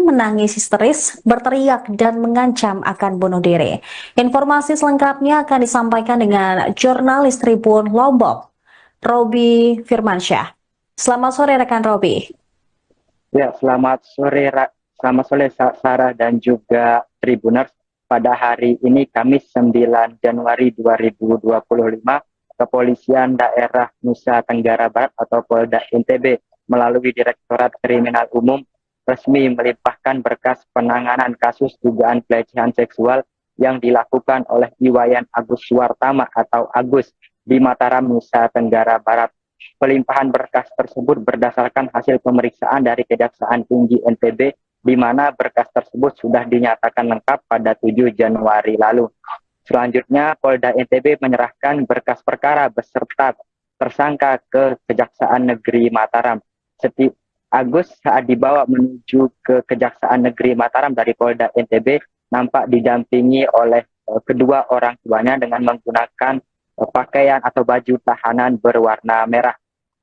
menangis histeris, berteriak dan mengancam akan bunuh diri. Informasi selengkapnya akan disampaikan dengan jurnalis Tribun Lombok, Robi Firmansyah. Selamat sore rekan Robi. Ya, selamat sore Sarah dan juga Tribuners. Pada hari ini Kamis 9 Januari 2025, Kepolisian Daerah Nusa Tenggara Barat atau Polda NTB melalui Direktorat Kriminal Umum resmi melimpahkan berkas penanganan kasus dugaan pelecehan seksual yang dilakukan oleh Iwayan Agus Suwartama atau Agus di Mataram, Nusa Tenggara Barat. Pelimpahan berkas tersebut berdasarkan hasil pemeriksaan dari Kejaksaan Tinggi NTB, di mana berkas tersebut sudah dinyatakan lengkap pada 7 Januari lalu. Selanjutnya, Polda NTB menyerahkan berkas perkara beserta tersangka ke Kejaksaan Negeri Mataram. Agus saat dibawa menuju ke Kejaksaan Negeri Mataram dari Polda NTB nampak didampingi oleh kedua orang tuanya dengan menggunakan pakaian atau baju tahanan berwarna merah.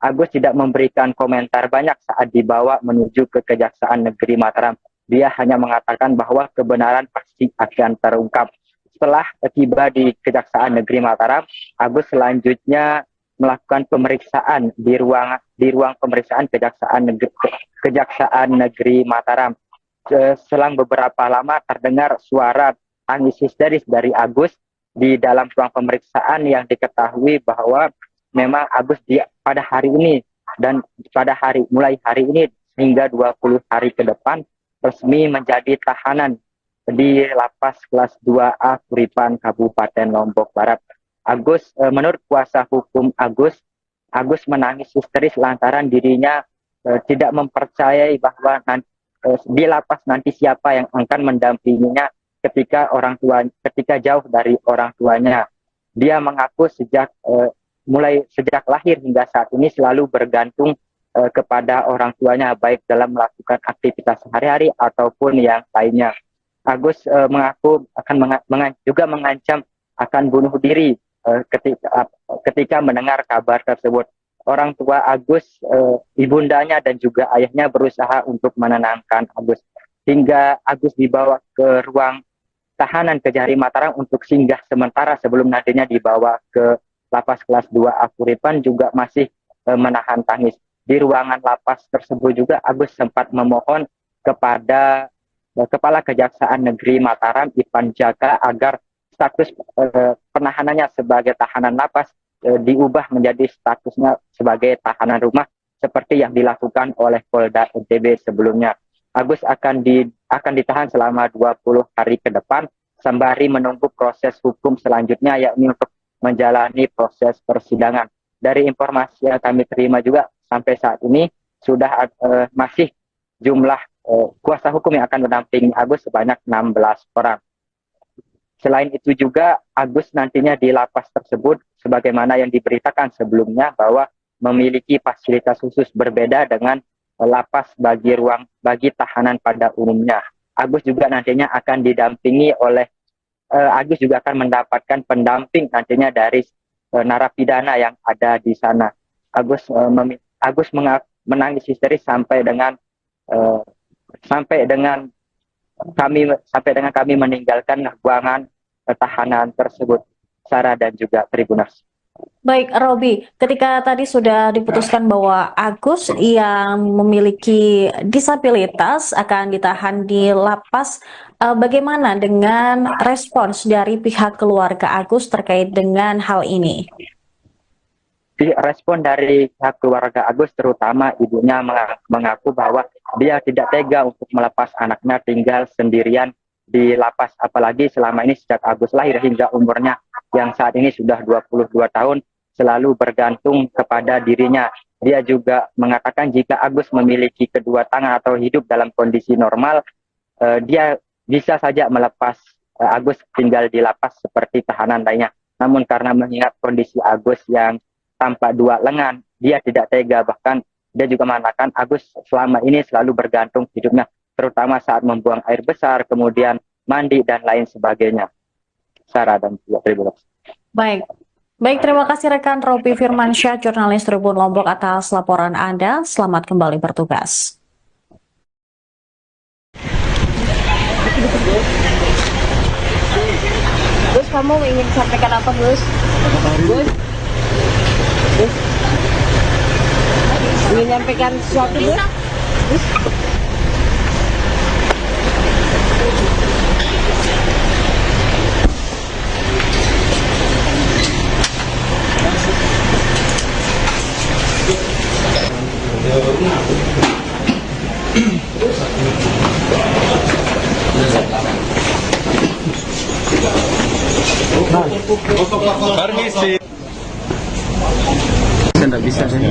Agus tidak memberikan komentar banyak saat dibawa menuju ke Kejaksaan Negeri Mataram. Dia hanya mengatakan bahwa kebenaran pasti akan terungkap. Setelah tiba di Kejaksaan Negeri Mataram, Agus selanjutnya melakukan pemeriksaan di ruang pemeriksaan Kejaksaan Negeri Mataram. Selang beberapa lama terdengar suara tangis histeris dari Agus di dalam ruang pemeriksaan yang diketahui bahwa memang Agus pada hari ini dan mulai hari ini hingga 20 hari ke depan resmi menjadi tahanan di Lapas Kelas 2A Kuripan Kabupaten Lombok Barat. Menurut kuasa hukum Agus menangis histeris lantaran dirinya tidak mempercayai bahwa di lapas nanti siapa yang akan mendampinginya ketika jauh dari orang tuanya. Dia mengaku mulai sejak lahir hingga saat ini selalu bergantung kepada orang tuanya, baik dalam melakukan aktivitas sehari-hari ataupun yang lainnya. Agus mengaku juga mengancam akan bunuh diri ketika mendengar kabar tersebut. Orang tua Agus, ibundanya dan juga ayahnya berusaha untuk menenangkan Agus. Hingga Agus dibawa ke ruang tahanan Kejari Mataram untuk singgah sementara sebelum nantinya dibawa ke Lapas Kelas 2A Kuripan, juga masih menahan tangis. Di ruangan lapas tersebut juga Agus sempat memohon kepada Kepala Kejaksaan Negeri Mataram, Ipan Jaka, agar status penahanannya sebagai tahanan lapas diubah menjadi statusnya sebagai tahanan rumah seperti yang dilakukan oleh Polda NTB sebelumnya. Agus akan ditahan selama 20 hari ke depan sembari menunggu proses hukum selanjutnya, yakni untuk menjalani proses persidangan. Dari informasi yang kami terima juga sampai saat ini sudah masih jumlah kuasa hukum yang akan mendampingi Agus sebanyak 16 orang. Selain itu juga Agus nantinya di lapas tersebut sebagaimana yang diberitakan sebelumnya bahwa memiliki fasilitas khusus berbeda dengan lapas bagi tahanan pada umumnya. Agus juga nantinya akan didampingi oleh Agus juga akan mendapatkan pendamping nantinya dari narapidana yang ada di sana. Agus menangis histeris sampai dengan kami meninggalkan ruangan tahanan tersebut, Sarah dan juga Tribuners. Baik, Robi, ketika tadi sudah diputuskan bahwa Agus yang memiliki disabilitas akan ditahan di lapas, bagaimana dengan respons dari pihak keluarga Agus terkait dengan hal ini? Respon dari pihak keluarga Agus, terutama ibunya, mengaku bahwa dia tidak tega untuk melepas anaknya tinggal sendirian di lapas, apalagi selama ini sejak Agus lahir hingga umurnya yang saat ini sudah 22 tahun selalu bergantung kepada dirinya. Dia juga mengatakan jika Agus memiliki kedua tangan atau hidup dalam kondisi normal, dia bisa saja melepas Agus tinggal di lapas seperti tahanan lainnya. Namun karena mengingat kondisi Agus yang tampak dua lengan, dia tidak tega. Bahkan dia juga mengatakan Agus selama ini selalu bergantung hidupnya, terutama saat membuang air besar, kemudian mandi dan lain sebagainya. Sarah dan juga Tribun. Baik, terima kasih rekan Robi Firmansyah, jurnalis Tribun Lombok atas laporan Anda. Selamat kembali bertugas. kamu ingin sampaikan apa, Gus? Gus? Gus? Ingin menyampaikan sesuatu, Gus? Gus? Permisi. Saya nggak bisa saya.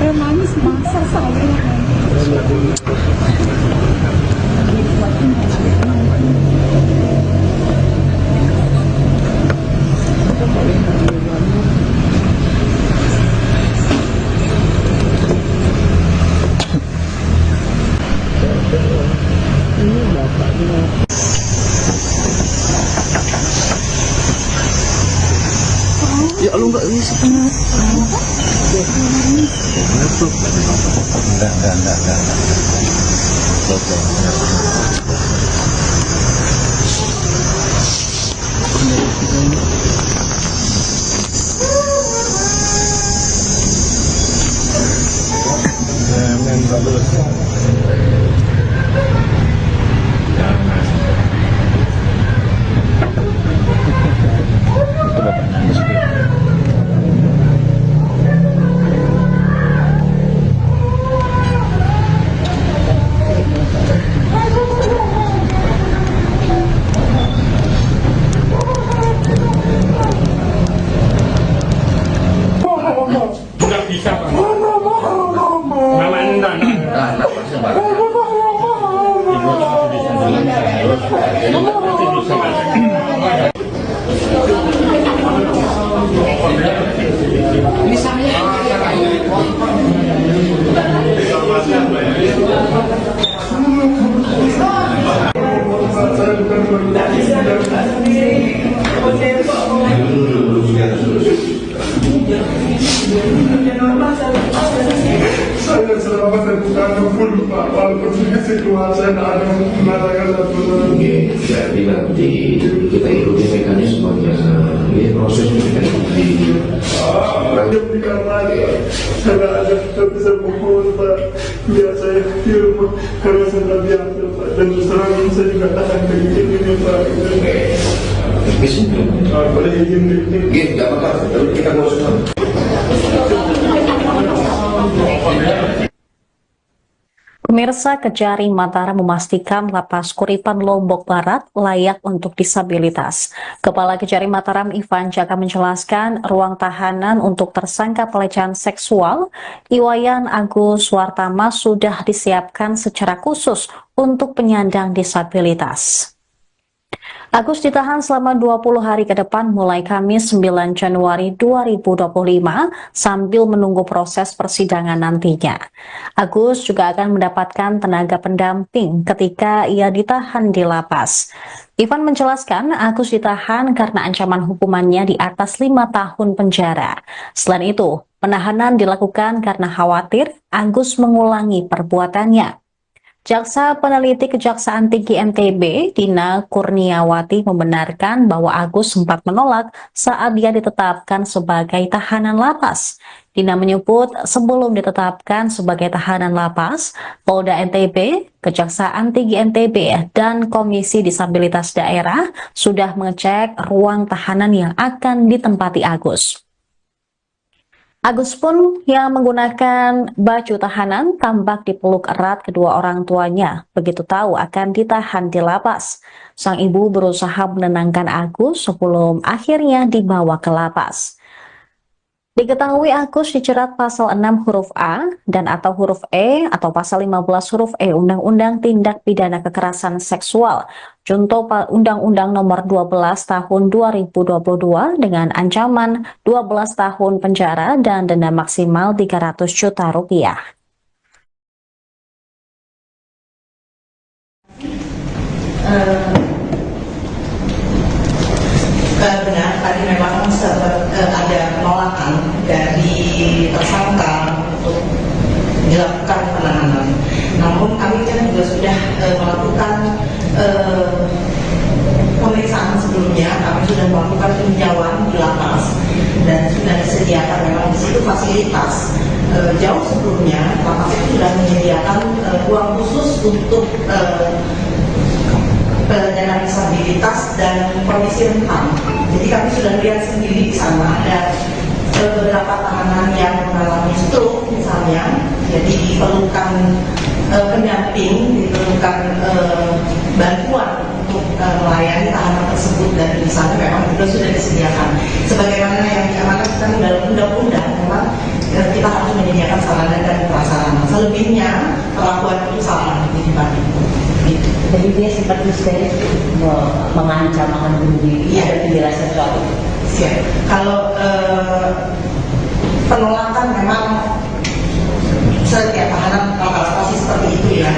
Saya manis masa saya. Ya lu nggak bisa. Nggak bisa, Pak. Mama enggak. Ibu masih bisa. Saya selamat dan bukan full Pak, walaupun saya keluar saya tidak ada mengatakan satu lagi. Jadi nanti kita ikuti mekanismenya, ini prosesnya kita ikuti. Karena saya ada tidak bisa pukul Pak, biar saya film karena saya tidak biasa Pak, dan sekarang saya juga tahan begini ini Pak. Bismillah. Boleh izin dikit. Gini, nggak apa-apa, tapi kita mau semua. Pemirsa, Kejari Mataram memastikan Lapas Kuripan Lombok Barat layak untuk disabilitas. Kepala Kejari Mataram Ivan Jaka menjelaskan ruang tahanan untuk tersangka pelecehan seksual Iwayan Agus Wartama sudah disiapkan secara khusus untuk penyandang disabilitas. Agus ditahan selama 20 hari ke depan mulai Kamis 9 Januari 2025 sambil menunggu proses persidangan nantinya. Agus juga akan mendapatkan tenaga pendamping ketika ia ditahan di lapas. Ivan menjelaskan Agus ditahan karena ancaman hukumannya di atas 5 tahun penjara. Selain itu, penahanan dilakukan karena khawatir Agus mengulangi perbuatannya. Jaksa Peneliti Kejaksaan Tinggi NTB, Dina Kurniawati membenarkan bahwa Agus sempat menolak saat dia ditetapkan sebagai tahanan lapas. Dina menyebut sebelum ditetapkan sebagai tahanan lapas, Polda NTB, Kejaksaan Tinggi NTB, dan Komisi Disabilitas Daerah sudah mengecek ruang tahanan yang akan ditempati Agus. Agus pun yang menggunakan baju tahanan tampak dipeluk erat kedua orang tuanya begitu tahu akan ditahan di lapas. Sang ibu berusaha menenangkan Agus sebelum akhirnya dibawa ke lapas. Diketahui Agus dijerat pasal 6 huruf A dan atau huruf E atau pasal 15 huruf E Undang-Undang Tindak Pidana Kekerasan Seksual Junto Undang-Undang Nomor 12 Tahun 2022 dengan ancaman 12 tahun penjara dan denda maksimal 300 juta rupiah. Benar, tadi memang sempat ada penolakan dari tersangka untuk dilakukan penahanan. Namun kami kan juga sudah melakukan pemeriksaan sebelumnya, kami sudah melakukan peninjauan di lapas dan sudah disediakan memang di situ fasilitas. Jauh sebelumnya lapas itu sudah menyediakan ruang khusus untuk penyandang disabilitas dan kondisi rentan. Jadi kami sudah lihat sendiri di sana ada beberapa tahanan yang mengalami stroke misalnya, jadi diperlukan pendamping, diperlukan bantuan untuk melayani tahanan tersebut, dan di sana memang juga sudah disediakan. Sebagaimana yang diamanatkan dalam undang-undang, memang kita harus menyediakan sarana dan prasarana. Selebihnya perlakuan itu sama di depan itu. Jadi dia sempat histeris mengancam akan bunuh diri. Iya. Ada penjelasan soal itu. Siap. Kalau penolakan memang setiap tahanan rata-rata sih seperti itu ya.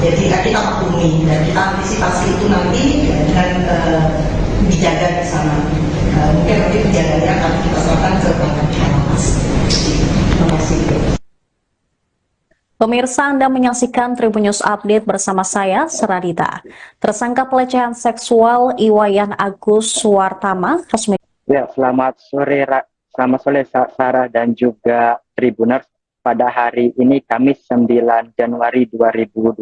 Jadi kita maklumi dan kita antisipasi itu nanti dengan dijaga di sana. Mungkin nanti penjaganya akan kita serahkan ke pihak lapas. Terima kasih. Pemirsa, Anda menyaksikan Tribun News Update bersama saya, Seradita. Tersangka pelecehan seksual Iwayan Agus Suwartama resmi. Ya, selamat sore Sarah dan juga Tribuners. Pada hari ini Kamis 9 Januari 2025,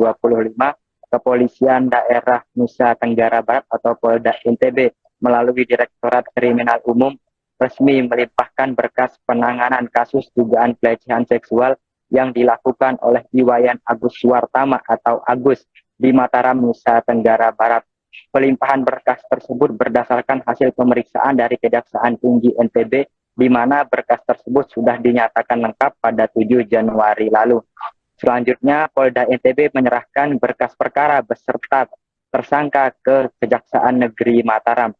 Kepolisian Daerah Nusa Tenggara Barat atau Polda NTB melalui Direktorat Kriminal Umum resmi melimpahkan berkas penanganan kasus dugaan pelecehan seksual yang dilakukan oleh Iwayan Agus Suwartama atau Agus di Mataram, Nusa Tenggara Barat. Pelimpahan berkas tersebut berdasarkan hasil pemeriksaan dari Kejaksaan Tinggi NTB, di mana berkas tersebut sudah dinyatakan lengkap pada 7 Januari lalu. Selanjutnya, Polda NTB menyerahkan berkas perkara beserta tersangka ke Kejaksaan Negeri Mataram.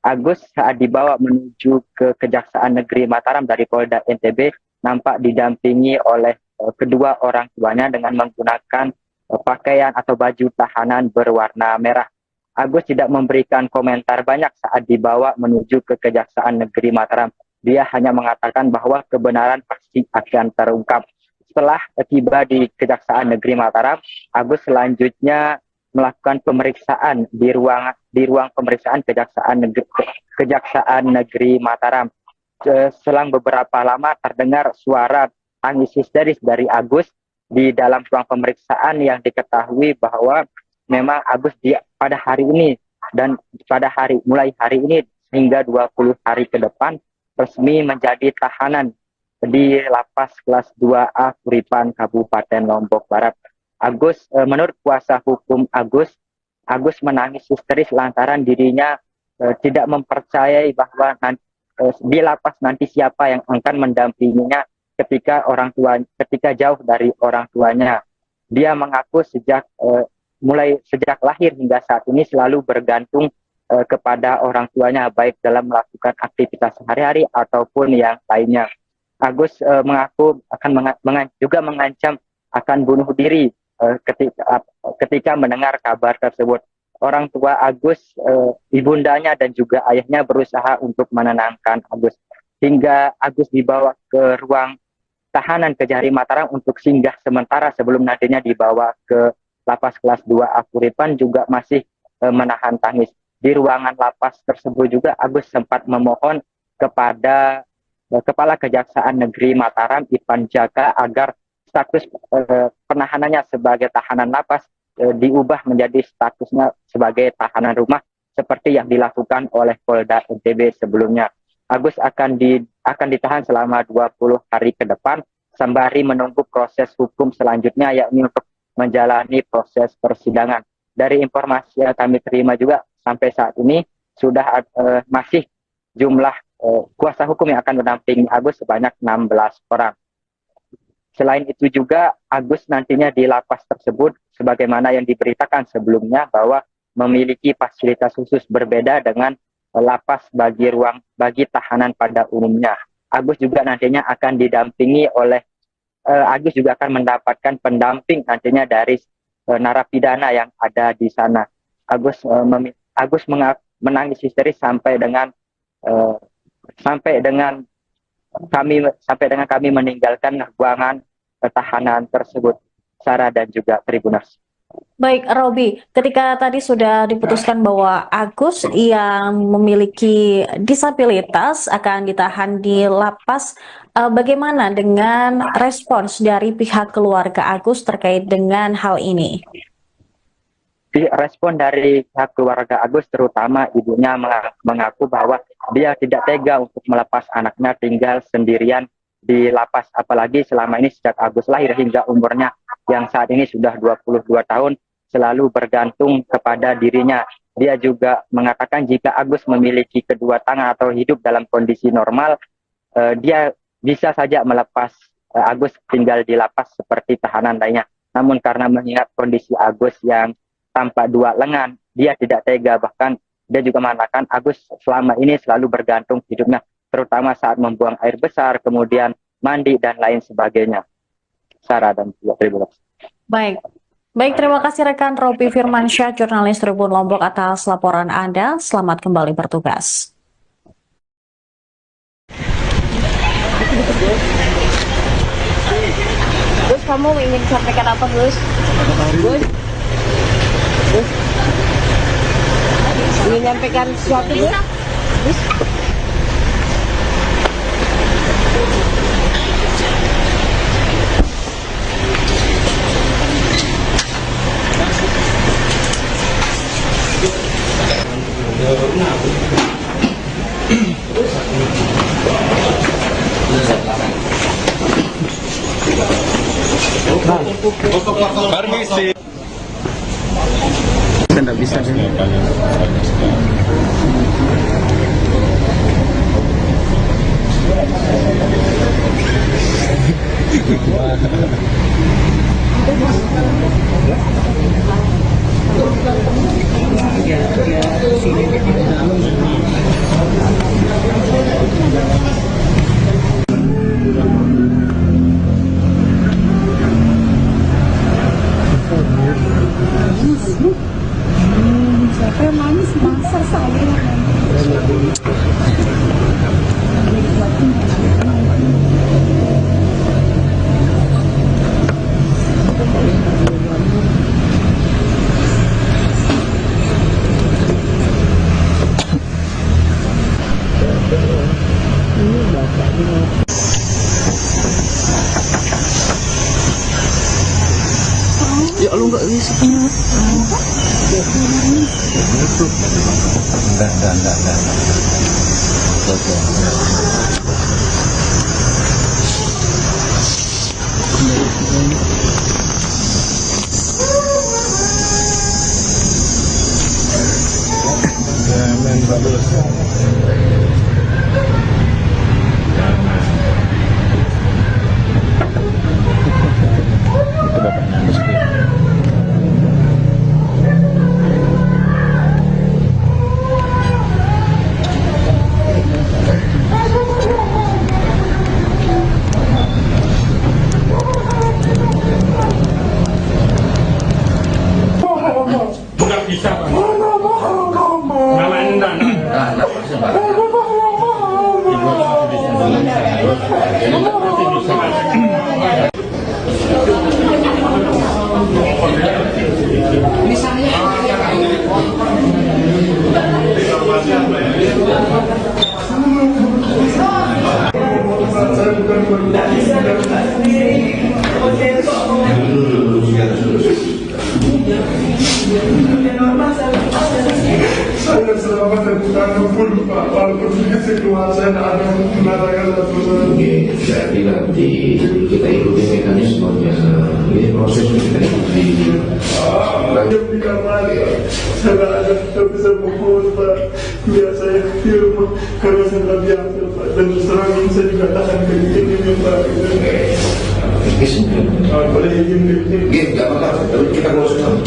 Agus saat dibawa menuju ke Kejaksaan Negeri Mataram dari Polda NTB, nampak didampingi oleh kedua orang tuanya dengan menggunakan pakaian atau baju tahanan berwarna merah. Agus tidak memberikan komentar banyak saat dibawa menuju ke Kejaksaan Negeri Mataram. Dia hanya mengatakan bahwa kebenaran pasti akan terungkap. Setelah tiba di Kejaksaan Negeri Mataram, Agus selanjutnya melakukan pemeriksaan di ruang pemeriksaan Kejaksaan Negeri Mataram. Selang beberapa lama terdengar suara tangis histeris dari Agus di dalam ruang pemeriksaan yang diketahui bahwa memang Agus pada hari ini dan mulai hari ini hingga 20 hari ke depan resmi menjadi tahanan di Lapas Kelas 2A Kuripan, Kabupaten Lombok Barat. Agus, menurut kuasa hukum Agus menangis histeris lantaran dirinya tidak mempercayai bahwa di lapas nanti siapa yang akan mendampinginya ketika jauh dari orang tuanya. Dia mengaku sejak lahir hingga saat ini selalu bergantung kepada orang tuanya, baik dalam melakukan aktivitas sehari-hari ataupun yang lainnya. Agus mengaku juga mengancam akan bunuh diri ketika mendengar kabar tersebut. Orang tua Agus, ibundanya dan juga ayahnya berusaha untuk menenangkan Agus. Hingga Agus dibawa ke ruang tahanan Kejari Mataram untuk singgah sementara sebelum nantinya dibawa ke Lapas Kelas 2A Kuripan, juga masih menahan tangis. Di ruangan lapas tersebut juga Agus sempat memohon kepada Kepala Kejaksaan Negeri Mataram, Ipan Jaka, agar status penahanannya sebagai tahanan lapas diubah menjadi statusnya sebagai tahanan rumah seperti yang dilakukan oleh Polda NTB sebelumnya. Agus akan ditahan selama 20 hari ke depan sembari menunggu proses hukum selanjutnya, yakni untuk menjalani proses persidangan. Dari informasi yang kami terima juga sampai saat ini sudah masih jumlah kuasa hukum yang akan mendampingi Agus sebanyak 16 orang. Selain itu juga Agus nantinya di lapas tersebut sebagaimana yang diberitakan sebelumnya bahwa memiliki fasilitas khusus berbeda dengan lapas bagi tahanan pada umumnya. Agus juga nantinya akan didampingi oleh Agus juga akan mendapatkan pendamping nantinya dari narapidana yang ada di sana. Agus menangis histeris sampai dengan kami meninggalkan ruangan tahanan tersebut, Sarah dan juga Tribuners. Baik, Robi, ketika tadi sudah diputuskan bahwa Agus yang memiliki disabilitas akan ditahan di lapas, bagaimana dengan respons dari pihak keluarga Agus terkait dengan hal ini? Respon dari pihak keluarga Agus, terutama ibunya, mengaku bahwa dia tidak tega untuk melepas anaknya tinggal sendirian di lapas, apalagi selama ini sejak Agus lahir hingga umurnya yang saat ini sudah 22 tahun selalu bergantung kepada dirinya. Dia juga mengatakan jika Agus memiliki kedua tangan atau hidup dalam kondisi normal, dia bisa saja melepas Agus tinggal di lapas seperti tahanan lainnya. Namun karena mengingat kondisi Agus yang tanpa dua lengan, dia tidak tega. Bahkan dia juga mengatakan Agus selama ini selalu bergantung hidupnya, terutama saat membuang air besar, kemudian mandi dan lain sebagainya. Sarah dan juga Tribuners. Baik, terima kasih rekan Robi Firmansyah, jurnalis Tribun Lombok atas laporan Anda. Selamat kembali bertugas. Gus, kamu ingin sampaikan apa, Gus? Gus? Ingin nyampaikan sesuatu, Gus? Gus? Permisi. Tidak bisa. Siapa yang manis masa saya? Ya lu nggak bisa punya. Enggak. Bukan bisa, Pak. Mama enggak. Ibu masih bisa. Saya sama terbuka pun Pak, walaupun saya keluar saya tidak ada mengatakan satu Oke, jadi nanti kita ikuti mekanisme biasa. Ini proses kita ikuti. yang di kamar saya tidak ada tapi saya pukul Pak, biar saya di rumah karena saya tidak biasa Pak, dan terus terang ini saya juga tahan ke ini Pak. Oke, sebenarnya. Boleh izin di Oke, nggak apa-apa. Tapi kita close dulu.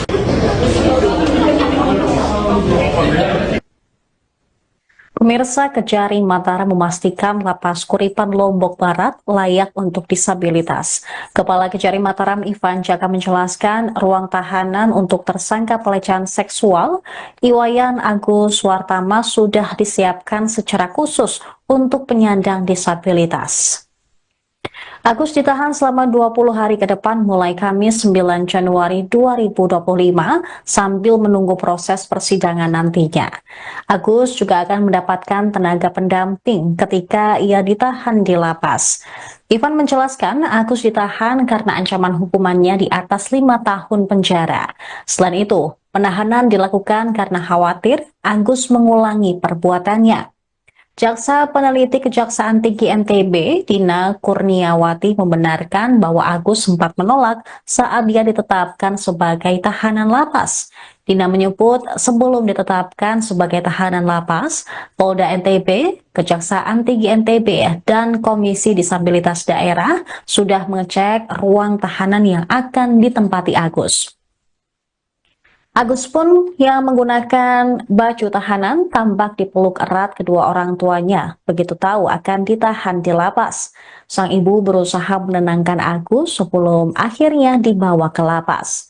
Pemirsa, Kejari Mataram memastikan Lapas Kuripan Lombok Barat layak untuk disabilitas. Kepala Kejari Mataram Ivan Jaka menjelaskan ruang tahanan untuk tersangka pelecehan seksual Iwayan Agus Wartama sudah disiapkan secara khusus untuk penyandang disabilitas. Agus ditahan selama 20 hari ke depan mulai Kamis 9 Januari 2025 sambil menunggu proses persidangan nantinya. Agus juga akan mendapatkan tenaga pendamping ketika ia ditahan di lapas. Ivan menjelaskan Agus ditahan karena ancaman hukumannya di atas 5 tahun penjara. Selain itu, penahanan dilakukan karena khawatir Agus mengulangi perbuatannya. Jaksa Peneliti Kejaksaan Tinggi NTB, Dina Kurniawati membenarkan bahwa Agus sempat menolak saat dia ditetapkan sebagai tahanan lapas. Dina menyebut sebelum ditetapkan sebagai tahanan lapas, Polda NTB, Kejaksaan Tinggi NTB, dan Komisi Disabilitas Daerah sudah mengecek ruang tahanan yang akan ditempati Agus. Agus pun yang menggunakan baju tahanan tampak dipeluk erat kedua orang tuanya begitu tahu akan ditahan di lapas. Sang ibu berusaha menenangkan Agus sebelum akhirnya dibawa ke lapas.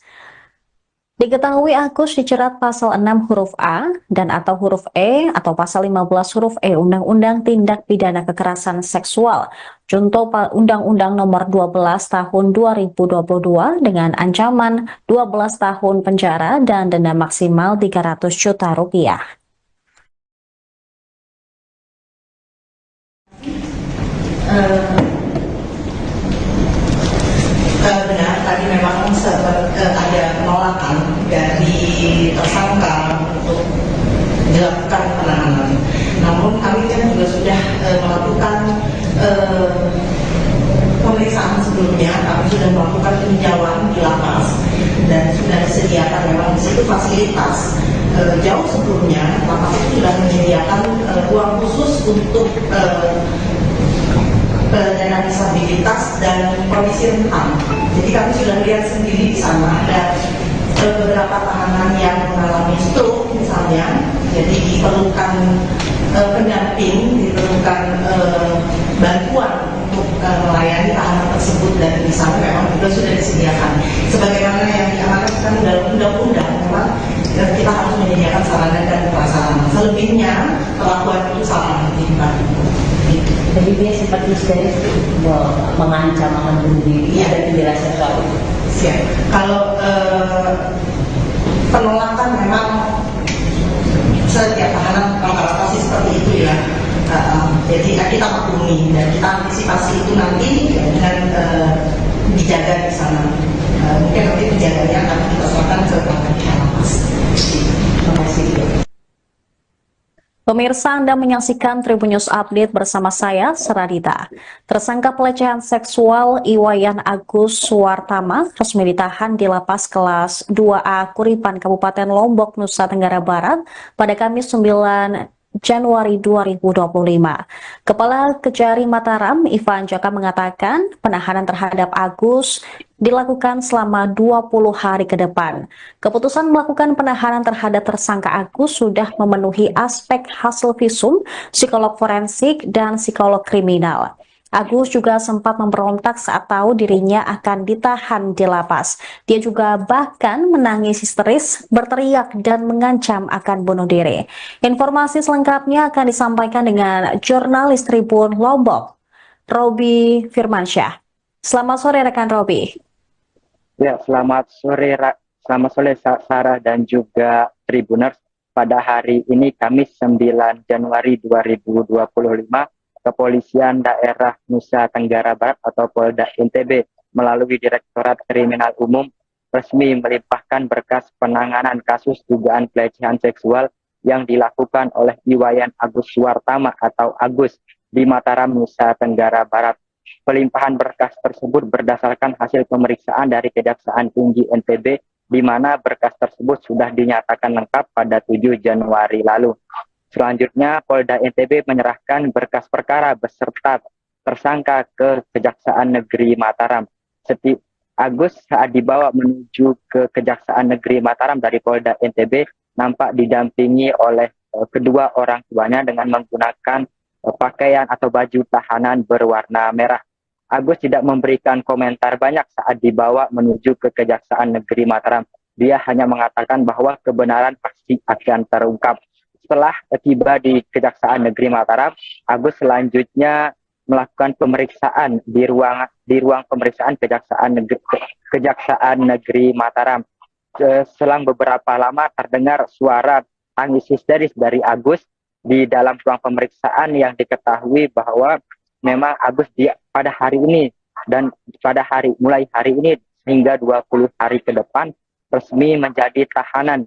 Diketahui Agus dijerat pasal 6 huruf A dan atau huruf E atau pasal 15 huruf E Undang-Undang Tindak Pidana Kekerasan Seksual Junto Undang-Undang Nomor 12 Tahun 2022 dengan ancaman 12 tahun penjara dan denda maksimal 300 juta rupiah. Benar, tadi memang sempat ada penolakan dari tersangka untuk dilakukan penahanan. Namun kami kan juga sudah melakukan pemeriksaan sebelumnya, kami sudah melakukan peninjauan di lapas dan sudah disediakan memang di situ fasilitas. Jauh sebelumnya, lapas itu sudah menyediakan ruang khusus untuk penyandang disabilitas dan kondisi rentan. Jadi kami sudah lihat sendiri di sana ada beberapa tahanan yang mengalami stroke misalnya, jadi diperlukan pendamping, diperlukan bantuan untuk melayani tahanan tersebut dan di sana memang juga sudah disediakan. Sebagaimana yang diamanatkan dalam undang-undang, memang kita harus menyediakan sarana dan prasarana. Selebihnya perlakuan itu sama dibantu. Jadi dia sempat histeris mengancam akan bunuh diri dan penjelasan soal itu. Siap. Kalau penolakan memang setiap tahanan rata-rata sih seperti itu ya. Jadi kita maklumi dan kita antisipasi itu nanti dengan dijaga di sana. Mungkin nanti penjaganya akan kita serahkan ke pihak lapas. Terima kasih. Pemirsa, Anda menyaksikan Tribun News Update bersama saya, Seradita. Tersangka pelecehan seksual Iwayan Agus Wartama resmi ditahan di lapas kelas 2A Kuripan Kabupaten Lombok, Nusa Tenggara Barat pada Kamis 9 Januari 2025. Kepala Kejari Mataram, Ivan Jaka mengatakan penahanan terhadap Agus dilakukan selama 20 hari ke depan. Keputusan melakukan penahanan terhadap tersangka Agus sudah memenuhi aspek hasil visum, psikolog forensik, dan psikolog kriminal. Agus juga sempat memberontak saat tahu dirinya akan ditahan di lapas. Dia juga bahkan menangis histeris, berteriak dan mengancam akan bunuh diri. Informasi selengkapnya akan disampaikan dengan jurnalis Tribun Lombok, Robi Firmansyah. Selamat sore rekan Robi. Ya, selamat sore Sarah dan juga Tribuners. Pada hari ini Kamis 9 Januari 2025, Kepolisian Daerah Nusa Tenggara Barat atau Polda NTB melalui Direktorat Kriminal Umum resmi melimpahkan berkas penanganan kasus dugaan pelecehan seksual yang dilakukan oleh Iwayan Agus Suwartama atau Agus di Mataram, Nusa Tenggara Barat. Pelimpahan berkas tersebut berdasarkan hasil pemeriksaan dari Kejaksaan Tinggi NTB, di mana berkas tersebut sudah dinyatakan lengkap pada 7 Januari lalu. Selanjutnya, Polda NTB menyerahkan berkas perkara beserta tersangka ke Kejaksaan Negeri Mataram. Agus saat dibawa menuju ke Kejaksaan Negeri Mataram dari Polda NTB nampak didampingi oleh kedua orang tuanya dengan menggunakan pakaian atau baju tahanan berwarna merah. Agus tidak memberikan komentar banyak saat dibawa menuju ke Kejaksaan Negeri Mataram. Dia hanya mengatakan bahwa kebenaran pasti akan terungkap. Setelah tiba di Kejaksaan Negeri Mataram, Agus selanjutnya melakukan pemeriksaan di ruang pemeriksaan Kejaksaan Negeri Mataram. Selang beberapa lama terdengar suara tangis histeris dari Agus di dalam ruang pemeriksaan yang diketahui bahwa memang Agus pada hari ini dan mulai hari ini hingga 20 hari ke depan resmi menjadi tahanan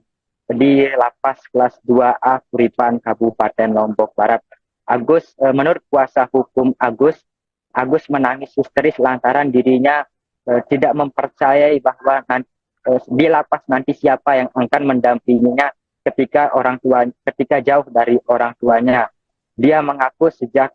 di Lapas Kelas 2A Kuripan, Kabupaten Lombok Barat. Menurut kuasa hukum Agus menangis histeris lantaran dirinya tidak mempercayai bahwa di lapas nanti siapa yang akan mendampinginya ketika jauh dari orang tuanya. Dia mengaku sejak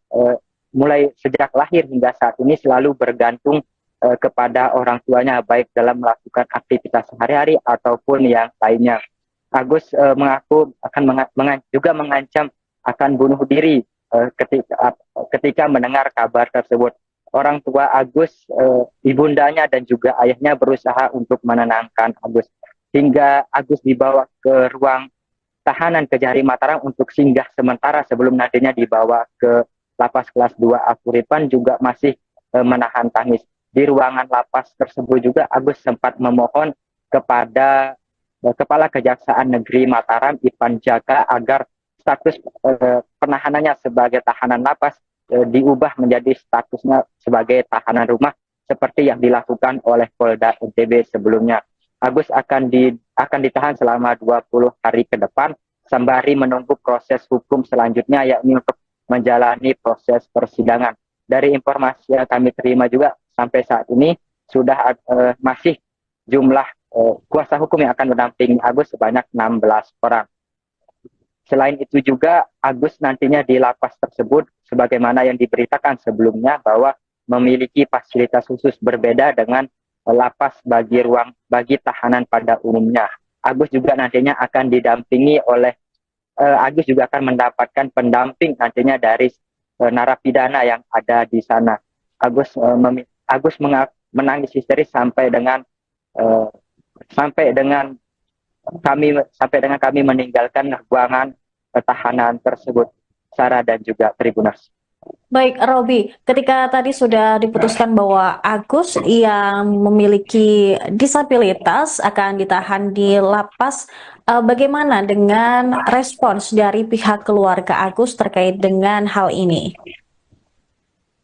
lahir hingga saat ini selalu bergantung kepada orang tuanya, baik dalam melakukan aktivitas sehari-hari ataupun yang lainnya. Agus mengaku juga mengancam akan bunuh diri ketika mendengar kabar tersebut. Orang tua Agus, ibundanya dan juga ayahnya berusaha untuk menenangkan Agus. Hingga Agus dibawa ke ruang tahanan Kejari Mataram untuk singgah sementara sebelum nantinya dibawa ke Lapas Kelas 2A Kuripan, juga masih menahan tangis. Di ruangan lapas tersebut juga Agus sempat memohon kepada Kepala Kejaksaan Negeri Mataram, Ipan Jaka, agar status penahanannya sebagai tahanan lapas diubah menjadi statusnya sebagai tahanan rumah seperti yang dilakukan oleh Polda NTB sebelumnya. Agus akan ditahan selama 20 hari ke depan sembari menunggu proses hukum selanjutnya, yakni untuk menjalani proses persidangan. Dari informasi yang kami terima juga sampai saat ini sudah masih jumlah kuasa hukum yang akan mendampingi Agus sebanyak 16 orang. Selain itu juga Agus nantinya di lapas tersebut sebagaimana yang diberitakan sebelumnya bahwa memiliki fasilitas khusus berbeda dengan lapas bagi tahanan pada umumnya. Agus juga nantinya akan didampingi oleh Agus juga akan mendapatkan pendamping nantinya dari narapidana yang ada di sana. Agus menangis histeris sampai dengan kami meninggalkan ruangan tahanan tersebut, Sarah dan juga Tribuners. Baik, Robi, ketika tadi sudah diputuskan bahwa Agus yang memiliki disabilitas akan ditahan di lapas, bagaimana dengan respons dari pihak keluarga Agus terkait dengan hal ini?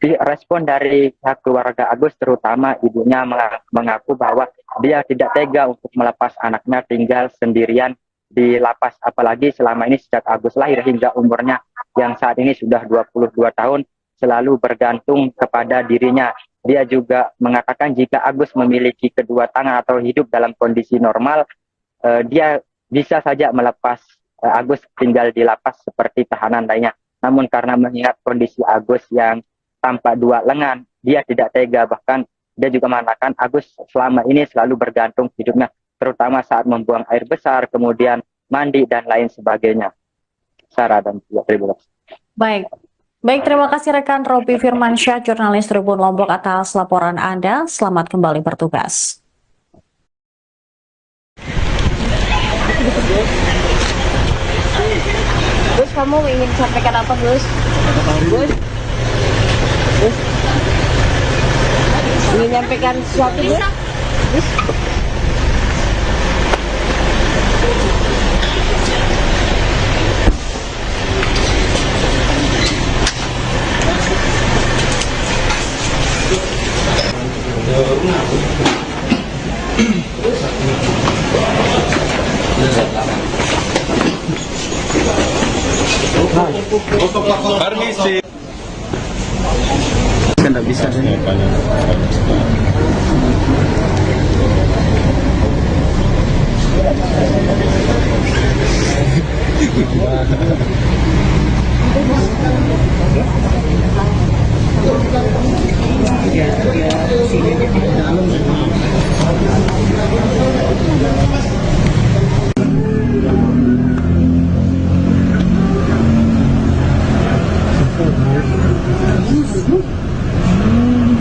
Respon dari pihak keluarga Agus, terutama ibunya, mengaku bahwa dia tidak tega untuk melepas anaknya tinggal sendirian di lapas, apalagi selama ini sejak Agus lahir hingga umurnya yang saat ini sudah 22 tahun selalu bergantung kepada dirinya. Dia juga mengatakan jika Agus memiliki kedua tangan atau hidup dalam kondisi normal, dia bisa saja melepas Agus tinggal di lapas seperti tahanan lainnya. Namun karena mengingat kondisi Agus yang tanpa dua lengan, dia tidak tega. Bahkan dia juga mengatakan Agus selama ini selalu bergantung hidupnya, terutama saat membuang air besar, kemudian mandi dan lain sebagainya. Sarah dan juga Tribuners. Baik, terima kasih rekan Robi Firmansyah, jurnalis Tribun Lombok, atas laporan Anda. Selamat kembali bertugas. Gus, kamu ingin sampaikan apa, Gus? Gus? Ingin nyampaikan sesuatu, Gus? Gus? Permisi. Kan nggak bisa.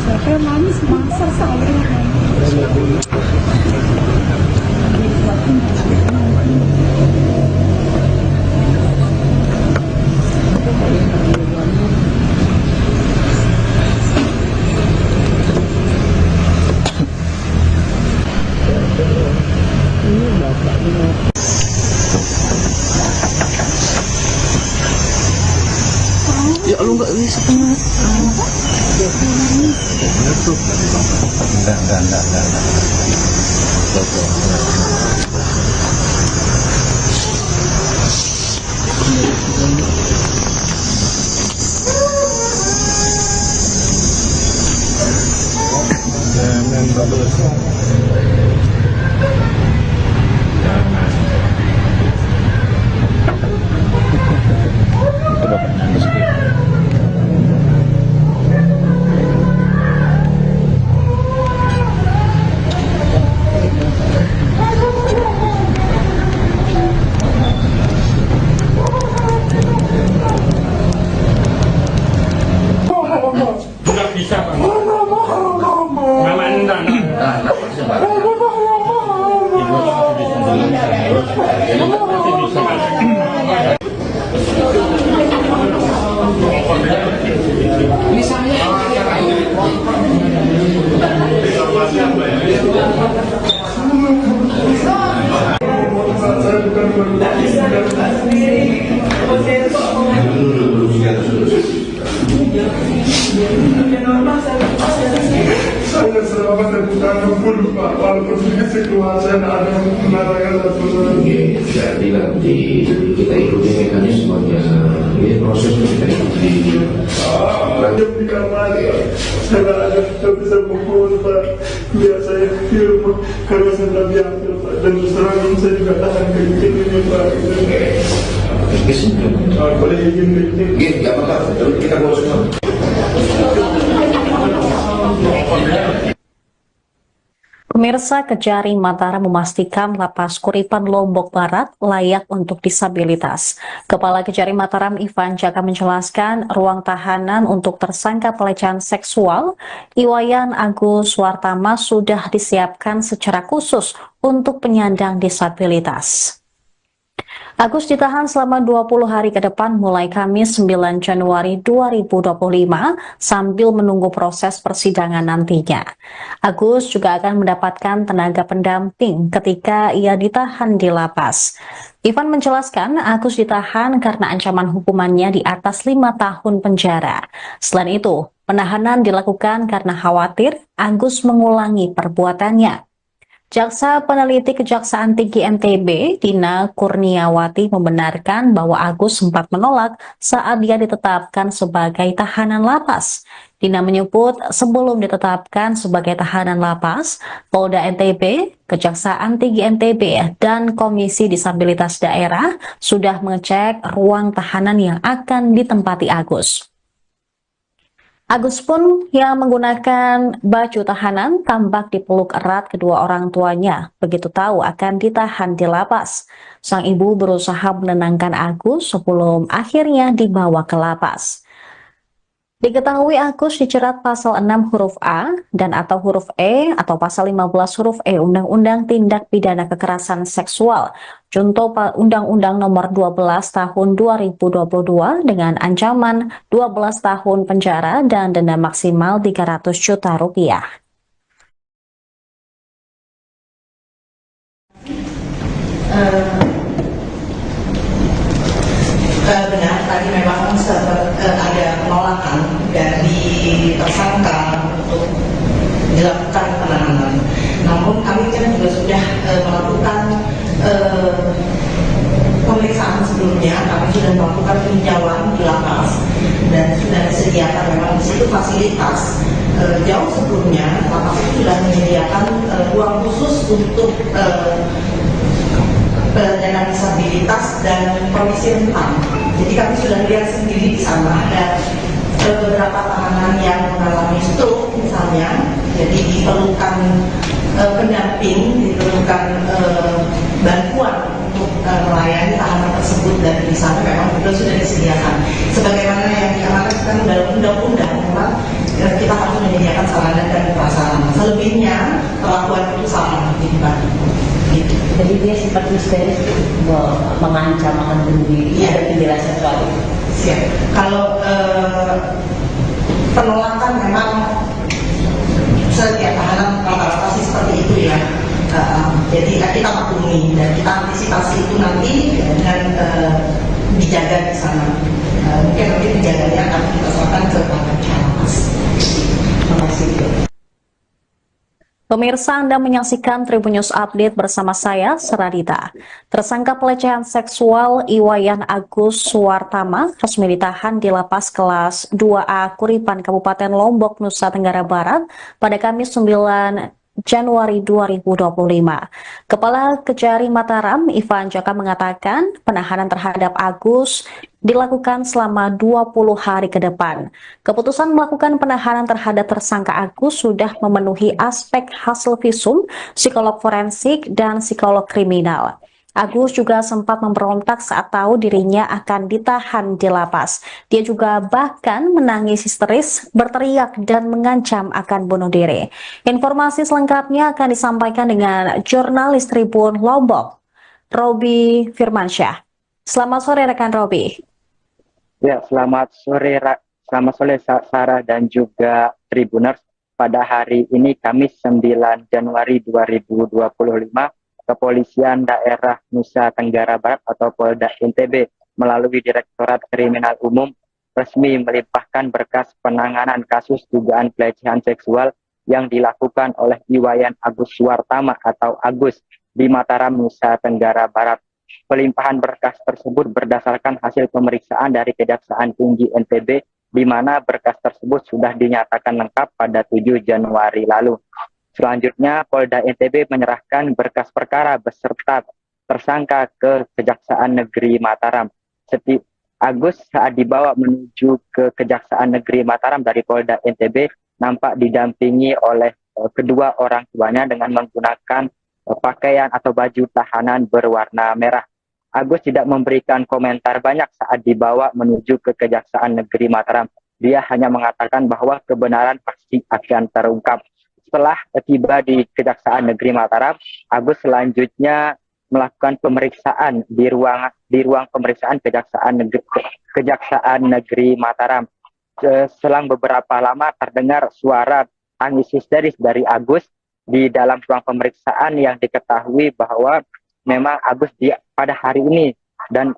Siapa manis masa saya? Ya Allah nggak bisa setengah. Nggak bisa Pak. Nama anda nak. Saya selamat dan bukan pun Pak, walaupun sedikit keluar saya ada menarangan atau Jadi nanti kita ikuti mekanismenya, ini proses kita ikuti. Yang di kamar, saya ada tak bisa pukul Pak. Biar saya film karena saya tak diambil Pak. Dan terus terang ini saya juga tahan kegiatan ini Pak. Boleh izin dikit. Nggak apa-apa, kita ngurus semua. Pemirsa, Kejari Mataram memastikan Lapas Kuripan Lombok Barat layak untuk disabilitas. Kepala Kejari Mataram Ivan Jaka menjelaskan ruang tahanan untuk tersangka pelecehan seksual Iwayan Agus Wartama sudah disiapkan secara khusus untuk penyandang disabilitas. Agus ditahan selama 20 hari ke depan mulai Kamis 9 Januari 2025 sambil menunggu proses persidangan nantinya. Agus juga akan mendapatkan tenaga pendamping ketika ia ditahan di lapas. Ivan menjelaskan Agus ditahan karena ancaman hukumannya di atas 5 tahun penjara. Selain itu, penahanan dilakukan karena khawatir Agus mengulangi perbuatannya. Jaksa Peneliti Kejaksaan Tinggi NTB, Dina Kurniawati membenarkan bahwa Agus sempat menolak saat dia ditetapkan sebagai tahanan lapas. Dina menyebut sebelum ditetapkan sebagai tahanan lapas, Polda NTB, Kejaksaan Tinggi NTB, dan Komisi Disabilitas Daerah sudah mengecek ruang tahanan yang akan ditempati Agus. Agus pun yang menggunakan baju tahanan tampak dipeluk erat kedua orang tuanya begitu tahu akan ditahan di lapas. Sang ibu berusaha menenangkan Agus sebelum akhirnya dibawa ke lapas. Diketahui Agus dijerat pasal 6 huruf A dan atau huruf E atau pasal 15 huruf E Undang-Undang Tindak Pidana Kekerasan Seksual, contoh Undang-Undang Nomor 12 Tahun 2022 dengan ancaman 12 tahun penjara dan denda maksimal 300 juta rupiah. Benar, tadi memang ada penolakan dari tersangka untuk dilakukan penahanan. Namun kami kan juga sudah melakukan pemeriksaan sebelumnya. Kami kami sudah melakukan peninjauan di lapas dan sudah disediakan memang di situ fasilitas. Jauh sebelumnya lapas itu sudah menyediakan ruang khusus untuk penyandang disabilitas dan kondisi rentan. Jadi kami sudah lihat sendiri di sana ada beberapa tahanan yang mengalami stroke misalnya, jadi diperlukan pendamping, diperlukan bantuan untuk melayani tahanan tersebut, dan di sana memang betul sudah disediakan. Sebagaimana yang diamanatkan dalam undang-undang, memang kita harus menyediakan sarana dan prasarana. Selebihnya perlakuan itu sama gitu. Jadi dia sempat histeris mengancam akan bunuh diri. Ada penjelasan soal itu. Siap. Kalau penolakan memang setiap tahanan rata-rata sih seperti itu ya. Jadi kita maklumi dan kita antisipasi itu nanti dengan dijaga di sana. Mungkin nanti penjaganya akan kita serahkan ke Pangkat Lapas. Terima kasih. Pemirsa, Anda menyaksikan Tribun News Update bersama saya, Seradita. Tersangka pelecehan seksual Iwayan Agus Suwartama resmi ditahan di Lapas Kelas 2A Kuripan, Kabupaten Lombok, Nusa Tenggara Barat pada Kamis 9 Januari 2025. Kepala Kejari Mataram, Ivan Jaka, mengatakan penahanan terhadap Agus dilakukan selama 20 hari ke depan. Keputusan melakukan penahanan terhadap tersangka Agus sudah memenuhi aspek hasil visum, psikolog forensik, dan psikolog kriminal. Agus juga sempat memberontak saat tahu dirinya akan ditahan di lapas. Dia juga bahkan menangis histeris, berteriak, dan mengancam akan bunuh diri. Informasi selengkapnya akan disampaikan dengan jurnalis Tribun Lombok, Robi Firmansyah. Selamat sore rekan Robi. Ya, selamat sore Sarah dan juga Tribuners. Pada hari ini Kamis 9 Januari 2025, Kepolisian Daerah Nusa Tenggara Barat atau Polda NTB melalui Direktorat Kriminal Umum resmi melimpahkan berkas penanganan kasus dugaan pelecehan seksual yang dilakukan oleh Iwayan Agus Suwartama atau Agus di Mataram, Nusa Tenggara Barat. Pelimpahan berkas tersebut berdasarkan hasil pemeriksaan dari Kejaksaan Tinggi NTB, di mana berkas tersebut sudah dinyatakan lengkap pada 7 Januari lalu. Selanjutnya, Polda NTB menyerahkan berkas perkara beserta tersangka ke Kejaksaan Negeri Mataram. Agus saat dibawa menuju ke Kejaksaan Negeri Mataram dari Polda NTB nampak didampingi oleh kedua orang tuanya dengan menggunakan pakaian atau baju tahanan berwarna merah. Agus tidak memberikan komentar banyak saat dibawa menuju ke Kejaksaan Negeri Mataram. Dia hanya mengatakan bahwa kebenaran pasti akan terungkap. Setelah tiba di Kejaksaan Negeri Mataram, Agus selanjutnya melakukan pemeriksaan di ruang pemeriksaan Kejaksaan Negeri Mataram. Selang beberapa lama terdengar suara tangis histeris dari Agus di dalam ruang pemeriksaan yang diketahui bahwa memang Agus pada hari ini dan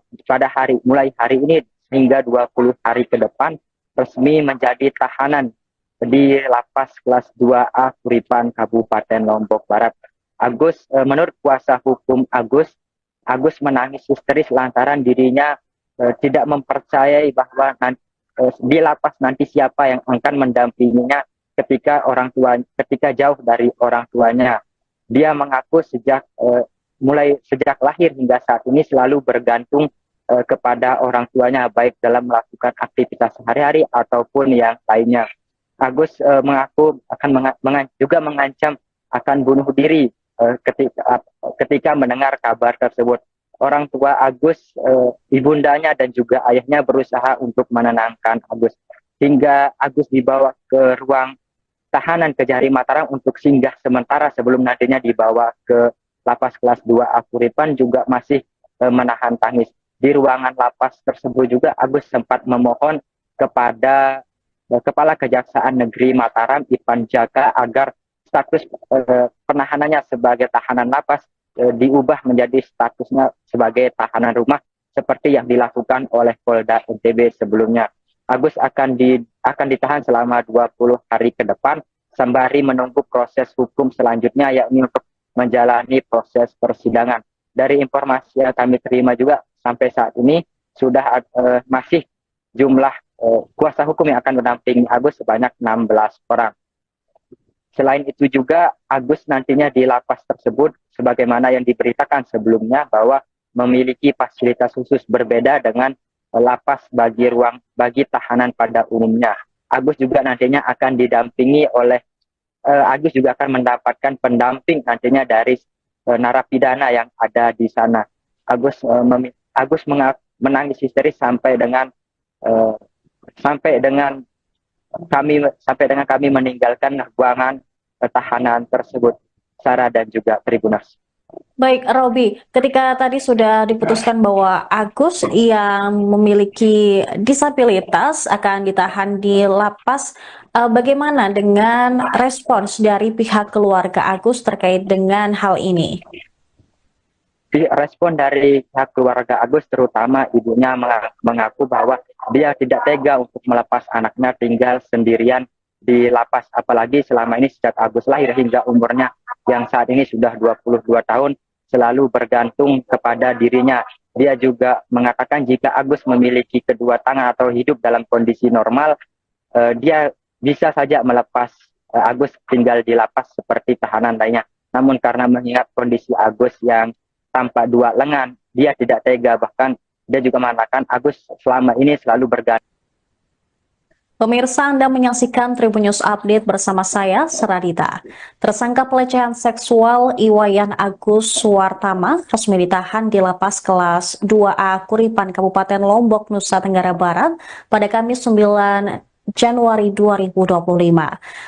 mulai hari ini hingga 20 hari ke depan resmi menjadi tahanan di Lapas Kelas 2A Kuripan, Kabupaten Lombok Barat. Menurut kuasa hukum Agus menangis histeris lantaran dirinya tidak mempercayai bahwa di lapas nanti siapa yang akan mendampinginya ketika jauh dari orang tuanya. Dia mengaku sejak lahir hingga saat ini selalu bergantung kepada orang tuanya, baik dalam melakukan aktivitas sehari-hari ataupun yang lainnya. Agus mengaku juga mengancam akan bunuh diri ketika mendengar kabar tersebut. Orang tua Agus, ibundanya dan juga ayahnya berusaha untuk menenangkan Agus. Hingga Agus dibawa ke ruang tahanan Kejari Mataram untuk singgah sementara sebelum nantinya dibawa ke Lapas Kelas 2A Kuripan, juga masih menahan tangis. Di ruangan lapas tersebut juga Agus sempat memohon kepada Kepala Kejaksaan Negeri Mataram, Ivan Jaka, agar status penahanannya sebagai tahanan lapas diubah menjadi statusnya sebagai tahanan rumah seperti yang dilakukan oleh Polda NTB sebelumnya. Agus akan ditahan selama 20 hari ke depan sembari menunggu proses hukum selanjutnya, yakni untuk menjalani proses persidangan. Dari informasi yang kami terima juga sampai saat ini masih jumlah kuasa hukum yang akan mendampingi Agus sebanyak 16 orang. Selain itu juga Agus nantinya di lapas tersebut sebagaimana yang diberitakan sebelumnya bahwa memiliki fasilitas khusus berbeda dengan lapas bagi tahanan pada umumnya. Agus juga nantinya akan didampingi oleh Agus juga akan mendapatkan pendamping nantinya dari narapidana yang ada di sana. Agus menangis histeris sampai dengan kami meninggalkan ruangan tahanan tersebut, Sarah dan juga Tribuners. Baik, Robi, ketika tadi sudah diputuskan bahwa Agus yang memiliki disabilitas akan ditahan di lapas, bagaimana dengan respons dari pihak keluarga Agus terkait dengan hal ini? Respon dari pihak keluarga Agus, terutama ibunya, mengaku bahwa dia tidak tega untuk melepas anaknya tinggal sendirian di lapas, apalagi selama ini sejak Agus lahir hingga umurnya yang saat ini sudah 22 tahun selalu bergantung kepada dirinya. Dia juga mengatakan jika Agus memiliki kedua tangan atau hidup dalam kondisi normal, dia bisa saja melepas Agus tinggal di lapas seperti tahanan lainnya. Namun karena mengingat kondisi Agus yang tanpa dua lengan, dia tidak tega. Bahkan dia juga mengatakan Agus selama ini selalu bergantung. Pemirsa, Anda menyaksikan Tribun News Update bersama saya, Seradita. Tersangka pelecehan seksual Iwayan Agus Suwartama resmi ditahan di lapas kelas 2A Kuripan, Kabupaten Lombok, Nusa Tenggara Barat pada Kamis 9 Januari 2025.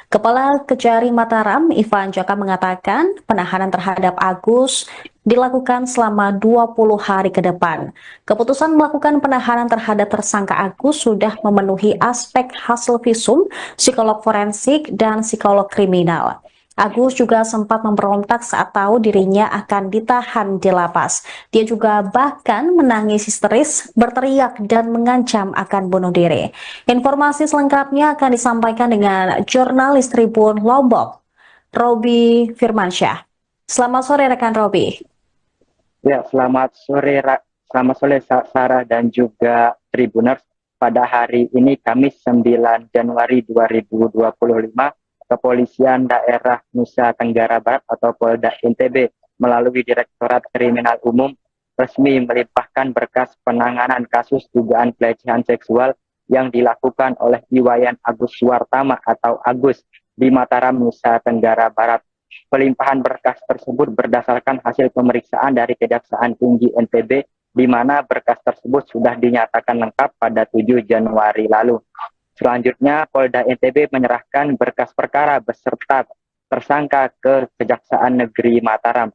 Kepala Kejari Mataram, Ivan Jaka, mengatakan penahanan terhadap Agus dilakukan selama 20 hari ke depan. Keputusan melakukan penahanan terhadap tersangka Agus sudah memenuhi aspek hasil visum, psikolog forensik, dan psikolog kriminal. Agus juga sempat memberontak saat tahu dirinya akan ditahan di lapas. Dia juga bahkan menangis histeris, berteriak, dan mengancam akan bunuh diri. Informasi selengkapnya akan disampaikan dengan jurnalis Tribun Lombok, Robi Firmansyah. Selamat sore rekan Robi. Ya, selamat sore Sarah dan juga Tribuners. Pada hari ini Kamis 9 Januari 2025, Kepolisian Daerah Nusa Tenggara Barat atau Polda NTB melalui Direktorat Kriminal Umum resmi melimpahkan berkas penanganan kasus dugaan pelecehan seksual yang dilakukan oleh Iwayan Agus Suwartama atau Agus di Mataram, Nusa Tenggara Barat. Pelimpahan berkas tersebut berdasarkan hasil pemeriksaan dari Kejaksaan Tinggi NTB, di mana berkas tersebut sudah dinyatakan lengkap pada 7 Januari lalu. Selanjutnya, Polda NTB menyerahkan berkas perkara beserta tersangka ke Kejaksaan Negeri Mataram.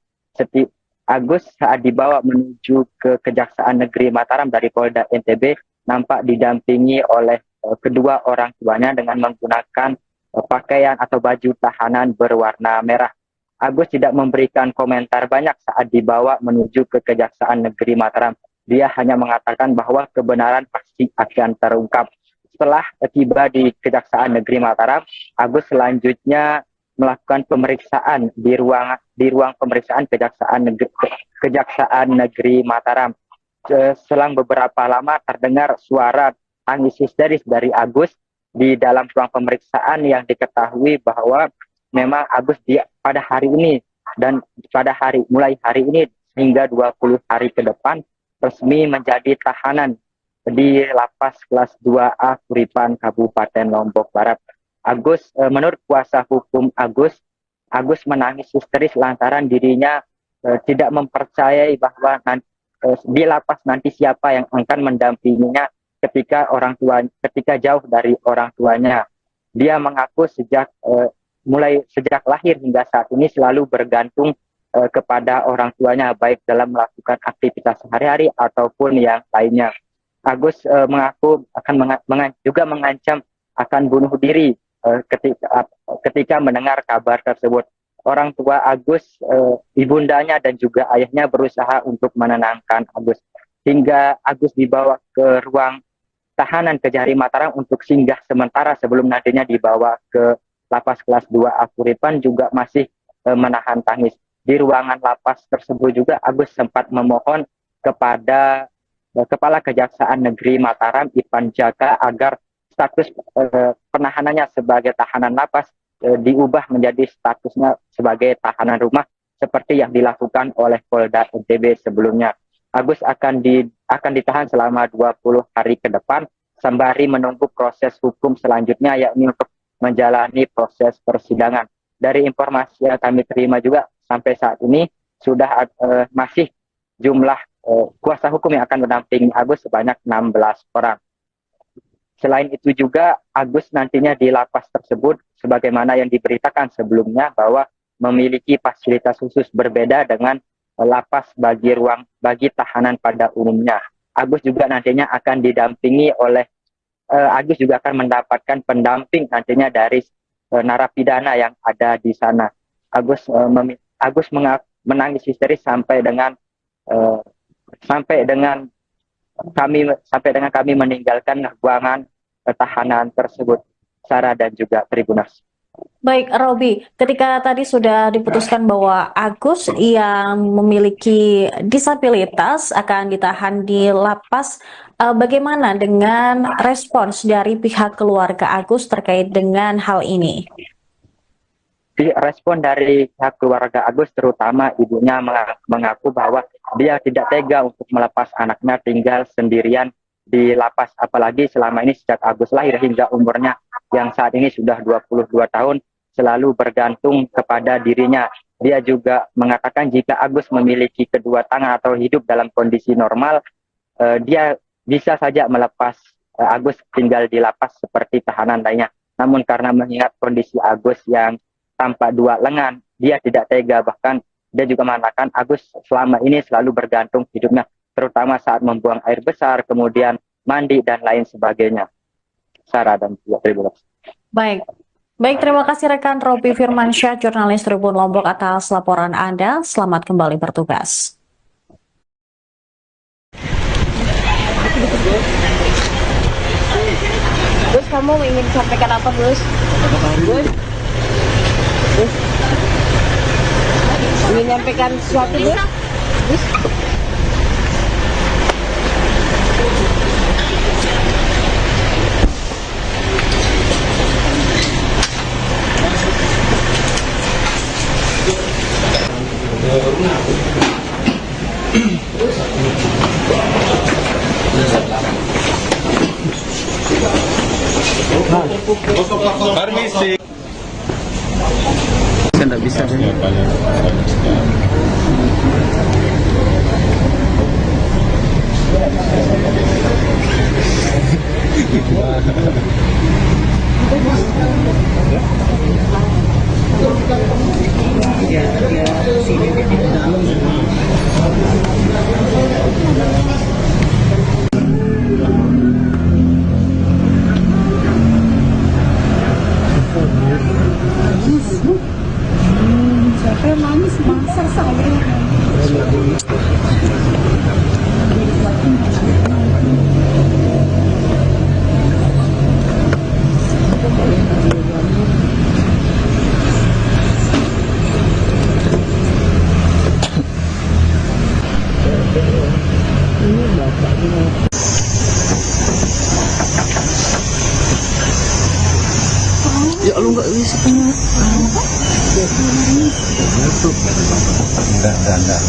Agus saat dibawa menuju ke Kejaksaan Negeri Mataram dari Polda NTB nampak didampingi oleh kedua orang tuanya dengan menggunakan pakaian atau baju tahanan berwarna merah. Agus tidak memberikan komentar banyak saat dibawa menuju ke Kejaksaan Negeri Mataram. Dia hanya mengatakan bahwa kebenaran pasti akan terungkap. Setelah tiba di Kejaksaan Negeri Mataram, Agus selanjutnya melakukan pemeriksaan di ruang pemeriksaan Kejaksaan Negeri Mataram. Selang beberapa lama terdengar suara tangis histeris dari Agus di dalam ruang pemeriksaan yang diketahui bahwa memang Agus pada hari ini dan mulai hari ini hingga 20 hari ke depan resmi menjadi tahanan di lapas kelas 2A Kuripan, Kabupaten Lombok Barat. Menurut kuasa hukum Agus menangis histeris lantaran dirinya tidak mempercayai bahwa di lapas nanti siapa yang akan mendampinginya ketika jauh dari orang tuanya. Dia mengaku sejak lahir hingga saat ini selalu bergantung kepada orang tuanya, baik dalam melakukan aktivitas sehari-hari ataupun yang lainnya. Agus mengaku juga mengancam akan bunuh diri ketika mendengar kabar tersebut. Orang tua Agus, ibundanya dan juga ayahnya berusaha untuk menenangkan Agus. Hingga Agus dibawa ke ruang tahanan Kejari Mataram untuk singgah sementara sebelum nantinya dibawa ke lapas kelas 2A Kuripan juga masih menahan tangis. Di ruangan lapas tersebut juga Agus sempat memohon kepada Kepala Kejaksaan Negeri Mataram Ivan Jaka agar status penahanannya sebagai tahanan lapas diubah menjadi statusnya sebagai tahanan rumah seperti yang dilakukan oleh Polda NTB sebelumnya. Agus akan ditahan selama 20 hari ke depan sembari menunggu proses hukum selanjutnya, yakni untuk menjalani proses persidangan. Dari informasi yang kami terima juga sampai saat ini sudah masih jumlah kuasa hukum yang akan mendampingi Agus sebanyak 16 orang. Selain itu juga Agus nantinya di lapas tersebut sebagaimana yang diberitakan sebelumnya bahwa memiliki fasilitas khusus berbeda dengan lapas bagi tahanan pada umumnya. Agus juga nantinya akan didampingi oleh Agus juga akan mendapatkan pendamping nantinya dari narapidana yang ada di sana. Agus menangis histeris sampai dengan kami meninggalkan ruangan tahanan tersebut. Sarah dan juga Tribuners. Baik, Robi, ketika tadi sudah diputuskan bahwa Agus yang memiliki disabilitas akan ditahan di lapas, bagaimana dengan respons dari pihak keluarga Agus terkait dengan hal ini? Respon dari pihak keluarga Agus, terutama ibunya, mengaku bahwa dia tidak tega untuk melepas anaknya tinggal sendirian di lapas, apalagi selama ini sejak Agus lahir hingga umurnya yang saat ini sudah 22 tahun selalu bergantung kepada dirinya. Dia juga mengatakan jika Agus memiliki kedua tangan atau hidup dalam kondisi normal, dia bisa saja melepas Agus tinggal di lapas seperti tahanan lainnya. Namun karena mengingat kondisi Agus yang tanpa dua lengan, dia tidak tega. Bahkan dia juga mengatakan Agus selama ini selalu bergantung hidupnya, terutama saat membuang air besar, kemudian mandi dan lain sebagainya. Sarah dan Tribun. Baik, terima kasih rekan Robi Firmansyah, jurnalis Tribun Lombok atas laporan Anda. Selamat kembali bertugas. Gus, kamu ingin sampaikan apa, Gus? Gus? Ingin nyampaikan sesuatu, Gus? Gus? Permisi. Saya tidak bisa. Siapa yang nangis masa saya? Ya Allah, nggak bisa tengah. Enggak.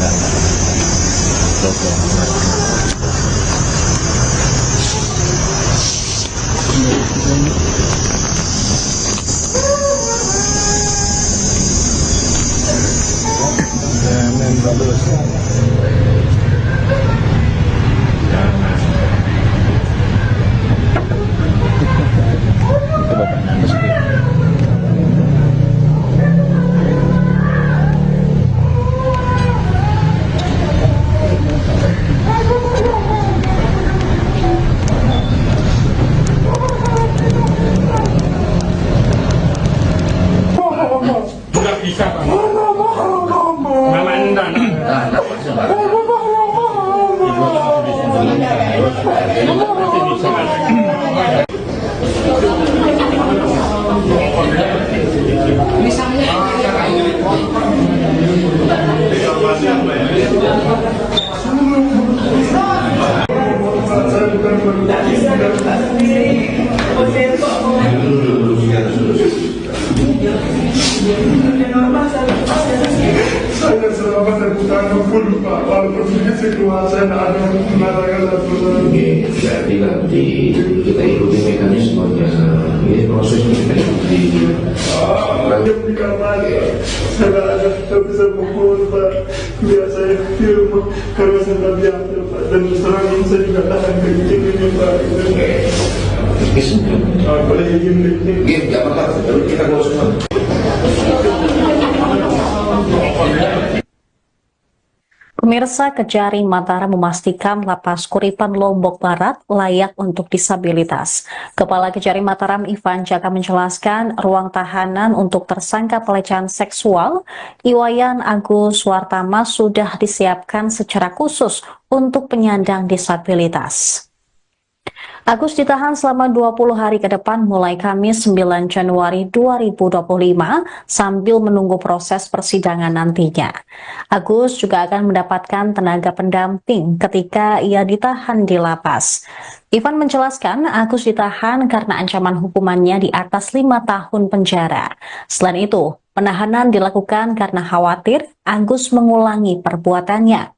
Nggak bisa, Pak. Mama enggak. Jadi nanti kita ikuti mekanismenya. Ini prosesnya kita ikuti. Dia di kamar, saya ada bisa pukul Pak. Biasa saya film karena saya tak biasa Pak. Dan terang ini saya juga tahan kencing ini Pak. Boleh izin kencing? Iya, nggak apa-apa. Kita keluar semua. Pemirsa, Kejari Mataram memastikan Lapas Kuripan Lombok Barat layak untuk disabilitas. Kepala Kejari Mataram Ivan Jaka menjelaskan ruang tahanan untuk tersangka pelecehan seksual Iwayan Agus Wartama sudah disiapkan secara khusus untuk penyandang disabilitas. Agus ditahan selama 20 hari ke depan mulai Kamis 9 Januari 2025 sambil menunggu proses persidangan nantinya. Agus juga akan mendapatkan tenaga pendamping ketika ia ditahan di lapas. Ivan menjelaskan Agus ditahan karena ancaman hukumannya di atas 5 tahun penjara. Selain itu, penahanan dilakukan karena khawatir Agus mengulangi perbuatannya.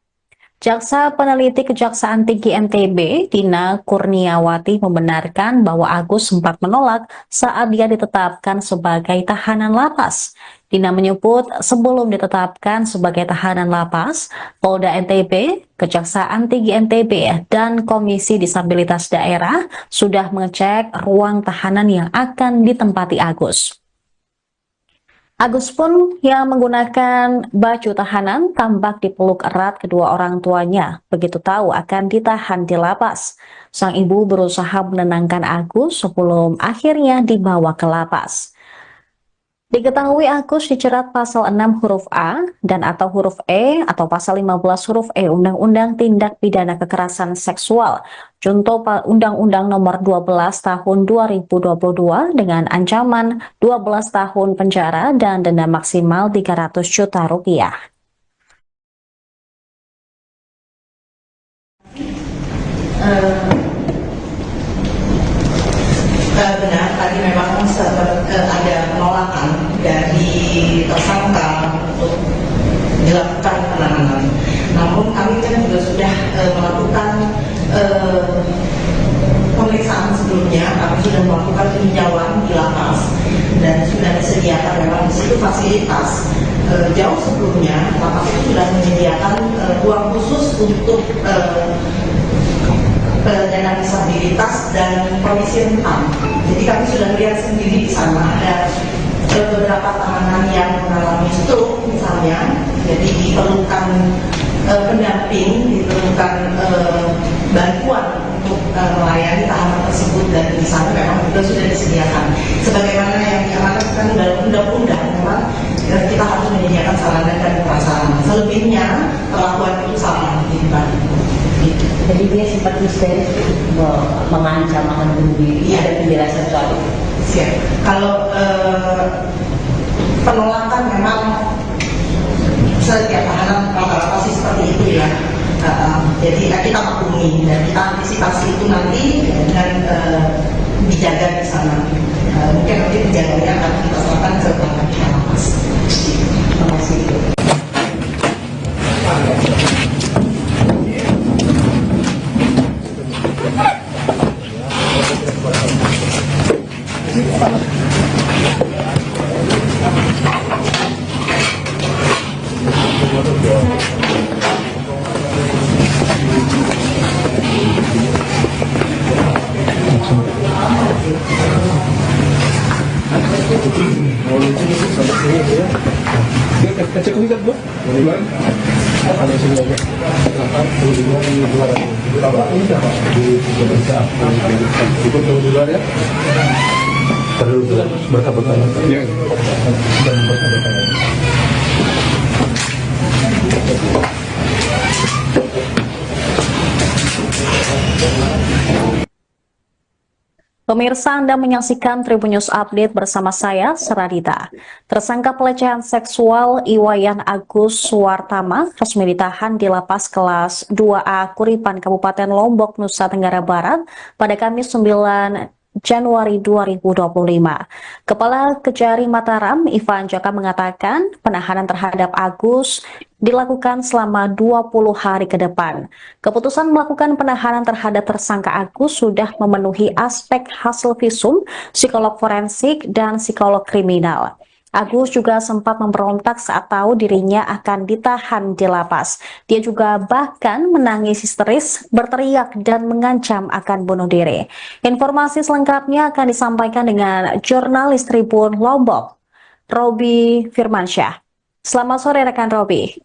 Jaksa Peneliti Kejaksaan Tinggi NTB, Dina Kurniawati membenarkan bahwa Agus sempat menolak saat dia ditetapkan sebagai tahanan lapas. Dina menyebut sebelum ditetapkan sebagai tahanan lapas, Polda NTB, Kejaksaan Tinggi NTB, dan Komisi Disabilitas Daerah sudah mengecek ruang tahanan yang akan ditempati Agus. Agus pun yang menggunakan baju tahanan tampak dipeluk erat kedua orang tuanya begitu tahu akan ditahan di lapas. Sang ibu berusaha menenangkan Agus sebelum akhirnya dibawa ke lapas. Diketahui Agus dijerat pasal 6 huruf A dan atau huruf E atau pasal 15 huruf E Undang-Undang Tindak Pidana Kekerasan Seksual Junto Undang-Undang Nomor 12 Tahun 2022 dengan ancaman 12 tahun penjara dan denda maksimal 300 juta rupiah. Benar, tadi memang ada penolakan dari tersangka untuk dilakukan penahanan. Namun kami kan juga sudah melakukan pemeriksaan sebelumnya, kami sudah melakukan peninjauan di lapas dan sudah disediakan memang di situ fasilitas. Jauh sebelumnya lapas itu sudah menyediakan ruang khusus untuk penyandang disabilitas dan kondisi rentan. Jadi kami sudah lihat sendiri di sana ada beberapa tahanan yang mengalami stroke misalnya, jadi diperlukan pendamping, diperlukan bantuan untuk melayani tahanan tersebut dan di sana memang juga sudah disediakan. Sebagaimana yang diamanatkan dalam undang-undang, memang kita harus menyediakan sarana dan prasarana. Selebihnya perlakuan itu sama Jadi dia sempat histeris mengancam akan bunuh diri. Ada penjelasan soal itu. Siap. Kalau penolakan memang setiap tahanan rata-rata sih seperti itu ya. Jadi kita maklumi dan kita antisipasi itu nanti dengan dijaga di sana. Mungkin nanti penjaganya akan kita serahkan ke pihak lapas. Terima kasih. Cek lihat bu, ada sini aja. Ikut di luar ya. Terus berkabut-kabut. Ya. Dan berkabut-kabut. Pemirsa, Anda menyaksikan Tribun News Update bersama saya, Seradita. Tersangka pelecehan seksual Iwayan Agus Wartama resmi ditahan di lapas kelas 2A Kuripan, Kabupaten Lombok, Nusa Tenggara Barat pada Kamis 9 Januari 2025. Kepala Kejari Mataram, Ivan Jaka mengatakan penahanan terhadap Agus dilakukan selama 20 hari ke depan. Keputusan melakukan penahanan terhadap tersangka Agus sudah memenuhi aspek hasil visum, psikolog forensik, dan psikolog kriminal. Agus juga sempat memberontak saat tahu dirinya akan ditahan di lapas. Dia juga bahkan menangis histeris, berteriak, dan mengancam akan bunuh diri. Informasi selengkapnya akan disampaikan dengan jurnalis Tribun Lombok, Robi Firmansyah. Selamat sore rekan Robi.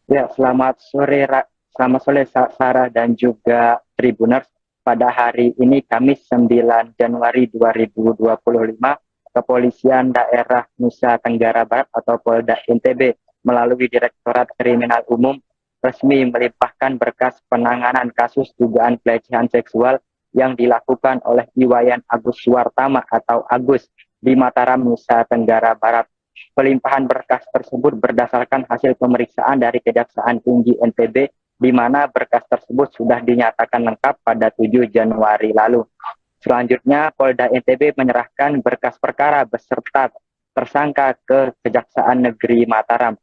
Ya, selamat sore Sarah dan juga Tribuners. Pada hari ini Kamis 9 Januari 2025, Kepolisian Daerah Nusa Tenggara Barat atau Polda NTB melalui Direktorat Kriminal Umum resmi melimpahkan berkas penanganan kasus dugaan pelecehan seksual yang dilakukan oleh Iwayan Agus Suwartama atau Agus di Mataram, Nusa Tenggara Barat. Pelimpahan berkas tersebut berdasarkan hasil pemeriksaan dari Kejaksaan Tinggi NTB, di mana berkas tersebut sudah dinyatakan lengkap pada 7 Januari lalu. Selanjutnya, Polda NTB menyerahkan berkas perkara beserta tersangka ke Kejaksaan Negeri Mataram.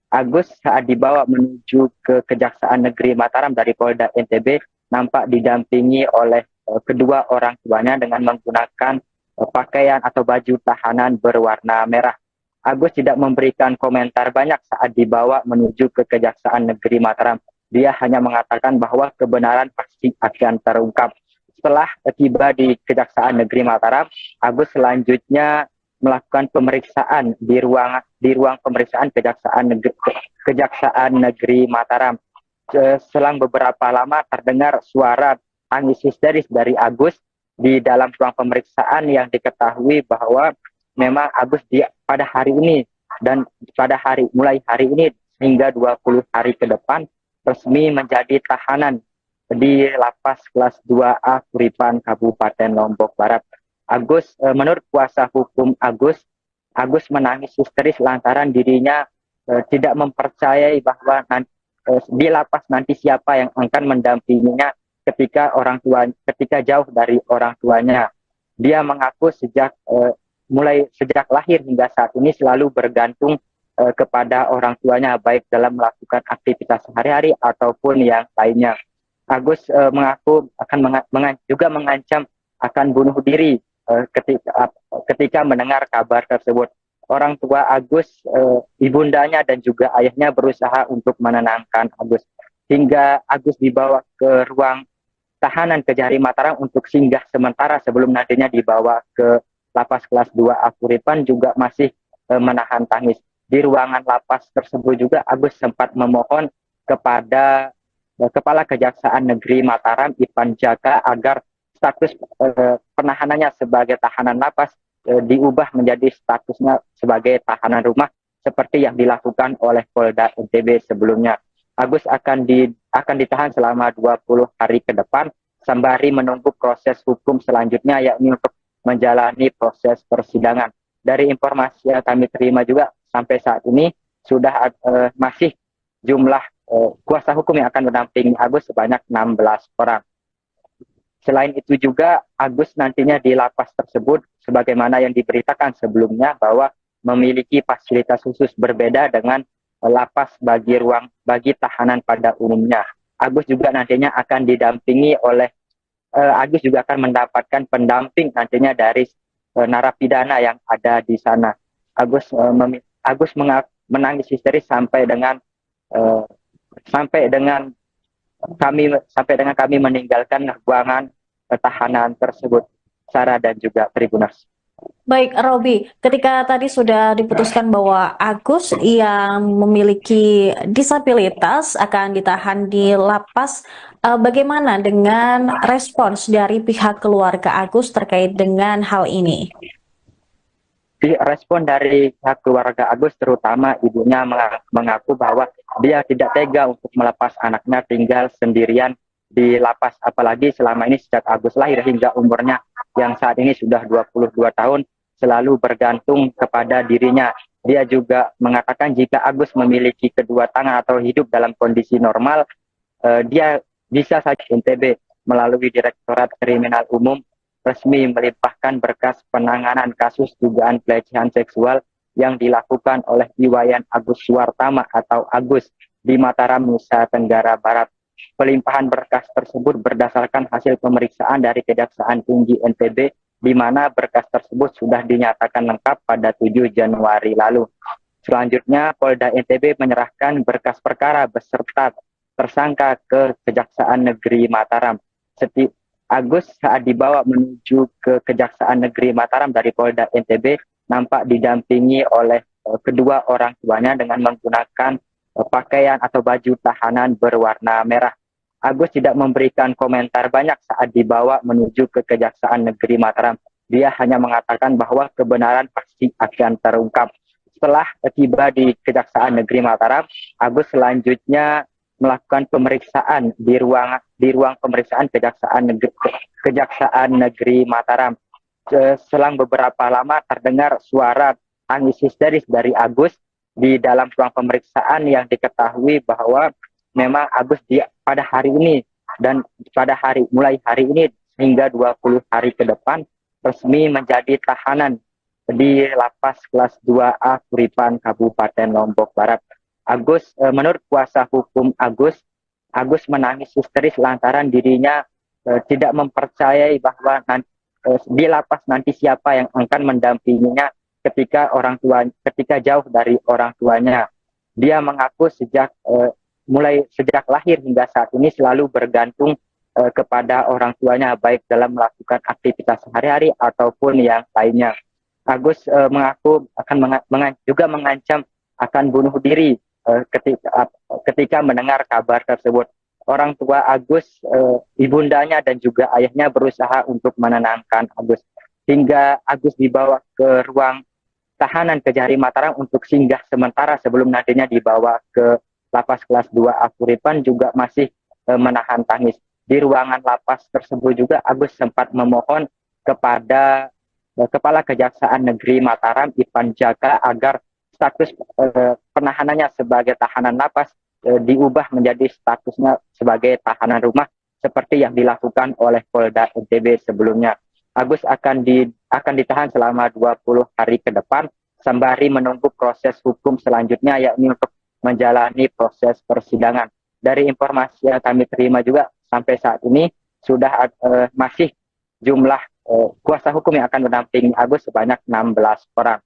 Agus saat dibawa menuju ke Kejaksaan Negeri Mataram dari Polda NTB nampak didampingi oleh kedua orang tuanya dengan menggunakan pakaian atau baju tahanan berwarna merah. Agus tidak memberikan komentar banyak saat dibawa menuju ke Kejaksaan Negeri Mataram. Dia hanya mengatakan bahwa kebenaran pasti akan terungkap. Setelah tiba di Kejaksaan Negeri Mataram, Agus selanjutnya melakukan pemeriksaan di ruang pemeriksaan Kejaksaan Negeri Mataram. Selang beberapa lama terdengar suara tangis histeris dari Agus di dalam ruang pemeriksaan yang diketahui bahwa memang Agus pada hari ini dan mulai hari ini hingga 20 hari ke depan resmi menjadi tahanan di Lapas Kelas 2A Kuripan, Kabupaten Lombok Barat. Menurut kuasa hukum Agus menangis histeris lantaran dirinya tidak mempercayai bahwa di lapas nanti siapa yang akan mendampinginya ketika jauh dari orang tuanya. Dia mengaku sejak lahir hingga saat ini selalu bergantung kepada orang tuanya, baik dalam melakukan aktivitas sehari-hari ataupun yang lainnya. Agus mengaku juga mengancam akan bunuh diri ketika mendengar kabar tersebut. Orang tua Agus, ibundanya dan juga ayahnya berusaha untuk menenangkan Agus. Hingga Agus dibawa ke ruang tahanan Kejari Mataram untuk singgah sementara sebelum nantinya dibawa ke Lapas Kelas 2A Kuripan juga masih menahan tangis. Di ruangan lapas tersebut juga Agus sempat memohon kepada Kepala Kejaksaan Negeri Mataram, Ivan Jaka, agar status penahanannya sebagai tahanan lapas diubah menjadi statusnya sebagai tahanan rumah seperti yang dilakukan oleh Polda NTB sebelumnya. Agus akan ditahan selama 20 hari ke depan sembari menunggu proses hukum selanjutnya, yakni untuk menjalani proses persidangan. Dari informasi yang kami terima juga sampai saat ini sudah masih jumlah kuasa hukum yang akan mendampingi Agus sebanyak 16 orang. Selain itu juga Agus nantinya di lapas tersebut sebagaimana yang diberitakan sebelumnya bahwa memiliki fasilitas khusus berbeda dengan lapas bagi tahanan pada umumnya. Agus juga nantinya akan didampingi oleh Agus juga akan mendapatkan pendamping nantinya dari narapidana yang ada di sana. Agus menangis histeris sampai dengan kami meninggalkan ruangan tahanan tersebut, Sarah dan juga Tribuners. Baik, Robi, ketika tadi sudah diputuskan bahwa Agus yang memiliki disabilitas akan ditahan di lapas, bagaimana dengan respons dari pihak keluarga Agus terkait dengan hal ini? Respon dari pihak keluarga Agus, terutama ibunya, mengaku bahwa dia tidak tega untuk melepas anaknya tinggal sendirian di lapas, apalagi selama ini sejak Agus lahir hingga umurnya yang saat ini sudah 22 tahun selalu bergantung kepada dirinya. Dia juga mengatakan jika Agus memiliki kedua tangan atau hidup dalam kondisi normal, dia bisa saja NTB melalui Direktorat Kriminal Umum resmi melimpahkan berkas penanganan kasus dugaan pelecehan seksual yang dilakukan oleh Iwayan Agus Suwartama atau Agus di Mataram, Nusa Tenggara Barat. Pelimpahan berkas tersebut berdasarkan hasil pemeriksaan dari Kejaksaan Tinggi NTB, di mana berkas tersebut sudah dinyatakan lengkap pada 7 Januari lalu. Selanjutnya, Polda NTB menyerahkan berkas perkara beserta tersangka ke Kejaksaan Negeri Mataram. Agus saat dibawa menuju ke Kejaksaan Negeri Mataram dari Polda NTB nampak didampingi oleh kedua orang tuanya dengan menggunakan pakaian atau baju tahanan berwarna merah. Agus tidak memberikan komentar banyak saat dibawa menuju ke Kejaksaan Negeri Mataram. Dia hanya mengatakan bahwa kebenaran pasti akan terungkap. Setelah tiba di Kejaksaan Negeri Mataram, Agus selanjutnya melakukan pemeriksaan di ruang pemeriksaan Kejaksaan Negeri Mataram. Selang beberapa lama terdengar suara tangis histeris dari Agus di dalam ruang pemeriksaan yang diketahui bahwa memang Agus pada hari ini dan mulai hari ini hingga 20 hari ke depan resmi menjadi tahanan di Lapas Kelas 2A Kuripan, Kabupaten Lombok Barat. Menurut kuasa hukum Agus menangis histeris lantaran dirinya tidak mempercayai bahwa di lapas nanti siapa yang akan mendampinginya ketika jauh dari orang tuanya. Dia mengaku sejak lahir hingga saat ini selalu bergantung kepada orang tuanya, baik dalam melakukan aktivitas sehari-hari ataupun yang lainnya. Agus mengaku juga mengancam akan bunuh diri ketika mendengar kabar tersebut. Orang tua Agus, ibundanya dan juga ayahnya berusaha untuk menenangkan Agus. Hingga Agus dibawa ke ruang tahanan Kejari Mataram untuk singgah sementara sebelum nantinya dibawa ke Lapas Kelas 2A Kuripan juga masih menahan tangis. Di ruangan lapas tersebut juga Agus sempat memohon kepada Kepala Kejaksaan Negeri Mataram, Ipan Jaka, agar status penahanannya sebagai tahanan lapas diubah menjadi statusnya sebagai tahanan rumah seperti yang dilakukan oleh Polda NTB sebelumnya. Agus akan ditahan selama 20 hari ke depan sembari menunggu proses hukum selanjutnya, yakni untuk menjalani proses persidangan. Dari informasi yang kami terima juga sampai saat ini sudah masih jumlah kuasa hukum yang akan mendampingi Agus sebanyak 16 orang.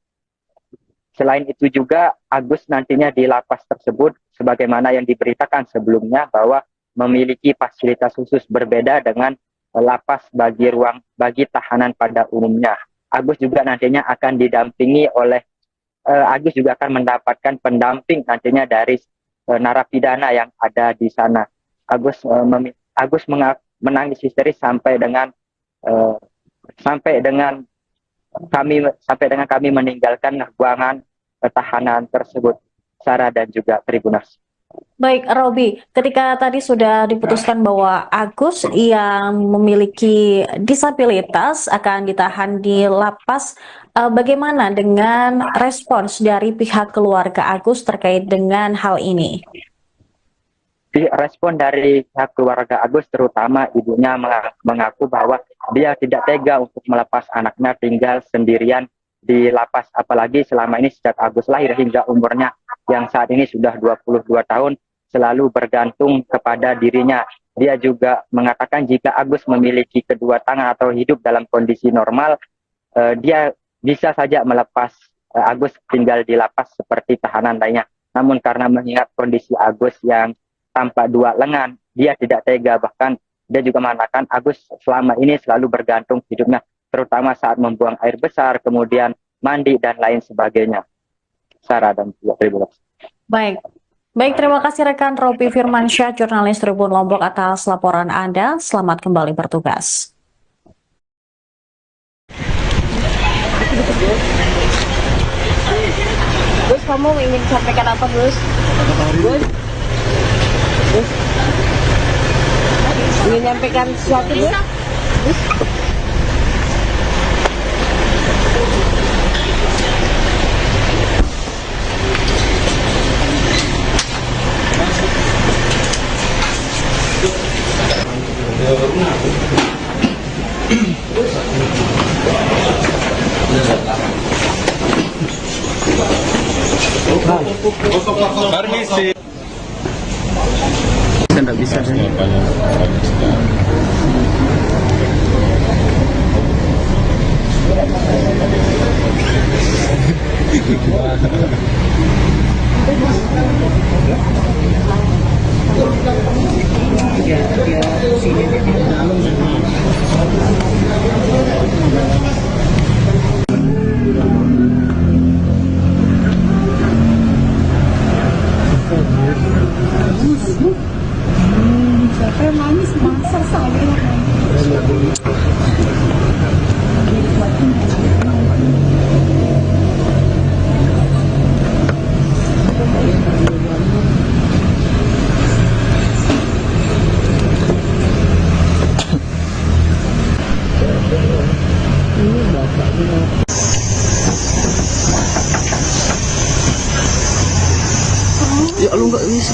Selain itu juga Agus nantinya di lapas tersebut sebagaimana yang diberitakan sebelumnya bahwa memiliki fasilitas khusus berbeda dengan lapas bagi tahanan pada umumnya. Agus juga nantinya akan didampingi oleh Agus juga akan mendapatkan pendamping nantinya dari narapidana yang ada di sana. Agus menangis histeris sampai dengan kami meninggalkan ruangan tahanan tersebut. Sarah dan juga Tribuners. Baik, Robi, ketika tadi sudah diputuskan bahwa Agus yang memiliki disabilitas akan ditahan di lapas, bagaimana dengan respons dari pihak keluarga Agus terkait dengan hal ini? Respon dari pihak keluarga Agus, terutama ibunya, mengaku bahwa dia tidak tega untuk melepas anaknya tinggal sendirian di lapas, apalagi selama ini sejak Agus lahir hingga umurnya yang saat ini sudah 22 tahun selalu bergantung kepada dirinya. Dia juga mengatakan jika Agus memiliki kedua tangan atau hidup dalam kondisi normal, dia bisa saja melepas Agus tinggal di lapas seperti tahanan lainnya. Namun karena mengingat kondisi Agus yang tampak dua lengan, dia tidak tega. Bahkan dia juga mengatakan Agus selama ini selalu bergantung hidupnya, terutama saat membuang air besar, kemudian mandi dan lain sebagainya. Sarah dan juga Tribuners. Baik, terima kasih rekan Robi Firmansyah, jurnalis Tribun Lombok atas laporan Anda. Selamat kembali bertugas. Gus, kamu ingin sampaikan apa, Gus? Gus? Ingin menyampaikan sesuatu, Gus? Gus? Permisi. Tidak bisa. Siapa yang manis masak saya. Ya lu nggak bisa.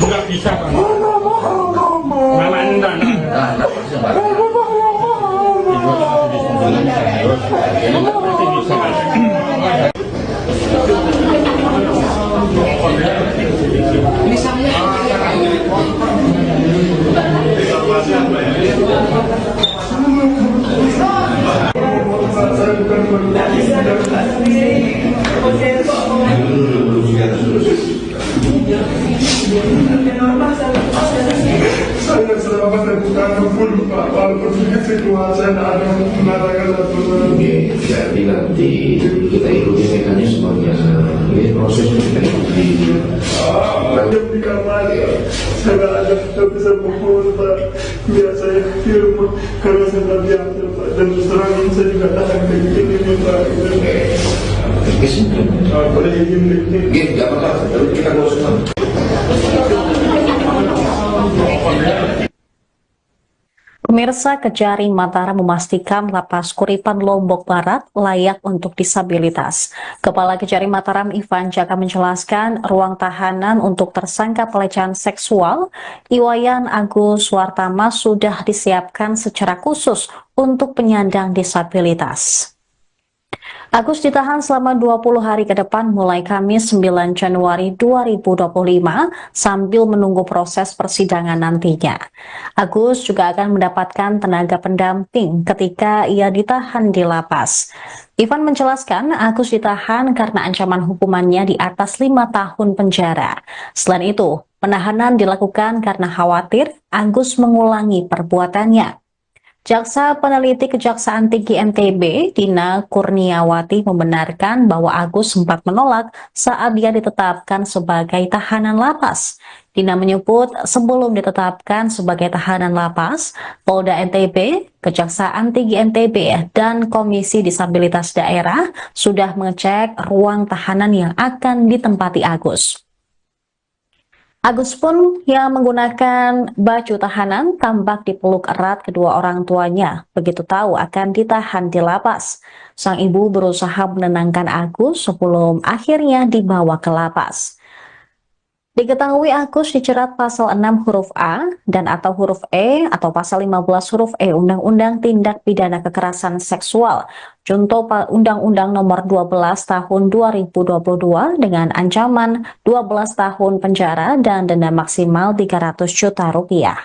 Nggak bisa kan? Mama enggak. Saya selamat dan bukan pun Pak, walaupun situasi ada mengatakan satu Jadi nanti kita ikuti mekanismenya, ini prosesnya kita ikuti. banyak di kamar saya ada tidak bisa pukul Pak, biasa ya di rumah karena saya tidak biasa Pak, dan terang saya juga tahan kayak gini Pak. Boleh gini. Nggak apa-apa, tapi kita bosan. Pemirsa, Kejari Mataram memastikan Lapas Kuripan Lombok Barat layak untuk disabilitas. Kepala Kejari Mataram Ivan Jaka menjelaskan ruang tahanan untuk tersangka pelecehan seksual Iwayan Agus Wartama sudah disiapkan secara khusus untuk penyandang disabilitas. Agus ditahan selama 20 hari ke depan mulai Kamis 9 Januari 2025 sambil menunggu proses persidangan nantinya. Agus juga akan mendapatkan tenaga pendamping ketika ia ditahan di lapas. Ivan menjelaskan Agus ditahan karena ancaman hukumannya di atas 5 tahun penjara. Selain itu, penahanan dilakukan karena khawatir Agus mengulangi perbuatannya. Jaksa Peneliti Kejaksaan Tinggi NTB, Dina Kurniawati membenarkan bahwa Agus sempat menolak saat dia ditetapkan sebagai tahanan lapas. Dina menyebut sebelum ditetapkan sebagai tahanan lapas, Polda NTB, Kejaksaan Tinggi NTB, dan Komisi Disabilitas Daerah sudah mengecek ruang tahanan yang akan ditempati Agus. Agus pun yang menggunakan baju tahanan tampak dipeluk erat kedua orang tuanya begitu tahu akan ditahan di lapas. Sang ibu berusaha menenangkan Agus sebelum akhirnya dibawa ke lapas. Diketahui Agus dijerat pasal 6 huruf A dan atau huruf E atau pasal 15 huruf E Undang-Undang Tindak Pidana Kekerasan Seksual Junto Undang-Undang Nomor 12 Tahun 2022 dengan ancaman 12 tahun penjara dan denda maksimal 300 juta rupiah.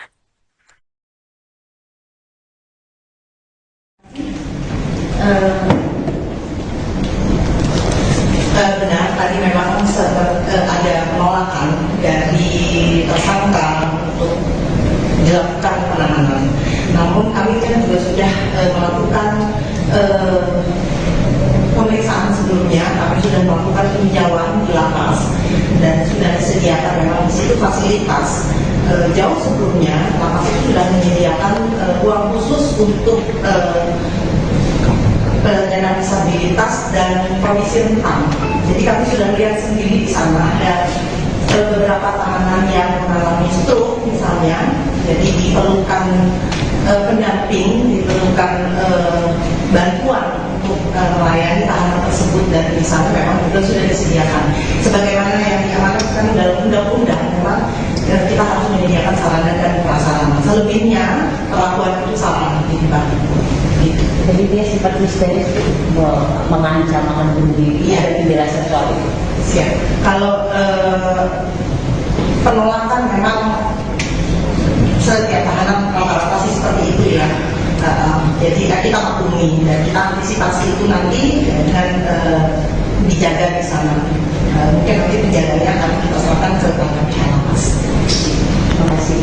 Benar, tadi memang sempat ada penolakan dari tersangka untuk dilakukan penahanan. Namun kami kan juga sudah melakukan sebelumnya kami sudah melakukan peninjauan di lapas dan sudah disediakan memang di situ fasilitas. Jauh sebelumnya lapas itu sudah menyediakan ruang khusus untuk penyandang disabilitas dan kondisi rentan. Jadi kami sudah lihat sendiri di sana ada beberapa tahanan yang mengalami stroke misalnya, jadi diperlukan pendamping, diperlukan bantuan untuk melayani tahanan tersebut, dan di sana memang juga sudah disediakan. Sebagaimana yang diamanatkan dalam undang-undang, memang kita harus menyediakan sarana dan prasarana. Selebihnya perlakuan itu sama di Bali. Gitu. Jadi dia sempat histeris mengancam akan bunuh diri. Iya. Ada penjelasan soal itu. Siap. Kalau penolakan memang setiap tahanan rata-rata sih seperti itu ya. Jadi kita maklumi dan kita antisipasi itu nanti dengan dijaga di sana. Mungkin nanti penjaganya akan kita serahkan ke tangan pihak lapas. Terima kasih.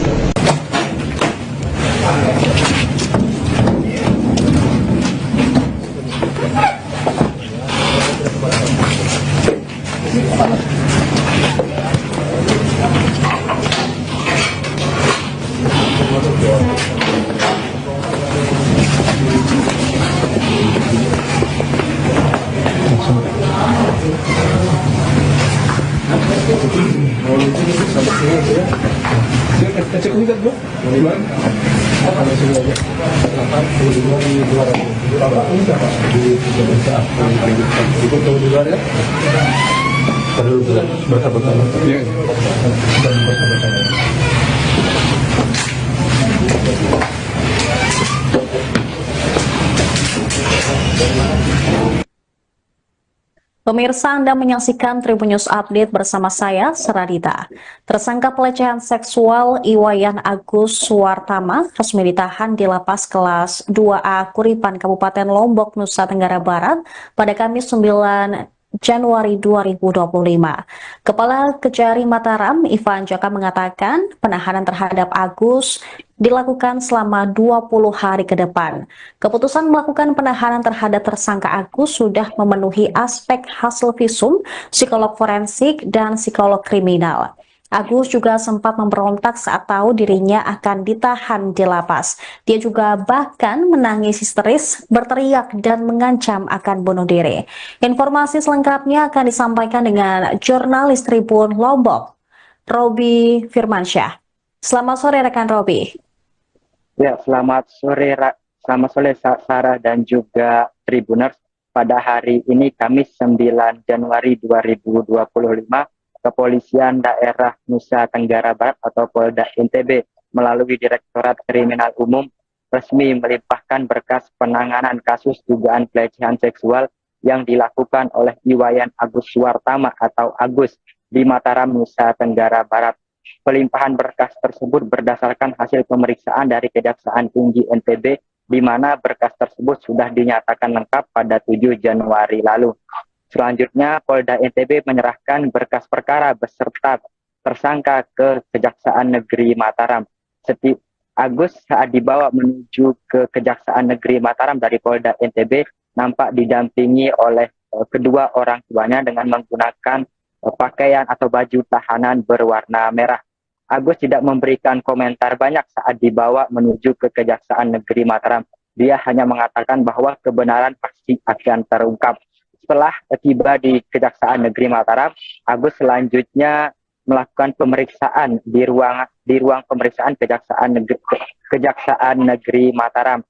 Cek ini kan Bu? Bulan? Kalau sudah ada 8.200 ini berapa? Di 13 ikut tahu di luar ya? Perlu berkata-kata. Iya. Dan berkata-kata. Pemirsa, Anda menyaksikan Tribun News Update bersama saya, Seradita. Tersangka pelecehan seksual Iwayan Agus Suwartama resmi ditahan di lapas kelas 2A Kuripan, Kabupaten Lombok, Nusa Tenggara Barat pada Kamis 9 Januari 2025. Kepala Kejari Mataram, Ivan Jaka, mengatakan penahanan terhadap Agus dilakukan selama 20 hari ke depan. Keputusan melakukan penahanan terhadap tersangka Agus sudah memenuhi aspek hasil visum, psikolog forensik, dan psikolog kriminal. Agus juga sempat memberontak saat tahu dirinya akan ditahan di lapas. Dia juga bahkan menangis histeris, berteriak, dan mengancam akan bunuh diri. Informasi selengkapnya akan disampaikan dengan jurnalis Tribun Lombok, Robi Firmansyah. Selamat sore rekan Robi. Ya, selamat sore Sarah dan juga Tribuners. Pada hari ini Kamis 9 Januari 2025, Kepolisian Daerah Nusa Tenggara Barat atau Polda NTB melalui Direktorat Kriminal Umum resmi melimpahkan berkas penanganan kasus dugaan pelecehan seksual yang dilakukan oleh Iwayan Agus Suwartama atau Agus di Mataram, Nusa Tenggara Barat. Pelimpahan berkas tersebut berdasarkan hasil pemeriksaan dari Kejaksaan Tinggi NTB, di mana berkas tersebut sudah dinyatakan lengkap pada 7 Januari lalu. Selanjutnya, Polda NTB menyerahkan berkas perkara beserta tersangka ke Kejaksaan Negeri Mataram. Agus saat dibawa menuju ke Kejaksaan Negeri Mataram dari Polda NTB nampak didampingi oleh kedua orang tuanya dengan menggunakan pakaian atau baju tahanan berwarna merah. Agus tidak memberikan komentar banyak saat dibawa menuju ke Kejaksaan Negeri Mataram. Dia hanya mengatakan bahwa kebenaran pasti akan terungkap. Setelah tiba di Kejaksaan Negeri Mataram, Agus selanjutnya melakukan pemeriksaan di ruang pemeriksaan Kejaksaan Negeri Mataram.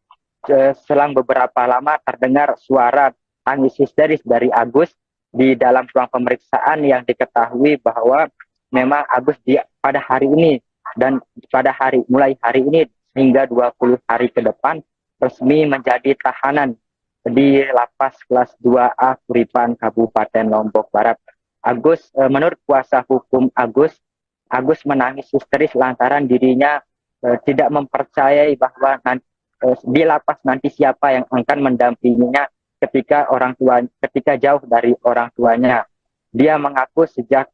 Selang beberapa lama terdengar suara tangis histeris dari Agus di dalam ruang pemeriksaan yang diketahui bahwa memang Agus pada hari ini dan mulai hari ini hingga 20 hari ke depan resmi menjadi tahanan di lapas kelas 2A Kuripan, Kabupaten Lombok Barat. Menurut kuasa hukum Agus menangis histeris lantaran dirinya tidak mempercayai bahwa di lapas nanti siapa yang akan mendampinginya ketika jauh dari orang tuanya. Dia mengaku sejak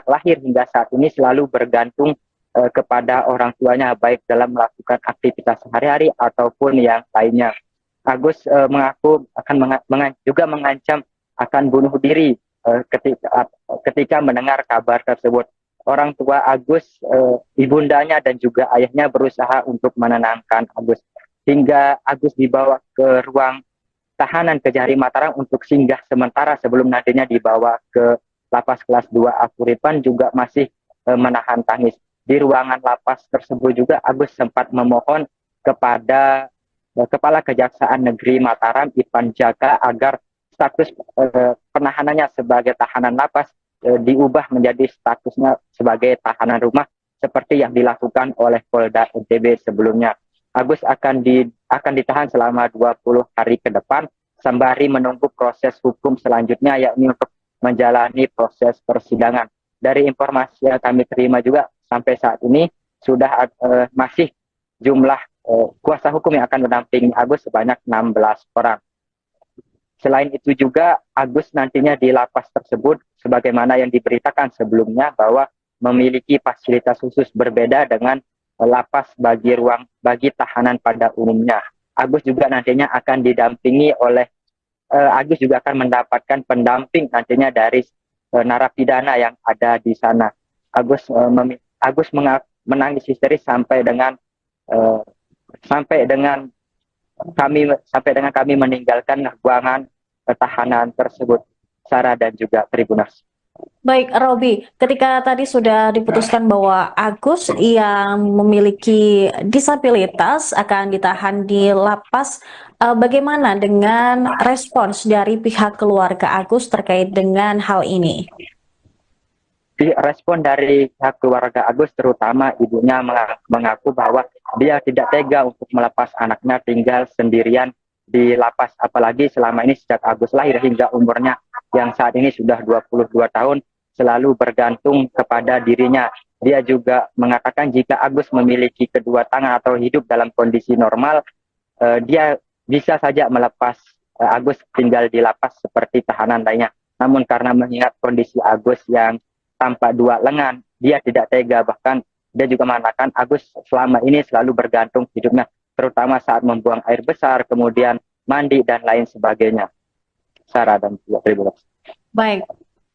lahir hingga saat ini selalu bergantung kepada orang tuanya, baik dalam melakukan aktivitas sehari-hari ataupun yang lainnya. Agus mengaku akan juga mengancam akan bunuh diri ketika mendengar kabar tersebut. Orang tua Agus, ibundanya dan juga ayahnya berusaha untuk menenangkan Agus. Hingga Agus dibawa ke ruang tahanan Kejari Mataram untuk singgah sementara sebelum nantinya dibawa ke lapas kelas 2 Afuripan, juga masih menahan tangis. Di ruangan lapas tersebut juga Agus sempat memohon kepada Kepala Kejaksaan Negeri Mataram, Ipan Jaka, agar status penahanannya sebagai tahanan lapas diubah menjadi statusnya sebagai tahanan rumah seperti yang dilakukan oleh Polda NTB sebelumnya. Agus akan ditahan selama 20 hari ke depan sembari menunggu proses hukum selanjutnya, yakni untuk menjalani proses persidangan. Dari informasi yang kami terima juga sampai saat ini sudah masih jumlah kuasa hukum yang akan mendampingi Agus sebanyak 16 orang. Selain itu juga Agus nantinya di lapas tersebut sebagaimana yang diberitakan sebelumnya bahwa memiliki fasilitas khusus berbeda dengan lapas bagi tahanan pada umumnya. Agus juga nantinya akan didampingi oleh Agus juga akan mendapatkan pendamping nantinya dari narapidana yang ada di sana. Agus menangis histeris sampai dengan kami meninggalkan ruangan tahanan tersebut, Sarah dan juga Tribuners. Baik, Robi, ketika tadi sudah diputuskan bahwa Agus yang memiliki disabilitas akan ditahan di lapas, bagaimana dengan respons dari pihak keluarga Agus terkait dengan hal ini? Respon dari pihak keluarga Agus, terutama ibunya, mengaku bahwa dia tidak tega untuk melepas anaknya tinggal sendirian di lapas, apalagi selama ini sejak Agus lahir hingga umurnya yang saat ini sudah 22 tahun selalu bergantung kepada dirinya. Dia juga mengatakan jika Agus memiliki kedua tangan atau hidup dalam kondisi normal, dia bisa saja melepas Agus tinggal di lapas seperti tahanan lainnya. Namun karena mengingat kondisi Agus yang tampak dua lengan, dia tidak tega. Bahkan dia juga mengatakan Agus selama ini selalu bergantung hidupnya, terutama saat membuang air besar, kemudian mandi dan lain sebagainya. Sarah dan juga Tribun. Baik,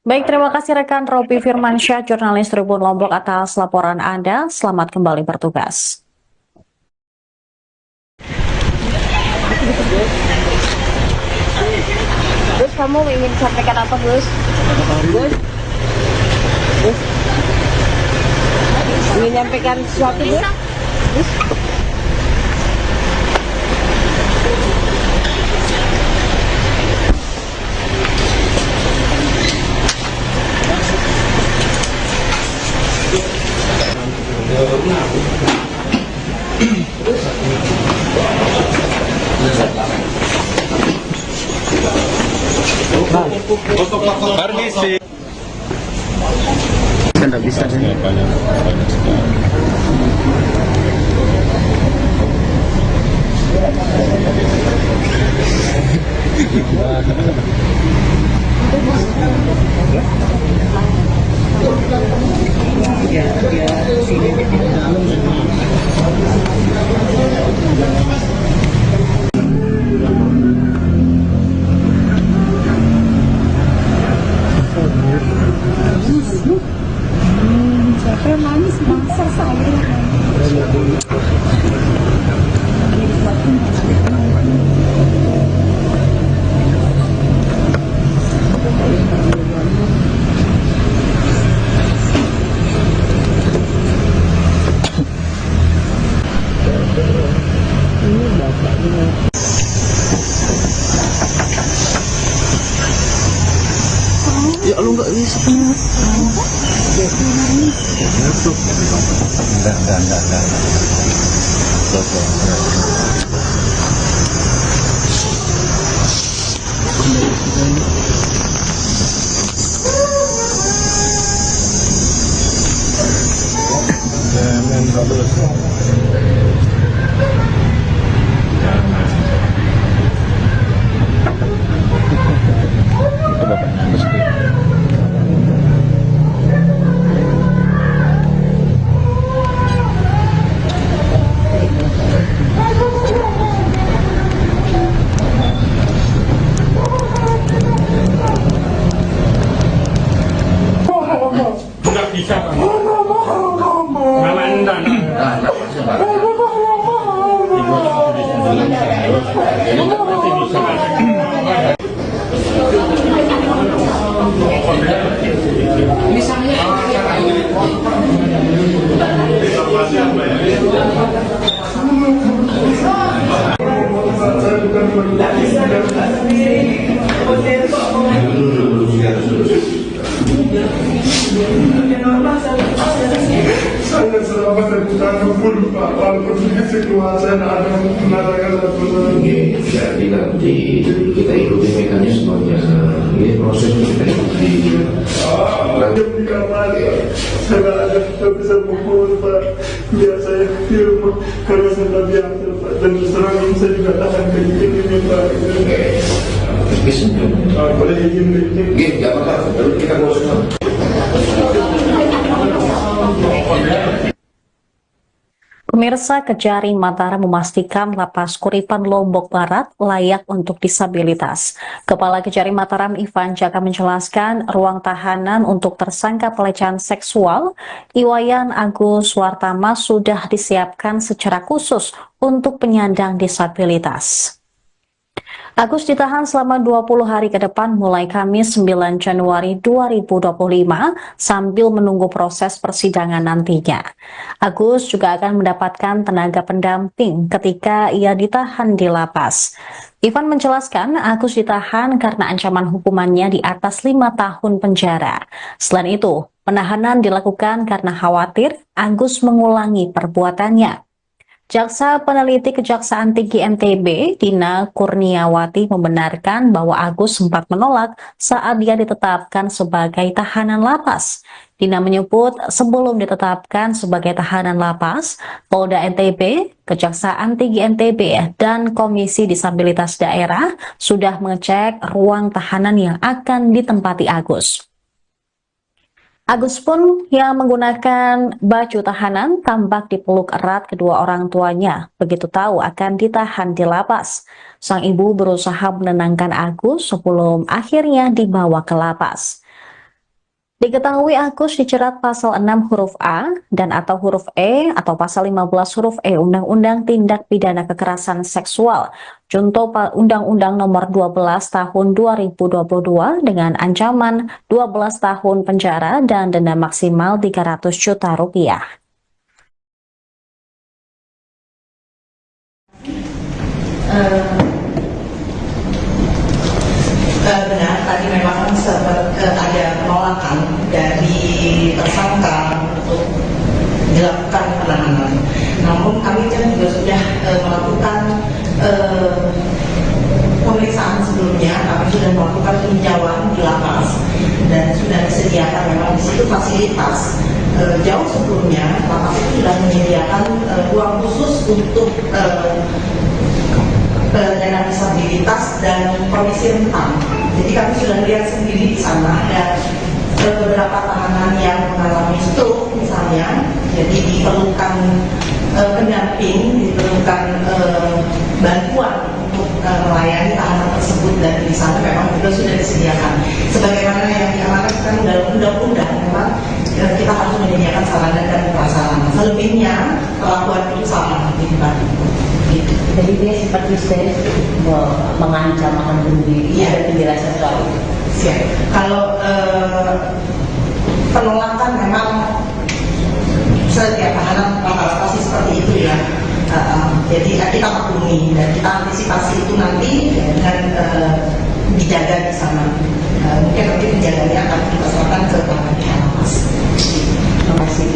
terima kasih rekan Robi Firmansyah, jurnalis Tribun Lombok atas laporan Anda. Selamat kembali bertugas. Gus, kamu ingin sampaikan apa, Gus? Gus? Ingin menyampaikan sesuatu, Gus? Gus? Permisi. Tidak bisa. Siapa yang manis masa saya? Ya lu nggak bisa. Enggak. Saya selamat dan kita pun Pak, walaupun keluar saya ada menandakan satu lagi. Jadi nanti kita ikuti mekanismenya. Ini proses kita ikuti. Di kamar saya ada tidak bisa pukul Pak. Biar saya di rumah karena saya tak biasa Pak. Dan terserang ini saya juga tahan kayak gini Pak. Boleh izin dikit? Nggak apa-apa. Baru kita mau semua. Pemirsa, Kejari Mataram memastikan Lapas Kuripan Lombok Barat layak untuk disabilitas. Kepala Kejari Mataram Ivan Jaka menjelaskan ruang tahanan untuk tersangka pelecehan seksual Iwayan Agus Wartama sudah disiapkan secara khusus untuk penyandang disabilitas. Agus ditahan selama 20 hari ke depan mulai Kamis 9 Januari 2025 sambil menunggu proses persidangan nantinya. Agus juga akan mendapatkan tenaga pendamping ketika ia ditahan di lapas. Ivan menjelaskan Agus ditahan karena ancaman hukumannya di atas 5 tahun penjara. Selain itu, penahanan dilakukan karena khawatir Agus mengulangi perbuatannya. Jaksa Peneliti Kejaksaan Tinggi NTB, Dina Kurniawati membenarkan bahwa Agus sempat menolak saat dia ditetapkan sebagai tahanan lapas. Dina menyebut sebelum ditetapkan sebagai tahanan lapas, Polda NTB, Kejaksaan Tinggi NTB, dan Komisi Disabilitas Daerah sudah mengecek ruang tahanan yang akan ditempati Agus. Agus pun yang menggunakan baju tahanan tampak dipeluk erat kedua orang tuanya begitu tahu akan ditahan di lapas. Sang ibu berusaha menenangkan Agus sebelum akhirnya dibawa ke lapas. Diketahui Agus dijerat pasal 6 huruf A dan atau huruf E atau pasal 15 huruf E Undang-Undang Tindak Pidana Kekerasan Seksual, contoh Undang-Undang Nomor 12 Tahun 2022 dengan ancaman 12 tahun penjara dan denda maksimal 300 juta rupiah. Benar, tadi memang sempat ada penolakan dari tersangka untuk dilakukan penahanan. Namun kami juga sudah melakukan pemeriksaan sebelumnya, kami sudah melakukan peninjauan di lapas dan sudah disediakan memang di situ fasilitas. Jauh sebelumnya lapas itu sudah menyediakan ruang khusus untuk penyandang disabilitas dan kondisi rentan. Jadi kami sudah lihat sendiri di sana ada beberapa tahanan yang mengalami stroke misalnya, jadi diperlukan pendamping, diperlukan bantuan untuk melayani tahanan tersebut, dan di sana memang juga sudah disediakan. Sebagaimana yang diamanatkan dalam undang-undang, memang kita harus menyediakan sarana dan prasarana. Selebihnya perlakuan itu sama di tempat itu. Jadi dia sempat histeris mengancam akan bunuh diri. Iya. Ada penjelasan soal itu. Ya. Kalau penolakan memang setiap tahanan rata-rata sih seperti itu ya. Jadi kita maklumi dan kita antisipasi itu nanti dengan dijaga di sana. Mungkin nanti penjaganya akan kita serahkan ke pihak lapas. Terima kasih.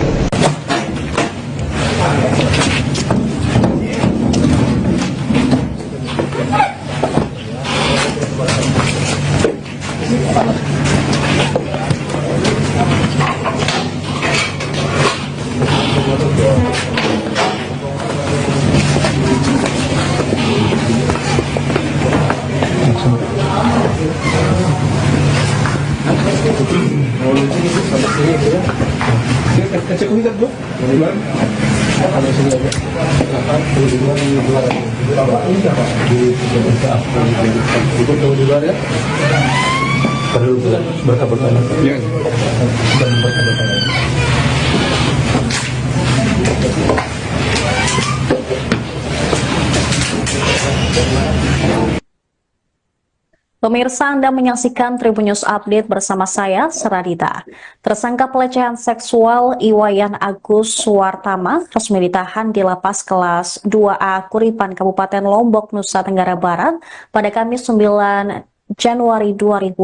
Pemirsa, Anda menyaksikan Tribun News Update bersama saya, Seradita. Tersangka pelecehan seksual Iwayan Agus Suwartama resmi ditahan di Lapas Kelas 2A Kuripan, Kabupaten Lombok, Nusa Tenggara Barat pada Kamis 9 Januari 2025.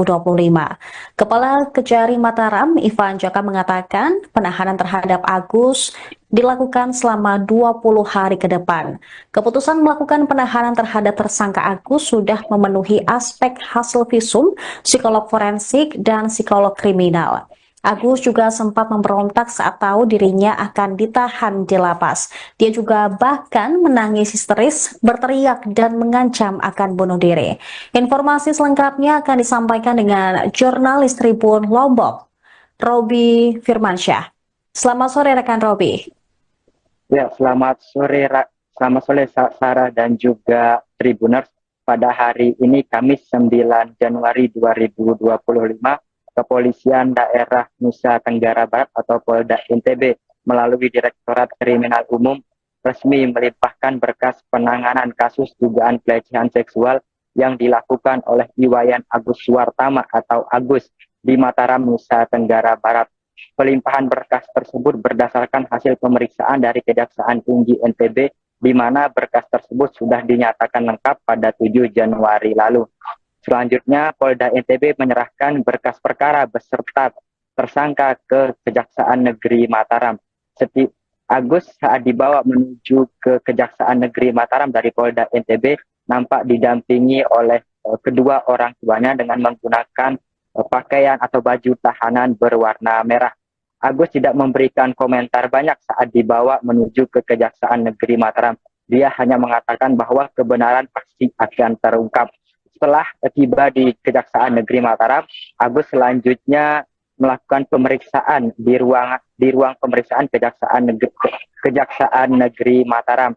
Kepala Kejari Mataram, Ivan Jaka mengatakan penahanan terhadap Agus dilakukan selama 20 hari ke depan. Keputusan melakukan penahanan terhadap tersangka Agus sudah memenuhi aspek hasil visum, psikolog forensik, dan psikolog kriminal. Agus juga sempat memberontak saat tahu dirinya akan ditahan di lapas. Dia juga bahkan menangis histeris, berteriak, dan mengancam akan bunuh diri. Informasi selengkapnya akan disampaikan dengan jurnalis Tribun Lombok, Robi Firmansyah. Selamat sore rekan Robi. Ya, selamat sore Sarah dan juga Tribuners. Pada hari ini Kamis 9 Januari 2025, Kepolisian Daerah Nusa Tenggara Barat atau Polda NTB melalui Direktorat Kriminal Umum resmi melimpahkan berkas penanganan kasus dugaan pelecehan seksual yang dilakukan oleh Iwayan Agus Suwartama atau Agus di Mataram, Nusa Tenggara Barat. Pelimpahan berkas tersebut berdasarkan hasil pemeriksaan dari Kejaksaan Tinggi NTB, di mana berkas tersebut sudah dinyatakan lengkap pada 7 Januari lalu. Selanjutnya, Polda NTB menyerahkan berkas perkara beserta tersangka ke Kejaksaan Negeri Mataram. Agus saat dibawa menuju ke Kejaksaan Negeri Mataram dari Polda NTB nampak didampingi oleh kedua orang tuanya dengan menggunakan pakaian atau baju tahanan berwarna merah. Agus tidak memberikan komentar banyak saat dibawa menuju ke Kejaksaan Negeri Mataram. Dia hanya mengatakan bahwa kebenaran pasti akan terungkap. Setelah tiba di Kejaksaan Negeri Mataram, Agus selanjutnya melakukan pemeriksaan di ruang pemeriksaan Kejaksaan Negeri Mataram.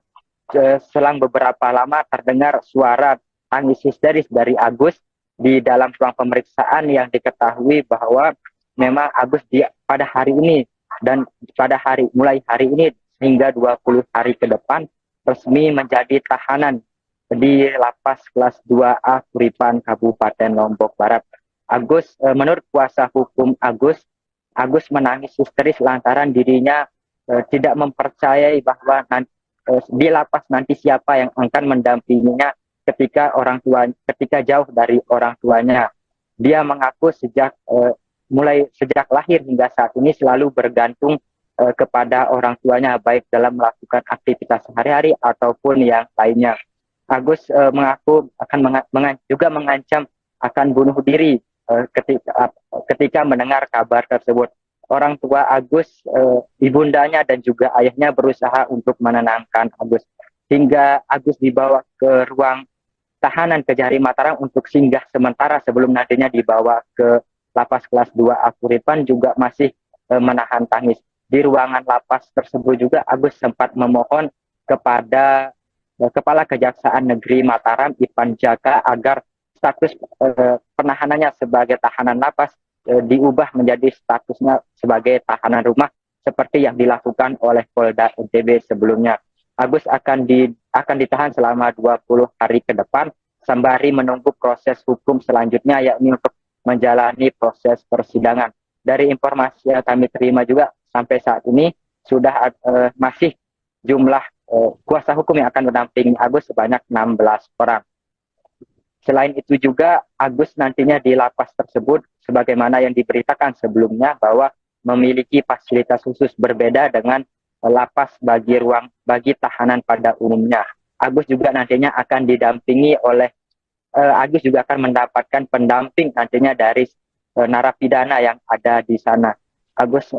Selang beberapa lama terdengar suara tangis histeris dari Agus di dalam ruang pemeriksaan yang diketahui bahwa memang Agus pada hari ini dan mulai hari ini hingga 20 hari ke depan resmi menjadi tahanan di Lapas Kelas 2A Kuripan, Kabupaten Lombok Barat. Menurut kuasa hukum Agus menangis histeris lantaran dirinya tidak mempercayai bahwa di lapas nanti siapa yang akan mendampinginya ketika jauh dari orang tuanya. Dia mengaku sejak lahir hingga saat ini selalu bergantung kepada orang tuanya, baik dalam melakukan aktivitas sehari-hari ataupun yang lainnya. Agus mengaku juga mengancam akan bunuh diri ketika mendengar kabar tersebut. Orang tua Agus, ibundanya dan juga ayahnya berusaha untuk menenangkan Agus. Hingga Agus dibawa ke ruang tahanan Kejari Mataram untuk singgah sementara sebelum nantinya dibawa ke Lapas Kelas 2A Kuripan juga masih menahan tangis. Di ruangan lapas tersebut juga Agus sempat memohon kepada Kepala Kejaksaan Negeri Mataram, Ivan Jaka, agar status penahanannya sebagai tahanan lapas diubah menjadi statusnya sebagai tahanan rumah seperti yang dilakukan oleh Polda NTB sebelumnya. Agus akan ditahan selama 20 hari ke depan sembari menunggu proses hukum selanjutnya, yakni untuk menjalani proses persidangan. Dari informasi yang kami terima juga sampai saat ini sudah masih jumlah kuasa hukum yang akan mendampingi Agus sebanyak 16 orang. Selain itu juga Agus nantinya di lapas tersebut sebagaimana yang diberitakan sebelumnya bahwa memiliki fasilitas khusus berbeda dengan lapas bagi tahanan pada umumnya. Agus juga nantinya akan didampingi oleh Agus juga akan mendapatkan pendamping nantinya dari narapidana yang ada di sana. Agus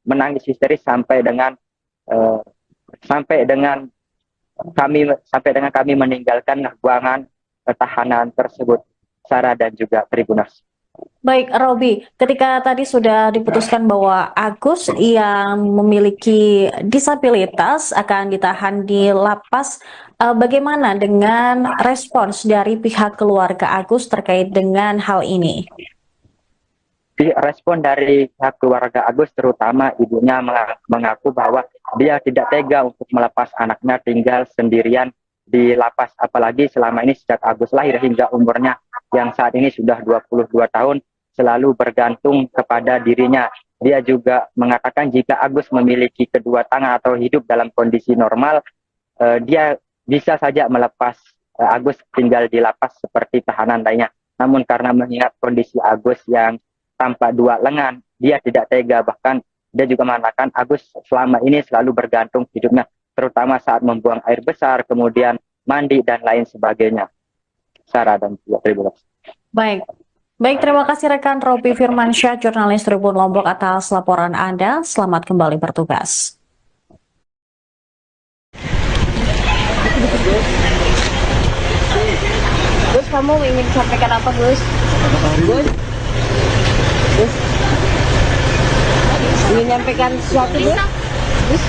menangis histeris sampai dengan kami meninggalkan ruangan tahanan tersebut, Sarah dan juga Tribuners. Baik, Robi, ketika tadi sudah diputuskan bahwa Agus yang memiliki disabilitas akan ditahan di lapas, bagaimana dengan respons dari pihak keluarga Agus terkait dengan hal ini? Respon dari pihak keluarga Agus, terutama ibunya, mengaku bahwa dia tidak tega untuk melepas anaknya tinggal sendirian di lapas. Apalagi selama ini sejak Agus lahir hingga umurnya yang saat ini sudah 22 tahun selalu bergantung kepada dirinya. Dia juga mengatakan jika Agus memiliki kedua tangan atau hidup dalam kondisi normal, dia bisa saja melepas Agus tinggal di lapas seperti tahanan lainnya. Namun karena mengingat kondisi Agus yang tampak dua lengan, dia tidak tega. Bahkan dia juga mengatakan Agus selama ini selalu bergantung hidupnya, terutama saat membuang air besar, kemudian mandi dan lain sebagainya. Sarah dan juga Tribuners. Baik. Baik, terima kasih rekan Robi Firmansyah, jurnalis Tribun Lombok atas laporan Anda. Selamat kembali bertugas. Gus, kamu ingin sampaikan apa, Gus? Gus? Gus? Ingin nyampaikan sesuatu, Gus? Gus?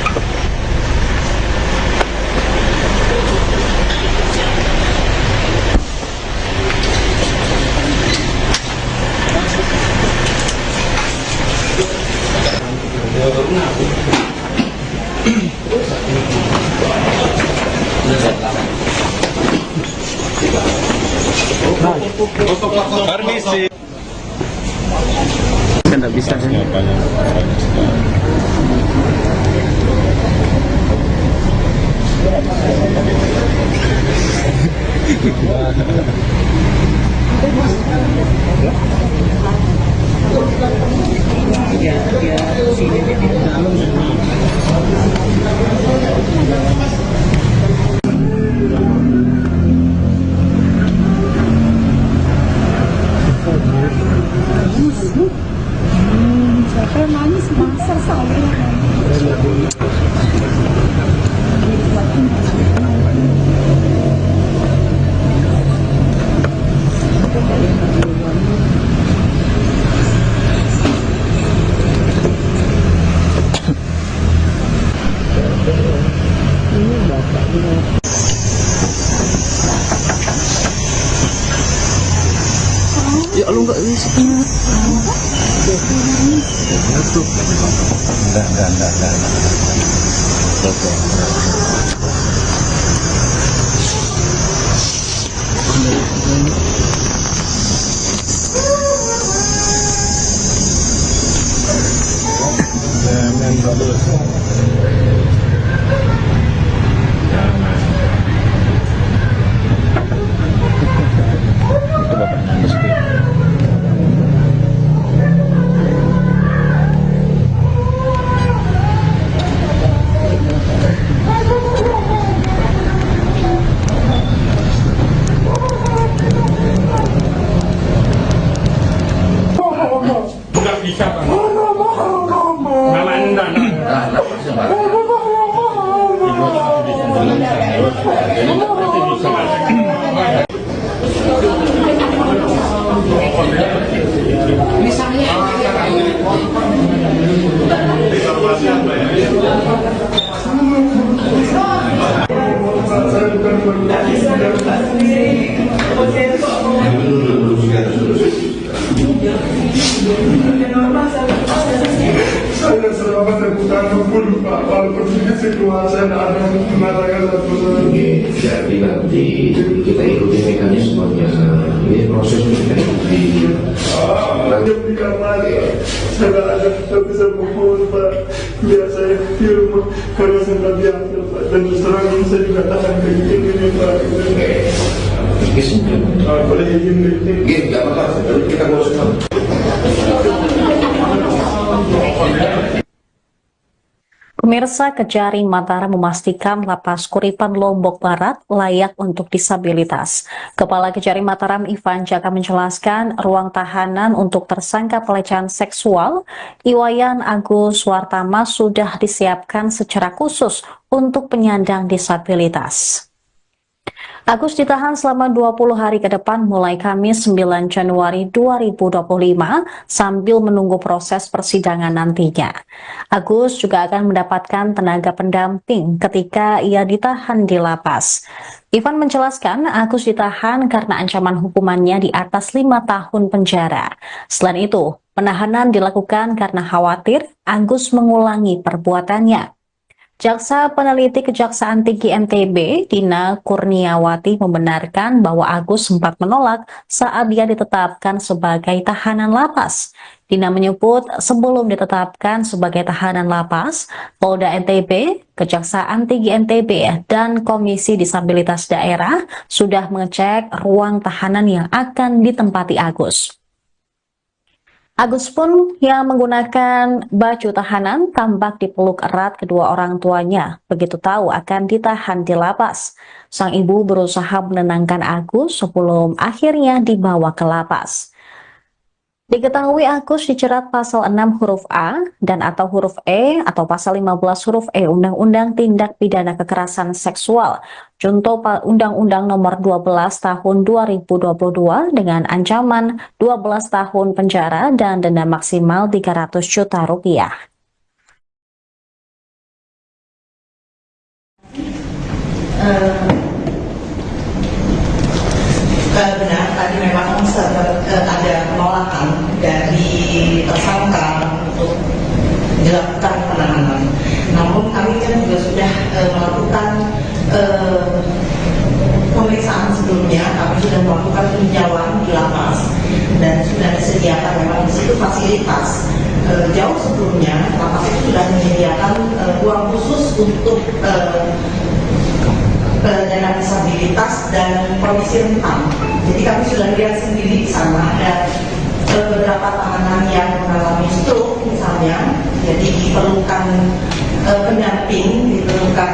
Permisi. Tidak bisa. Saya manis masa saya. Ya lu nggak bisa. Nggak bisa, Bang. Mama enggak. Saya selama terbuka pun Pak, walaupun situasi ada mengatakan satu Jadi nanti kita ikuti mekanismenya. Ini proses kita ikuti. di kamar saya ada bisa pukul Pak, biasa saya di rumah karena saya tak biasa Pak, dan terus terang ini saya juga tahan begini Pak. Boleh izin Gini, nggak apa-apa. Kita ngurus sama. Pemirsa, Kejari Mataram memastikan Lapas Kuripan Lombok Barat layak untuk disabilitas. Kepala Kejari Mataram Ivan Jaka menjelaskan ruang tahanan untuk tersangka pelecehan seksual Iwayan Agus Wartama sudah disiapkan secara khusus untuk penyandang disabilitas. Agus ditahan selama 20 hari ke depan mulai Kamis 9 Januari 2025 sambil menunggu proses persidangan nantinya. Agus juga akan mendapatkan tenaga pendamping ketika ia ditahan di lapas. Ivan menjelaskan Agus ditahan karena ancaman hukumannya di atas 5 tahun penjara. Selain itu, penahanan dilakukan karena khawatir Agus mengulangi perbuatannya. Jaksa Peneliti Kejaksaan Tinggi NTB, Dina Kurniawati, membenarkan bahwa Agus sempat menolak saat dia ditetapkan sebagai tahanan lapas. Dina menyebut sebelum ditetapkan sebagai tahanan lapas, Polda NTB, Kejaksaan Tinggi NTB, dan Komisi Disabilitas Daerah sudah mengecek ruang tahanan yang akan ditempati Agus. Agus pun yang menggunakan baju tahanan tampak dipeluk erat kedua orang tuanya begitu tahu akan ditahan di lapas. Sang ibu berusaha menenangkan Agus sebelum akhirnya dibawa ke lapas. Diketahui Agus dijerat pasal 6 huruf A dan atau huruf E atau pasal 15 huruf E Undang-Undang Tindak Pidana Kekerasan Seksual, contoh Undang-Undang Nomor 12 Tahun 2022 dengan ancaman 12 tahun penjara dan denda maksimal 300 juta rupiah. Benar, tadi memang ada penolakan dari tersangka untuk dilakukan penahanan. Namun kami kan juga sudah melakukan pemeriksaan sebelumnya, kami sudah melakukan peninjauan di lapas dan sudah disediakan memang di situ fasilitas. Jauh sebelumnya lapas itu sudah menyediakan ruang khusus untuk penyandang disabilitas dan kondisi rentan. Jadi kami sudah lihat sendiri di sana ada beberapa tahanan yang mengalami stroke misalnya, jadi diperlukan pendamping, diperlukan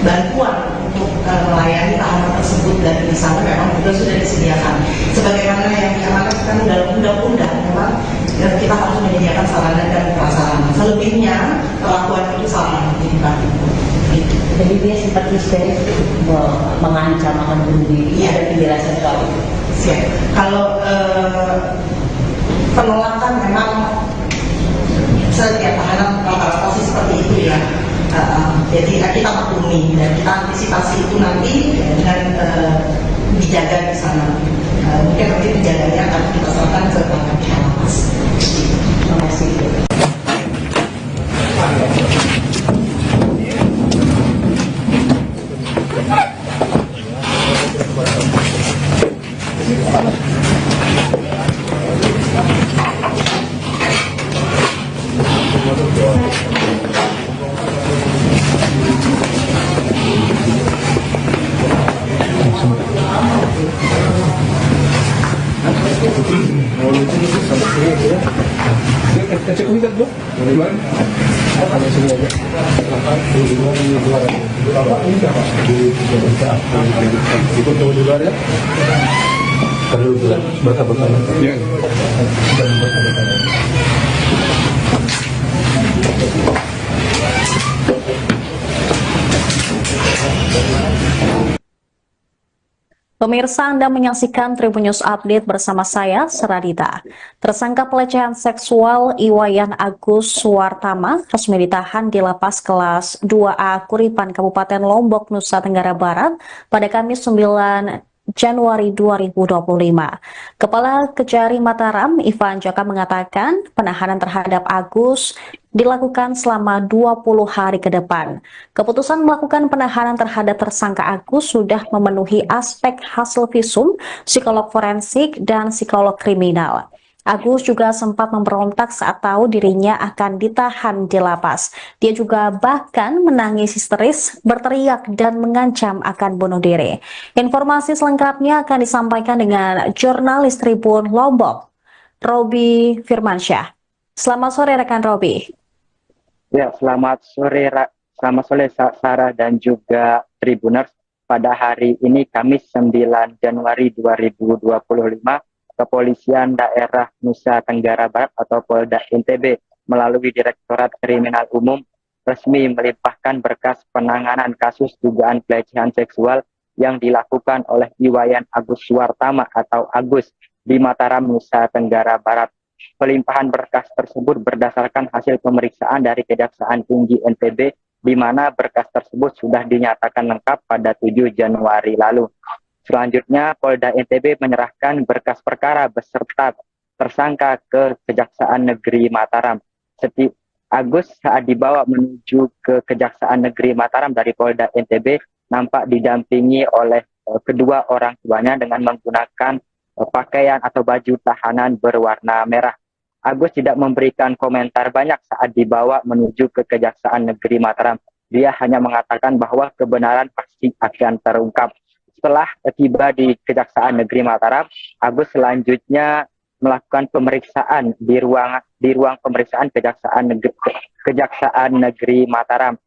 bantuan untuk melayani tahanan tersebut, dan di sana memang juga sudah disediakan. Sebagaimana yang diamanatkan dalam undang-undang, memang kita harus menyediakan sarana dan prasarana. Selebihnya perlakuan itu sama dilakukan. Jadi dia sempat histeris mengancam akan bunuh diri. Ada penjelasan soal itu. Siap. Kalau penolakan memang setiap tahanan rata-rata seperti itu ya. Jadi kita maklumi dan kita antisipasi itu nanti dengan dijaga di sana. Mungkin nanti penjaganya akan kita serahkan ke pihak lapas. Terima kasih. Cek kuitat bro, duluan. Ada semua ya. Ikut tahu di luar ya. Perlu berkata-kata. Ya. Pemirsa, Anda menyaksikan Tribun News Update bersama saya, Seradita. Tersangka pelecehan seksual Iwayan Agus Suwartama resmi ditahan di Lapas Kelas 2A Kuripan, Kabupaten Lombok, Nusa Tenggara Barat pada Kamis 9 Januari 2025. Kepala Kejari Mataram, Ivan Jaka, mengatakan penahanan terhadap Agus dilakukan selama 20 hari ke depan. Keputusan melakukan penahanan terhadap tersangka Agus sudah memenuhi aspek hasil visum, psikolog forensik, dan psikolog kriminal. Agus juga sempat memberontak saat tahu dirinya akan ditahan di lapas. Dia juga bahkan menangis histeris, berteriak, dan mengancam akan bunuh diri. Informasi selengkapnya akan disampaikan dengan jurnalis Tribun Lombok, Robi Firmansyah. Selamat sore rekan Robi. Ya, selamat sore Sarah dan juga Tribuners. Pada hari ini Kamis 9 Januari 2025, Kepolisian Daerah Nusa Tenggara Barat atau Polda NTB melalui Direktorat Kriminal Umum resmi melimpahkan berkas penanganan kasus dugaan pelecehan seksual yang dilakukan oleh Iwayan Agus Suwartama atau Agus di Mataram, Nusa Tenggara Barat. Pelimpahan berkas tersebut berdasarkan hasil pemeriksaan dari Kejaksaan Tinggi NTB, di mana berkas tersebut sudah dinyatakan lengkap pada 7 Januari lalu. Selanjutnya, Polda NTB menyerahkan berkas perkara beserta tersangka ke Kejaksaan Negeri Mataram. Agus saat dibawa menuju ke Kejaksaan Negeri Mataram dari Polda NTB nampak didampingi oleh kedua orang tuanya dengan menggunakan pakaian atau baju tahanan berwarna merah. Agus tidak memberikan komentar banyak saat dibawa menuju ke Kejaksaan Negeri Mataram. Dia hanya mengatakan bahwa kebenaran pasti akan terungkap. Setelah tiba di Kejaksaan Negeri Mataram, Agus selanjutnya melakukan pemeriksaan di ruang pemeriksaan Kejaksaan Negeri Mataram.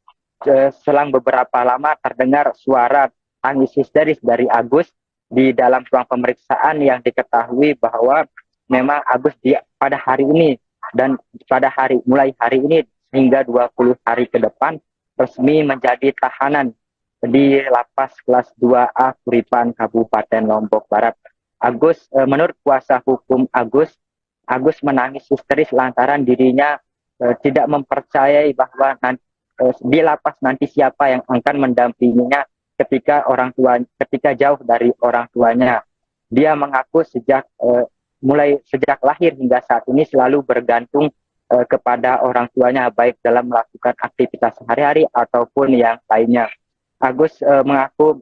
Selang beberapa lama terdengar suara tangis histeris dari Agus di dalam ruang pemeriksaan yang diketahui bahwa memang Agus pada hari ini dan mulai hari ini hingga 20 hari ke depan resmi menjadi tahanan di Lapas Kelas 2A Kuripan Kabupaten Lombok Barat. Menurut kuasa hukum Agus menangis histeris lantaran dirinya tidak mempercayai bahwa di lapas nanti siapa yang akan mendampinginya ketika jauh dari orang tuanya. Dia mengaku sejak lahir hingga saat ini selalu bergantung kepada orang tuanya, baik dalam melakukan aktivitas sehari-hari ataupun yang lainnya. Agus mengaku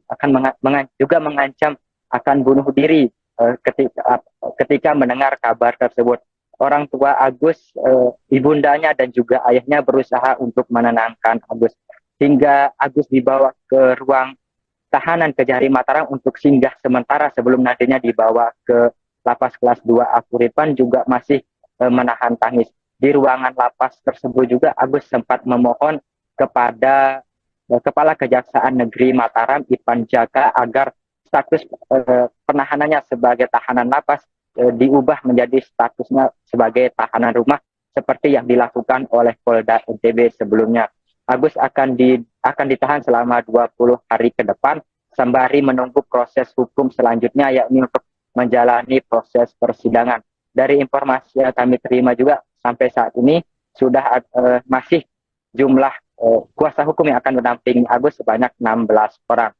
juga mengancam akan bunuh diri ketika mendengar kabar tersebut. Orang tua Agus, ibundanya dan juga ayahnya berusaha untuk menenangkan Agus. Hingga Agus dibawa ke ruang tahanan Kejari Mataram untuk singgah sementara sebelum nantinya dibawa ke Lapas Kelas 2A Kuripan juga masih menahan tangis. Di ruangan lapas tersebut juga Agus sempat memohon kepada Kepala Kejaksaan Negeri Mataram Ipan Jaka agar status penahanannya sebagai tahanan lapas diubah menjadi statusnya sebagai tahanan rumah seperti yang dilakukan oleh Polda NTB sebelumnya. Agus akan ditahan selama 20 hari ke depan sembari menunggu proses hukum selanjutnya, yakni untuk menjalani proses persidangan. Dari informasi yang kami terima juga sampai saat ini sudah masih jumlah kuasa hukum yang akan mendampingi Agus sebanyak 16 orang.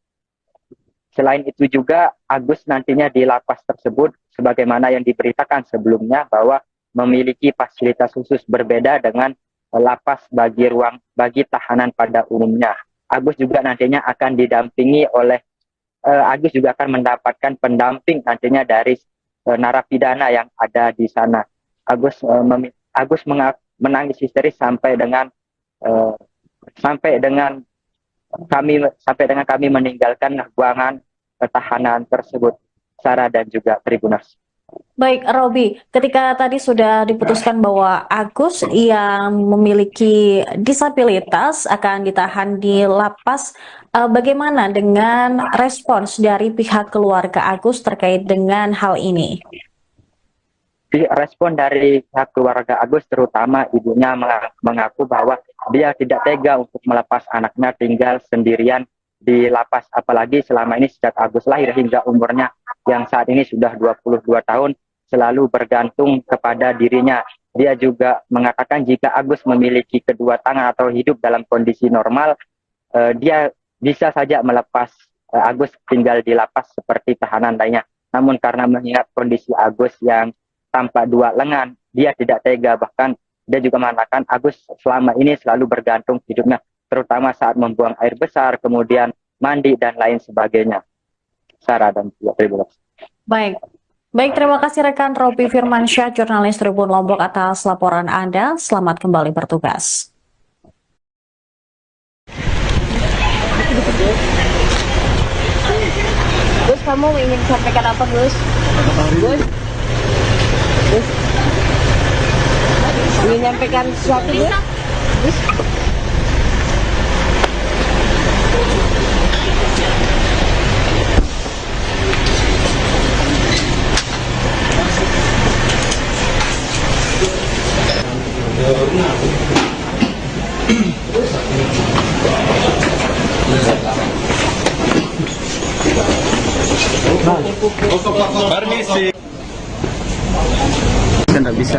Selain itu juga Agus nantinya di lapas tersebut sebagaimana yang diberitakan sebelumnya bahwa memiliki fasilitas khusus berbeda dengan lapas bagi tahanan pada umumnya. Agus juga nantinya akan didampingi oleh Agus juga akan mendapatkan pendamping nantinya dari narapidana yang ada di sana. Agus menangis histeris sampai dengan kami meninggalkan ruangan tahanan tersebut. Sarah dan juga Tribuners. Baik, Robi, ketika tadi sudah diputuskan bahwa Agus yang memiliki disabilitas akan ditahan di lapas, bagaimana dengan respons dari pihak keluarga Agus terkait dengan hal ini? Respon dari pihak keluarga Agus, terutama ibunya, mengaku bahwa dia tidak tega untuk melepas anaknya tinggal sendirian di lapas, apalagi selama ini sejak Agus lahir hingga umurnya yang saat ini sudah 22 tahun selalu bergantung kepada dirinya. Dia juga mengatakan jika Agus memiliki kedua tangan atau hidup dalam kondisi normal, dia bisa saja melepas Agus tinggal di lapas seperti tahanan lainnya. Namun karena mengingat kondisi Agus yang tanpa dua lengan, dia tidak tega. Bahkan dia juga mengatakan Agus selama ini selalu bergantung hidupnya, terutama saat membuang air besar, kemudian mandi dan lain sebagainya. Sarah dan juga Tribuners. Baik, terima kasih rekan Robi Firmansyah, jurnalis Tribun Lombok atas laporan Anda. Selamat kembali bertugas. Gus, kamu ingin sampaikan apa, Gus? Gus? Ingin nyampaikan sesuatu, Gus? Gus? Permisi. Tidak bisa.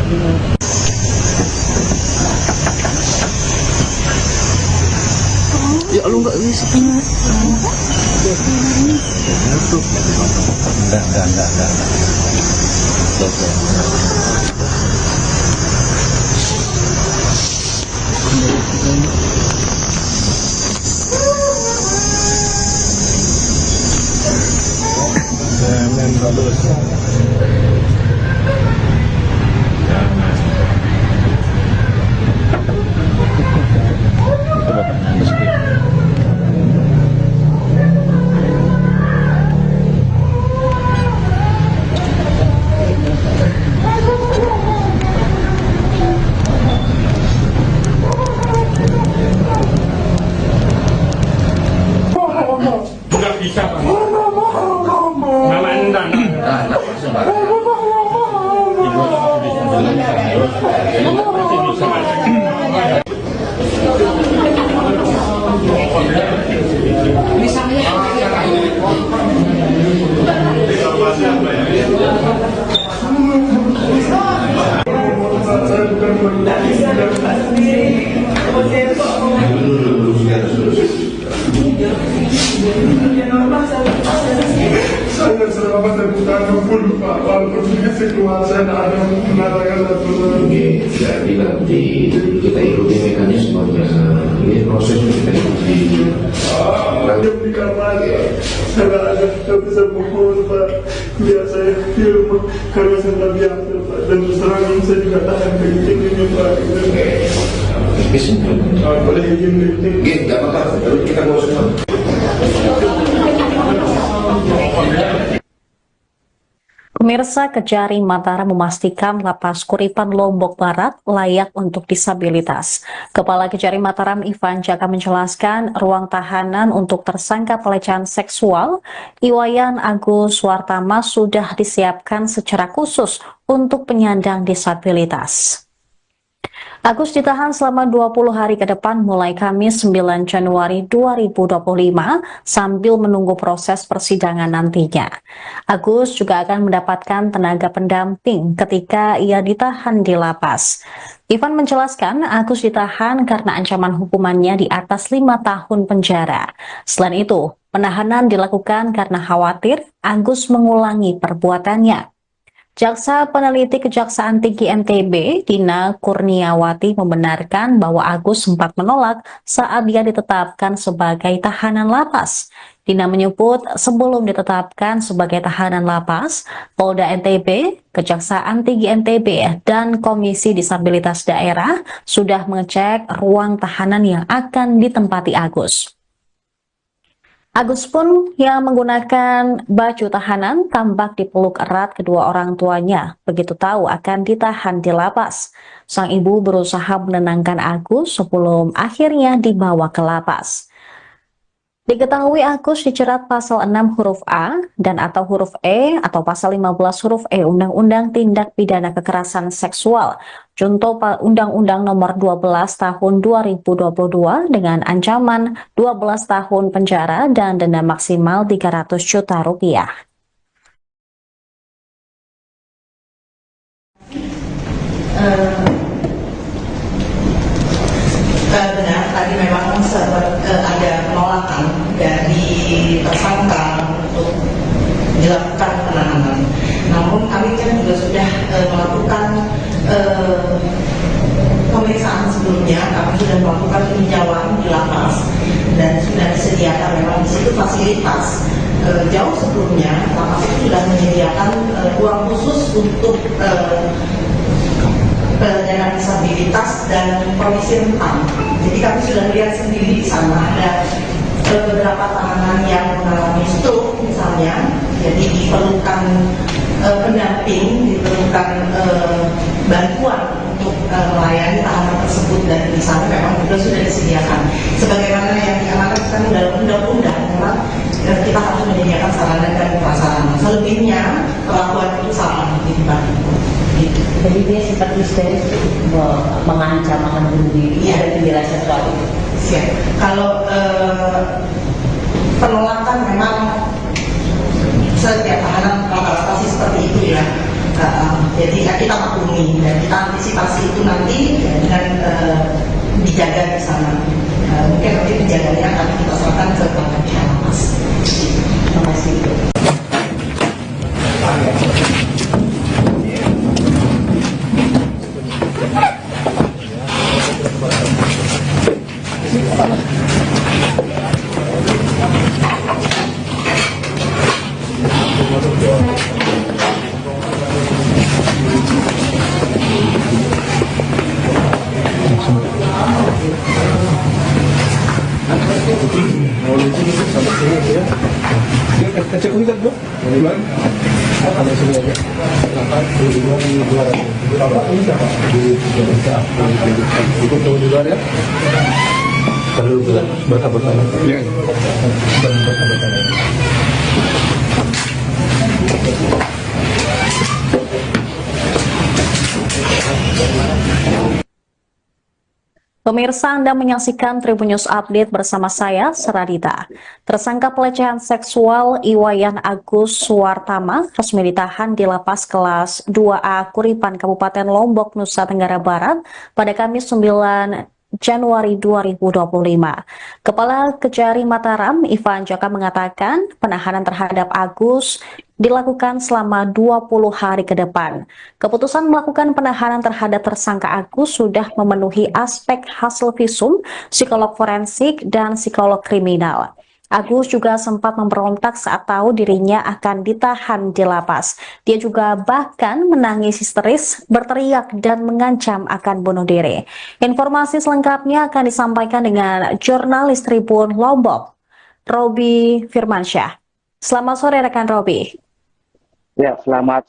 Ya lu nggak bisa punya. Enggak. Nggak bisa, Pak. Mama enggak. Saya selama saya bukan pun Pak, walaupun dikasih keluar saya tidak ada mengatakan satu lagi. Saya bilang kita ikuti mekanismenya, ini prosesnya kita ikuti. Diam di kamar, saya ada bisa pukul Pak. Biar saya film karena saya tidak biasa Pak. Dan terus terang ini saya juga tahan begini Pak. Boleh izin Oke, nggak apa-apa, terus kita mau semua. Pemirsa, Kejari Mataram memastikan Lapas Kuripan Lombok Barat layak untuk disabilitas. Kepala Kejari Mataram Ivan Jaka menjelaskan ruang tahanan untuk tersangka pelecehan seksual Iwayan Agus Wartama sudah disiapkan secara khusus untuk penyandang disabilitas. Agus ditahan selama 20 hari ke depan mulai Kamis 9 Januari 2025 sambil menunggu proses persidangan nantinya. Agus juga akan mendapatkan tenaga pendamping ketika ia ditahan di lapas. Ivan menjelaskan Agus ditahan karena ancaman hukumannya di atas 5 tahun penjara. Selain itu, penahanan dilakukan karena khawatir Agus mengulangi perbuatannya. Jaksa Peneliti Kejaksaan Tinggi NTB, Dina Kurniawati membenarkan bahwa Agus sempat menolak saat dia ditetapkan sebagai tahanan lapas. Dina menyebut sebelum ditetapkan sebagai tahanan lapas, Polda NTB, Kejaksaan Tinggi NTB, dan Komisi Disabilitas Daerah sudah mengecek ruang tahanan yang akan ditempati Agus. Agus pun yang menggunakan baju tahanan tampak dipeluk erat kedua orang tuanya begitu tahu akan ditahan di lapas. Sang ibu berusaha menenangkan Agus sebelum akhirnya dibawa ke lapas. Diketahui Agus dijerat pasal 6 huruf A dan atau huruf E atau pasal 15 huruf E Undang-Undang Tindak Pidana Kekerasan Seksual, contoh Undang-Undang Nomor 12 Tahun 2022 dengan ancaman 12 tahun penjara dan denda maksimal 300 juta rupiah. Benar, tadi memang ada penolakan dari tersangka untuk dilakukan penahanan. Namun kami kan juga sudah melakukan pemeriksaan sebelumnya, kami sudah melakukan peninjauan di lapas dan sudah disediakan memang di situ fasilitas. Jauh sebelumnya lapas itu sudah menyediakan ruang khusus untuk penyandang disabilitas dan kondisi rentan. Jadi kami sudah lihat sendiri di sana ada beberapa tahanan yang mengalami stroke misalnya, jadi diperlukan pendamping, diperlukan bantuan untuk melayani tahanan tersebut dan di sana memang juga sudah disediakan. Sebagaimana yang diamanatkan dalam undang-undang, memang kita harus menyediakan sarana dan prasarana. Selebihnya perlakuan itu sama di tempat itu. Jadi dia sempat histeris mengancam akan bunuh diri, ada penjelasan soal itu. Ya. Kalau penolakan memang setiap tahanan rata-rata sih seperti itu ya. Jadi kita maklumi dan kita antisipasi itu nanti dengan dijaga di sana. Mungkin nanti penjaganya akan kita serahkan ke pihak lapas. Terima kasih. Kecek ulitan bro, bulan. Ada sini aja. Ikut tahu di luar ya. Perlu berkata-kata. Ya. Berkata-kata. Pemirsa, Anda menyaksikan Tribun News Update bersama saya, Seradita. Tersangka pelecehan seksual Iwayan Agus Suwartama resmi ditahan di Lapas Kelas 2A Kuripan, Kabupaten Lombok, Nusa Tenggara Barat pada Kamis 9 Januari 2025. Kepala Kejari Mataram, Ivan Jaka, mengatakan penahanan terhadap Agus dilakukan selama 20 hari ke depan. Keputusan melakukan penahanan terhadap tersangka Agus sudah memenuhi aspek hasil visum, psikolog forensik, dan psikolog kriminal. Agus juga sempat memberontak saat tahu dirinya akan ditahan di lapas. Dia juga bahkan menangis histeris, berteriak, dan mengancam akan bunuh diri. Informasi selengkapnya akan disampaikan dengan jurnalis Tribun Lombok, Robi Firmansyah. Selamat sore rekan Robi. Ya, selamat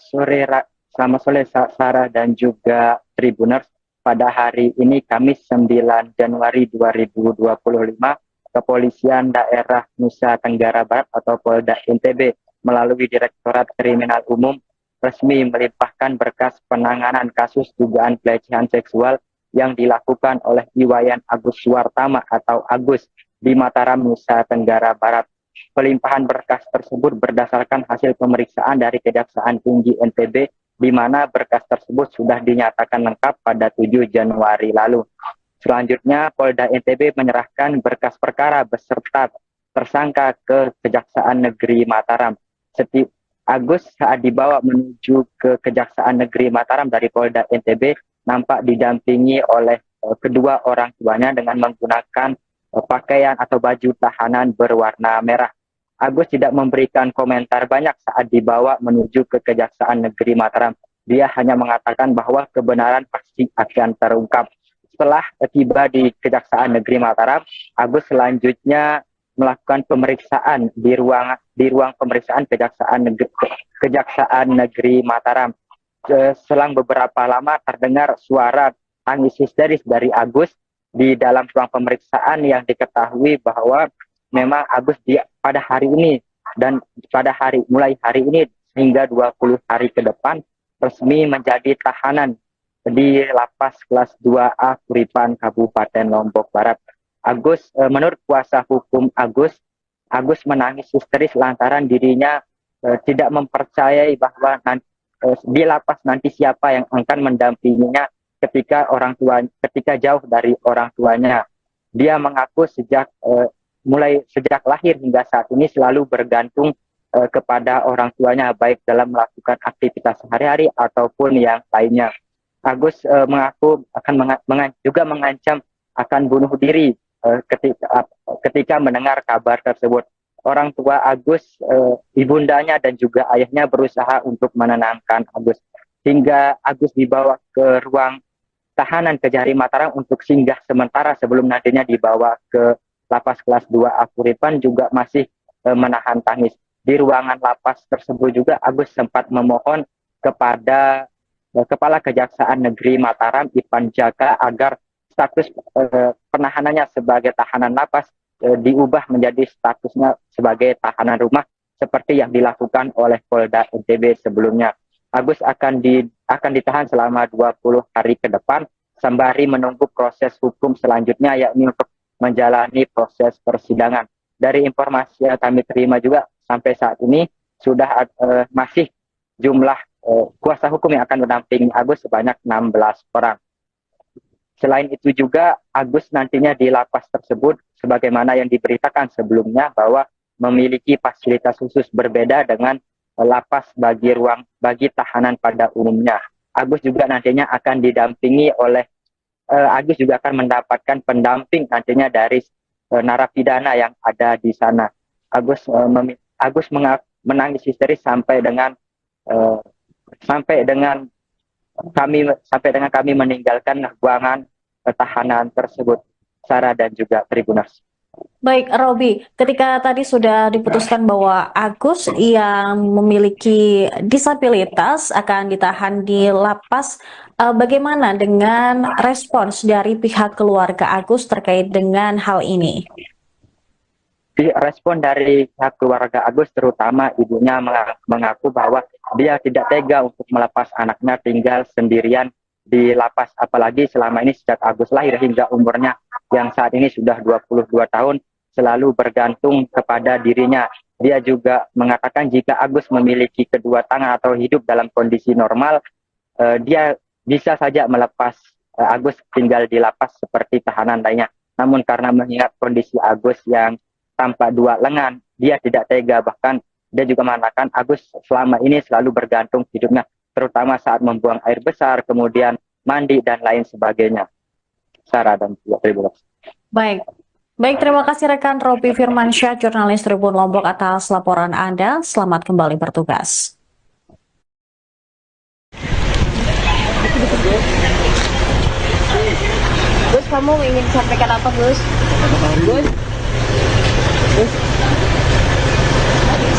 sore Sarah dan juga Tribuners. Pada hari ini Kamis 9 Januari 2025, Kepolisian Daerah Nusa Tenggara Barat atau Polda NTB melalui Direktorat Kriminal Umum resmi melimpahkan berkas penanganan kasus dugaan pelecehan seksual yang dilakukan oleh Iwayan Agus Suwartama atau Agus di Mataram, Nusa Tenggara Barat. Pelimpahan berkas tersebut berdasarkan hasil pemeriksaan dari Kejaksaan Tinggi NTB, di mana berkas tersebut sudah dinyatakan lengkap pada 7 Januari lalu. Selanjutnya, Polda NTB menyerahkan berkas perkara beserta tersangka ke Kejaksaan Negeri Mataram. Agus saat dibawa menuju ke Kejaksaan Negeri Mataram dari Polda NTB nampak didampingi oleh kedua orang tuanya dengan menggunakan pakaian atau baju tahanan berwarna merah. Agus tidak memberikan komentar banyak saat dibawa menuju ke Kejaksaan Negeri Mataram. Dia hanya mengatakan bahwa kebenaran pasti akan terungkap. Setelah tiba di Kejaksaan Negeri Mataram, Agus selanjutnya melakukan pemeriksaan di ruang pemeriksaan Kejaksaan Negeri Mataram. Selang beberapa lama terdengar suara tangis histeris dari Agus di dalam ruang pemeriksaan yang diketahui bahwa memang Agus pada hari ini dan mulai hari ini hingga 20 hari ke depan resmi menjadi tahanan di Lapas Kelas 2A Kuripan, Kabupaten Lombok Barat. Menurut kuasa hukum Agus menangis histeris lantaran dirinya tidak mempercayai bahwa di lapas nanti siapa yang akan mendampinginya ketika jauh dari orang tuanya. Dia mengaku sejak lahir hingga saat ini selalu bergantung kepada orang tuanya, baik dalam melakukan aktivitas sehari-hari ataupun yang lainnya. Agus mengaku juga mengancam akan bunuh diri ketika mendengar kabar tersebut. Orang tua Agus, ibundanya dan juga ayahnya berusaha untuk menenangkan Agus. Hingga Agus dibawa ke ruang tahanan Kejari Mataram untuk singgah sementara sebelum nantinya dibawa ke Lapas Kelas 2A Kuripan juga masih menahan tangis. Di ruangan lapas tersebut juga Agus sempat memohon kepada Kepala Kejaksaan Negeri Mataram, Ivan Jaka, agar status penahanannya sebagai tahanan lapas diubah menjadi statusnya sebagai tahanan rumah seperti yang dilakukan oleh Polda NTB sebelumnya. Agus akan ditahan selama 20 hari ke depan sembari menunggu proses hukum selanjutnya, yakni untuk menjalani proses persidangan. Dari informasi yang kami terima juga sampai saat ini sudah masih jumlah kuasa hukum yang akan mendampingi Agus sebanyak 16 orang. Selain itu juga Agus nantinya di lapas tersebut sebagaimana yang diberitakan sebelumnya bahwa memiliki fasilitas khusus berbeda dengan lapas bagi tahanan pada umumnya. Agus juga nantinya akan didampingi oleh Agus juga akan mendapatkan pendamping nantinya dari narapidana yang ada di sana. Agus menangis histeris sampai dengan kami meninggalkan ruangan tahanan tersebut, Sarah dan juga Tribuners. Baik, Robi, ketika tadi sudah diputuskan bahwa Agus yang memiliki disabilitas akan ditahan di lapas, bagaimana dengan respons dari pihak keluarga Agus terkait dengan hal ini? Respon dari pihak keluarga Agus, terutama ibunya, mengaku bahwa dia tidak tega untuk melepas anaknya tinggal sendirian di lapas, apalagi selama ini sejak Agus lahir hingga umurnya yang saat ini sudah 22 tahun selalu bergantung kepada dirinya. Dia juga mengatakan jika Agus memiliki kedua tangan atau hidup dalam kondisi normal, dia bisa saja melepas Agus tinggal di lapas seperti tahanan lainnya. Namun karena mengingat kondisi Agus yang tanpa dua lengan, dia tidak tega. Bahkan dia juga mengatakan Agus selama ini selalu bergantung hidupnya, terutama saat membuang air besar, kemudian mandi dan lain sebagainya. Sarah dan juga Tribuners. Baik, terima kasih rekan Robi Firmansyah, jurnalis Tribun Lombok atas laporan Anda. Selamat kembali bertugas. Gus, kamu ingin sampaikan apa, Gus? Gus?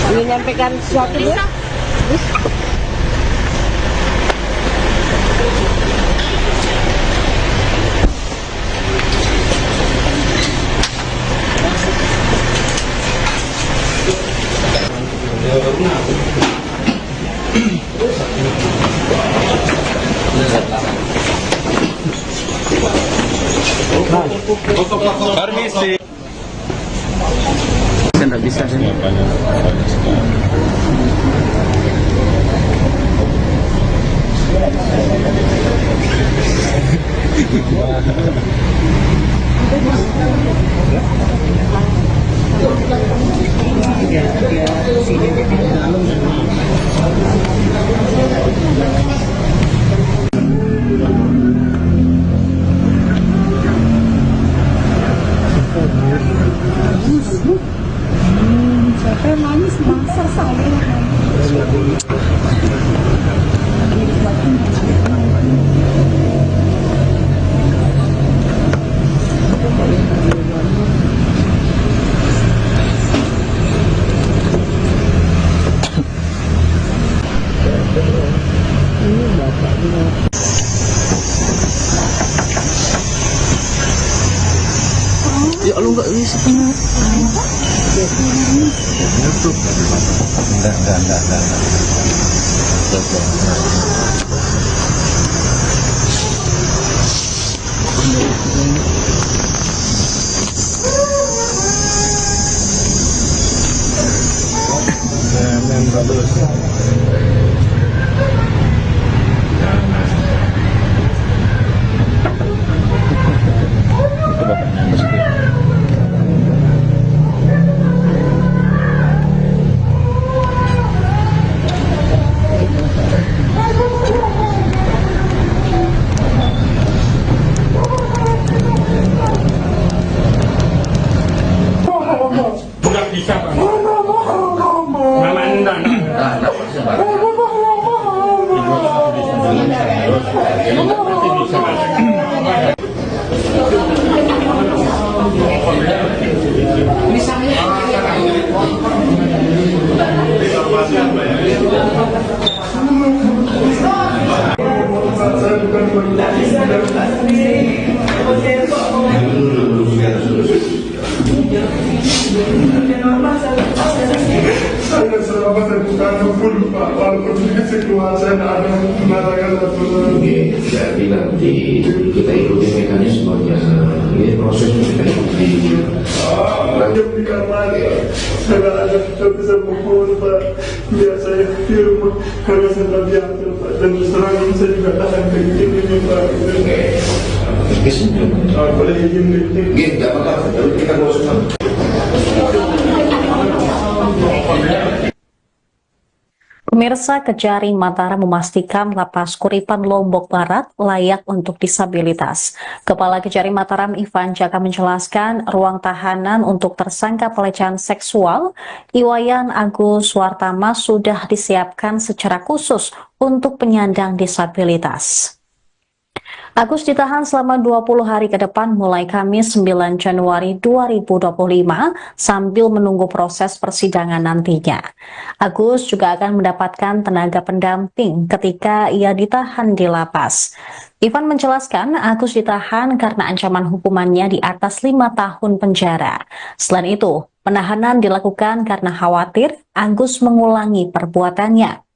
Ingin nyampaikan sesuatu, Gus? Gus? Permisi. Tidak bisa. Siapa yang nangis masa saya? Ya lu nggak bisa. Enggak. Nggak bisa, Pak. Mama enggak. Saya selama saya bukan full, Pak. Walaupun saya keluar, saya tidak ada mengatakan satu. Saya bilang kita ikuti mekanismenya, ini prosesnya kita ikuti. Dia di kamar, saya tidak ada bisa pukul, Pak. biar saya di rumah karena saya tak biasa Pak, dan terus terang ini saya juga tahan kayak gini Pak. Boleh izin dikit? Gini, nggak apa-apa. Kita ngurus sama. Pemirsa, Kejari Mataram memastikan Lapas Kuripan Lombok Barat layak untuk disabilitas. Kepala Kejari Mataram Ivan Jaka menjelaskan ruang tahanan untuk tersangka pelecehan seksual Iwayan Agus Wartama sudah disiapkan secara khusus untuk penyandang disabilitas. Agus ditahan selama 20 hari ke depan mulai Kamis 9 Januari 2025 sambil menunggu proses persidangan nantinya. Agus juga akan mendapatkan tenaga pendamping ketika ia ditahan di lapas. Ivan menjelaskan Agus ditahan karena ancaman hukumannya di atas 5 tahun penjara. Selain itu, penahanan dilakukan karena khawatir Agus mengulangi perbuatannya.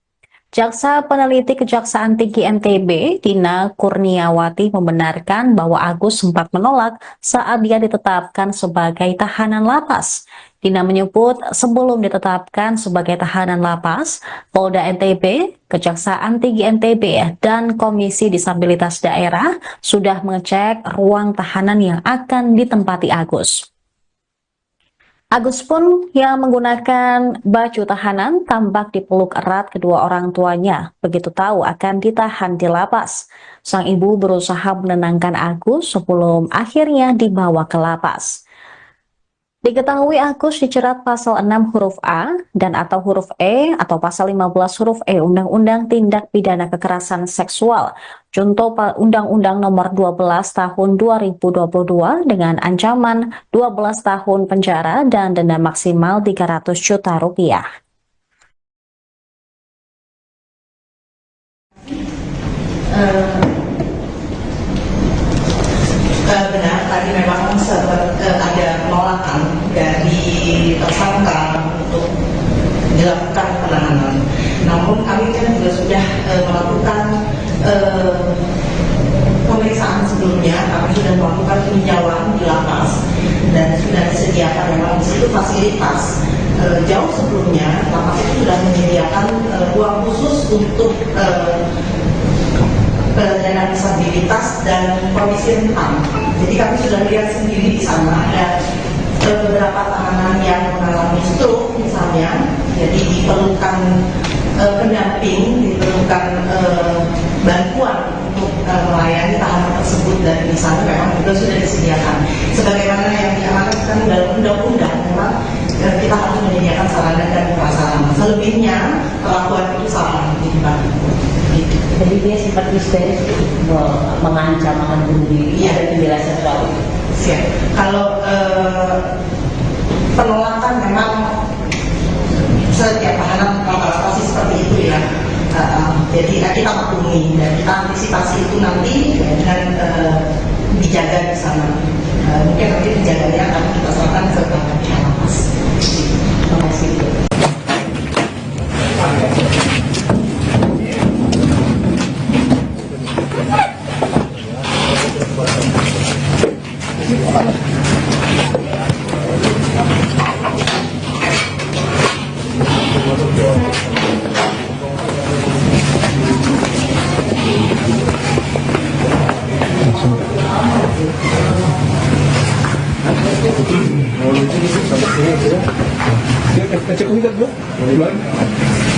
Jaksa Peneliti Kejaksaan Tinggi NTB, Dina Kurniawati membenarkan bahwa Agus sempat menolak saat dia ditetapkan sebagai tahanan lapas. Dina menyebut sebelum ditetapkan sebagai tahanan lapas, Polda NTB, Kejaksaan Tinggi NTB, dan Komisi Disabilitas Daerah sudah mengecek ruang tahanan yang akan ditempati Agus. Agus pun yang menggunakan baju tahanan tampak dipeluk erat kedua orang tuanya begitu tahu akan ditahan di lapas. Sang ibu berusaha menenangkan Agus sebelum akhirnya dibawa ke lapas. Diketahui Agus dijerat pasal 6 huruf A dan atau huruf E atau pasal 15 huruf E Undang-Undang Tindak Pidana Kekerasan Seksual, contoh Undang-Undang Nomor 12 Tahun 2022 dengan ancaman 12 tahun penjara dan denda maksimal 300 juta rupiah. Benar, tadi memang sempat ada penolakan dari tersangka untuk dilakukan penahanan. Namun kami kan juga sudah melakukan pemeriksaan sebelumnya, kami sudah melakukan peninjauan di lapas dan sudah disediakan memang di situ fasilitas. Jauh sebelumnya lapas itu sudah menyediakan ruang khusus untuk penyandang disabilitas dan kondisi rentan. Jadi kami sudah lihat sendiri di sana ada beberapa tahanan yang mengalami stroke misalnya, jadi diperlukan pendamping, diperlukan bantuan untuk melayani tahanan tersebut, dan di sana memang juga sudah disediakan. Sebagaimana yang diamanatkan dalam undang-undang, memang kita harus menyediakan sarana dan prasarana. Selebihnya perlakuan itu sama di Jadi dia sempat histeris mengancam akan bunuh diri. Ada penjelasan soal itu. Siap. Kalau penolakan memang setiap tahanan rata-rata sih seperti itu ya. Jadi kita maklumi dan kita antisipasi itu nanti dengan dijaga di sana. Mungkin nanti dijaganya akan kita serahkan ke pihak lapas. Terima kasih. Cek lihat bu, bulan.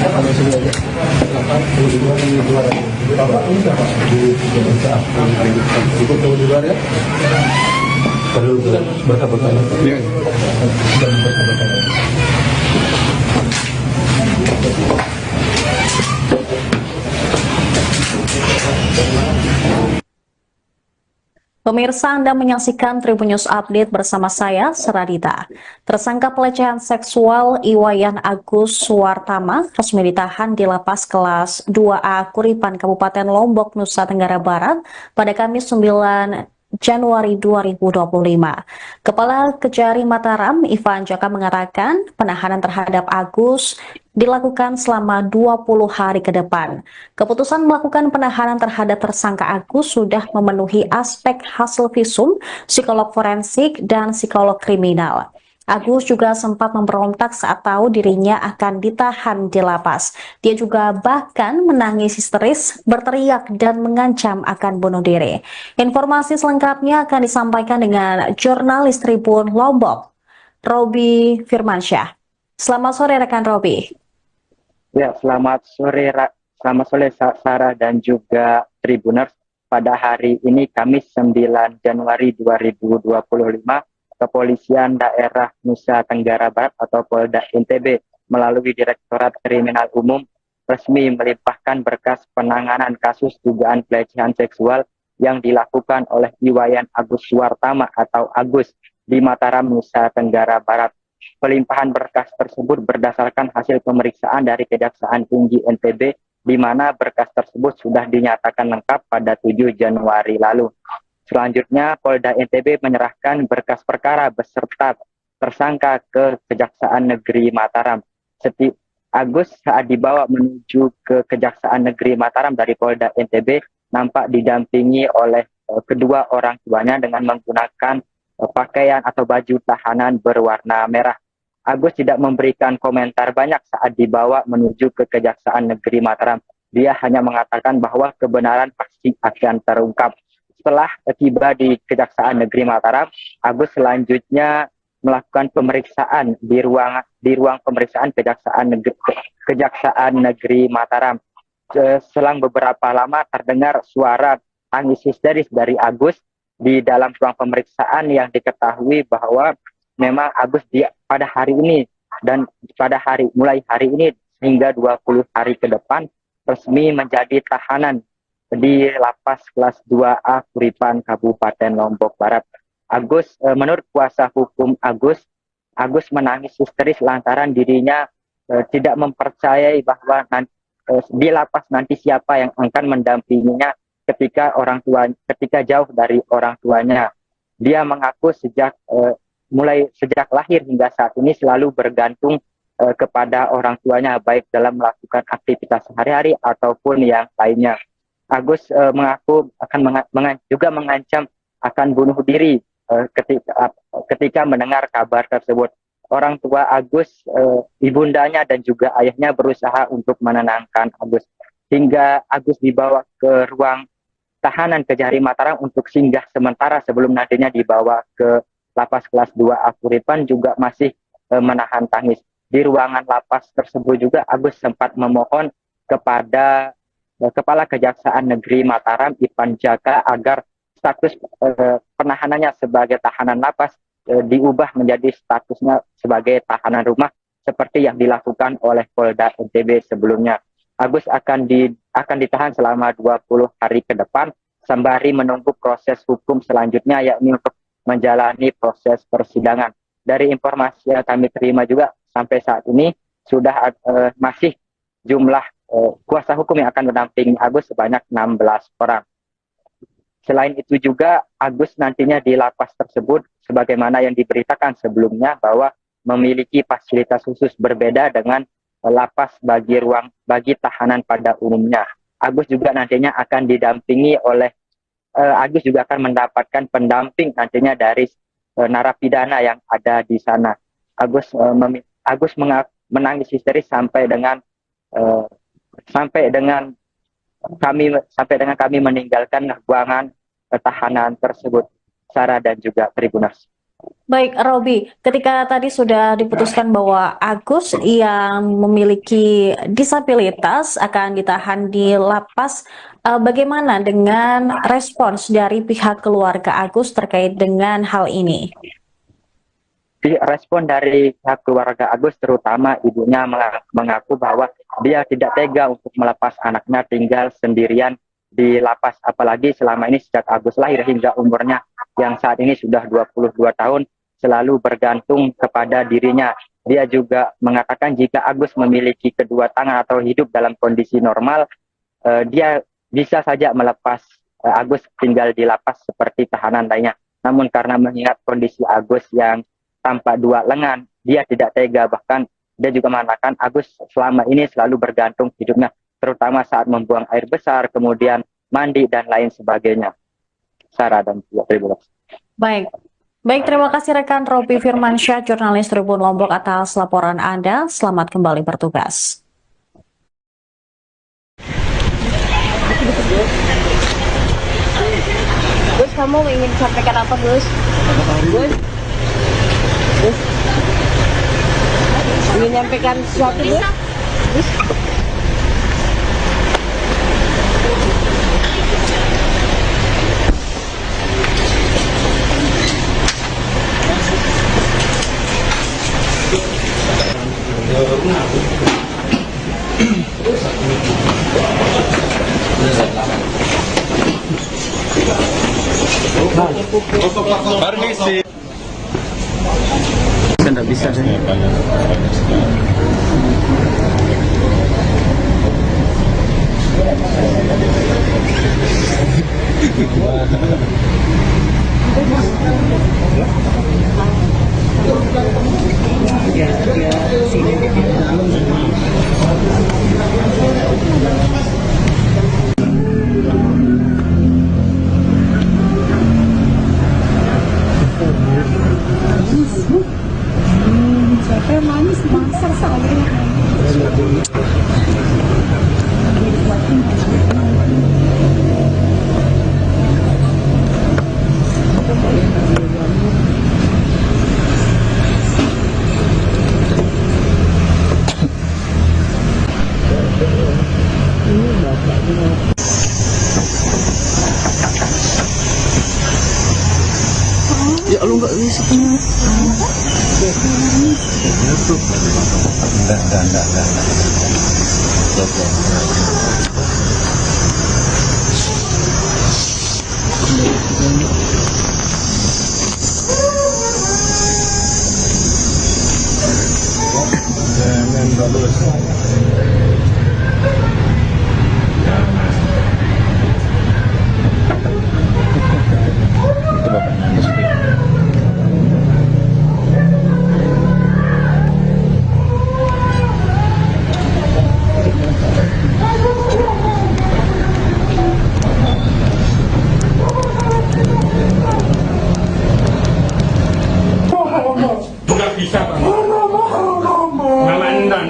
Ada semua aja. 8, 22, 200. Ikut tahu di luar ya. Perlu berkata-kata. Iya. Dan berkata-kata. Pemirsa, Anda menyaksikan Tribun News Update bersama saya, Seradita. Tersangka pelecehan seksual Iwayan Agus Wartama resmi ditahan di lapas kelas 2A Kuripan Kabupaten Lombok, Nusa Tenggara Barat pada Kamis 9 Januari 2025. Kepala Kejari Mataram Ivan Jaka mengatakan penahanan terhadap Agus dilakukan selama 20 hari ke depan. Keputusan melakukan penahanan terhadap tersangka Agus sudah memenuhi aspek hasil visum, psikolog forensik, dan psikolog kriminal. Agus juga sempat memberontak saat tahu dirinya akan ditahan di lapas. Dia juga bahkan menangis histeris, berteriak dan mengancam akan bunuh diri. Informasi selengkapnya akan disampaikan dengan jurnalis Tribun Lombok, Robi Firmansyah. Selamat sore rekan Robi. Ya, selamat sore Sarah dan juga Tribuners. Pada hari ini Kamis 9 Januari 2025, Kepolisian Daerah Nusa Tenggara Barat atau Polda NTB melalui Direktorat Kriminal Umum resmi melimpahkan berkas penanganan kasus dugaan pelecehan seksual yang dilakukan oleh Iwayan Agus Suwartama atau Agus di Mataram, Nusa Tenggara Barat. Pelimpahan berkas tersebut berdasarkan hasil pemeriksaan dari Kejaksaan Tinggi NTB, di mana berkas tersebut sudah dinyatakan lengkap pada 7 Januari lalu. Selanjutnya, Polda NTB menyerahkan berkas perkara beserta tersangka ke Kejaksaan Negeri Mataram. Agus saat dibawa menuju ke Kejaksaan Negeri Mataram dari Polda NTB nampak didampingi oleh kedua orang tuanya dengan menggunakan pakaian atau baju tahanan berwarna merah. Agus tidak memberikan komentar banyak saat dibawa menuju ke Kejaksaan Negeri Mataram. Dia hanya mengatakan bahwa kebenaran pasti akan terungkap. Setelah tiba di Kejaksaan Negeri Mataram, Agus selanjutnya melakukan pemeriksaan di ruang pemeriksaan Kejaksaan Negeri Mataram. Selang beberapa lama terdengar suara tangis histeris dari Agus di dalam ruang pemeriksaan yang diketahui bahwa memang Agus pada hari ini dan mulai hari ini hingga 20 hari ke depan resmi menjadi tahanan di Lapas Kelas 2A Kuripan, Kabupaten Lombok Barat. Menurut kuasa hukum Agus menangis histeris lantaran dirinya tidak mempercayai bahwa di lapas nanti siapa yang akan mendampinginya ketika jauh dari orang tuanya. Dia mengaku sejak lahir hingga saat ini selalu bergantung kepada orang tuanya, baik dalam melakukan aktivitas sehari-hari ataupun yang lainnya. Agus mengaku juga mengancam akan bunuh diri ketika mendengar kabar tersebut. Orang tua Agus, ibundanya dan juga ayahnya berusaha untuk menenangkan Agus. Hingga Agus dibawa ke ruang tahanan Kejari Mataram untuk singgah sementara sebelum nantinya dibawa ke Lapas Kelas 2A Kuripan juga masih menahan tangis. Di ruangan lapas tersebut juga Agus sempat memohon kepada Kepala Kejaksaan Negeri Mataram, Ipan Jaka, agar status penahanannya sebagai tahanan lapas diubah menjadi statusnya sebagai tahanan rumah seperti yang dilakukan oleh Polda NTB sebelumnya. Agus akan ditahan selama 20 hari ke depan sembari menunggu proses hukum selanjutnya, yakni untuk menjalani proses persidangan. Dari informasi yang kami terima juga sampai saat ini sudah masih jumlah kuasa hukum yang akan mendampingi Agus sebanyak 16 orang. Selain itu juga Agus nantinya di lapas tersebut sebagaimana yang diberitakan sebelumnya bahwa memiliki fasilitas khusus berbeda dengan lapas bagi tahanan pada umumnya. Agus juga nantinya akan didampingi oleh Agus juga akan mendapatkan pendamping nantinya dari narapidana yang ada di sana. Agus menangis histeris sampai dengan kami meninggalkan ruangan tahanan tersebut, Sarah dan juga Tribuners. Baik, Robi, ketika tadi sudah diputuskan bahwa Agus yang memiliki disabilitas akan ditahan di lapas, bagaimana dengan respons dari pihak keluarga Agus terkait dengan hal ini? Respon dari pihak keluarga Agus, terutama ibunya, mengaku bahwa dia tidak tega untuk melepas anaknya tinggal sendirian di lapas, apalagi selama ini sejak Agus lahir hingga umurnya yang saat ini sudah 22 tahun selalu bergantung kepada dirinya. Dia juga mengatakan jika Agus memiliki kedua tangan atau hidup dalam kondisi normal, dia bisa saja melepas Agus tinggal di lapas seperti tahanan lainnya. Namun karena mengingat kondisi Agus yang tanpa dua lengan, dia tidak tega. Bahkan dia juga mengatakan Agus selama ini selalu bergantung hidupnya, terutama saat membuang air besar, kemudian mandi dan lain sebagainya. Sarah dan juga Tribuners. Baik, Baik, terima kasih rekan Robi Firmansyah, jurnalis Tribun Lombok atas laporan Anda. Selamat kembali bertugas. Gus, kamu ingin sampaikan apa, Gus? Gus? Gus? Ingin nyampaikan sesuatu, Gus? Gus? Tidak bisa saya. Siapa manis masa saya. Ya Allah nggak bisa. Nggak bisa, Pak. Mama enggak.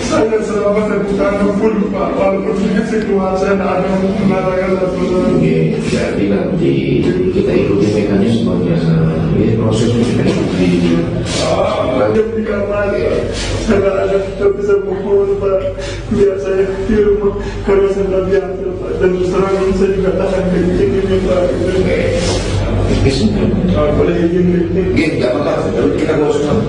Saya selama saya bukan full Pak, walaupun sedikit keluar saya tidak ada mengatakan satu lagi. Jadi nanti kita ikuti mekanismenya. Ini prosesnya kita ikuti. Dia di kamar, saya tidak ada tidak bisa pukul Pak. Biar saya di rumah karena saya tidak biasa Pak. Dan terus terang ini saya juga tahan kencing ini Pak. Boleh izin kencing. Nggak apa-apa. Kita mau semua.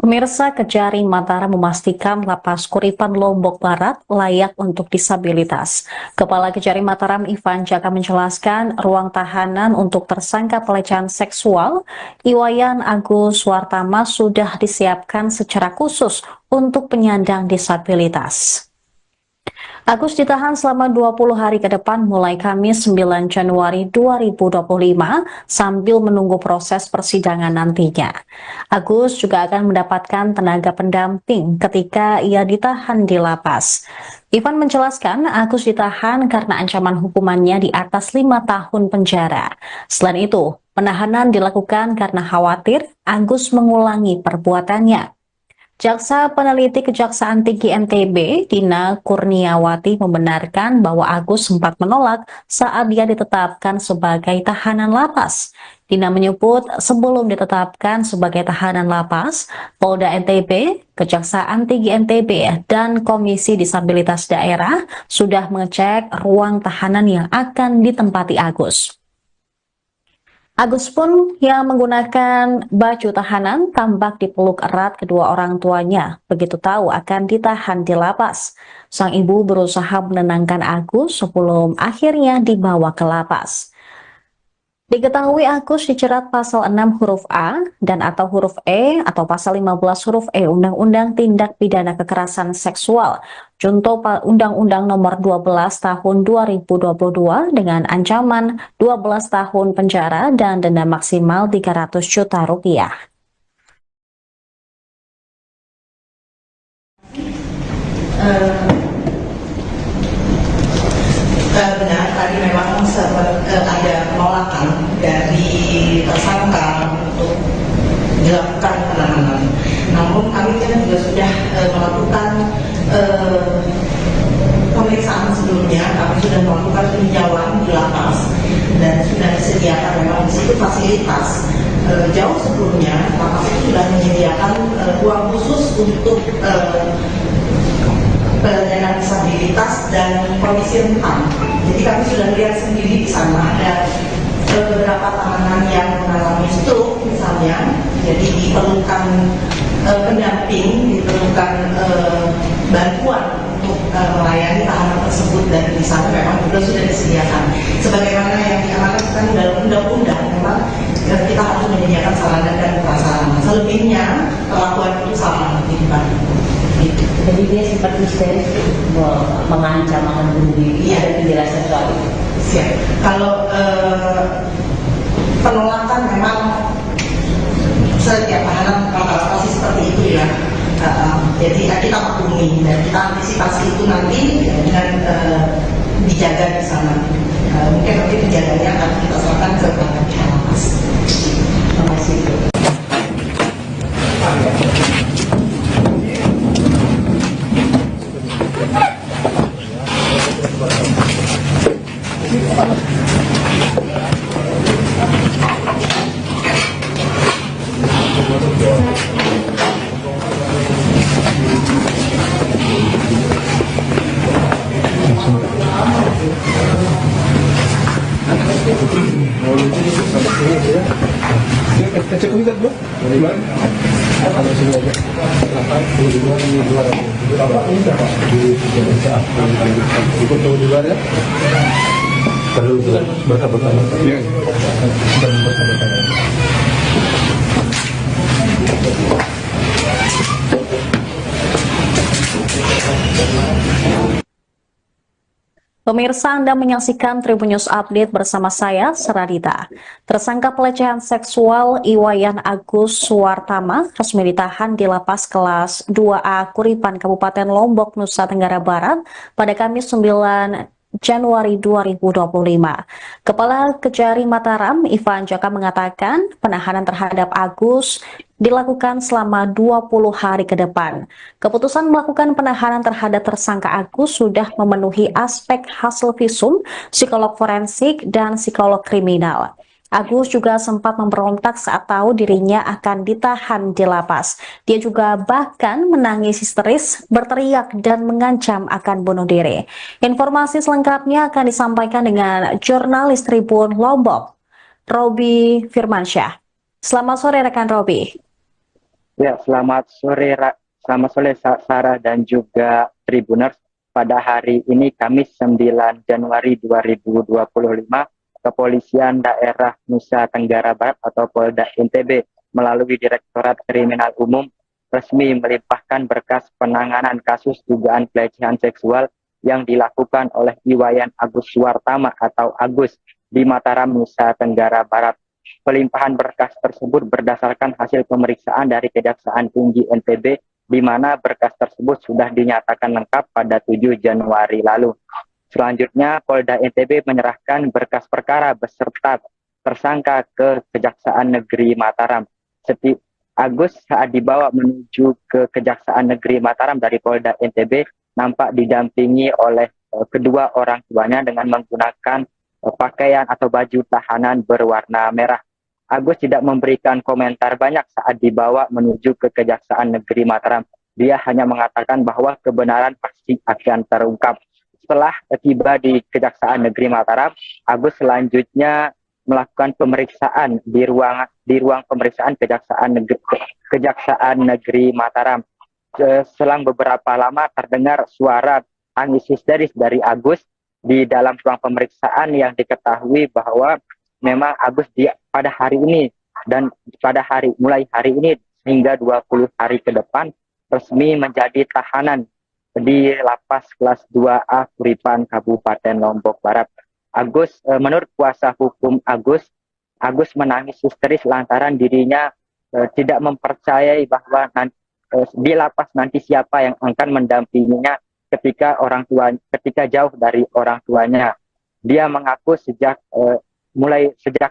Pemirsa, Kejari Mataram memastikan Lapas Kuripan Lombok Barat layak untuk disabilitas. Kepala Kejari Mataram Ivan Jaka menjelaskan ruang tahanan untuk tersangka pelecehan seksual Iwayan Agus Wartama sudah disiapkan secara khusus untuk penyandang disabilitas. Agus ditahan selama 20 hari ke depan mulai Kamis 9 Januari 2025 sambil menunggu proses persidangan nantinya. Agus juga akan mendapatkan tenaga pendamping ketika ia ditahan di lapas. Ivan menjelaskan Agus ditahan karena ancaman hukumannya di atas 5 tahun penjara. Selain itu, penahanan dilakukan karena khawatir Agus mengulangi perbuatannya. Jaksa Peneliti Kejaksaan Tinggi NTB, Dina Kurniawati membenarkan bahwa Agus sempat menolak saat dia ditetapkan sebagai tahanan lapas. Dina menyebut sebelum ditetapkan sebagai tahanan lapas, Polda NTB, Kejaksaan Tinggi NTB, dan Komisi Disabilitas Daerah sudah mengecek ruang tahanan yang akan ditempati Agus. Agus pun yang menggunakan baju tahanan tampak dipeluk erat kedua orang tuanya begitu tahu akan ditahan di lapas. Sang ibu berusaha menenangkan Agus sebelum akhirnya dibawa ke lapas. Diketahui Agus dijerat pasal 6 huruf A dan atau huruf E atau pasal 15 huruf E Undang-Undang Tindak Pidana Kekerasan Seksual Junto Undang-Undang Nomor 12 Tahun 2022 dengan ancaman 12 tahun penjara dan denda maksimal 300 juta rupiah. Benar, tadi memang sempat ada penolakan dari tersangka untuk dilakukan penahanan. Namun kami kan juga sudah melakukan pemeriksaan sebelumnya, kami sudah melakukan peninjauan di lapas dan sudah disediakan memang di situ fasilitas. Jauh sebelumnya lapas itu sudah menyediakan ruang khusus untuk penyandang disabilitas dan kondisi rentan. Jadi kami sudah lihat sendiri di sana ada beberapa tahanan yang mengalami stroke misalnya, jadi diperlukan pendamping, diperlukan bantuan untuk melayani tahanan tersebut, dan di sana memang juga sudah disediakan. Sebagaimana yang diamanatkan dalam undang-undang, memang kita harus menyediakan sarana dan prasarana. Selebihnya perlakuan itu sama di depan. Jadi dia sempat histeris mengancam akan bunuh diri. Iya. Ada penjelasan soal itu. Siap. Kalau penolakan memang setiap tahanan rata-rata sih seperti itu ya. Jadi kita maklumi dan kita antisipasi itu nanti dengan dijaga di sana. Mungkin nanti penjaganya akan kita serahkan ke pihak lapas. Terima kasih. Cek kita dulu. Kalau sini aja. 82 ini 200. Bapak ini berapa? Ikut tahu di luar ya? Kalau itu kan berkata-kata. Iya. Berkata-kata. Pemirsa, Anda menyaksikan Tribun News Update bersama saya, Seradita. Tersangka pelecehan seksual Iwayan Agus Suwartama resmi ditahan di Lapas Kelas 2A Kuripan, Kabupaten Lombok, Nusa Tenggara Barat pada Kamis 9 Januari 2025. Kepala Kejari Mataram, Ivan Jaka mengatakan penahanan terhadap Agus dilakukan selama 20 hari ke depan. Keputusan melakukan penahanan terhadap tersangka Agus sudah memenuhi aspek hasil visum, psikolog forensik, dan psikolog kriminal. Agus juga sempat memberontak saat tahu dirinya akan ditahan di lapas. Dia juga bahkan menangis histeris, berteriak, dan mengancam akan bunuh diri. Informasi selengkapnya akan disampaikan dengan jurnalis Tribun Lombok, Robi Firmansyah. Selamat sore rekan Robi. Ya, selamat sore Sarah dan juga Tribuners. Pada hari ini Kamis 9 Januari 2025, Kepolisian Daerah Nusa Tenggara Barat atau Polda NTB melalui Direktorat Kriminal Umum resmi melimpahkan berkas penanganan kasus dugaan pelecehan seksual yang dilakukan oleh Iwayan Agus Suwartama atau Agus di Mataram, Nusa Tenggara Barat. Pelimpahan berkas tersebut berdasarkan hasil pemeriksaan dari Kejaksaan Tinggi NTB, di mana berkas tersebut sudah dinyatakan lengkap pada 7 Januari lalu. Selanjutnya, Polda NTB menyerahkan berkas perkara beserta tersangka ke Kejaksaan Negeri Mataram. Agus saat dibawa menuju ke Kejaksaan Negeri Mataram dari Polda NTB nampak didampingi oleh kedua orang tuanya dengan menggunakan pakaian atau baju tahanan berwarna merah. Agus tidak memberikan komentar banyak saat dibawa menuju ke Kejaksaan Negeri Mataram. Dia hanya mengatakan bahwa kebenaran pasti akan terungkap. Setelah tiba di Kejaksaan Negeri Mataram, Agus selanjutnya melakukan pemeriksaan di ruang pemeriksaan Kejaksaan Negeri Mataram. Selang beberapa lama terdengar suara tangis histeris dari Agus di dalam ruang pemeriksaan yang diketahui bahwa memang Agus pada hari ini dan mulai hari ini hingga 20 hari ke depan resmi menjadi tahanan di lapas kelas 2A Kuripan Kabupaten Lombok Barat. Menurut kuasa hukum Agus menangis histeris lantaran dirinya tidak mempercayai bahwa di lapas nanti siapa yang akan mendampinginya ketika jauh dari orang tuanya. Dia mengaku sejak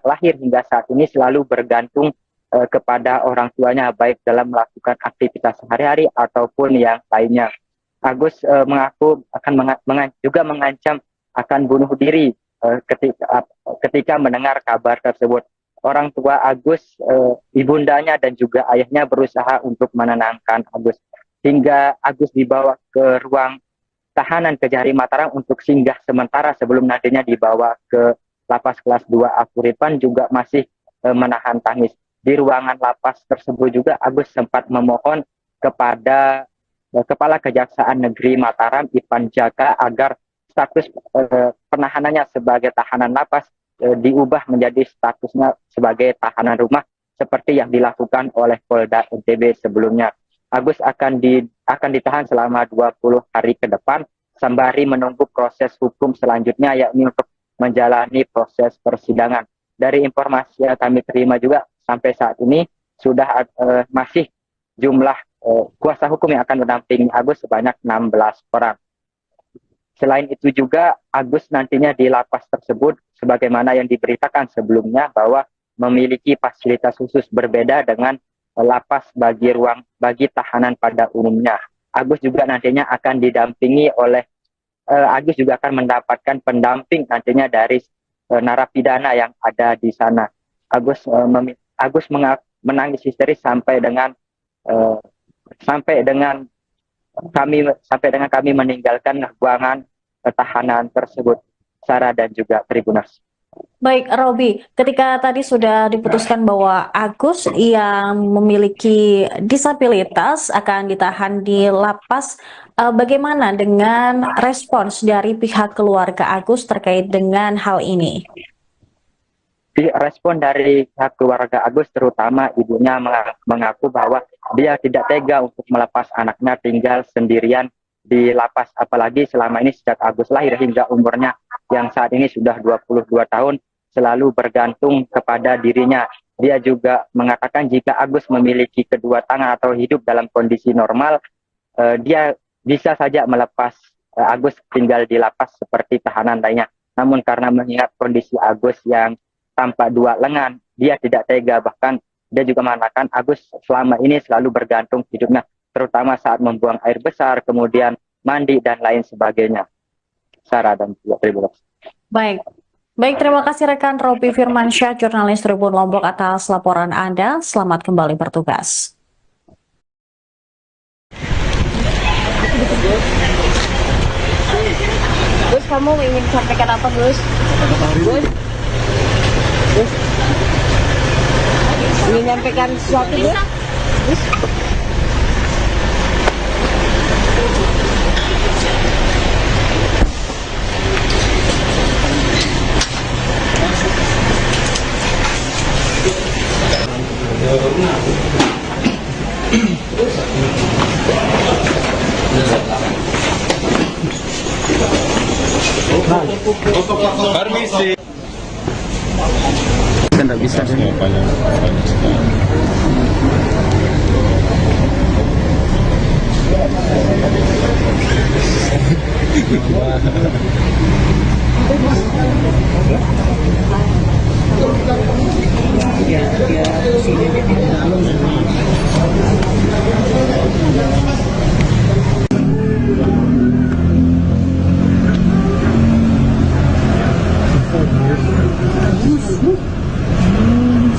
lahir hingga saat ini selalu bergantung kepada orang tuanya, baik dalam melakukan aktivitas sehari-hari ataupun yang lainnya. Agus mengaku juga mengancam akan bunuh diri ketika mendengar kabar tersebut. Orang tua Agus, ibundanya dan juga ayahnya berusaha untuk menenangkan Agus. Hingga Agus dibawa ke ruang tahanan Kejari Mataram untuk singgah sementara sebelum nantinya dibawa ke lapas kelas 2A Kuripan, juga masih menahan tangis. Di ruangan lapas tersebut juga Agus sempat memohon kepada Kepala Kejaksaan Negeri Mataram, Ipan Jaka, agar status penahanannya sebagai tahanan lapas diubah menjadi statusnya sebagai tahanan rumah seperti yang dilakukan oleh Polda NTB sebelumnya. Agus akan ditahan selama 20 hari ke depan sembari menunggu proses hukum selanjutnya, yakni untuk menjalani proses persidangan. Dari informasi yang kami terima juga sampai saat ini sudah masih jumlah kuasa hukum yang akan mendampingi Agus sebanyak 16 orang. Selain itu juga Agus nantinya di lapas tersebut sebagaimana yang diberitakan sebelumnya bahwa memiliki fasilitas khusus berbeda dengan lapas bagi tahanan pada umumnya. Agus juga nantinya akan didampingi oleh Agus juga akan mendapatkan pendamping nantinya dari narapidana yang ada di sana. Agus menangis histeris sampai dengan kami meninggalkan ruangan tahanan tersebut. Sarah dan juga Tribuners. Baik, Robi, ketika tadi sudah diputuskan bahwa Agus yang memiliki disabilitas akan ditahan di lapas, bagaimana dengan respons dari pihak keluarga Agus terkait dengan hal ini? Respon dari pihak keluarga Agus, terutama ibunya, mengaku bahwa dia tidak tega untuk melepas anaknya tinggal sendirian di lapas, apalagi selama ini sejak Agus lahir hingga umurnya yang saat ini sudah 22 tahun selalu bergantung kepada dirinya. Dia juga mengatakan jika Agus memiliki kedua tangan atau hidup dalam kondisi normal, dia bisa saja melepas Agus tinggal di lapas seperti tahanan lainnya. Namun karena mengingat kondisi Agus yang tanpa dua lengan, dia tidak tega. Bahkan dia juga mengatakan Agus selama ini selalu bergantung hidupnya, terutama saat membuang air besar, kemudian mandi dan lain sebagainya. Sarah dan juga Tribun. Baik, terima kasih rekan Robi Firmansyah, jurnalis Tribun Lombok atas laporan Anda. Selamat kembali bertugas. Gus, kamu ingin sampaikan apa, Gus? Gus? Ingin nyampaikan sesuatu, Gus? Gus? Permisi. Tidak bisa.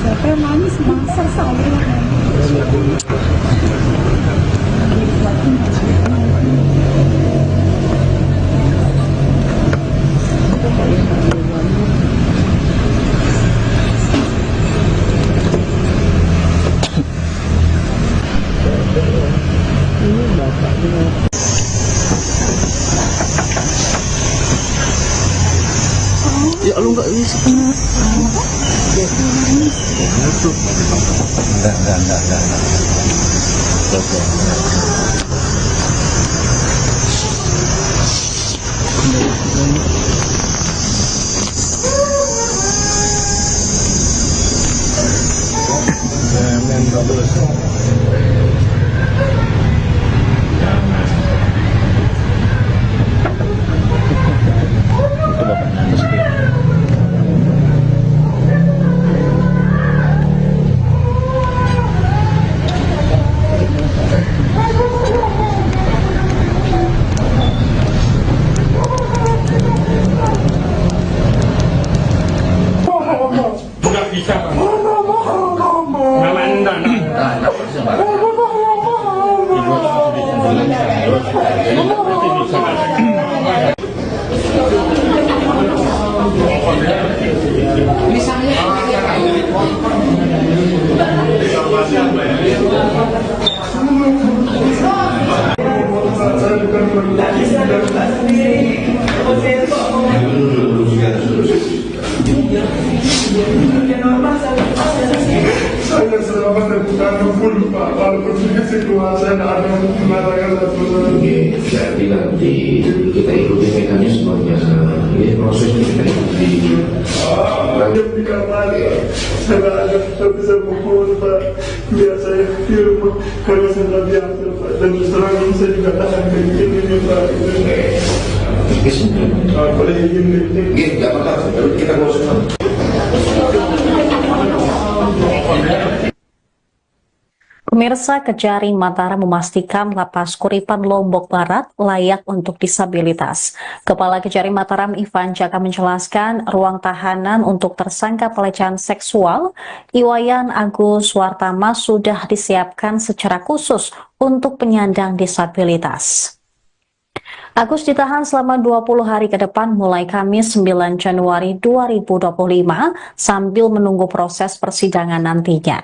Siapa yang nangis masa saya? Ya lu Nggak bisa, Pak. Mama enggak. Saya selamat dan bukan full, Pak. Walaupun situasi ada mengatakan satu. Saya bilang kita ikuti mekanismenya, ini prosesnya kita ikuti. Di kamar, saya ada bisa pukul, Pak. Biasa saya film karena saya tidak biasa, Pak. Dan terang saya juga tahan kayak gini, Pak. Boleh izin Gini, nggak apa-apa, kita bosan. Pemirsa, Kejari Mataram memastikan Lapas Kuripan Lombok Barat layak untuk disabilitas. Kepala Kejari Mataram Ivan Jaka menjelaskan ruang tahanan untuk tersangka pelecehan seksual Iwayan Agus Wartama sudah disiapkan secara khusus untuk penyandang disabilitas. Agus ditahan selama 20 hari ke depan mulai Kamis 9 Januari 2025 sambil menunggu proses persidangan nantinya.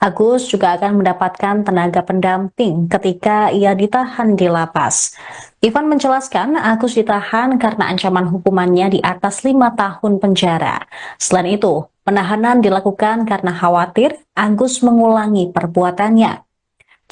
Agus juga akan mendapatkan tenaga pendamping ketika ia ditahan di lapas. Ivan menjelaskan Agus ditahan karena ancaman hukumannya di atas 5 tahun penjara. Selain itu, penahanan dilakukan karena khawatir Agus mengulangi perbuatannya.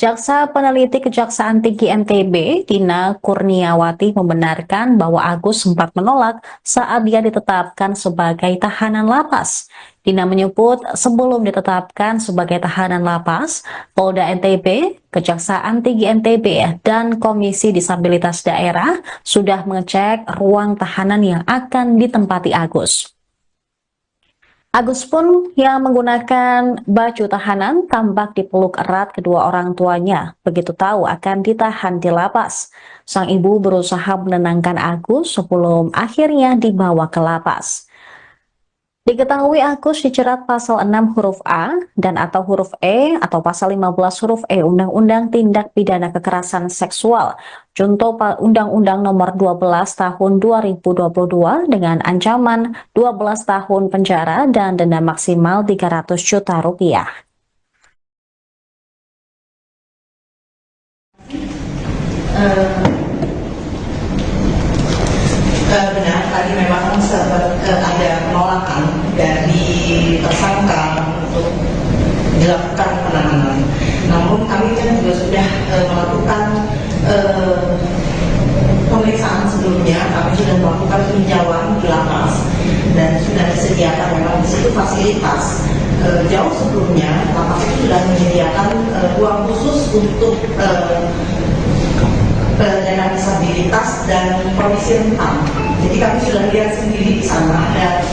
Jaksa Peneliti Kejaksaan Tinggi NTB, Dina Kurniawati, membenarkan bahwa Agus sempat menolak saat dia ditetapkan sebagai tahanan lapas. Dina menyebut sebelum ditetapkan sebagai tahanan lapas, Polda NTB, Kejaksaan Tinggi NTB, dan Komisi Disabilitas Daerah sudah mengecek ruang tahanan yang akan ditempati Agus. Agus pun yang menggunakan baju tahanan tampak dipeluk erat kedua orang tuanya begitu tahu akan ditahan di lapas. Sang ibu berusaha menenangkan Agus sebelum akhirnya dibawa ke lapas. Diketahui Agus dijerat pasal 6 huruf A dan atau huruf E atau pasal 15 huruf E Undang-Undang Tindak Pidana Kekerasan Seksual Junto Undang-Undang Nomor 12 Tahun 2022 dengan ancaman 12 tahun penjara dan denda maksimal 300 juta rupiah. Benar, tadi memang sempat ada penolakan dari tersangka untuk dilakukan penahanan. Namun kami kan juga sudah melakukan pemeriksaan sebelumnya, kami sudah melakukan peninjauan di lapas dan sudah disediakan memang di situ fasilitas. Jauh sebelumnya lapas itu sudah menyediakan ruang khusus untuk penyandang disabilitas dan kondisi rentan. Jadi kami sudah lihat sendiri di sana ada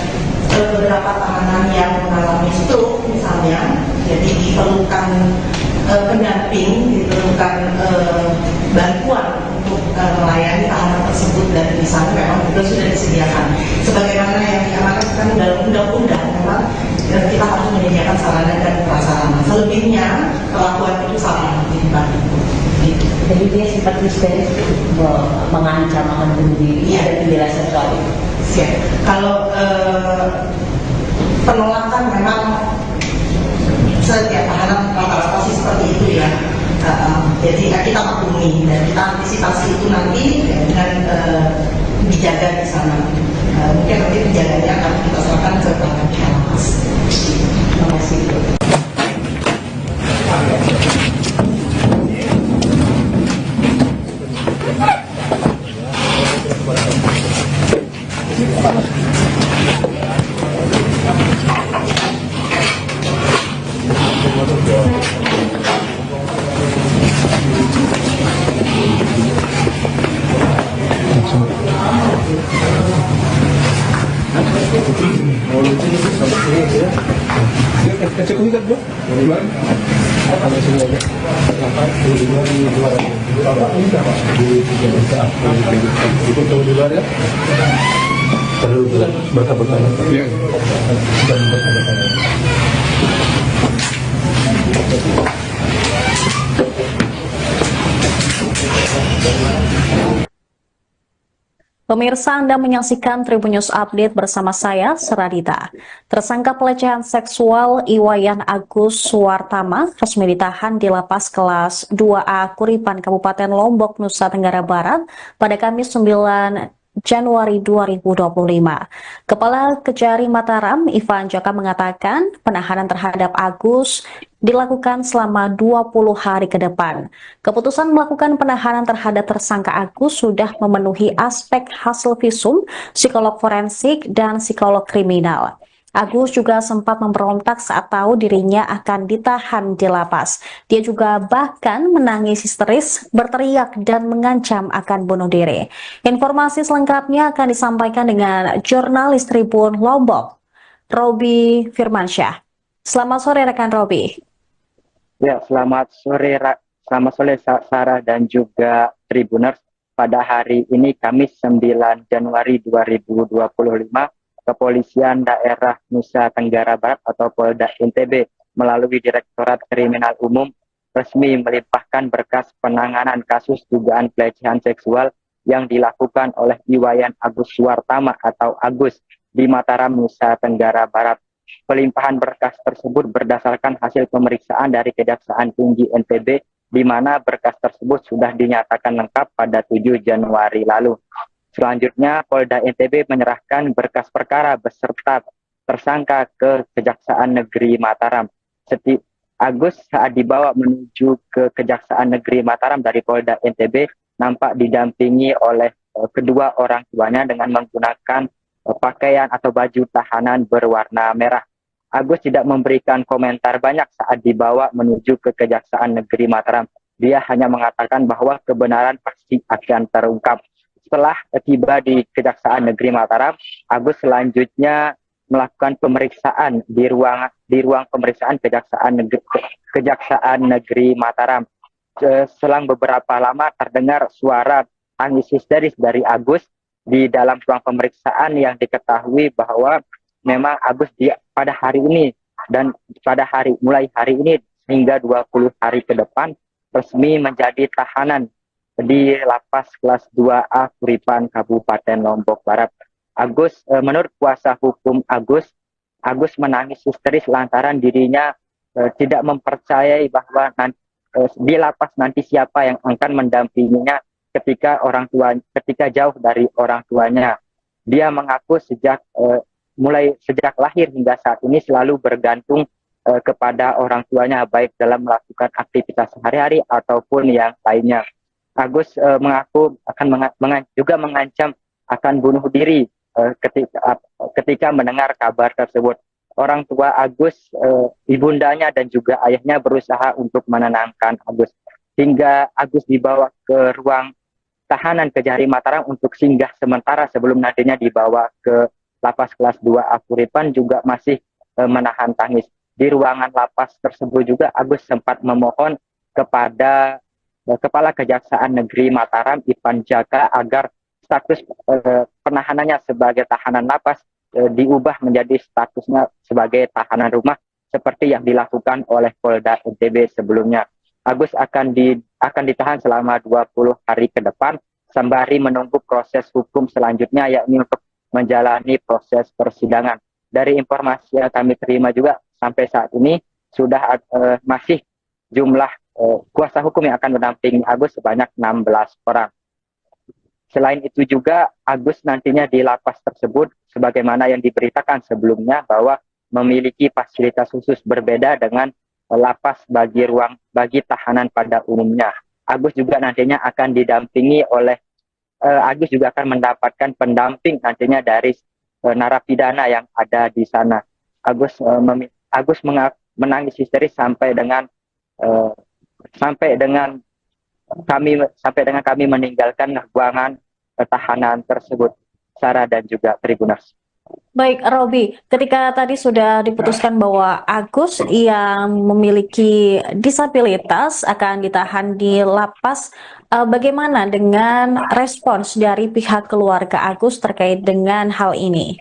beberapa tahanan yang mengalami stroke misalnya, jadi diperlukan pendamping, diperlukan bantuan untuk melayani tahanan tersebut dan di sana memang juga sudah disediakan. Sebagaimana yang diamanatkan dalam undang-undang, memang kita harus menyediakan sarana dan prasarana. Selebihnya perlakuan itu sama di tempat itu. Jadi dia sempat histeris mengancam akan bunuh diri. Iya. Ada penjelasan soal itu. Siap. Kalau penolakan memang setiap tahanan rata-rata sih seperti itu ya. Jadi kita maklumi dan kita antisipasi itu nanti dengan dijaga di sana. Mungkin nanti penjaganya akan kita serahkan ke tangan Mas. Terima kasih. Ikut tahu di luar ya. Terlalu berkata-kata. Iya. Dan berkata-kata. Pemirsa, Anda menyaksikan Tribun News Update bersama saya, Seradita. Tersangka pelecehan seksual Iwayan Agus Suwartama resmi ditahan di Lapas Kelas 2A Kuripan, Kabupaten Lombok, Nusa Tenggara Barat pada Kamis 9 Januari 2025. Kepala Kejari Mataram, Ivan Jaka, mengatakan penahanan terhadap Agus dilakukan selama 20 hari ke depan. Keputusan melakukan penahanan terhadap tersangka Agus sudah memenuhi aspek hasil visum, psikolog forensik, dan psikolog kriminal. Agus juga sempat memberontak saat tahu dirinya akan ditahan di lapas. Dia juga bahkan menangis histeris, berteriak, dan mengancam akan bunuh diri. Informasi selengkapnya akan disampaikan dengan jurnalis Tribun Lombok, Robi Firmansyah. Selamat sore rekan Robi. Ya, selamat sore Sarah dan juga Tribuners. Pada hari ini Kamis 9 Januari 2025, Kepolisian Daerah Nusa Tenggara Barat atau Polda NTB melalui Direktorat Kriminal Umum resmi melimpahkan berkas penanganan kasus dugaan pelecehan seksual yang dilakukan oleh Iwayan Agus Suwartama atau Agus di Mataram, Nusa Tenggara Barat. Pelimpahan berkas tersebut berdasarkan hasil pemeriksaan dari Kejaksaan Tinggi NTB, di mana berkas tersebut sudah dinyatakan lengkap pada 7 Januari lalu. Selanjutnya, Polda NTB menyerahkan berkas perkara beserta tersangka ke Kejaksaan Negeri Mataram. Agus saat dibawa menuju ke Kejaksaan Negeri Mataram dari Polda NTB nampak didampingi oleh kedua orang tuanya dengan menggunakan pakaian atau baju tahanan berwarna merah. Agus tidak memberikan komentar banyak saat dibawa menuju ke Kejaksaan Negeri Mataram. Dia hanya mengatakan bahwa kebenaran pasti akan terungkap. Setelah tiba di Kejaksaan Negeri Mataram, Agus selanjutnya melakukan pemeriksaan di ruang pemeriksaan Kejaksaan Negeri Mataram. Selang beberapa lama terdengar suara tangis histeris dari Agus di dalam ruang pemeriksaan yang diketahui bahwa memang Agus pada hari ini dan mulai hari ini hingga 20 hari ke depan resmi menjadi tahanan di Lapas Kelas 2A Kuripan, Kabupaten Lombok Barat. Menurut kuasa hukum Agus menangis histeris lantaran dirinya tidak mempercayai bahwa di lapas nanti siapa yang akan mendampinginya ketika jauh dari orang tuanya. Dia mengaku sejak lahir hingga saat ini selalu bergantung kepada orang tuanya, baik dalam melakukan aktivitas sehari-hari ataupun yang lainnya. Agus mengaku juga mengancam akan bunuh diri ketika mendengar kabar tersebut. Orang tua Agus, ibundanya dan juga ayahnya berusaha untuk menenangkan Agus. Hingga Agus dibawa ke ruang tahanan Kejari Mataram untuk singgah sementara sebelum nantinya dibawa ke Lapas Kelas 2A Kuripan juga masih menahan tangis. Di ruangan lapas tersebut juga Agus sempat memohon kepada Kepala Kejaksaan Negeri Mataram, Ivan Jaka, agar status penahanannya sebagai tahanan lapas diubah menjadi statusnya sebagai tahanan rumah seperti yang dilakukan oleh Polda NTB sebelumnya. Agus akan ditahan selama 20 hari ke depan sembari menunggu proses hukum selanjutnya, yakni untuk menjalani proses persidangan. Dari informasi yang kami terima juga sampai saat ini sudah masih jumlah kuasa hukum yang akan mendampingi Agus sebanyak 16 orang. Selain itu juga Agus nantinya di lapas tersebut sebagaimana yang diberitakan sebelumnya bahwa memiliki fasilitas khusus berbeda dengan lapas bagi tahanan pada umumnya. Agus juga nantinya akan didampingi oleh Agus juga akan mendapatkan pendamping nantinya dari narapidana yang ada di sana. Agus menangis histeris sampai dengan kami meninggalkan ruangan tahanan tersebut, Sarah dan juga Tribuners. Baik, Robi, ketika tadi sudah diputuskan bahwa Agus yang memiliki disabilitas akan ditahan di lapas, bagaimana dengan respons dari pihak keluarga Agus terkait dengan hal ini?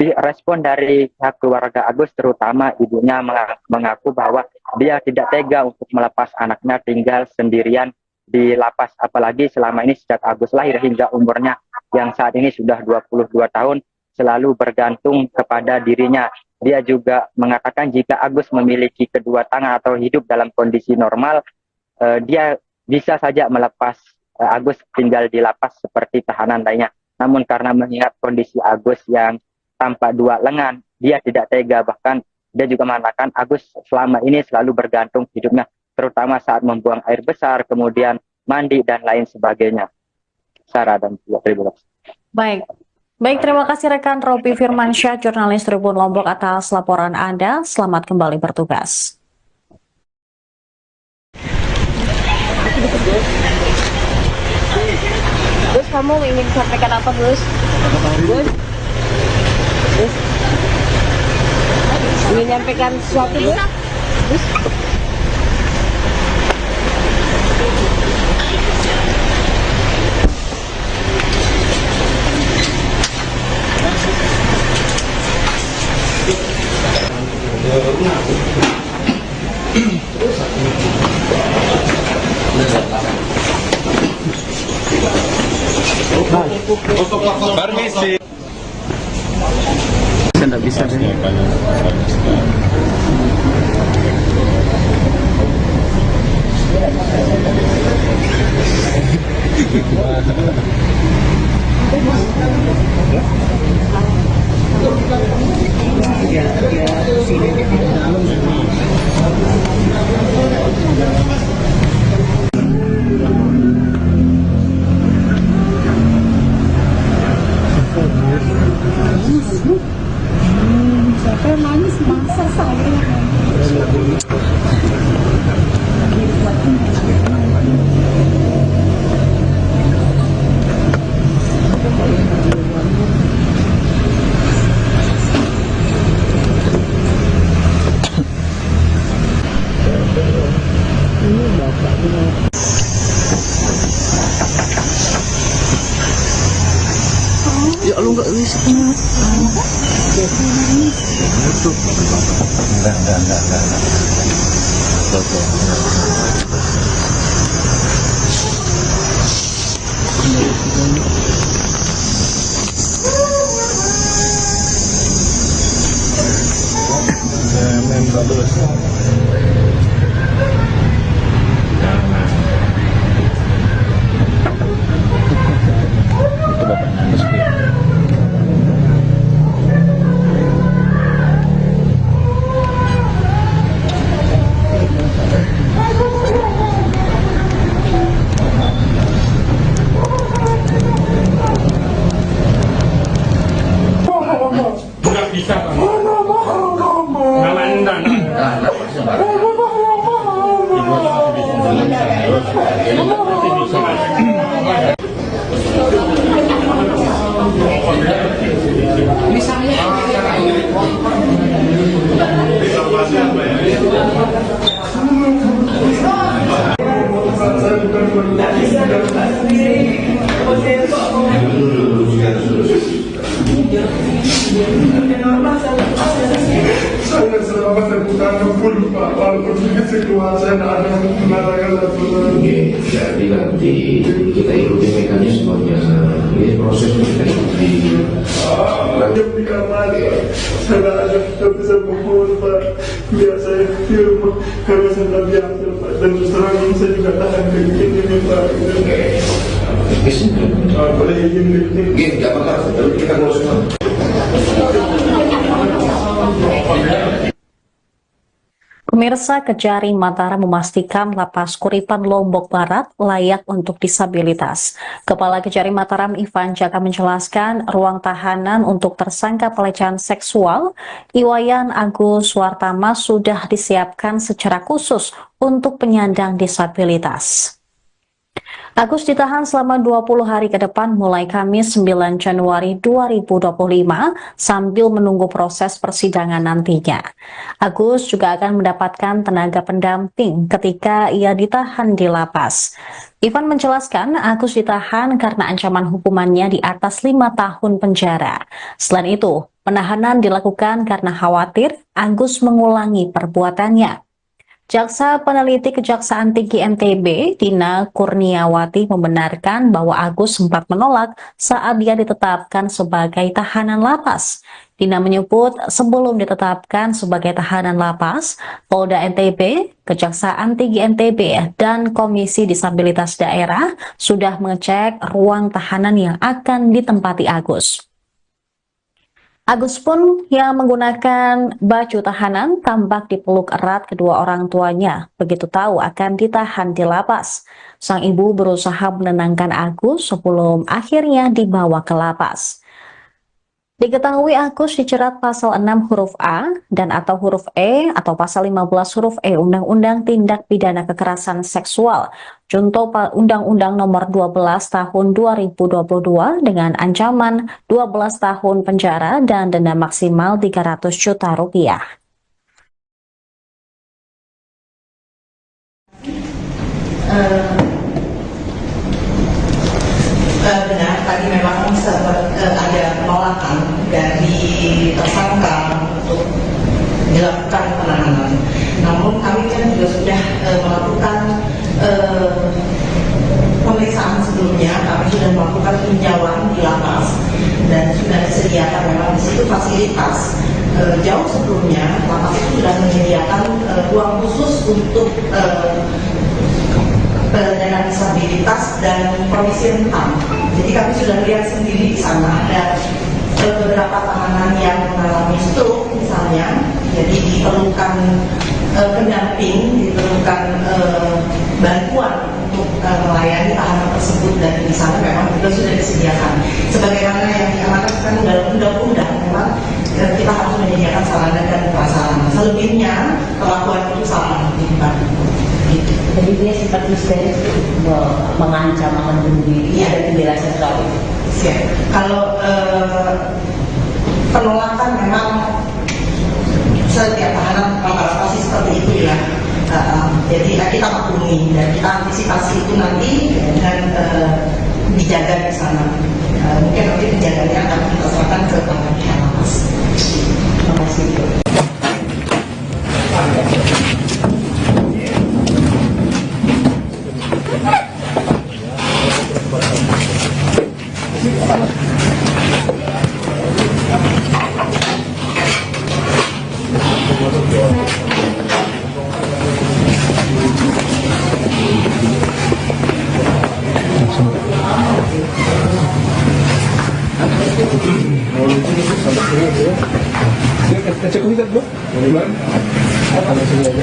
Respon dari pihak keluarga Agus, terutama ibunya, mengaku bahwa dia tidak tega untuk melepas anaknya tinggal sendirian di lapas, apalagi selama ini sejak Agus lahir hingga umurnya yang saat ini sudah 22 tahun selalu bergantung kepada dirinya. Dia juga mengatakan jika Agus memiliki kedua tangan atau hidup dalam kondisi normal, dia bisa saja melepas Agus tinggal di lapas seperti tahanan lainnya. Namun karena mengingat kondisi Agus yang tanpa dua lengan, dia tidak tega. Bahkan dia juga mengatakan Agus selama ini selalu bergantung hidupnya, terutama saat membuang air besar, kemudian mandi dan lain sebagainya. Sarah dan Tribuners. Baik, terima kasih rekan Robi Firmansyah, jurnalis Tribun Lombok atas laporan Anda. Selamat kembali bertugas. Gus, kamu ingin sampaikan apa, Gus? Gus? Ingin menyampaikan sesuatu, Gus? Gus? Permisi. Saya tidak bisa. Siapa yang manis masa saya? Ya lu nggak bisa. Nggak bisa, Pak. Nggak. Saya selama terbuka full, Pak. Walaupun sedikit keluar saya tidak ada mengatakan aturan. Jadi nanti kita ikuti mekanismenya, ini proses kita ikuti. Yang di kamar, saya tidak bisa mengurus, Pak. Biar saya di rumah, karena saya tidak biasa, Pak. Dan terus terang saya juga tahan kayak gini, Pak. Yes, boleh izin kritik. Gini, nggak apa-apa. Kita ngurus semua. Pemirsa, Kejari Mataram memastikan Lapas Kuripan Lombok Barat layak untuk disabilitas. Kepala Kejari Mataram Ivan Jaka menjelaskan ruang tahanan untuk tersangka pelecehan seksual Iwayan Agus Suwartama sudah disiapkan secara khusus untuk penyandang disabilitas. Agus ditahan selama 20 hari ke depan mulai Kamis 9 Januari 2025 sambil menunggu proses persidangan nantinya. Agus juga akan mendapatkan tenaga pendamping ketika ia ditahan di lapas. Ivan menjelaskan Agus ditahan karena ancaman hukumannya di atas 5 tahun penjara. Selain itu, penahanan dilakukan karena khawatir Agus mengulangi perbuatannya. Jaksa Peneliti Kejaksaan Tinggi NTB, Dina Kurniawati membenarkan bahwa Agus sempat menolak saat dia ditetapkan sebagai tahanan lapas. Dina menyebut sebelum ditetapkan sebagai tahanan lapas, Polda NTB, Kejaksaan Tinggi NTB, dan Komisi Disabilitas Daerah sudah mengecek ruang tahanan yang akan ditempati Agus. Agus pun yang menggunakan baju tahanan tampak dipeluk erat kedua orang tuanya begitu tahu akan ditahan di lapas. Sang ibu berusaha menenangkan Agus sebelum akhirnya dibawa ke lapas. Diketahui Agus dijerat pasal 6 huruf A dan atau huruf E atau pasal 15 huruf E Undang-Undang Tindak Pidana Kekerasan Seksual junto Undang-Undang Nomor 12 Tahun 2022 dengan ancaman 12 tahun penjara dan denda maksimal 300 juta rupiah. Benar, tadi memang sempat ada penolakan dari tersangka untuk dilakukan penahanan. Namun kami kan juga sudah melakukan pemeriksaan sebelumnya, kami sudah melakukan peninjauan di lapas dan sudah disediakan memang di situ fasilitas. Jauh sebelumnya lapas itu sudah menyediakan ruang khusus untuk penyandang disabilitas dan komisi rentan. Jadi kami sudah lihat sendiri di sana ada beberapa tahanan yang mengalami stroke misalnya, jadi diperlukan pendamping, diperlukan bantuan untuk melayani tahanan tersebut dan di sana memang juga sudah disediakan. Sebagaimana yang diamanatkan dalam undang-undang, memang kita harus menyediakan sarana dan prasarana. Selebihnya perlakuan itu sama gitu. Jadi dia sempat histeris mengancam akan bunuh diri, ada penjelasan soal itu. Siap. Kalau penolakan memang setiap tahanan rata-rata sih seperti itu ya. Jadi kita maklumi dan kita antisipasi itu nanti dengan dijaga di sana. Mungkin nanti penjaganya akan kita serahkan ke pihak lapas. Terima kasih. Cek kita bro, kalau sini aja,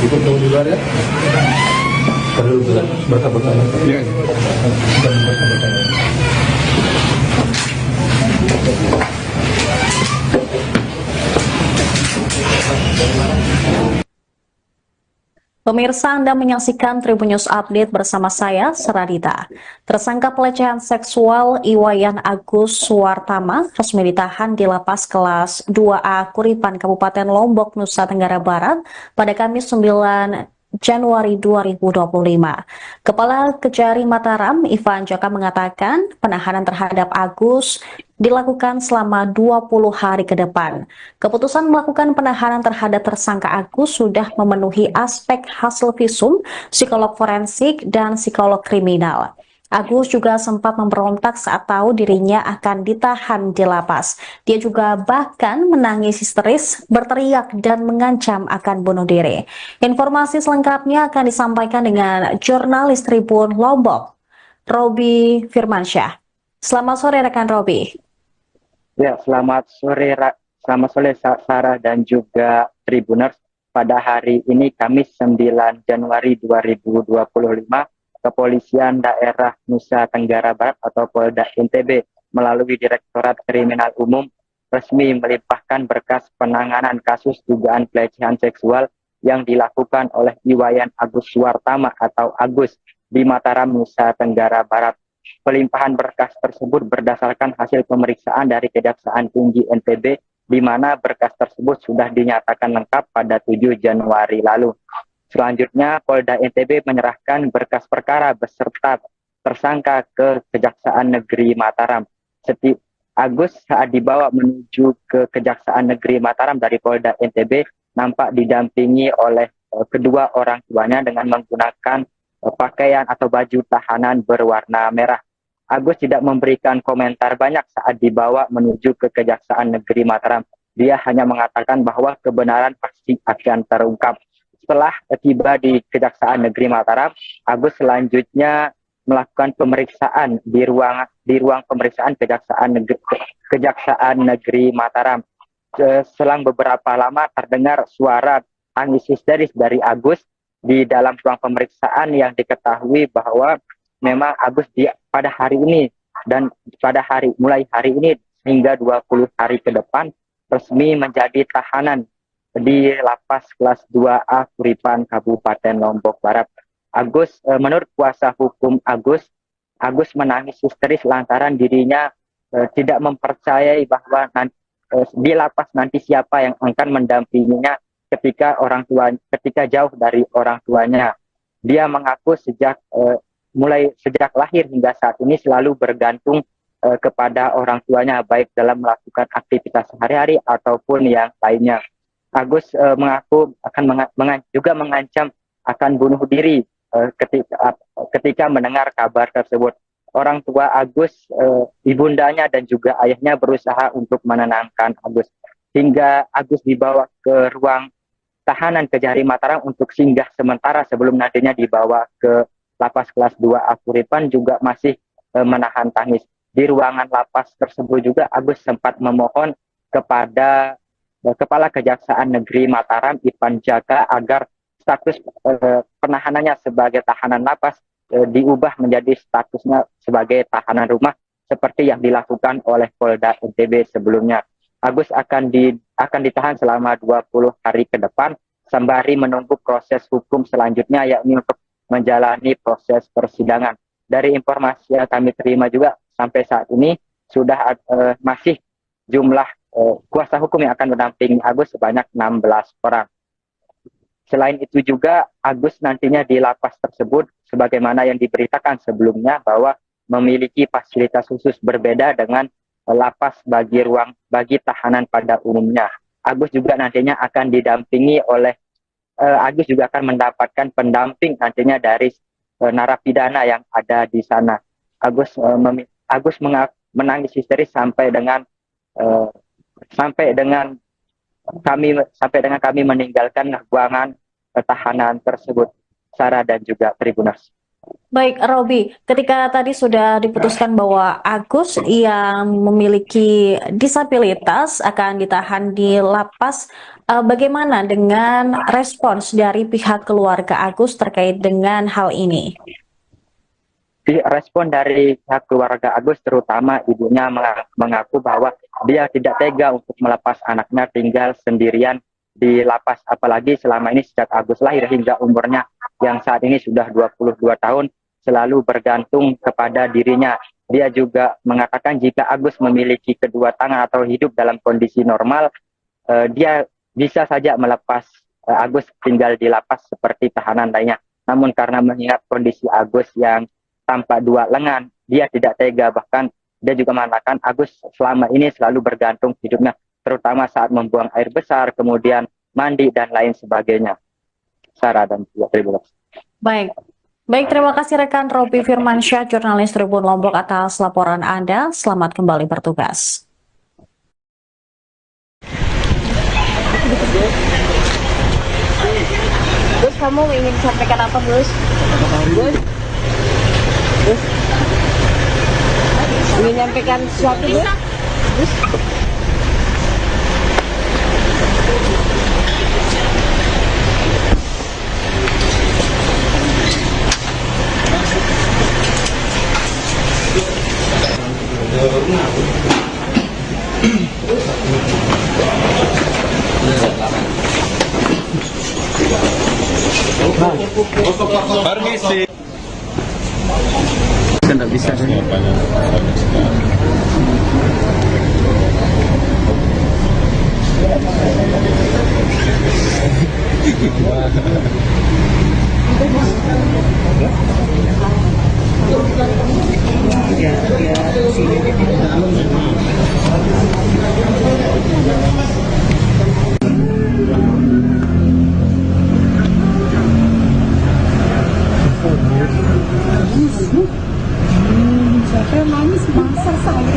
ikut tahu di luar ya. Perlu berkata-kata. Iya. Pemirsa, Anda menyaksikan Tribun News Update bersama saya, Seradita. Tersangka pelecehan seksual Iwayan Agus Suwartama resmi ditahan di lapas kelas 2A Kuripan Kabupaten Lombok, Nusa Tenggara Barat pada Kamis 9 Januari 2025. Kepala Kejari Mataram, Ivan Jaka mengatakan penahanan terhadap Agus dilakukan selama 20 hari ke depan. Keputusan melakukan penahanan terhadap tersangka Agus sudah memenuhi aspek hasil visum, psikolog forensik, dan psikolog kriminal. Agus juga sempat memberontak saat tahu dirinya akan ditahan di lapas. Dia juga bahkan menangis histeris, berteriak dan mengancam akan bunuh diri. Informasi selengkapnya akan disampaikan dengan jurnalis Tribun Lombok, Robi Firmansyah. Selamat sore rekan Robi. Ya, selamat sore Sarah dan juga Tribuners. Pada hari ini Kamis 9 Januari 2025, Kepolisian Daerah Nusa Tenggara Barat atau Polda NTB melalui Direktorat Kriminal Umum resmi melimpahkan berkas penanganan kasus dugaan pelecehan seksual yang dilakukan oleh Iwayan Agus Suwartama atau Agus di Mataram, Nusa Tenggara Barat. Pelimpahan berkas tersebut berdasarkan hasil pemeriksaan dari Kejaksaan Tinggi NTB, di mana berkas tersebut sudah dinyatakan lengkap pada 7 Januari lalu. Selanjutnya, Polda NTB menyerahkan berkas perkara beserta tersangka ke Kejaksaan Negeri Mataram. Agus saat dibawa menuju ke Kejaksaan Negeri Mataram dari Polda NTB nampak didampingi oleh kedua orang tuanya dengan menggunakan pakaian atau baju tahanan berwarna merah. Agus tidak memberikan komentar banyak saat dibawa menuju ke Kejaksaan Negeri Mataram. Dia hanya mengatakan bahwa kebenaran pasti akan terungkap. Setelah tiba di Kejaksaan Negeri Mataram, Agus selanjutnya melakukan pemeriksaan di ruang pemeriksaan Kejaksaan Negeri Mataram. Selang beberapa lama terdengar suara tangis histeris dari Agus di dalam ruang pemeriksaan yang diketahui bahwa memang Agus pada hari ini dan mulai hari ini hingga 20 hari ke depan resmi menjadi tahanan di Lapas Kelas 2A Kuripan, Kabupaten Lombok Barat. Menurut kuasa hukum Agus menangis histeris lantaran dirinya tidak mempercayai bahwa di lapas nanti siapa yang akan mendampinginya ketika jauh dari orang tuanya. Dia mengaku sejak lahir hingga saat ini selalu bergantung kepada orang tuanya, baik dalam melakukan aktivitas sehari-hari ataupun yang lainnya. Agus mengaku juga mengancam akan bunuh diri ketika mendengar kabar tersebut. Orang tua Agus, ibundanya dan juga ayahnya berusaha untuk menenangkan Agus. Hingga Agus dibawa ke ruang tahanan Kejari Mataram untuk singgah sementara sebelum nantinya dibawa ke Lapas Kelas 2A Kuripan juga masih menahan tangis. Di ruangan lapas tersebut juga Agus sempat memohon kepada Kepala Kejaksaan Negeri Mataram, Ipan Jaka, agar status penahanannya sebagai tahanan lapas diubah menjadi statusnya sebagai tahanan rumah seperti yang dilakukan oleh Polda NTB sebelumnya. Agus akan ditahan selama 20 hari ke depan sembari menunggu proses hukum selanjutnya, yakni untuk menjalani proses persidangan. Dari informasi yang kami terima juga sampai saat ini sudah masih jumlah kuasa hukum yang akan mendampingi Agus sebanyak 16 orang. Selain itu juga Agus nantinya di lapas tersebut sebagaimana yang diberitakan sebelumnya bahwa memiliki fasilitas khusus berbeda dengan lapas bagi tahanan pada umumnya. Agus juga nantinya akan didampingi oleh Agus juga akan mendapatkan pendamping nantinya dari narapidana yang ada di sana. Agus menangis histeris sampai dengan kami meninggalkan ruangan tahanan tersebut, Sarah dan juga Tribuners. Baik, Robi, ketika tadi sudah diputuskan bahwa Agus yang memiliki disabilitas akan ditahan di lapas, bagaimana dengan respons dari pihak keluarga Agus terkait dengan hal ini? Respon dari pihak keluarga Agus, terutama ibunya, mengaku bahwa dia tidak tega untuk melepas anaknya tinggal sendirian di lapas, apalagi selama ini sejak Agus lahir hingga umurnya yang saat ini sudah 22 tahun selalu bergantung kepada dirinya. Dia juga mengatakan jika Agus memiliki kedua tangan atau hidup dalam kondisi normal, dia bisa saja melepas Agus tinggal di lapas seperti tahanan lainnya. Namun karena mengingat kondisi Agus yang tanpa dua lengan, dia tidak tega. Bahkan dia juga mengatakan Agus selama ini selalu bergantung hidupnya, terutama saat membuang air besar, kemudian mandi dan lain sebagainya. Sarah dan juga Tribuners. Baik, Baik, terima kasih rekan Robi Firmansyah, jurnalis Tribun Lombok atas laporan Anda. Selamat kembali bertugas. Gus, kamu ingin sampaikan apa, Gus? Gus? Gus? Ingin nyampaikan sesuatu, Gus? Gus? Permisi. Tidak bisa. Siapa yang manis masa saya?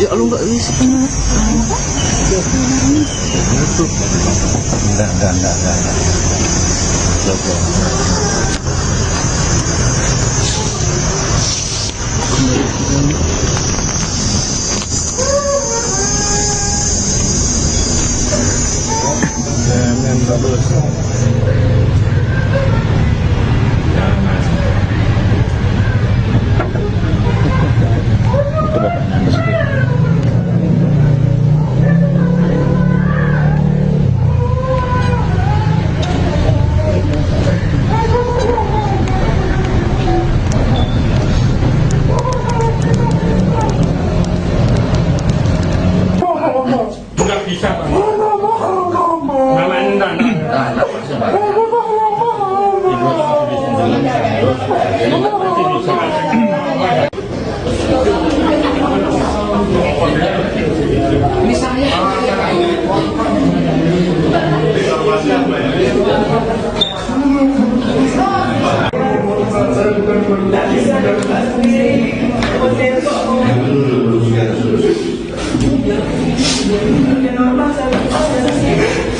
Ya lu nggak bisa. Nggak bisa, Pak. Mama enggak.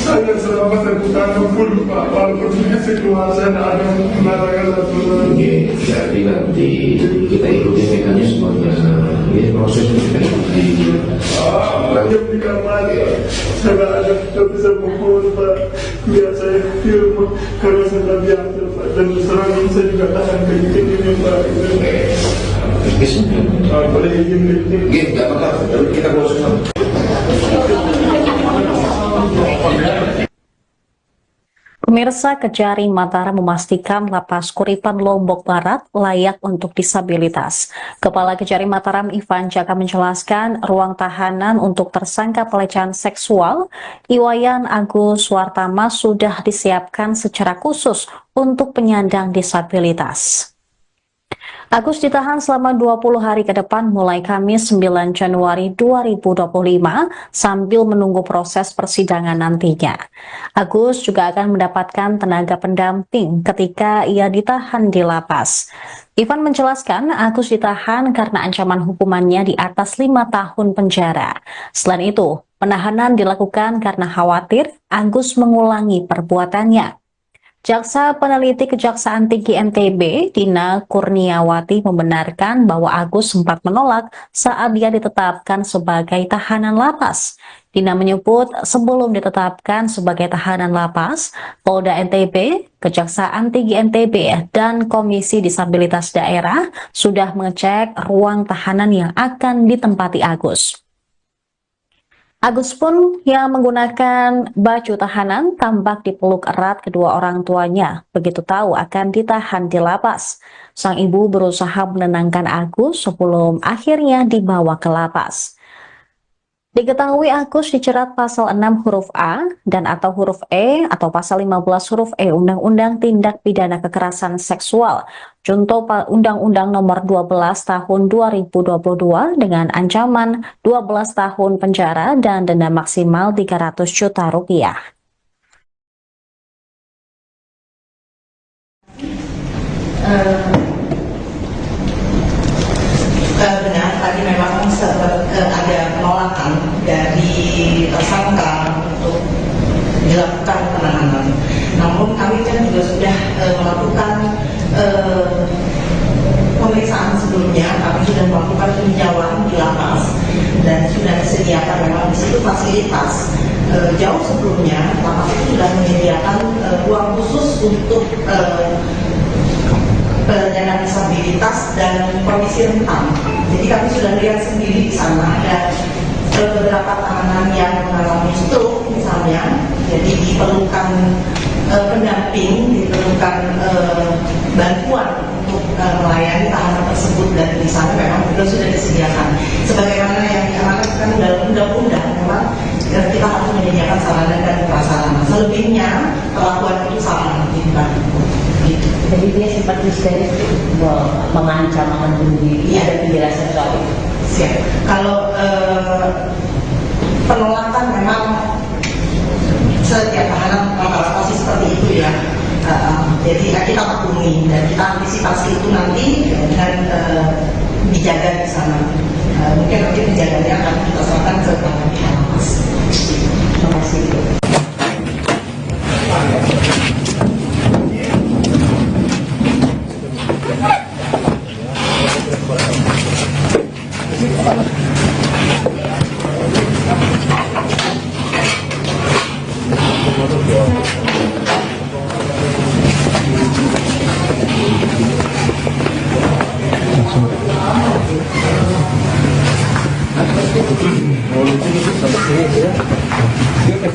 Saya selama terbuka full Pak, walaupun situasi ada mengatakan satu lagi. Jadi nanti kita ikuti mekanismenya, ini prosesnya kita ikuti. Yang di kamar, saya ada tidak bisa pukul Pak. Biar saya film karena saya tak biasa Pak. Dan serang saya juga tahan kayak gini Pak. Boleh izin dikit. Nggak apa-apa, tapi kita proses sama. Pemirsa, Kejari Mataram memastikan Lapas Kuripan Lombok Barat layak untuk disabilitas. Kepala Kejari Mataram Ivan Jaka menjelaskan ruang tahanan untuk tersangka pelecehan seksual Iwayan Agus Wartama sudah disiapkan secara khusus untuk penyandang disabilitas. Agus ditahan selama 20 hari ke depan mulai Kamis 9 Januari 2025 sambil menunggu proses persidangan nantinya. Agus juga akan mendapatkan tenaga pendamping ketika ia ditahan di lapas. Ivan menjelaskan Agus ditahan karena ancaman hukumannya di atas 5 tahun penjara. Selain itu, penahanan dilakukan karena khawatir Agus mengulangi perbuatannya. Jaksa Peneliti Kejaksaan Tinggi NTB, Dina Kurniawati membenarkan bahwa Agus sempat menolak saat dia ditetapkan sebagai tahanan lapas. Dina menyebut sebelum ditetapkan sebagai tahanan lapas, Polda NTB, Kejaksaan Tinggi NTB, dan Komisi Disabilitas Daerah sudah mengecek ruang tahanan yang akan ditempati Agus. Agus pun yang menggunakan baju tahanan tampak dipeluk erat kedua orang tuanya begitu tahu akan ditahan di lapas. Sang ibu berusaha menenangkan Agus sebelum akhirnya dibawa ke lapas. Diketahui Agus dijerat pasal 6 huruf A dan atau huruf E atau pasal 15 huruf E Undang-Undang Tindak Pidana Kekerasan Seksual contoh Undang-Undang Nomor 12 Tahun 2022 dengan ancaman 12 tahun penjara dan denda maksimal 300 juta rupiah. Benar, tadi memang sempat ada penolakan dari tersangka untuk dilakukan penahanan. Namun kami kan juga sudah melakukan pemeriksaan sebelumnya, kami sudah melakukan peninjauan di lapas dan sudah disediakan memang di situ fasilitas. Jauh sebelumnya lapas itu sudah menyediakan ruang khusus untuk penyandang disabilitas dan kondisi rentan. Jadi kami sudah lihat sendiri di sana ada beberapa tahanan yang mengalami stroke misalnya, jadi diperlukan pendamping, diperlukan bantuan untuk melayani tahanan tersebut, dan di sana memang juga sudah disediakan. Sebagaimana yang diamanatkan dalam undang-undang, memang kita harus menyediakan sarana dan prasarana. Selebihnya perlakuan itu sama gitu. Jadi dia sempat histeris mengancam akan bunuh diri. Ada penjelasan soal itu. Siap. Kalau penolakan memang setiap tahanan rata-rata sih seperti itu ya. Jadi kita maklumi dan kita antisipasi itu nanti dengan dijaga di sana. Mungkin nanti penjaganya akan kita serahkan ke pihak lapas. Terima kasih.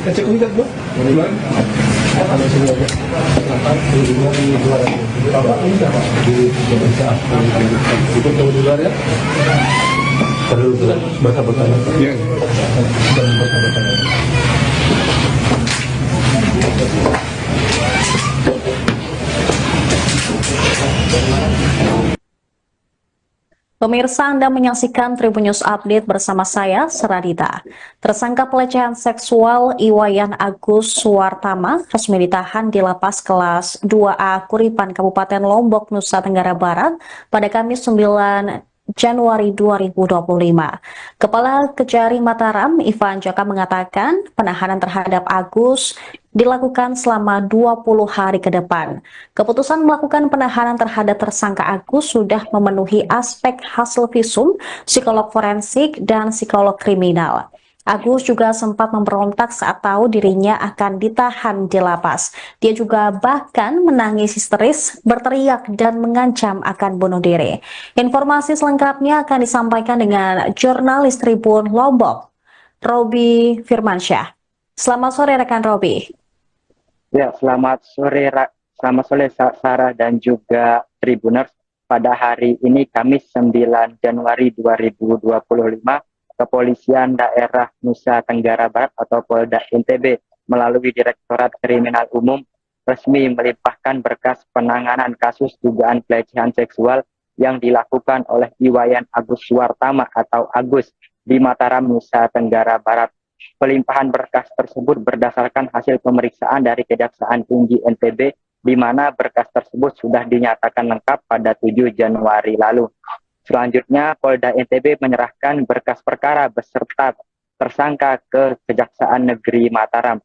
Cek lihat bu, kalau sini aja, ikut tahu di luar ya. Perlu baca-baca. Ya. Baca-baca. Pemirsa, Anda menyaksikan Tribun News Update bersama saya, Seradita. Tersangka pelecehan seksual Iwayan Agus Suwartama resmi ditahan di lapas kelas 2A Kuripan, Kabupaten Lombok, Nusa Tenggara Barat pada Kamis 9 Januari 2025. Kepala Kejari Mataram, Ivan Jaka mengatakan penahanan terhadap Agus dilakukan selama 20 hari ke depan. Keputusan melakukan penahanan terhadap tersangka Agus sudah memenuhi aspek hasil visum, psikolog forensik, dan psikolog kriminal. Agus juga sempat memberontak saat tahu dirinya akan ditahan di lapas. Dia juga bahkan menangis histeris, berteriak, dan mengancam akan bunuh diri. Informasi selengkapnya akan disampaikan dengan jurnalis Tribun Lombok, Robi Firmansyah. Selamat sore rekan Robi. Ya, selamat sore Sarah dan juga Tribuners. Pada hari ini Kamis 9 Januari 2025, Kepolisian Daerah Nusa Tenggara Barat atau Polda NTB melalui Direktorat Kriminal Umum resmi melimpahkan berkas penanganan kasus dugaan pelecehan seksual yang dilakukan oleh Iwayan Agus Suwartama atau Agus di Mataram, Nusa Tenggara Barat. Pelimpahan berkas tersebut berdasarkan hasil pemeriksaan dari Kejaksaan Tinggi NTB, di mana berkas tersebut sudah dinyatakan lengkap pada 7 Januari lalu. Selanjutnya, Polda NTB menyerahkan berkas perkara beserta tersangka ke Kejaksaan Negeri Mataram.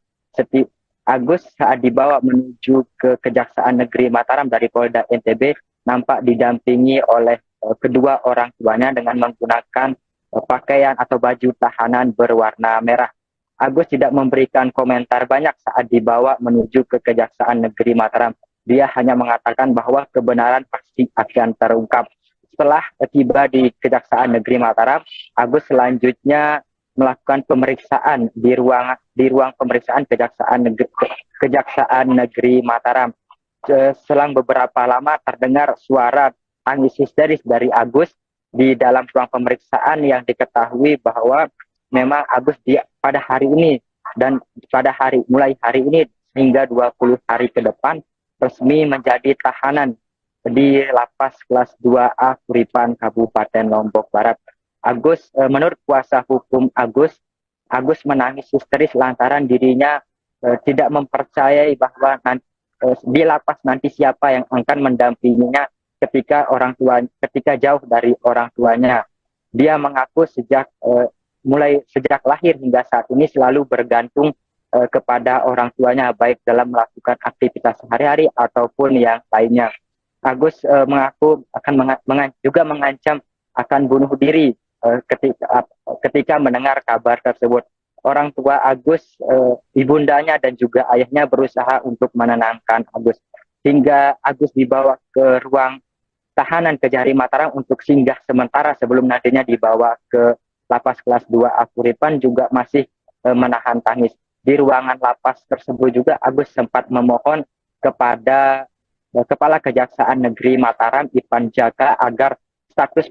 Agus saat dibawa menuju ke Kejaksaan Negeri Mataram dari Polda NTB nampak didampingi oleh kedua orang tuanya dengan menggunakan pakaian atau baju tahanan berwarna merah. Agus tidak memberikan komentar banyak saat dibawa menuju ke Kejaksaan Negeri Mataram. Dia hanya mengatakan bahwa kebenaran pasti akan terungkap. Setelah tiba di Kejaksaan Negeri Mataram, Agus selanjutnya melakukan pemeriksaan di ruang pemeriksaan Kejaksaan Negeri Mataram. Selang beberapa lama terdengar suara tangis histeris dari Agus di dalam ruang pemeriksaan yang diketahui bahwa memang Agus pada hari ini dan mulai hari ini hingga 20 hari ke depan resmi menjadi tahanan di Lapas Kelas 2A Kuripan Kabupaten Lombok Barat. Menurut kuasa hukum Agus menangis histeris lantaran dirinya tidak mempercayai bahwa di lapas nanti siapa yang akan mendampinginya ketika jauh dari orang tuanya. Dia mengaku sejak lahir hingga saat ini selalu bergantung kepada orang tuanya, baik dalam melakukan aktivitas sehari-hari ataupun yang lainnya. Agus mengaku juga mengancam akan bunuh diri ketika mendengar kabar tersebut. Orang tua Agus, ibundanya dan juga ayahnya berusaha untuk menenangkan Agus. Hingga Agus dibawa ke ruang tahanan Kejari Mataram untuk singgah sementara sebelum nantinya dibawa ke Lapas Kelas 2A Kuripan, juga masih menahan tangis. Di ruangan lapas tersebut juga Agus sempat memohon kepada Kepala Kejaksaan Negeri Mataram, Ipan Jaka, agar status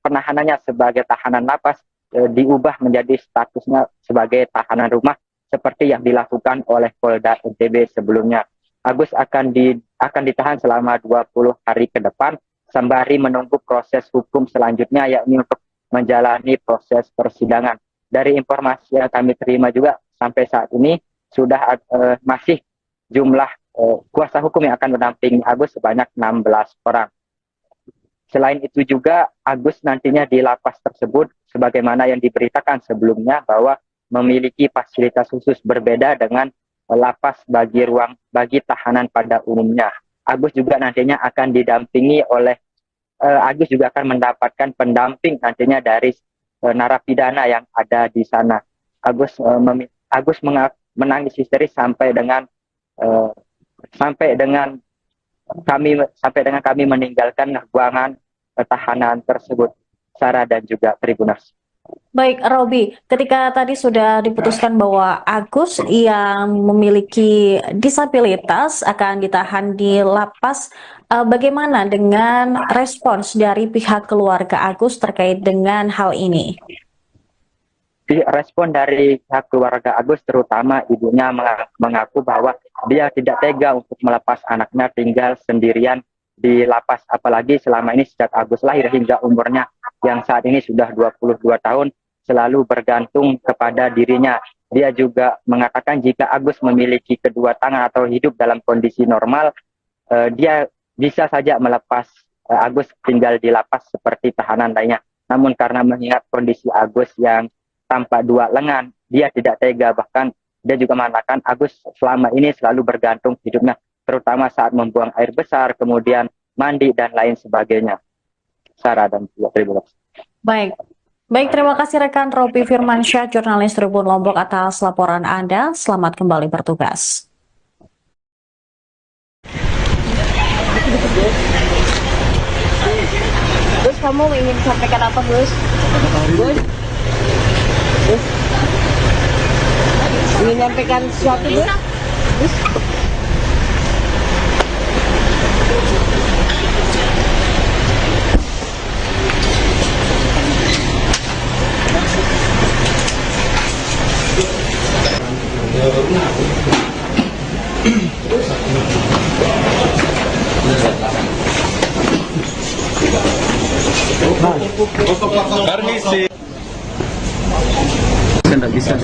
penahanannya sebagai tahanan lapas diubah menjadi statusnya sebagai tahanan rumah seperti yang dilakukan oleh Polda NTB sebelumnya. Agus akan ditahan selama 20 hari ke depan sembari menunggu proses hukum selanjutnya, yakni untuk menjalani proses persidangan. Dari informasi yang kami terima juga sampai saat ini sudah masih jumlah kuasa hukum yang akan mendampingi Agus sebanyak 16 orang. Selain itu juga Agus nantinya di lapas tersebut sebagaimana yang diberitakan sebelumnya bahwa memiliki fasilitas khusus berbeda dengan lapas bagi tahanan pada umumnya. Agus juga nantinya akan didampingi oleh Agus juga akan mendapatkan pendamping nantinya dari narapidana yang ada di sana. Agus menangis histeris sampai dengan kami meninggalkan ruangan tahanan tersebut, Sarah dan juga Tribuners. Baik, Robi, ketika tadi sudah diputuskan bahwa Agus yang memiliki disabilitas akan ditahan di lapas, bagaimana dengan respons dari pihak keluarga Agus terkait dengan hal ini? Respon dari pihak keluarga Agus, terutama ibunya, mengaku bahwa dia tidak tega untuk melepas anaknya tinggal sendirian di lapas, apalagi selama ini sejak Agus lahir hingga umurnya yang saat ini sudah 22 tahun selalu bergantung kepada dirinya. Dia juga mengatakan jika Agus memiliki kedua tangan atau hidup dalam kondisi normal, dia bisa saja melepas Agus tinggal di lapas seperti tahanan lainnya. Namun karena mengingat kondisi Agus yang tampak dua lengan, dia tidak tega. Bahkan dia juga mengatakan Agus selama ini selalu bergantung hidupnya, terutama saat membuang air besar, kemudian mandi dan lain sebagainya. Sarah dan juga Tribuners. Baik, terima kasih rekan Robi Firmansyah, jurnalis Tribun Lombok, atas laporan Anda. Selamat kembali bertugas. Gus, kamu ingin sampaikan apa, Gus? Gus? Ingin menyampaikan sesuatu, Gus? Gus? Permisi. Tidak bisa.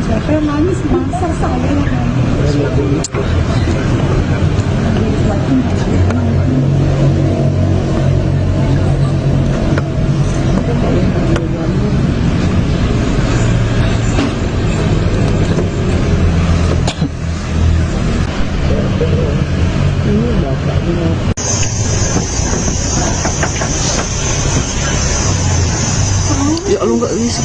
Siapa yang nangis? Masa saya yang nangis? Ya Allah, nggak bisa.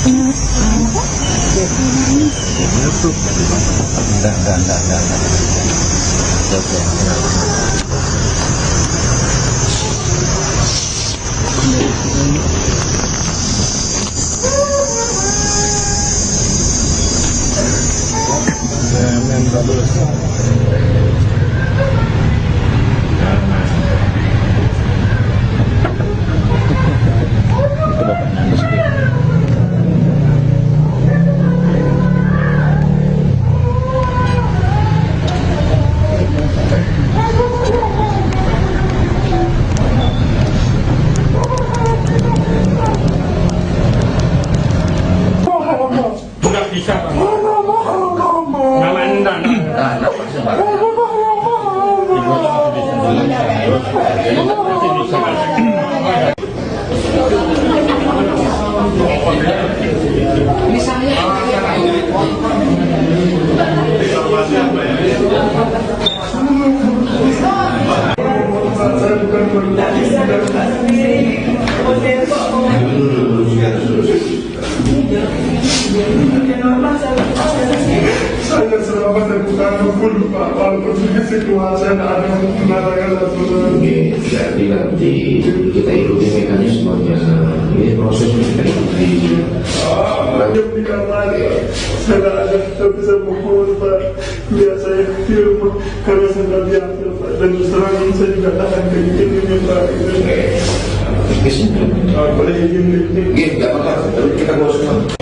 Nggak bisa, Pak. Nggak mandang. Masih bisa. Saya bukan saya selama saya bukan dukun Pak, walaupun di situasi saya tidak ada penerangan atau Jadi nanti kita ikuti mekanismenya. Ini proses kita ikuti. yang di kamar saya tidak ada yang bisa pukul Pak. Biar saya film karena saya tidak diambil Pak, dan terang saya juga tahan kayak gini Pak. Boleh izin Nggak apa-apa, tapi kita ngurus semua.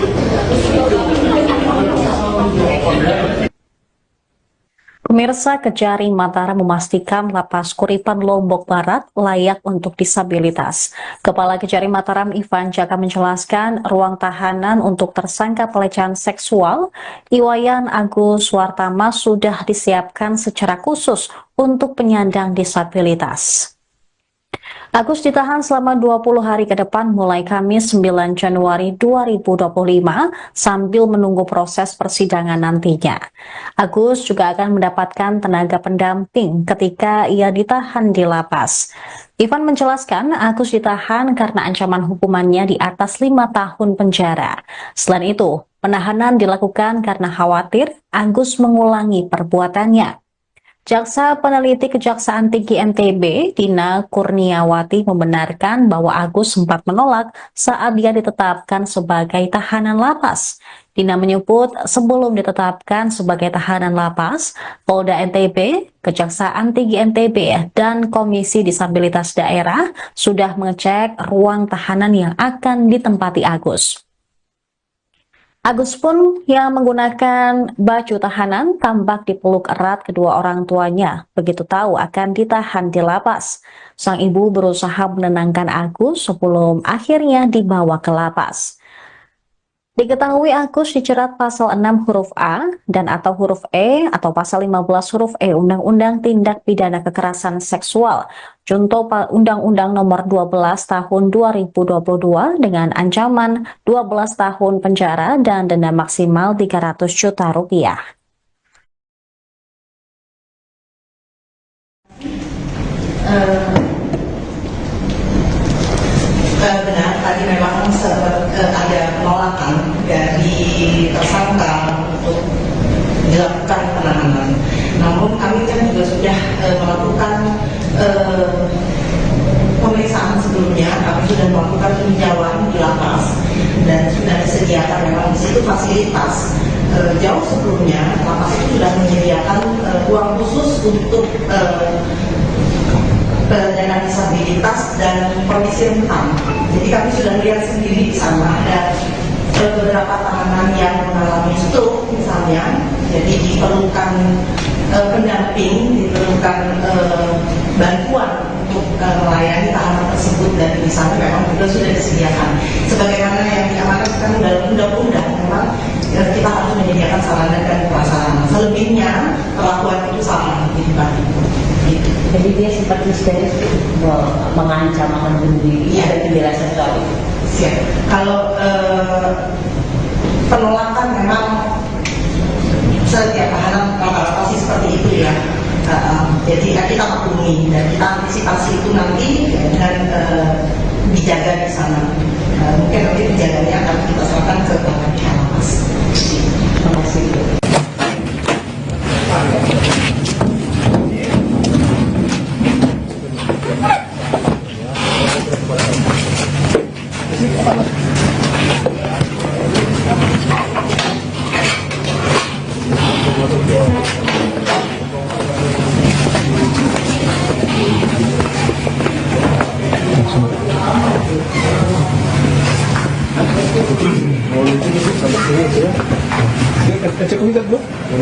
Pemirsa, Kejari Mataram memastikan Lapas Kuripan Lombok Barat layak untuk disabilitas. Kepala Kejari Mataram Ivan Jaka menjelaskan ruang tahanan untuk tersangka pelecehan seksual Iwayan Agus Wartama sudah disiapkan secara khusus untuk penyandang disabilitas. Agus ditahan selama 20 hari ke depan mulai Kamis 9 Januari 2025 sambil menunggu proses persidangan nantinya. Agus juga akan mendapatkan tenaga pendamping ketika ia ditahan di lapas. Ivan menjelaskan Agus ditahan karena ancaman hukumannya di atas 5 tahun penjara. Selain itu, penahanan dilakukan karena khawatir Agus mengulangi perbuatannya. Jaksa Peneliti Kejaksaan Tinggi NTB, Dina Kurniawati, membenarkan bahwa Agus sempat menolak saat dia ditetapkan sebagai tahanan lapas. Dina menyebut sebelum ditetapkan sebagai tahanan lapas, Polda NTB, Kejaksaan Tinggi NTB, dan Komisi Disabilitas Daerah sudah mengecek ruang tahanan yang akan ditempati Agus. Agus pun yang menggunakan baju tahanan tampak dipeluk erat kedua orang tuanya begitu tahu akan ditahan di lapas. Sang ibu berusaha menenangkan Agus sebelum akhirnya dibawa ke lapas. Diketahui Agus dijerat pasal 6 huruf A dan atau huruf E atau pasal 15 huruf E Undang-Undang Tindak Pidana Kekerasan Seksual Junto Undang-Undang Nomor 12 Tahun 2022 dengan ancaman 12 tahun penjara dan denda maksimal 300 juta rupiah. Benar, tadi memang ada penolakan dari tersangka untuk dilakukan penahanan. Namun kami kan juga sudah melakukan pemeriksaan sebelumnya, kami sudah melakukan peninjauan di lapas dan sudah disediakan memang di situ fasilitas. Jauh sebelumnya lapas itu sudah menyediakan ruang khusus untuk penyandang disabilitas dan kondisi rentan. Jadi kami sudah lihat sendiri di sana ada beberapa tahanan yang mengalami stroke misalnya, jadi diperlukan pendamping, diperlukan bantuan untuk melayani tahanan tersebut, dan di sana memang juga sudah disediakan. Sebagaimana yang diamanatkan dalam undang-undang, memang kita harus menyediakan sarana dan prasarana. Selebihnya perlakuan itu sama di tempat itu. Jadi dia sempat histeris mengancam akan bunuh diri, ada penjelasan soal itu. Siap. Kalau penolakan memang setiap tahanan rata-rata sih seperti itu ya. Jadi kita maklumi dan kita antisipasi itu nanti dengan dijaga di sana. Mungkin nanti penjaganya akan kita serahkan ke pihak lapas. Terima kasih.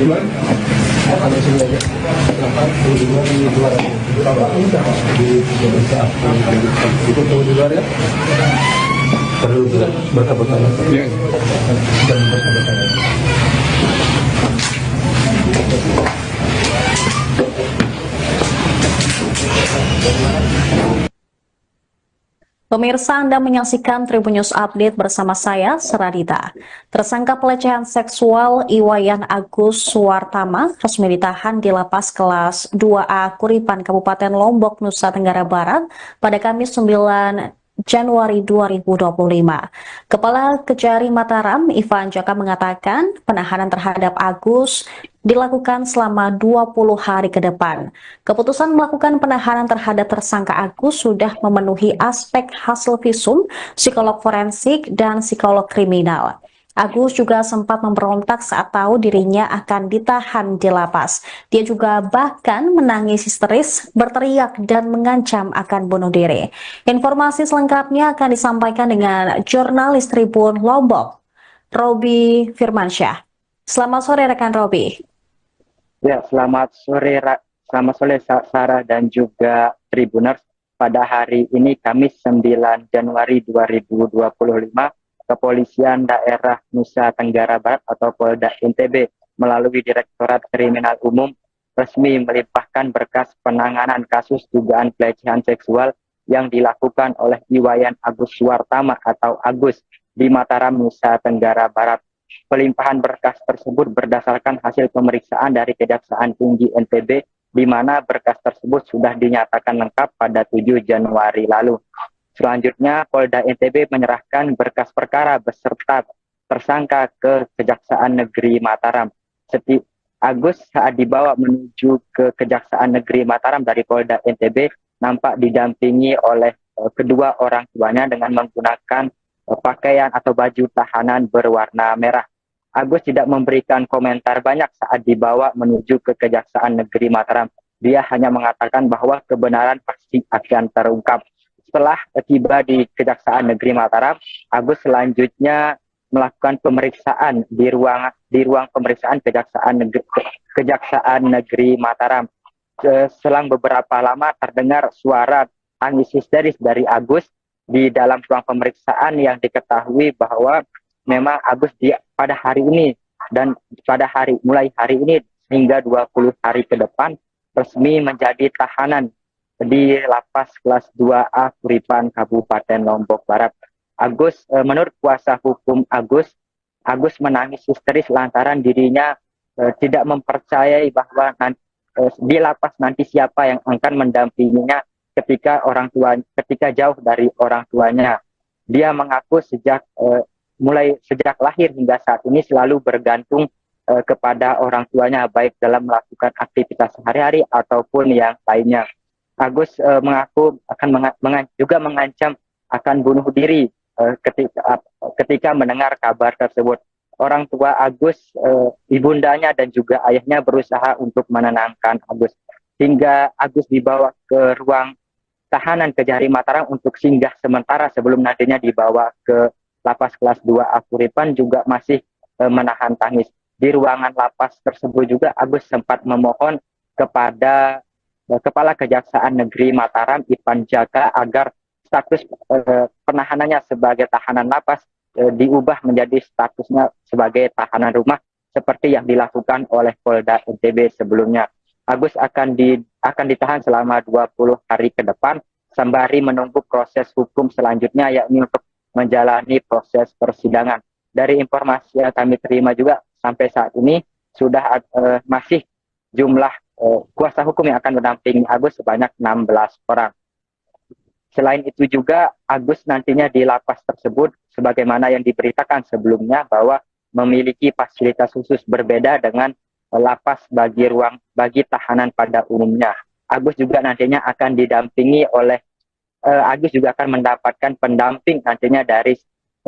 Ikut tunggu di luar ya. Perlu berkabut. Iya. Dan berkabut. Pemirsa, Anda menyaksikan Tribun News Update bersama saya, Seradita. Tersangka pelecehan seksual Iwayan Agus Suwartama resmi ditahan di Lapas Kelas 2A Kuripan, Kabupaten Lombok, Nusa Tenggara Barat pada Kamis 9 Januari 2025. Kepala Kejari Mataram, Ivan Jaka, mengatakan penahanan terhadap Agus dilakukan selama 20 hari ke depan. Keputusan melakukan penahanan terhadap tersangka Agus sudah memenuhi aspek hasil visum, psikolog forensik, dan psikolog kriminal. Agus juga sempat memberontak saat tahu dirinya akan ditahan di lapas. Dia juga bahkan menangis histeris, berteriak, dan mengancam akan bunuh diri. Informasi selengkapnya akan disampaikan dengan jurnalis Tribun Lombok, Robi Firmansyah. Selamat sore rekan Robi. Ya, selamat sore Sarah dan juga Tribuners. Pada hari ini Kamis 9 Januari 2025, Kepolisian Daerah Nusa Tenggara Barat atau Polda NTB melalui Direktorat Kriminal Umum resmi melimpahkan berkas penanganan kasus dugaan pelecehan seksual yang dilakukan oleh Iwayan Agus Suwartama atau Agus di Mataram, Nusa Tenggara Barat. Pelimpahan berkas tersebut berdasarkan hasil pemeriksaan dari Kejaksaan Tinggi NTB, di mana berkas tersebut sudah dinyatakan lengkap pada 7 Januari lalu. Selanjutnya, Polda NTB menyerahkan berkas perkara beserta tersangka ke Kejaksaan Negeri Mataram. Agus saat dibawa menuju ke Kejaksaan Negeri Mataram dari Polda NTB nampak didampingi oleh kedua orang tuanya dengan menggunakan pakaian atau baju tahanan berwarna merah. Agus tidak memberikan komentar banyak saat dibawa menuju ke Kejaksaan Negeri Mataram. Dia hanya mengatakan bahwa kebenaran pasti akan terungkap. Setelah tiba di Kejaksaan Negeri Mataram, Agus selanjutnya melakukan pemeriksaan di ruang pemeriksaan Kejaksaan Negeri Mataram. Selang beberapa lama terdengar suara tangis histeris dari Agus di dalam ruang pemeriksaan yang diketahui bahwa memang Agus pada hari ini dan mulai hari ini hingga 20 hari ke depan resmi menjadi tahanan di Lapas Kelas 2A Kuripan, Kabupaten Lombok Barat. Menurut kuasa hukum Agus menangis histeris lantaran dirinya tidak mempercayai bahwa di lapas nanti siapa yang akan mendampinginya ketika jauh dari orang tuanya. Dia mengaku sejak lahir hingga saat ini selalu bergantung kepada orang tuanya, baik dalam melakukan aktivitas sehari-hari ataupun yang lainnya. Agus mengaku juga mengancam akan bunuh diri ketika mendengar kabar tersebut. Orang tua Agus, ibundanya dan juga ayahnya berusaha untuk menenangkan Agus. Hingga Agus dibawa ke ruang tahanan Kejari Mataram untuk singgah sementara sebelum nantinya dibawa ke Lapas Kelas 2A Kuripan juga masih menahan tangis. Di ruangan lapas tersebut juga Agus sempat memohon kepada Kepala Kejaksaan Negeri Mataram, Ivan Jaka, agar status penahanannya sebagai tahanan lapas diubah menjadi statusnya sebagai tahanan rumah seperti yang dilakukan oleh Polda NTB sebelumnya. Agus akan ditahan selama 20 hari ke depan sembari menunggu proses hukum selanjutnya, yakni untuk menjalani proses persidangan. Dari informasi yang kami terima juga sampai saat ini sudah masih jumlah kuasa hukum yang akan mendampingi Agus sebanyak 16 orang. Selain itu juga Agus nantinya di lapas tersebut sebagaimana yang diberitakan sebelumnya bahwa memiliki fasilitas khusus berbeda dengan lapas bagi tahanan pada umumnya. Agus juga nantinya akan didampingi oleh Agus juga akan mendapatkan pendamping nantinya dari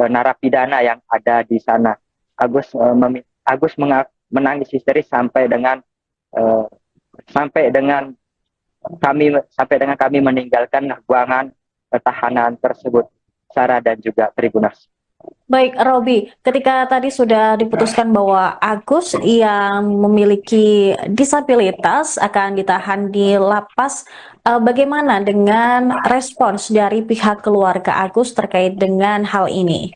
narapidana yang ada di sana. Agus menangis histeris sampai dengan kami meninggalkan ruangan tahanan tersebut, Sarah dan juga Tribuners. Baik, Robi, ketika tadi sudah diputuskan bahwa Agus yang memiliki disabilitas akan ditahan di lapas, bagaimana dengan respons dari pihak keluarga Agus terkait dengan hal ini?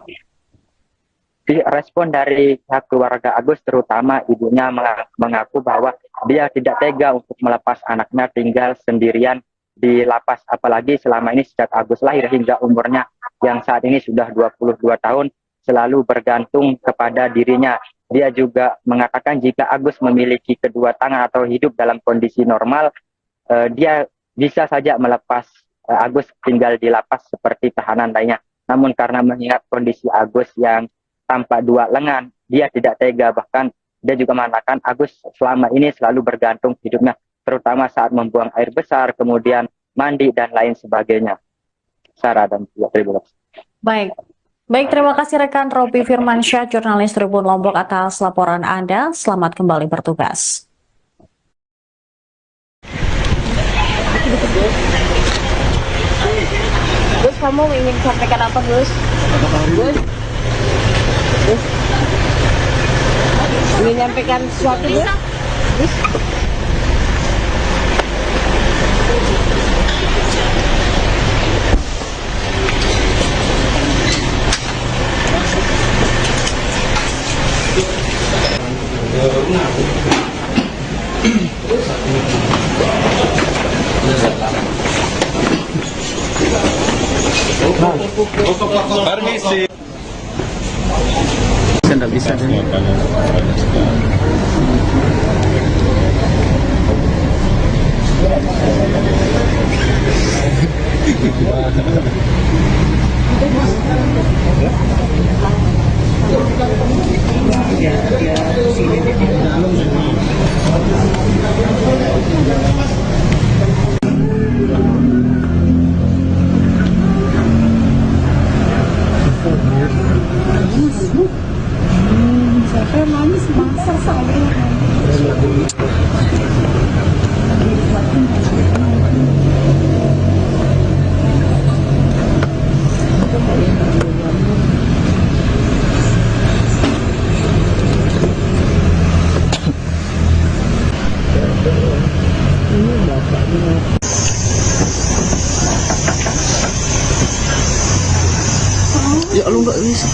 Respon dari pihak keluarga Agus, terutama ibunya, mengaku bahwa dia tidak tega untuk melepas anaknya tinggal sendirian di lapas, apalagi selama ini sejak Agus lahir hingga umurnya yang saat ini sudah 22 tahun selalu bergantung kepada dirinya. Dia juga mengatakan jika Agus memiliki kedua tangan atau hidup dalam kondisi normal, dia bisa saja melepas Agus tinggal di lapas seperti tahanan lainnya. Namun karena mengingat kondisi Agus yang tampak dua lengan, dia tidak tega. Bahkan dia juga mengatakan Agus selama ini selalu bergantung hidupnya, terutama saat membuang air besar, kemudian mandi dan lain sebagainya. Sarah dan Tribuners. Baik, terima kasih rekan Robi Firmansyah, jurnalis Tribun Lombok atas laporan Anda. Selamat kembali bertugas. Gus, kamu ingin sampaikan apa, Gus? Gus? Ingin nyampaikan sesuatu, Gus? Gus? Permisi. Tidak bisa. Saya manis masa saya. Ya lu nggak bisa.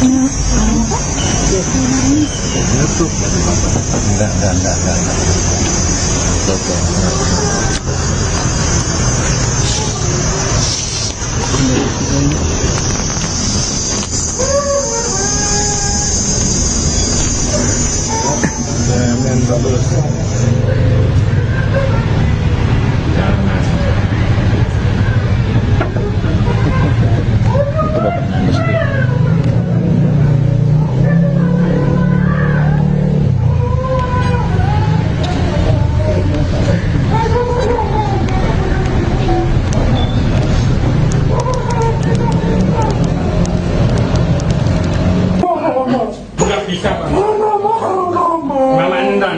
Nggak bisa, Pak. Mama enggak.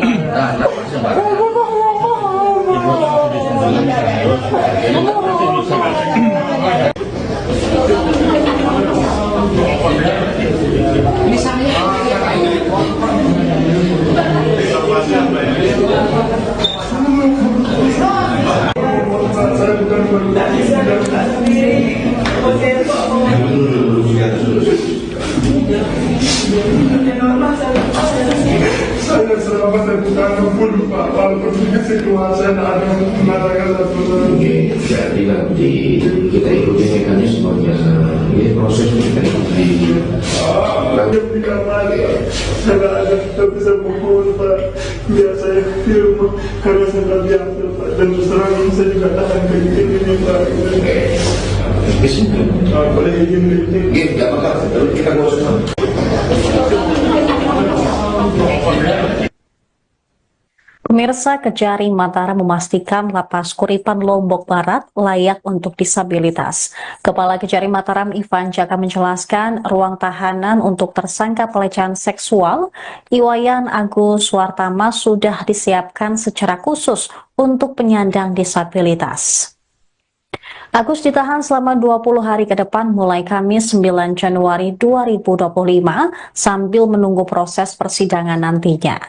Saya bukan saya selama saya bukan membunuh Pak, walaupun dikasih keluar saya tidak ada mengatakan satu lagi. Jadi nanti kita ikuti mekanismenya, ini proses kita ikuti. Yang di kamar, saya tidak ada kita bisa pukul Pak. Biar saya di rumah karena saya tidak diambil Pak. Dan terus terang ini saya juga tahan kayak gini Pak. Boleh izin dikit. Tidak apa-apa, kita ngurus. Pemirsa, Kejari Mataram memastikan Lapas Kuripan Lombok Barat layak untuk disabilitas. Kepala Kejari Mataram Ivan Jaka menjelaskan ruang tahanan untuk tersangka pelecehan seksual Iwayan Agus Wartama sudah disiapkan secara khusus untuk penyandang disabilitas. Agus ditahan selama 20 hari ke depan mulai Kamis 9 Januari 2025 sambil menunggu proses persidangan nantinya.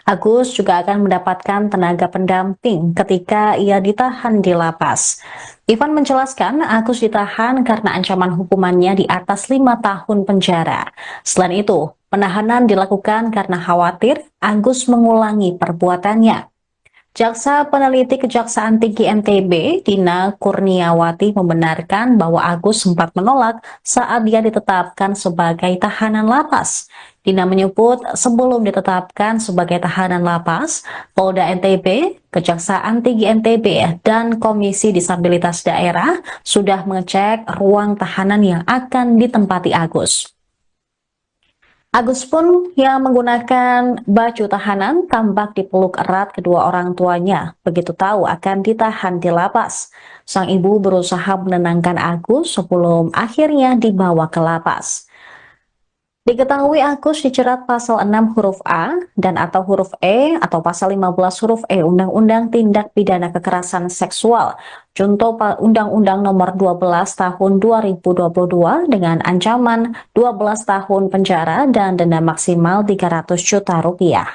Agus juga akan mendapatkan tenaga pendamping ketika ia ditahan di lapas. Ivan menjelaskan Agus ditahan karena ancaman hukumannya di atas 5 tahun penjara. Selain itu, penahanan dilakukan karena khawatir Agus mengulangi perbuatannya. Jaksa Peneliti Kejaksaan Tinggi NTB, Dina Kurniawati membenarkan bahwa Agus sempat menolak saat dia ditetapkan sebagai tahanan lapas. Dina menyebut sebelum ditetapkan sebagai tahanan lapas, Polda NTB, Kejaksaan Tinggi NTB, dan Komisi Disabilitas Daerah sudah mengecek ruang tahanan yang akan ditempati Agus. Agus pun yang menggunakan baju tahanan tampak dipeluk erat kedua orang tuanya begitu tahu akan ditahan di lapas. Sang ibu berusaha menenangkan Agus sebelum akhirnya dibawa ke lapas. Diketahui Agus dijerat pasal 6 huruf A dan atau huruf E atau pasal 15 huruf E Undang-Undang Tindak Pidana Kekerasan Seksual contoh Undang-Undang Nomor 12 Tahun 2022 dengan ancaman 12 tahun penjara dan denda maksimal 300 juta rupiah.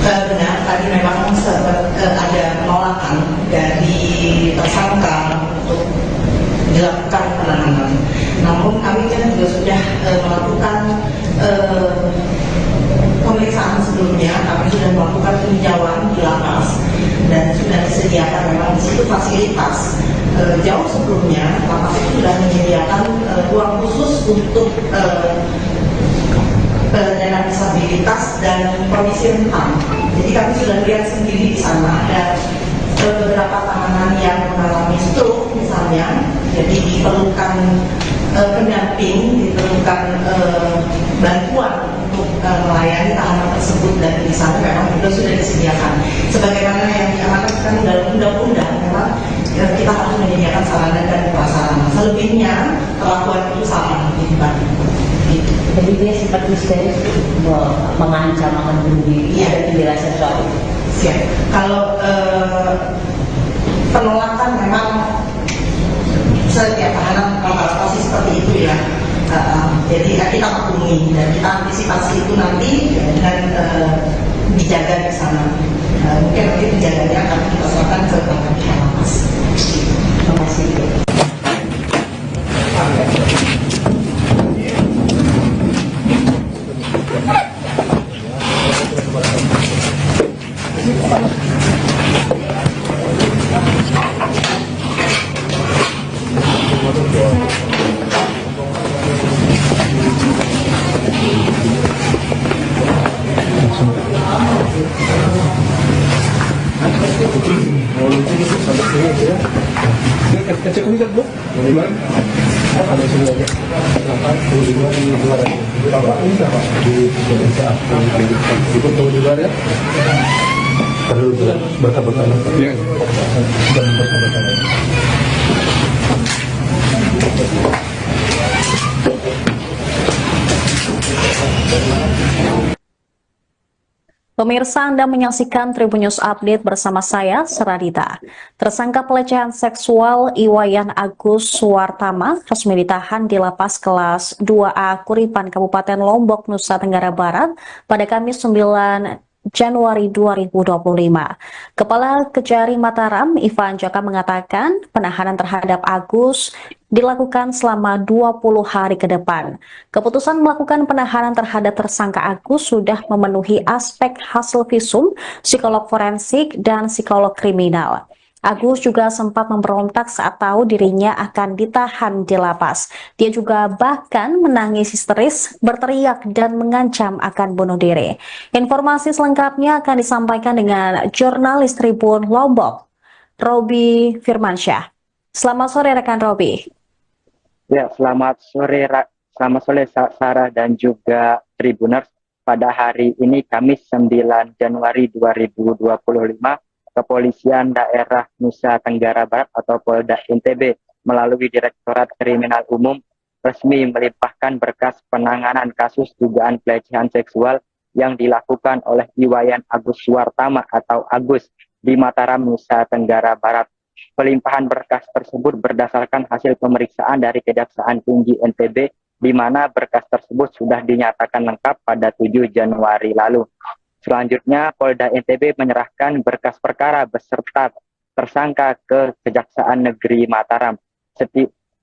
Benar, tadi memang sempat ada penolakan dari tersangka untuk dilakukan penahanan. Namun kami kan juga sudah melakukan pemeriksaan sebelumnya, kami sudah melakukan peninjauan di lapas dan sudah disediakan memang di situ fasilitas. Jauh sebelumnya lapas itu sudah menyediakan ruang khusus untuk penyandang disabilitas dan kondisi rentan. Jadi kami sudah lihat sendiri di sana ada beberapa tahanan yang mengalami stroke misalnya, jadi diperlukan pendamping, diperlukan bantuan untuk melayani tahanan tersebut dan di sana memang juga sudah disediakan. Sebagaimana yang diamanatkan dalam undang-undang, memang kita harus menyediakan sarana dan prasarana. Selebihnya perlakuan itu sama dibagi. Jadi dia sempat misterius mengancam akan bunuh diri, ada penjelasan soal itu. Siap. Kalau penolakan memang setiap tahanan rata-rata seperti itu ya. Jadi kita maklumi dan kita antisipasi itu nanti dengan dijaga di sana. Mungkin nanti penjaganya akan kita serahkan ke pihak lapas. Terima kasih. Cek ini kan bu? Ada sini aja. Di foto di luar ya. Perlu berkata-kata. Iya. Pemirsa, Anda menyaksikan Tribun News Update bersama saya, Seradita. Tersangka pelecehan seksual Iwayan Agus Suwartama resmi ditahan di lapas kelas 2A Kuripan Kabupaten Lombok, Nusa Tenggara Barat pada Kamis 9 Januari 2025. Kepala Kejari Mataram, Ivan Jaka mengatakan penahanan terhadap Agus dilakukan selama 20 hari ke depan. Keputusan melakukan penahanan terhadap tersangka Agus sudah memenuhi aspek hasil visum, psikolog forensik, dan psikolog kriminal. Agus juga sempat memberontak saat tahu dirinya akan ditahan di lapas. Dia juga bahkan menangis histeris, berteriak dan mengancam akan bunuh diri. Informasi selengkapnya akan disampaikan dengan jurnalis Tribun Lombok, Robi Firmansyah. Selamat sore rekan Robi. Ya, selamat sore Sarah dan juga Tribuners. Pada hari ini Kamis 9 Januari 2025, Kepolisian Daerah Nusa Tenggara Barat atau Polda NTB melalui Direktorat Kriminal Umum resmi melimpahkan berkas penanganan kasus dugaan pelecehan seksual yang dilakukan oleh Iwayan Agus Suwartama atau Agus di Mataram, Nusa Tenggara Barat. Pelimpahan berkas tersebut berdasarkan hasil pemeriksaan dari Kejaksaan Tinggi NTB, di mana berkas tersebut sudah dinyatakan lengkap pada 7 Januari lalu. Selanjutnya, Polda NTB menyerahkan berkas perkara beserta tersangka ke Kejaksaan Negeri Mataram.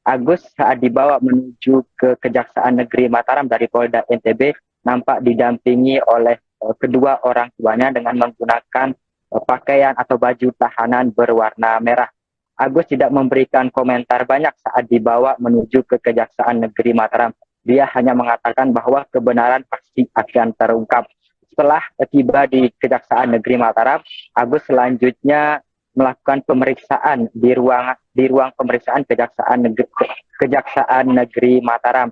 Agus saat dibawa menuju ke Kejaksaan Negeri Mataram dari Polda NTB nampak didampingi oleh kedua orang tuanya dengan menggunakan pakaian atau baju tahanan berwarna merah. Agus tidak memberikan komentar banyak saat dibawa menuju ke Kejaksaan Negeri Mataram. Dia hanya mengatakan bahwa kebenaran pasti akan terungkap. Setelah tiba di Kejaksaan Negeri Mataram, Agus selanjutnya melakukan pemeriksaan di ruang pemeriksaan Kejaksaan Negeri Mataram.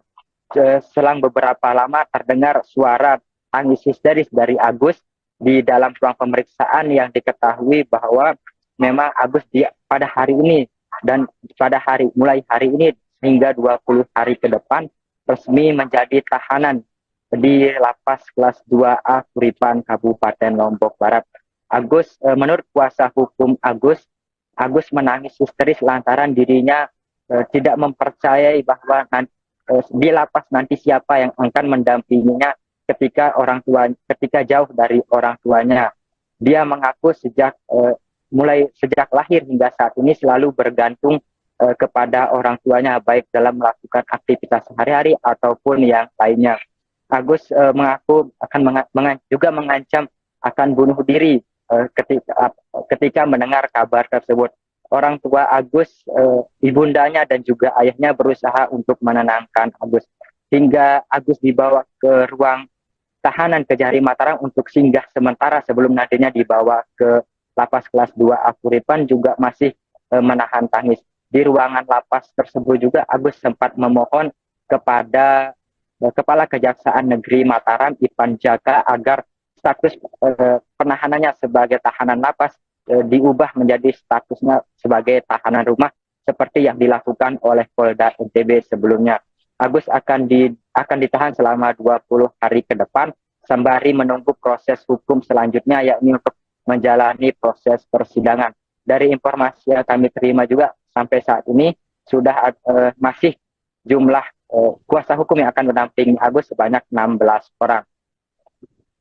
Selang beberapa lama terdengar suara tangis histeris dari Agus di dalam ruang pemeriksaan yang diketahui bahwa memang Agus pada hari ini dan mulai hari ini hingga 20 hari ke depan resmi menjadi tahanan di Lapas Kelas 2A Kuripan, Kabupaten Lombok Barat. Menurut kuasa hukum Agus menangis histeris lantaran dirinya tidak mempercayai bahwa di lapas nanti siapa yang akan mendampinginya ketika jauh dari orang tuanya. Dia mengaku sejak lahir hingga saat ini selalu bergantung kepada orang tuanya, baik dalam melakukan aktivitas sehari-hari ataupun yang lainnya. Agus mengaku juga mengancam akan bunuh diri ketika mendengar kabar tersebut. Orang tua Agus, ibundanya dan juga ayahnya berusaha untuk menenangkan Agus. Hingga Agus dibawa ke ruang tahanan Kejari Mataram untuk singgah sementara sebelum nantinya dibawa ke Lapas Kelas 2A Kuripan juga masih menahan tangis. Di ruangan lapas tersebut juga Agus sempat memohon kepada Kepala Kejaksaan Negeri Mataram, Ipan Jaka, agar status penahanannya sebagai tahanan lapas diubah menjadi statusnya sebagai tahanan rumah seperti yang dilakukan oleh Polda NTB sebelumnya. Agus akan ditahan selama 20 hari ke depan sembari menunggu proses hukum selanjutnya, yakni untuk menjalani proses persidangan. Dari informasi yang kami terima juga sampai saat ini sudah masih jumlah kuasa hukum yang akan mendampingi Agus sebanyak 16 orang.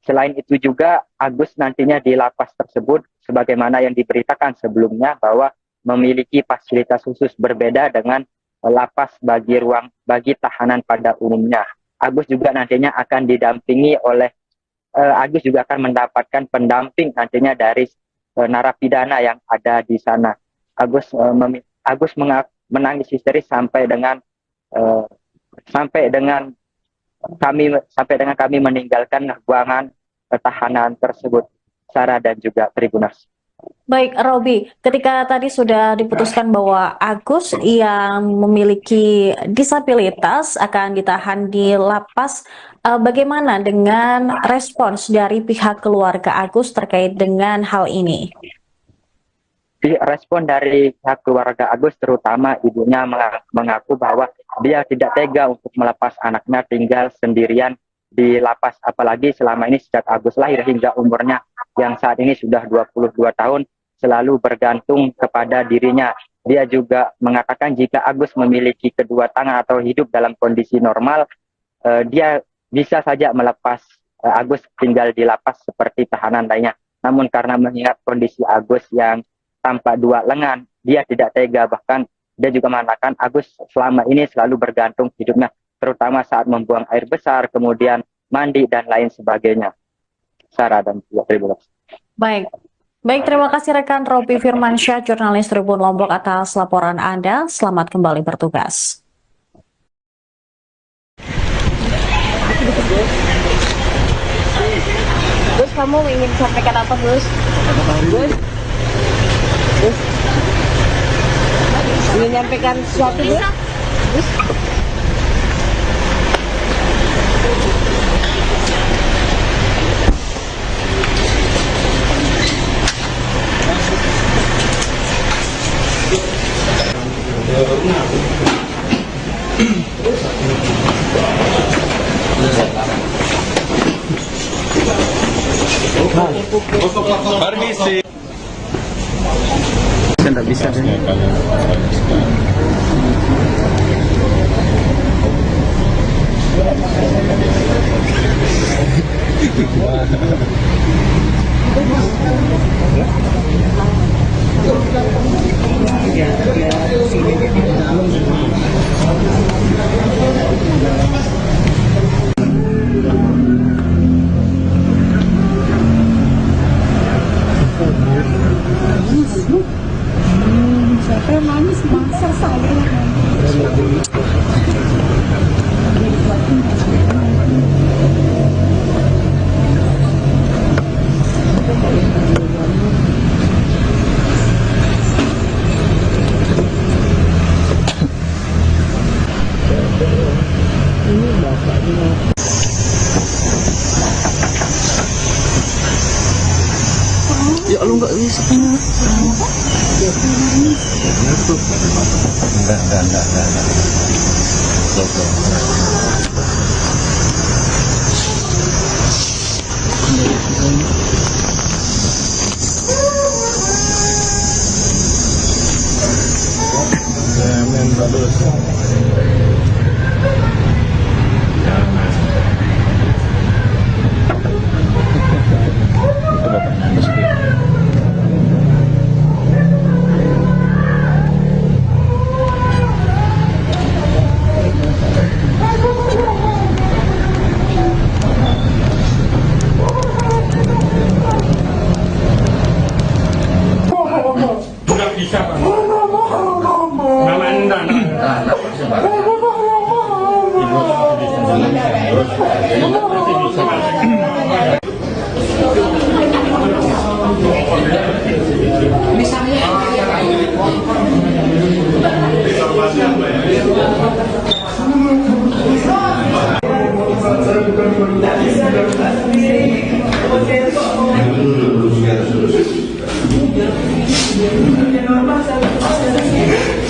Selain itu juga Agus nantinya di lapas tersebut sebagaimana yang diberitakan sebelumnya bahwa memiliki fasilitas khusus berbeda dengan lapas bagi tahanan pada umumnya. Agus juga nantinya akan didampingi oleh Agus juga akan mendapatkan pendamping nantinya dari narapidana yang ada di sana. Agus menangis histeris sampai dengan kami meninggalkan ruangan tahanan tersebut. Sarah dan juga Tribuners. Baik, Robi, ketika tadi sudah diputuskan bahwa Agus yang memiliki disabilitas akan ditahan di lapas, bagaimana dengan respons dari pihak keluarga Agus terkait dengan hal ini? Respon dari pihak keluarga Agus, terutama ibunya, mengaku bahwa dia tidak tega untuk melepas anaknya tinggal sendirian di lapas, apalagi selama ini sejak Agus lahir hingga umurnya yang saat ini sudah 22 tahun selalu bergantung kepada dirinya. Dia juga mengatakan jika Agus memiliki kedua tangan atau hidup dalam kondisi normal, dia bisa saja melepas Agus tinggal di lapas seperti tahanan lainnya. Namun karena mengingat kondisi Agus yang tanpa dua lengan, dia tidak tega. Bahkan dia juga mengatakan Agus selama ini selalu bergantung hidupnya, terutama saat membuang air besar, kemudian mandi dan lain sebagainya. Sarah dan Tribuners. Baik, terima kasih rekan Robi Firmansyah, jurnalis Tribun Lombok atas laporan Anda. Selamat kembali bertugas. Gus, kamu ingin sampaikan apa, Gus? Gus? Ingin nyampaikan sesuatu, Gus? Gus? Permisi. Tidak bisa. Siapa manis masa saya Ya lu nggak bisa punya. Tidak bisa, Pak. Mama enggak.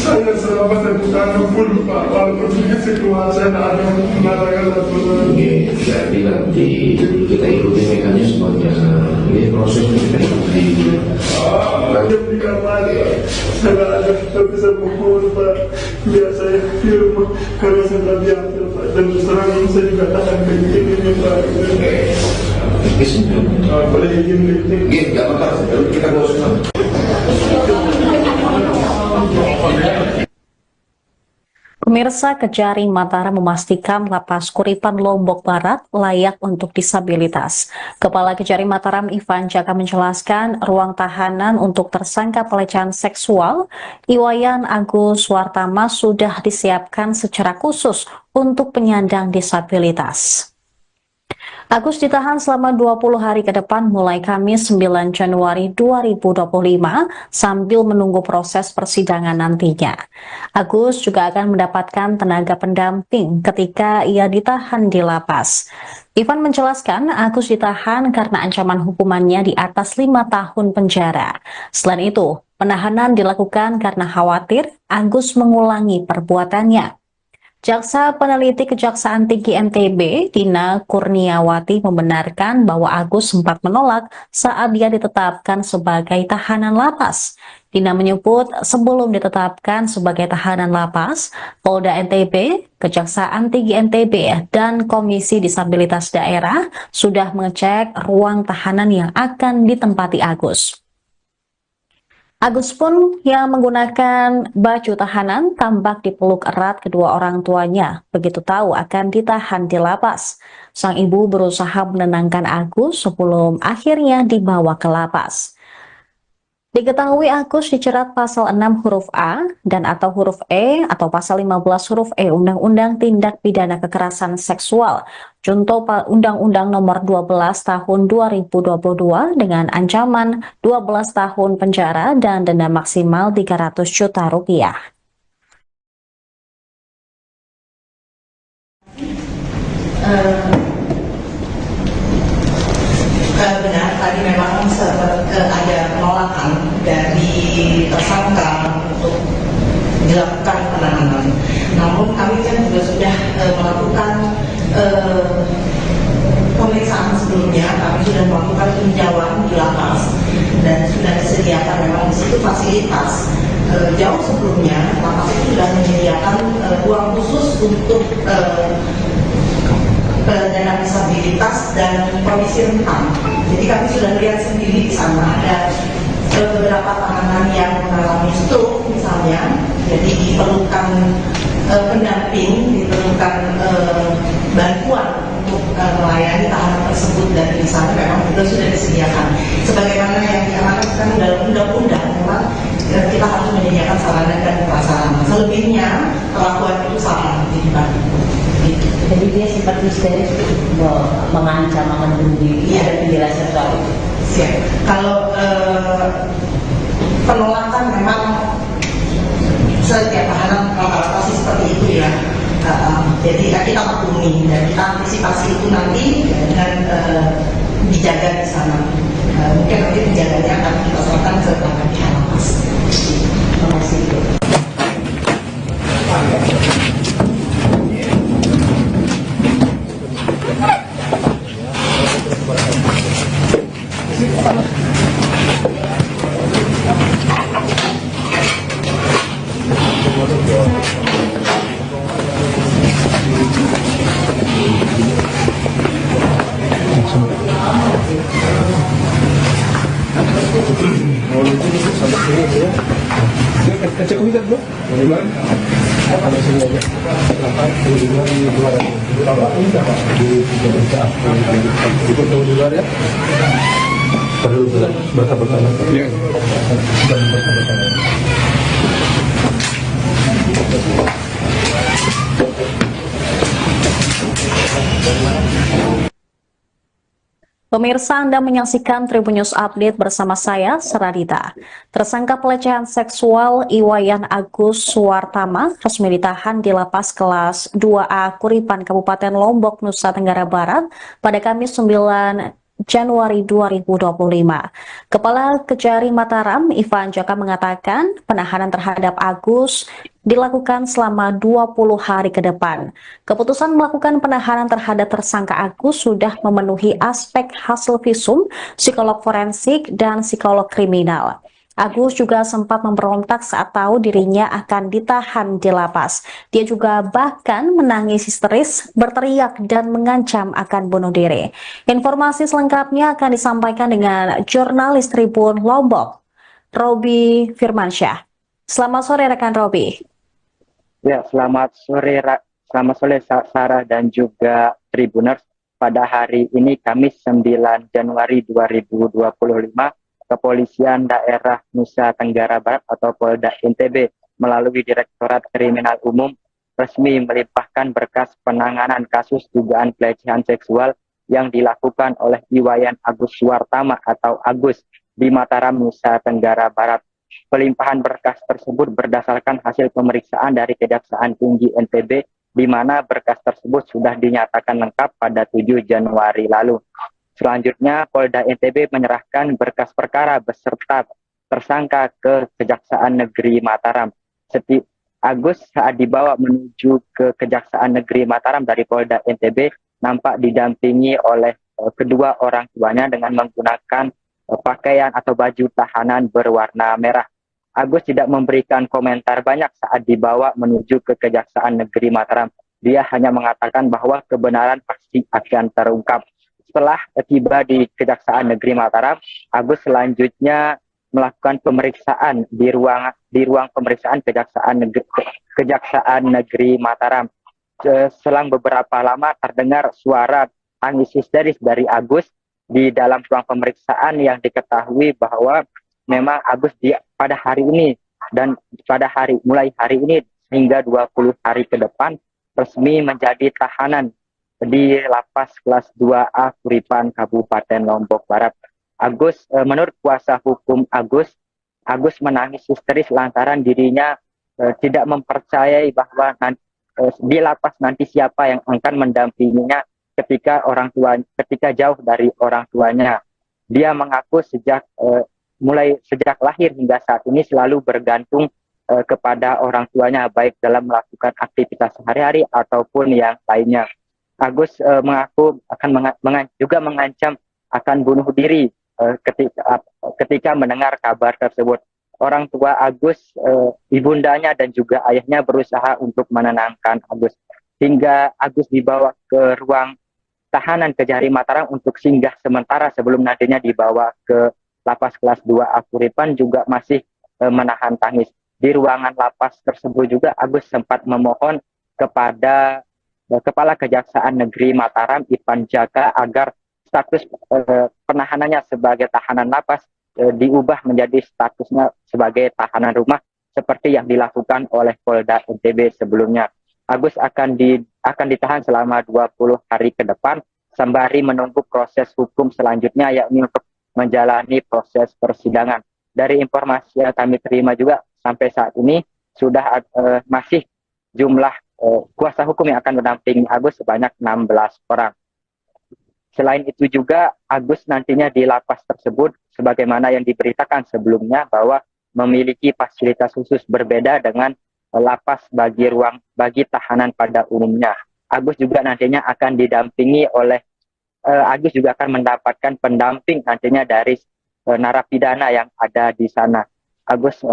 Saya selama saya bukan full Pak, walaupun begitu keluar saya tidak ada mengatakan satu lagi. Saya bilang kita ikuti mekanismenya, ini prosesnya kita ikuti. Yang di kamar, saya ada tidak bisa pukul Pak. Biar saya film karena saya tidak diambil Pak. Dan terang ini saya juga tahan begini Pak. Boleh izin kritik? Nggak apa-apa, kita mau semua. Pemirsa, Kejari Mataram memastikan Lapas Kuripan Lombok Barat layak untuk disabilitas. Kepala Kejari Mataram Ivan Jaka menjelaskan ruang tahanan untuk tersangka pelecehan seksual Iwayan Agus Wartama sudah disiapkan secara khusus untuk penyandang disabilitas. Agus ditahan selama 20 hari ke depan mulai Kamis 9 Januari 2025 sambil menunggu proses persidangan nantinya. Agus juga akan mendapatkan tenaga pendamping ketika ia ditahan di lapas. Ivan menjelaskan Agus ditahan karena ancaman hukumannya di atas 5 tahun penjara. Selain itu, penahanan dilakukan karena khawatir Agus mengulangi perbuatannya. Jaksa Peneliti Kejaksaan Tinggi NTB, Dina Kurniawati membenarkan bahwa Agus sempat menolak saat dia ditetapkan sebagai tahanan lapas. Dina menyebut sebelum ditetapkan sebagai tahanan lapas, Polda NTB, Kejaksaan Tinggi NTB, dan Komisi Disabilitas Daerah sudah mengecek ruang tahanan yang akan ditempati Agus. Agus pun yang menggunakan baju tahanan tampak dipeluk erat kedua orang tuanya begitu tahu akan ditahan di lapas. Sang ibu berusaha menenangkan Agus sebelum akhirnya dibawa ke lapas. Diketahui Agus dijerat pasal 6 huruf A dan atau huruf E atau pasal 15 huruf E Undang-Undang Tindak Pidana Kekerasan Seksual, contoh Undang-Undang Nomor 12 Tahun 2022 dengan ancaman 12 tahun penjara dan denda maksimal 300 juta rupiah. Benar, tadi memang ada penolakan dari tersangka untuk dilakukan penahanan. Namun kami kan juga sudah melakukan pemeriksaan sebelumnya, kami sudah melakukan peninjauan di lapas dan sudah disediakan memang di situ fasilitas. Jauh sebelumnya lapas itu sudah menyediakan ruang khusus untuk penyandang disabilitas dan kondisi rentan. Jadi kami sudah lihat sendiri di sana ada beberapa tahanan yang mengalami stroke misalnya, jadi diperlukan pendamping, diperlukan bantuan untuk melayani tahanan tersebut, dan di sana memang juga sudah disediakan. Sebagaimana yang diamanatkan dalam undang-undang, memang kita harus menyediakan sarana dan prasarana. Selebihnya perlakuan itu sama di Pak. Jadi dia sempat histeris mengancam akan bunuh diri. Ada penjelasan soal itu. Siap. Kalau penolakan memang setiap tahanan rata-rata sih seperti itu ya. Jadi kita maklumi dan kita antisipasi itu nanti dengan dijaga di sana. Mungkin nanti penjaganya akan kita serahkan ke tangan pihak lapas. Terima kasih. Cek komputer bro, bagaimana? Ada sini aja. Ikut tahu di luar ya. Perlu berkata-kata. Ya. Pemirsa, Anda menyaksikan Tribun News Update bersama saya, Seradita. Tersangka pelecehan seksual Iwayan Agus Suwartama resmi ditahan di Lapas Kelas 2A Kuripan, Kabupaten Lombok, Nusa Tenggara Barat pada Kamis 9 Januari 2025. Kepala Kejari Mataram, Ivan Jaka, mengatakan penahanan terhadap Agus dilakukan selama 20 hari ke depan. Keputusan melakukan penahanan terhadap tersangka Agus sudah memenuhi aspek hasil visum, psikolog forensik, dan psikolog kriminal. Agus juga sempat memberontak saat tahu dirinya akan ditahan di lapas. Dia juga bahkan menangis histeris, berteriak, dan mengancam akan bunuh diri. Informasi selengkapnya akan disampaikan dengan jurnalis Tribun Lombok, Robi Firmansyah. Selamat sore rekan Robi. Ya, selamat sore Sarah dan juga Tribuners. Pada hari ini Kamis 9 Januari 2025, Kepolisian Daerah Nusa Tenggara Barat atau Polda NTB melalui Direktorat Kriminal Umum resmi melimpahkan berkas penanganan kasus dugaan pelecehan seksual yang dilakukan oleh Iwayan Agus Suwartama atau Agus di Mataram, Nusa Tenggara Barat. Pelimpahan berkas tersebut berdasarkan hasil pemeriksaan dari Kejaksaan Tinggi NTB, di mana berkas tersebut sudah dinyatakan lengkap pada 7 Januari lalu. Selanjutnya, Polda NTB menyerahkan berkas perkara beserta tersangka ke Kejaksaan Negeri Mataram. Agus saat dibawa menuju ke Kejaksaan Negeri Mataram dari Polda NTB nampak didampingi oleh kedua orang tuanya dengan menggunakan pakaian atau baju tahanan berwarna merah. Agus tidak memberikan komentar banyak saat dibawa menuju ke Kejaksaan Negeri Mataram. Dia hanya mengatakan bahwa kebenaran pasti akan terungkap. Setelah tiba di Kejaksaan Negeri Mataram, Agus selanjutnya melakukan pemeriksaan di ruang pemeriksaan Kejaksaan Negeri Mataram. Selang beberapa lama terdengar suara tangis histeris dari Agus di dalam ruang pemeriksaan yang diketahui bahwa memang Agus pada hari ini dan mulai hari ini hingga 20 hari ke depan resmi menjadi tahanan di Lapas Kelas 2A Kuripan, Kabupaten Lombok Barat. Menurut kuasa hukum Agus menangis histeris lantaran dirinya tidak mempercayai bahwa di lapas nanti siapa yang akan mendampinginya ketika jauh dari orang tuanya. Dia mengaku sejak lahir hingga saat ini selalu bergantung kepada orang tuanya, baik dalam melakukan aktivitas sehari-hari ataupun yang lainnya. Agus mengaku akan juga mengancam akan bunuh diri ketika mendengar kabar tersebut. Orang tua Agus, ibundanya dan juga ayahnya berusaha untuk menenangkan Agus. Hingga Agus dibawa ke ruang tahanan Kejari Mataram untuk singgah sementara sebelum nantinya dibawa ke lapas kelas 2 Akuripan, juga masih menahan tangis. Di ruangan lapas tersebut juga Agus sempat memohon kepada Kepala Kejaksaan Negeri Mataram, Ipan Jaka, agar status penahanannya sebagai tahanan lapas diubah menjadi statusnya sebagai tahanan rumah seperti yang dilakukan oleh Polda NTB sebelumnya. Agus akan ditahan selama 20 hari ke depan sembari menunggu proses hukum selanjutnya, yakni untuk menjalani proses persidangan. Dari informasi yang kami terima juga sampai saat ini sudah masih jumlah kuasa hukum yang akan mendampingi Agus sebanyak 16 orang. Selain itu juga Agus nantinya di lapas tersebut sebagaimana yang diberitakan sebelumnya bahwa memiliki fasilitas khusus berbeda dengan lapas bagi tahanan pada umumnya. Agus juga nantinya akan didampingi oleh Agus juga akan mendapatkan pendamping nantinya dari narapidana yang ada di sana. Agus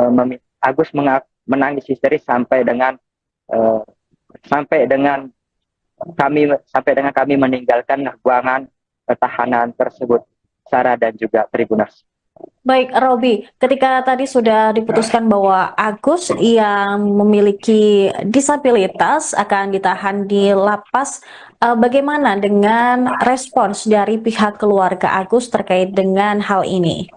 menangis histeris sampai dengan kami meninggalkan ruangan tahanan tersebut, Sarah dan juga Tribuners. Baik, Robi, ketika tadi sudah diputuskan bahwa Agus yang memiliki disabilitas akan ditahan di lapas, bagaimana dengan respons dari pihak keluarga Agus terkait dengan hal ini?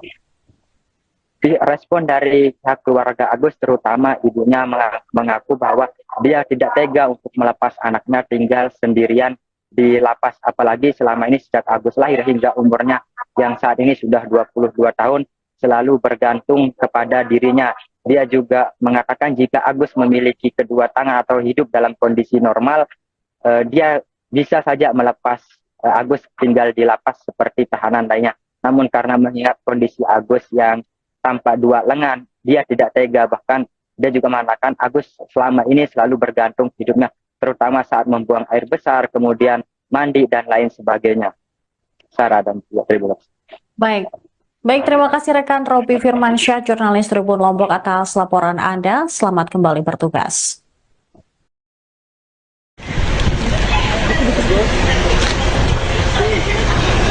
Respon dari pihak keluarga Agus, terutama ibunya, mengaku bahwa dia tidak tega untuk melepas anaknya tinggal sendirian di lapas, apalagi selama ini sejak Agus lahir hingga umurnya yang saat ini sudah 22 tahun selalu bergantung kepada dirinya. Dia juga mengatakan jika Agus memiliki kedua tangan atau hidup dalam kondisi normal, dia bisa saja melepas Agus tinggal di lapas seperti tahanan lainnya. Namun karena mengingat kondisi Agus yang tanpa dua lengan, dia tidak tega. Bahkan dia juga mengatakan Agus selama ini selalu bergantung hidupnya, terutama saat membuang air besar, kemudian mandi dan lain sebagainya. Sarah dan Tribuners. Baik, terima kasih rekan Robi Firmansyah, jurnalis Tribun Lombok, atas laporan Anda. Selamat kembali bertugas.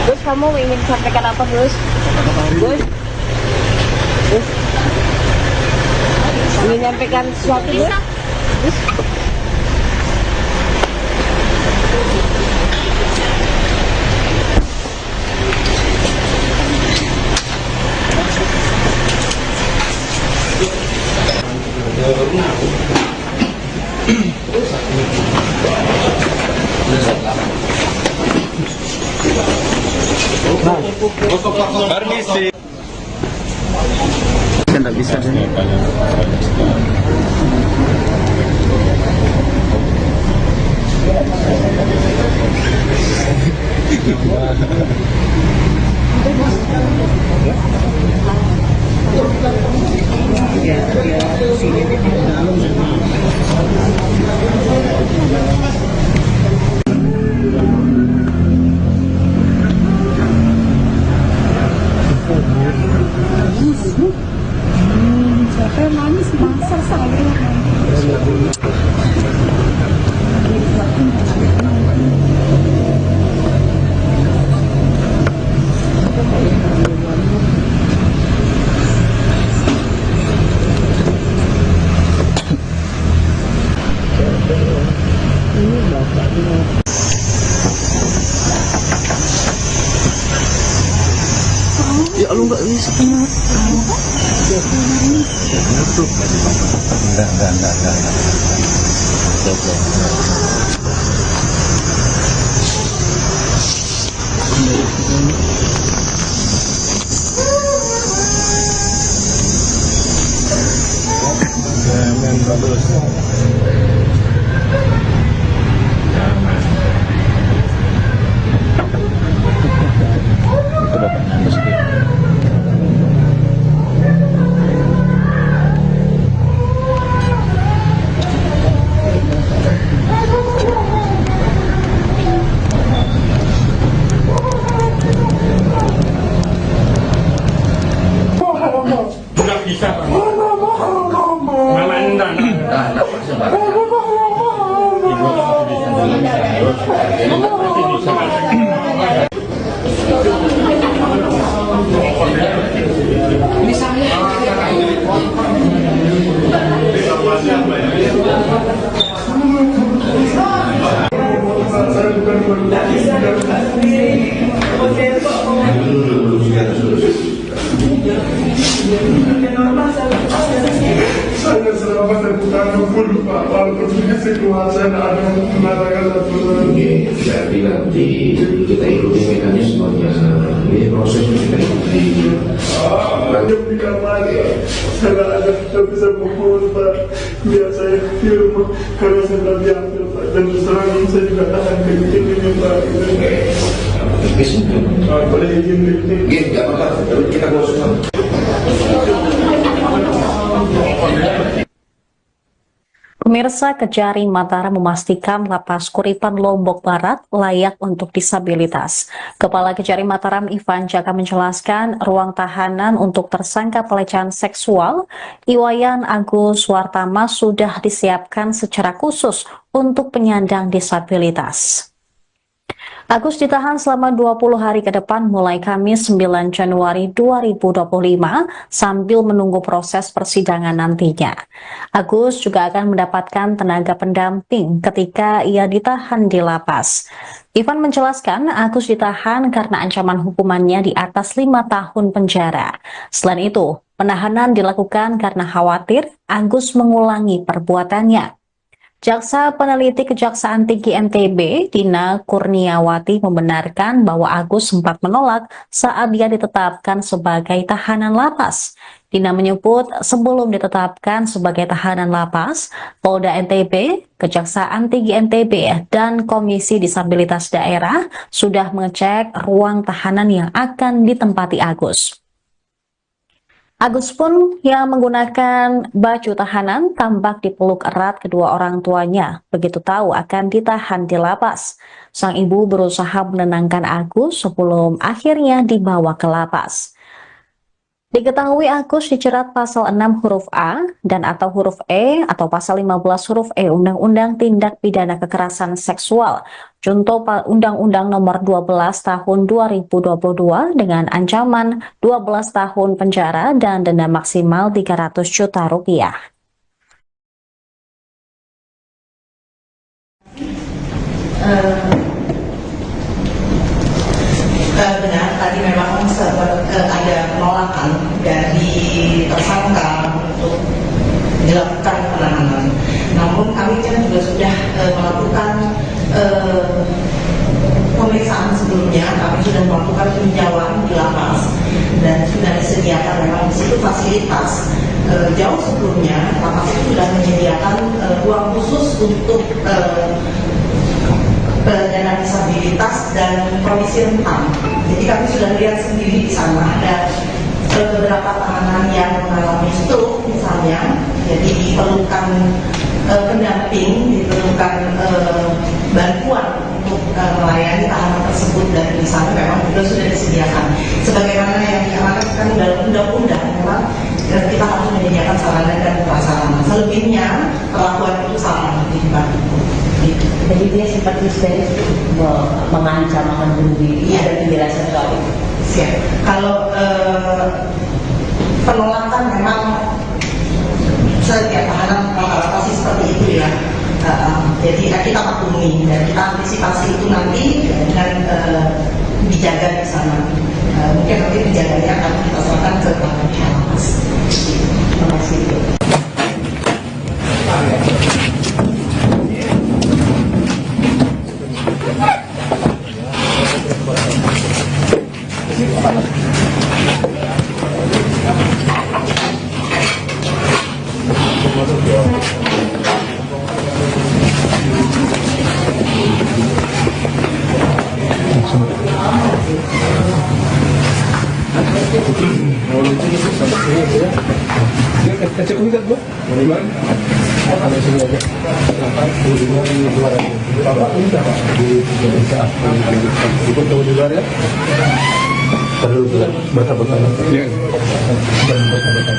Gus, kamu ingin sampaikan apa, Gus? Gus? Ingin menyampaikan sesuatu, Gus? Gus? Permisi. Tidak bisa. Siapa yang manis masa saya Ya lu nggak bisa kenapa? Saya selama terbuka full Pak, walaupun dikasih keluar saya tidak ada mengatakan satu lagi. Saya bilang kita ikuti mekanismenya, ini proses kita ikuti. Jam 3 pagi, saya tidak bisa pukul Pak. Biar saya film karena saya tidak diambil Pak. Dan terus terang ini saya juga tahan kebikin ini Pak. Boleh izin kebikin? Nggak apa-apa, tapi kita close. Pemirsa, Kejari Mataram memastikan Lapas Kuripan Lombok Barat layak untuk disabilitas. Kepala Kejari Mataram Ivan Jaka menjelaskan ruang tahanan untuk tersangka pelecehan seksual Iwayan Agus Wartama sudah disiapkan secara khusus untuk penyandang disabilitas. Agus ditahan selama 20 hari ke depan mulai Kamis 9 Januari 2025 sambil menunggu proses persidangan nantinya. Agus juga akan mendapatkan tenaga pendamping ketika ia ditahan di lapas. Ivan menjelaskan Agus ditahan karena ancaman hukumannya di atas 5 tahun penjara. Selain itu, penahanan dilakukan karena khawatir Agus mengulangi perbuatannya. Jaksa Peneliti Kejaksaan Tinggi NTB, Dina Kurniawati membenarkan bahwa Agus sempat menolak saat dia ditetapkan sebagai tahanan lapas. Dina menyebut sebelum ditetapkan sebagai tahanan lapas, Polda NTB, Kejaksaan Tinggi NTB, dan Komisi Disabilitas Daerah sudah mengecek ruang tahanan yang akan ditempati Agus. Agus pun yang menggunakan baju tahanan tampak dipeluk erat kedua orang tuanya begitu tahu akan ditahan di lapas. Sang ibu berusaha menenangkan Agus sebelum akhirnya dibawa ke lapas. Diketahui Agus dijerat pasal 6 huruf A dan atau huruf E atau pasal 15 huruf E Undang-Undang Tindak Pidana Kekerasan Seksual, contoh Undang-Undang Nomor 12 Tahun 2022 dengan ancaman 12 tahun penjara dan denda maksimal 300 juta rupiah. Benar, tadi memang ada penolakan dari tersangka untuk dilakukan penahanan. Namun kami kan juga sudah melakukan pemeriksaan sebelumnya, kami sudah melakukan peninjauan di lapas dan sudah disediakan memang di situ fasilitas. Jauh sebelumnya lapas itu sudah menyediakan ruang khusus untuk penyandang disabilitas dan kondisi rentan. Jadi kami sudah lihat sendiri di sana ada beberapa tahanan yang mengalami stroke misalnya, jadi diperlukan pendamping, diperlukan bantuan untuk melayani tahanan tersebut, dan di sana memang juga sudah disediakan. Sebagaimana yang diamanatkan dalam undang-undang, memang kita harus menyediakan sarana dan prasarana. Selebihnya perlakuan itu sama dibantu. Jadi dia sempat histeris mengancam akan bunuh diri, ada penjelasan soal itu. Siap. Kalau penolakan memang setiap tahanan rata-rata sih seperti itu ya. Jadi kita maklumi dan kita antisipasi itu nanti dengan dijaga di sana. Mungkin nanti penjaganya akan kita serahkan ke pihak lapas. Terima kasih. Cek lihat bu, bagaimana? Ada sini aja. Ikut tahu di luar ya. Terlalu berkata-kata. Ya. Berkata-kata.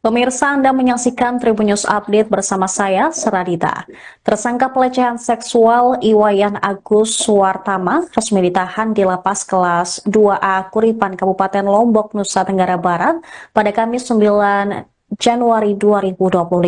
Pemirsa, Anda menyaksikan Tribun News Update bersama saya, Seradita. Tersangka pelecehan seksual Iwayan Agus Suwartama resmi ditahan di Lapas Kelas 2A Kuripan, Kabupaten Lombok, Nusa Tenggara Barat pada Kamis 9 Januari 2025.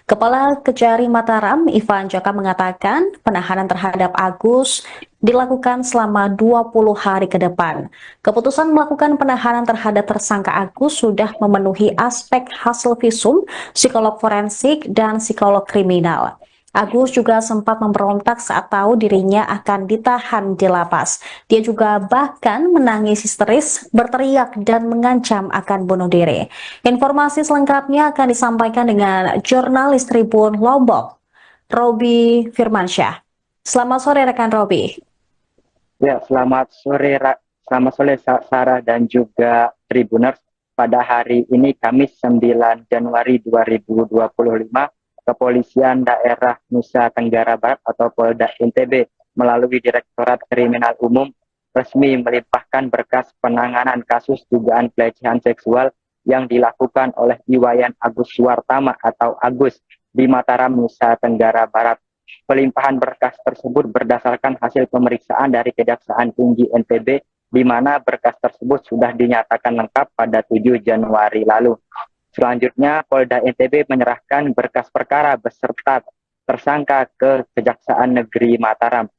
Kepala Kejari Mataram, Ivan Jaka mengatakan penahanan terhadap Agus dilakukan selama 20 hari ke depan. Keputusan melakukan penahanan terhadap tersangka Agus sudah memenuhi aspek hasil visum, psikolog forensik, dan psikolog kriminal. Agus juga sempat memberontak saat tahu dirinya akan ditahan di lapas. Dia juga bahkan menangis histeris, berteriak, dan mengancam akan bunuh diri. Informasi selengkapnya akan disampaikan dengan jurnalis Tribun Lombok, Robi Firmansyah. Selamat sore rekan Robi. Ya, selamat sore Sarah dan juga Tribuners. Pada hari ini Kamis 9 Januari 2025, Kepolisian Daerah Nusa Tenggara Barat atau Polda NTB melalui Direktorat Kriminal Umum resmi melimpahkan berkas penanganan kasus dugaan pelecehan seksual yang dilakukan oleh Iwayan Agus Suwartama atau Agus di Mataram, Nusa Tenggara Barat. Pelimpahan berkas tersebut berdasarkan hasil pemeriksaan dari Kejaksaan Tinggi NTB, di mana berkas tersebut sudah dinyatakan lengkap pada 7 Januari lalu. Selanjutnya, Polda NTB menyerahkan berkas perkara beserta tersangka ke Kejaksaan Negeri Mataram.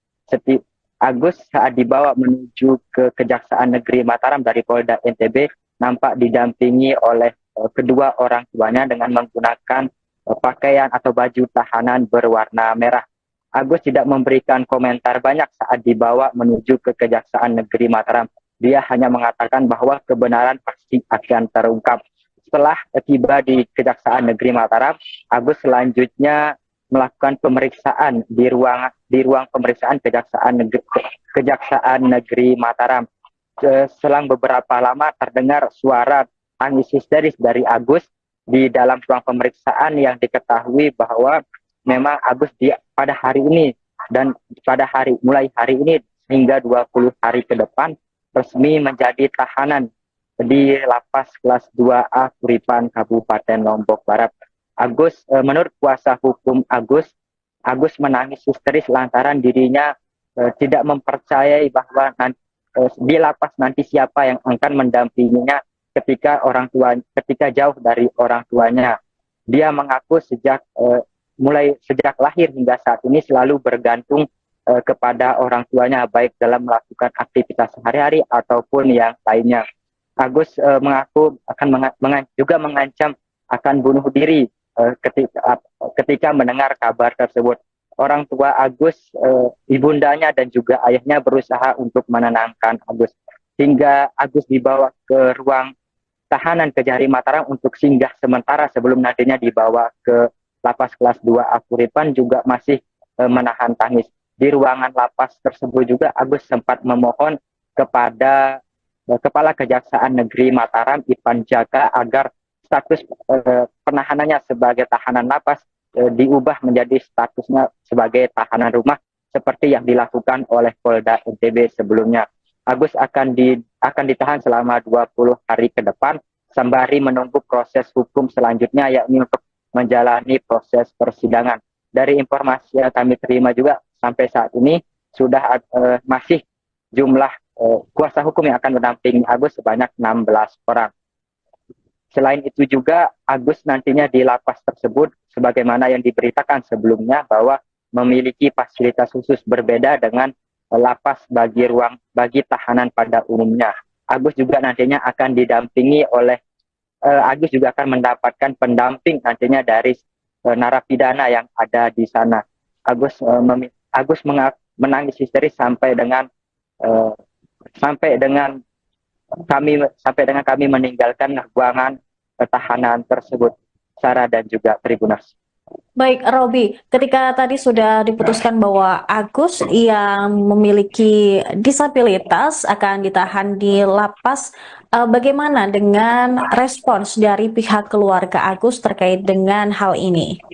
Agus saat dibawa menuju ke Kejaksaan Negeri Mataram dari Polda NTB nampak didampingi oleh kedua orang tuanya dengan menggunakan pakaian atau baju tahanan berwarna merah. Agus tidak memberikan komentar banyak saat dibawa menuju ke Kejaksaan Negeri Mataram. Dia hanya mengatakan bahwa kebenaran pasti akan terungkap. Setelah tiba di Kejaksaan Negeri Mataram, Agus selanjutnya melakukan pemeriksaan di ruang pemeriksaan Kejaksaan Negeri Mataram. Selang beberapa lama terdengar suara tangis histeris dari Agus di dalam ruang pemeriksaan yang diketahui bahwa memang Agus pada hari ini dan mulai hari ini hingga 20 hari ke depan resmi menjadi tahanan di Lapas Kelas 2A Kuripan, Kabupaten Lombok Barat. Menurut kuasa hukum Agus menangis histeris lantaran dirinya tidak mempercayai bahwa di lapas nanti siapa yang akan mendampinginya ketika jauh dari orang tuanya. Dia mengaku sejak lahir hingga saat ini selalu bergantung kepada orang tuanya, baik dalam melakukan aktivitas sehari-hari ataupun yang lainnya. Agus mengaku juga mengancam akan bunuh diri ketika mendengar kabar tersebut. Orang tua Agus, ibundanya dan juga ayahnya berusaha untuk menenangkan Agus. Hingga Agus dibawa ke ruang tahanan Kejari Mataram untuk singgah sementara sebelum nantinya dibawa ke Lapas Kelas 2A Kuripan juga masih menahan tangis. Di ruangan lapas tersebut juga Agus sempat memohon kepada Kepala Kejaksaan Negeri Mataram, Ivan Jaka, agar status penahanannya sebagai tahanan lapas diubah menjadi statusnya sebagai tahanan rumah seperti yang dilakukan oleh Polda NTB sebelumnya. Agus akan ditahan selama 20 hari ke depan sembari menunggu proses hukum selanjutnya, yakni untuk menjalani proses persidangan. Dari informasi yang kami terima juga sampai saat ini sudah masih jumlah kuasa hukum yang akan mendampingi Agus sebanyak 16 orang. Selain itu juga Agus nantinya di lapas tersebut sebagaimana yang diberitakan sebelumnya bahwa memiliki fasilitas khusus berbeda dengan lapas bagi tahanan pada umumnya. Agus juga nantinya akan didampingi oleh Agus juga akan mendapatkan pendamping nantinya dari narapidana yang ada di sana. Agus menangis histeris sampai dengan kami meninggalkan ruangan tahanan tersebut. Sarah dan juga Tribuners. Baik, Robi, ketika tadi sudah diputuskan bahwa Agus yang memiliki disabilitas akan ditahan di lapas, bagaimana dengan respons dari pihak keluarga Agus terkait dengan hal ini?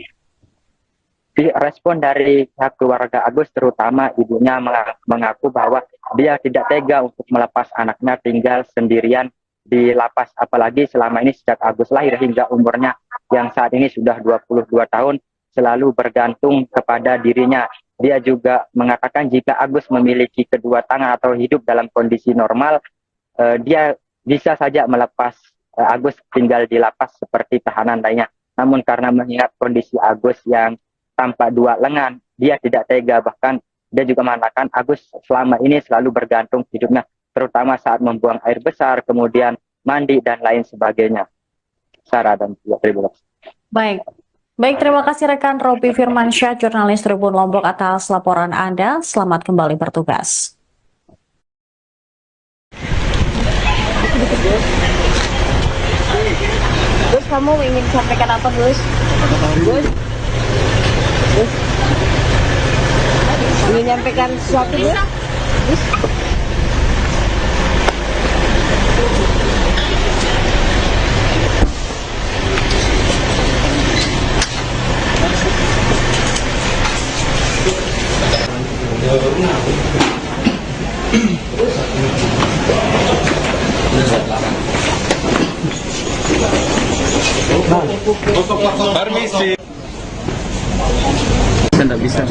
Respon dari pihak keluarga Agus, terutama ibunya, mengaku bahwa dia tidak tega untuk melepas anaknya tinggal sendirian di lapas, apalagi selama ini sejak Agus lahir hingga umurnya yang saat ini sudah 22 tahun selalu bergantung kepada dirinya. Dia juga mengatakan jika Agus memiliki kedua tangan atau hidup dalam kondisi normal, dia bisa saja melepas Agus tinggal di lapas seperti tahanan lainnya. Namun karena mengingat kondisi Agus yang tampak dua lengan, dia tidak tega. Bahkan dia juga mengatakan Agus selama ini selalu bergantung hidupnya, terutama saat membuang air besar, kemudian mandi dan lain sebagainya. Sarah dan Tribun. Baik. Baik, terima kasih rekan Robi Firmansyah, jurnalis Tribun Lombok atas laporan Anda. Selamat kembali bertugas. Gus, kamu ingin sampaikan apa, Gus? Gus? Gus? Ingin nyampaikan sesuatu, Gus? Gus? Permisi. Tidak bisa.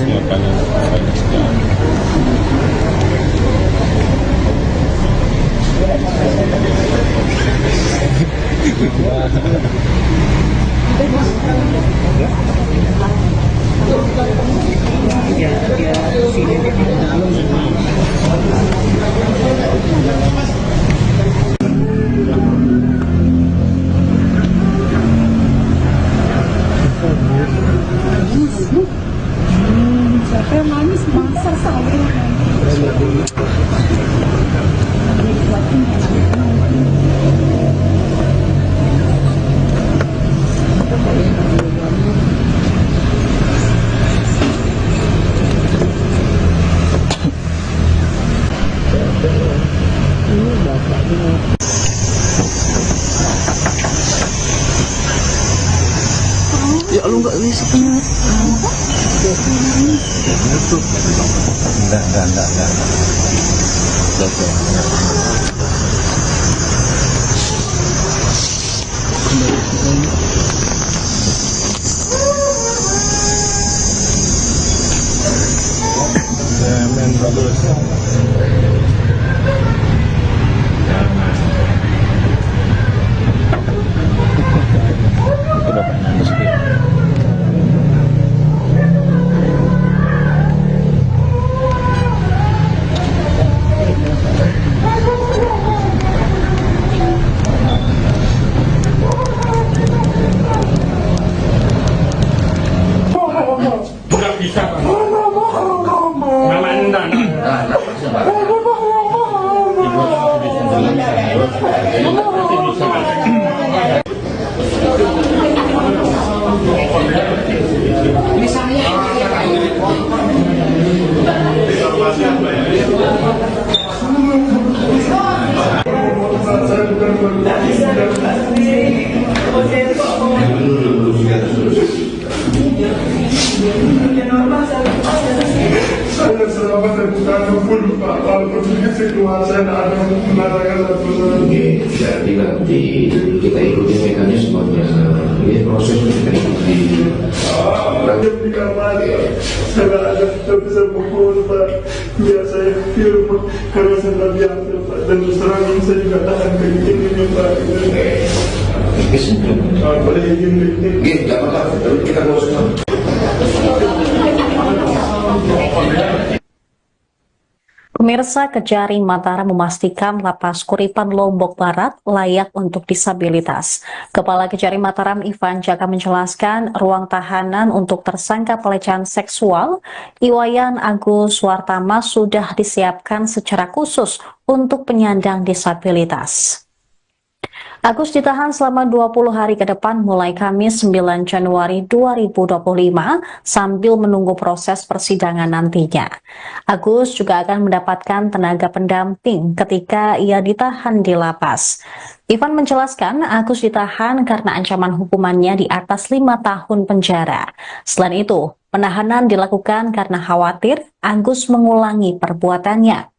Siapa yang nangis masa saya Ya lu nggak bisa. Enggak. Nggak bisa, Pak. Mama enggak. Saya selama terbuka full Pak, walaupun begitu keluar saya tidak ada mengatakan satu lagi. Jadi nanti kita ikuti mekanismenya. Ini proses kita ikuti. Dia di kamar, saya tidak ada tidak bisa pukul Pak. Biar saya film karena saya tidak biasa Pak. Dan terus terang ini saya juga tahan kencing ini Pak. Boleh izin kencing. Tidak apa-apa, tapi kita proses. Pemirsa, Kejari Mataram memastikan Lapas Kuripan Lombok Barat layak untuk disabilitas. Kepala Kejari Mataram Ivan Jaka menjelaskan ruang tahanan untuk tersangka pelecehan seksual Iwayan Agus Wartama sudah disiapkan secara khusus untuk penyandang disabilitas. Agus ditahan selama 20 hari ke depan mulai Kamis 9 Januari 2025 sambil menunggu proses persidangan nantinya. Agus juga akan mendapatkan tenaga pendamping ketika ia ditahan di lapas. Ivan menjelaskan Agus ditahan karena ancaman hukumannya di atas 5 tahun penjara. Selain itu, penahanan dilakukan karena khawatir Agus mengulangi perbuatannya.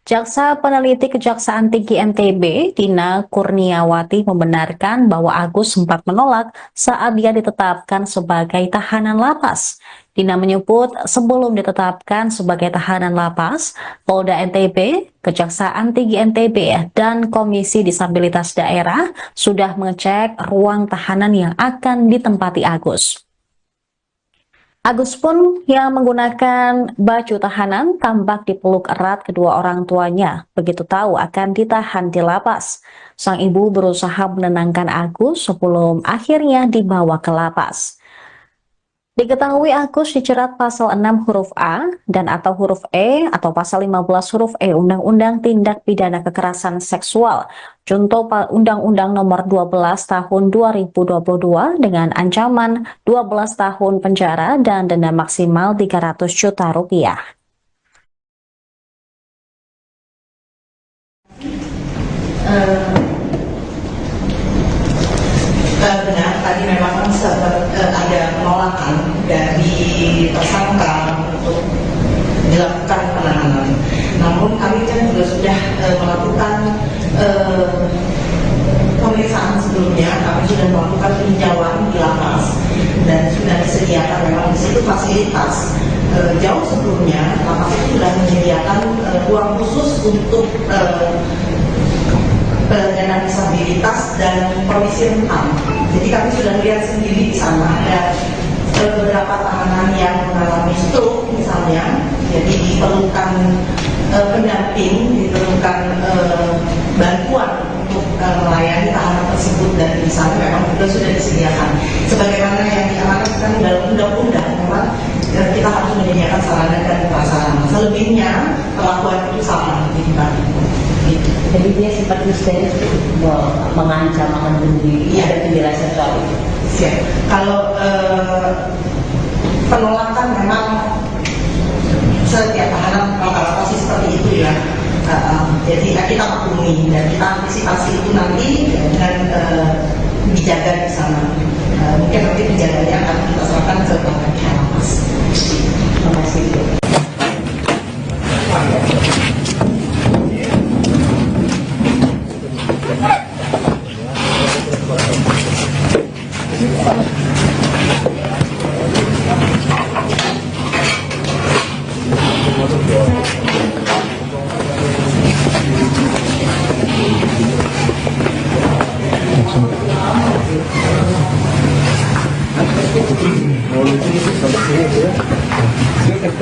Jaksa Peneliti Kejaksaan Tinggi NTB, Tina Kurniawati, membenarkan bahwa Agus sempat menolak saat dia ditetapkan sebagai tahanan lapas. Tina menyebut sebelum ditetapkan sebagai tahanan lapas, Polda NTB, Kejaksaan Tinggi NTB, dan Komisi Disabilitas Daerah sudah mengecek ruang tahanan yang akan ditempati Agus. Agus pun yang menggunakan baju tahanan tampak dipeluk erat kedua orang tuanya, begitu tahu akan ditahan di lapas. Sang ibu berusaha menenangkan Agus sebelum akhirnya dibawa ke lapas. Diketahui Agus dijerat pasal 6 huruf A dan atau huruf E atau pasal 15 huruf E Undang-Undang Tindak Pidana Kekerasan Seksual, contoh Undang-Undang Nomor 12 Tahun 2022 dengan ancaman 12 tahun penjara dan denda maksimal 300 juta rupiah. Benar, tadi memang ada penolakan dari tersangka untuk dilakukan penahanan. Namun kami kan juga sudah melakukan pemeriksaan sebelumnya, kami sudah melakukan peninjauan di lapas dan sudah disediakan memang di situ fasilitas. Jauh sebelumnya lapas itu sudah menyediakan ruang khusus untuk penyandang disabilitas dan kondisi rentan. Jadi kami sudah lihat sendiri di sana ada beberapa tahanan yang mengalami stroke misalnya, jadi diperlukan pendamping, diperlukan bantuan untuk melayani tahanan tersebut, dan di sana memang juga sudah disediakan. Sebagaimana yang diamanatkan dalam undang-undang, memang kita harus menyediakan sarana dan prasarana. Selebihnya perlakuan itu sama di kami. Jadi dia sempat histeris mengancam akan bunuh diri. Ada penjelasan soal itu. Ya, kalau penolakan memang setiap tahanan rata-rata sih seperti itu ya. Jadi kita maklumi dan kita antisipasi itu nanti dengan dijaga di sana. Mungkin nanti penjaganya akan kita serahkan ke pihak lapas. Terima kasih.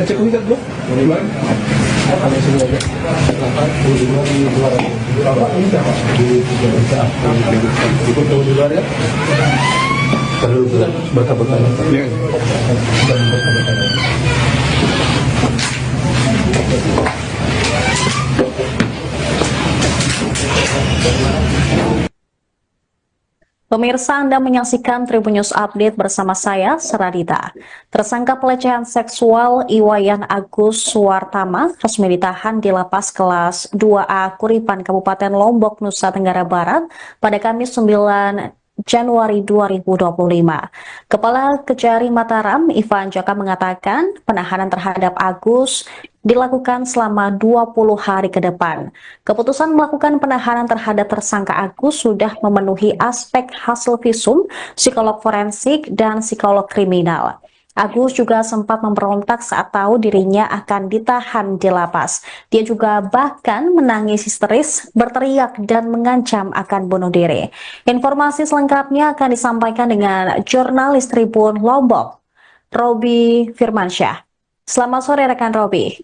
Cek ulang dulu. Kami sudah ada. Ikut tahu di luar ya. Terlalu berkata-kata. Dan berkata-kata. Pemirsa, Anda menyaksikan Tribun News Update bersama saya, Seradita. Tersangka pelecehan seksual Iwayan Agus Suwartama resmi ditahan di Lapas Kelas 2A Kuripan, Kabupaten Lombok, Nusa Tenggara Barat pada Kamis 9 Januari 2025. Kepala Kejari Mataram, Ivan Jaka, mengatakan penahanan terhadap Agus dilakukan selama 20 hari ke depan. Keputusan melakukan penahanan terhadap tersangka Agus sudah memenuhi aspek hasil visum, psikolog forensik, dan psikolog kriminal. Agus juga sempat memberontak saat tahu dirinya akan ditahan di lapas. Dia juga bahkan menangis histeris, berteriak, dan mengancam akan bunuh diri. Informasi selengkapnya akan disampaikan dengan jurnalis Tribun Lombok, Robi Firmansyah. Selamat sore rekan Robi.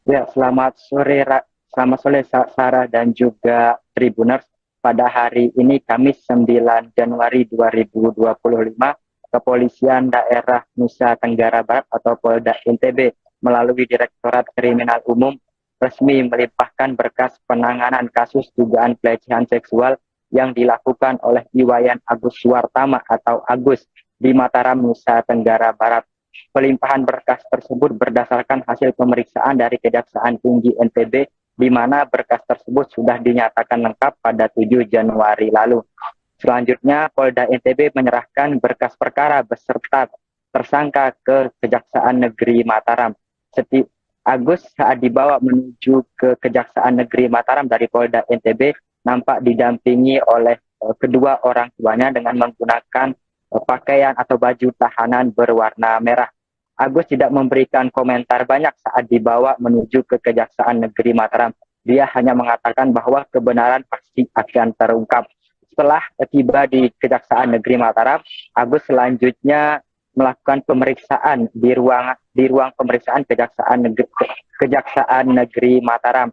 Ya, selamat sore Sarah dan juga Tribuners. Pada hari ini Kamis 9 Januari 2025, Kepolisian Daerah Nusa Tenggara Barat atau Polda NTB melalui Direktorat Kriminal Umum resmi melimpahkan berkas penanganan kasus dugaan pelecehan seksual yang dilakukan oleh Iwayan Agus Suwartama atau Agus di Mataram, Nusa Tenggara Barat. Pelimpahan berkas tersebut berdasarkan hasil pemeriksaan dari Kejaksaan Tinggi NTB, di mana berkas tersebut sudah dinyatakan lengkap pada 7 Januari lalu. Selanjutnya, Polda NTB menyerahkan berkas perkara beserta tersangka ke Kejaksaan Negeri Mataram. Agus saat dibawa menuju ke Kejaksaan Negeri Mataram dari Polda NTB nampak didampingi oleh kedua orang tuanya dengan menggunakan pakaian atau baju tahanan berwarna merah. Agus tidak memberikan komentar banyak saat dibawa menuju ke Kejaksaan Negeri Mataram. Dia hanya mengatakan bahwa kebenaran pasti akan terungkap. Setelah tiba di Kejaksaan Negeri Mataram, Agus selanjutnya melakukan pemeriksaan di ruang pemeriksaan Kejaksaan Negeri Mataram.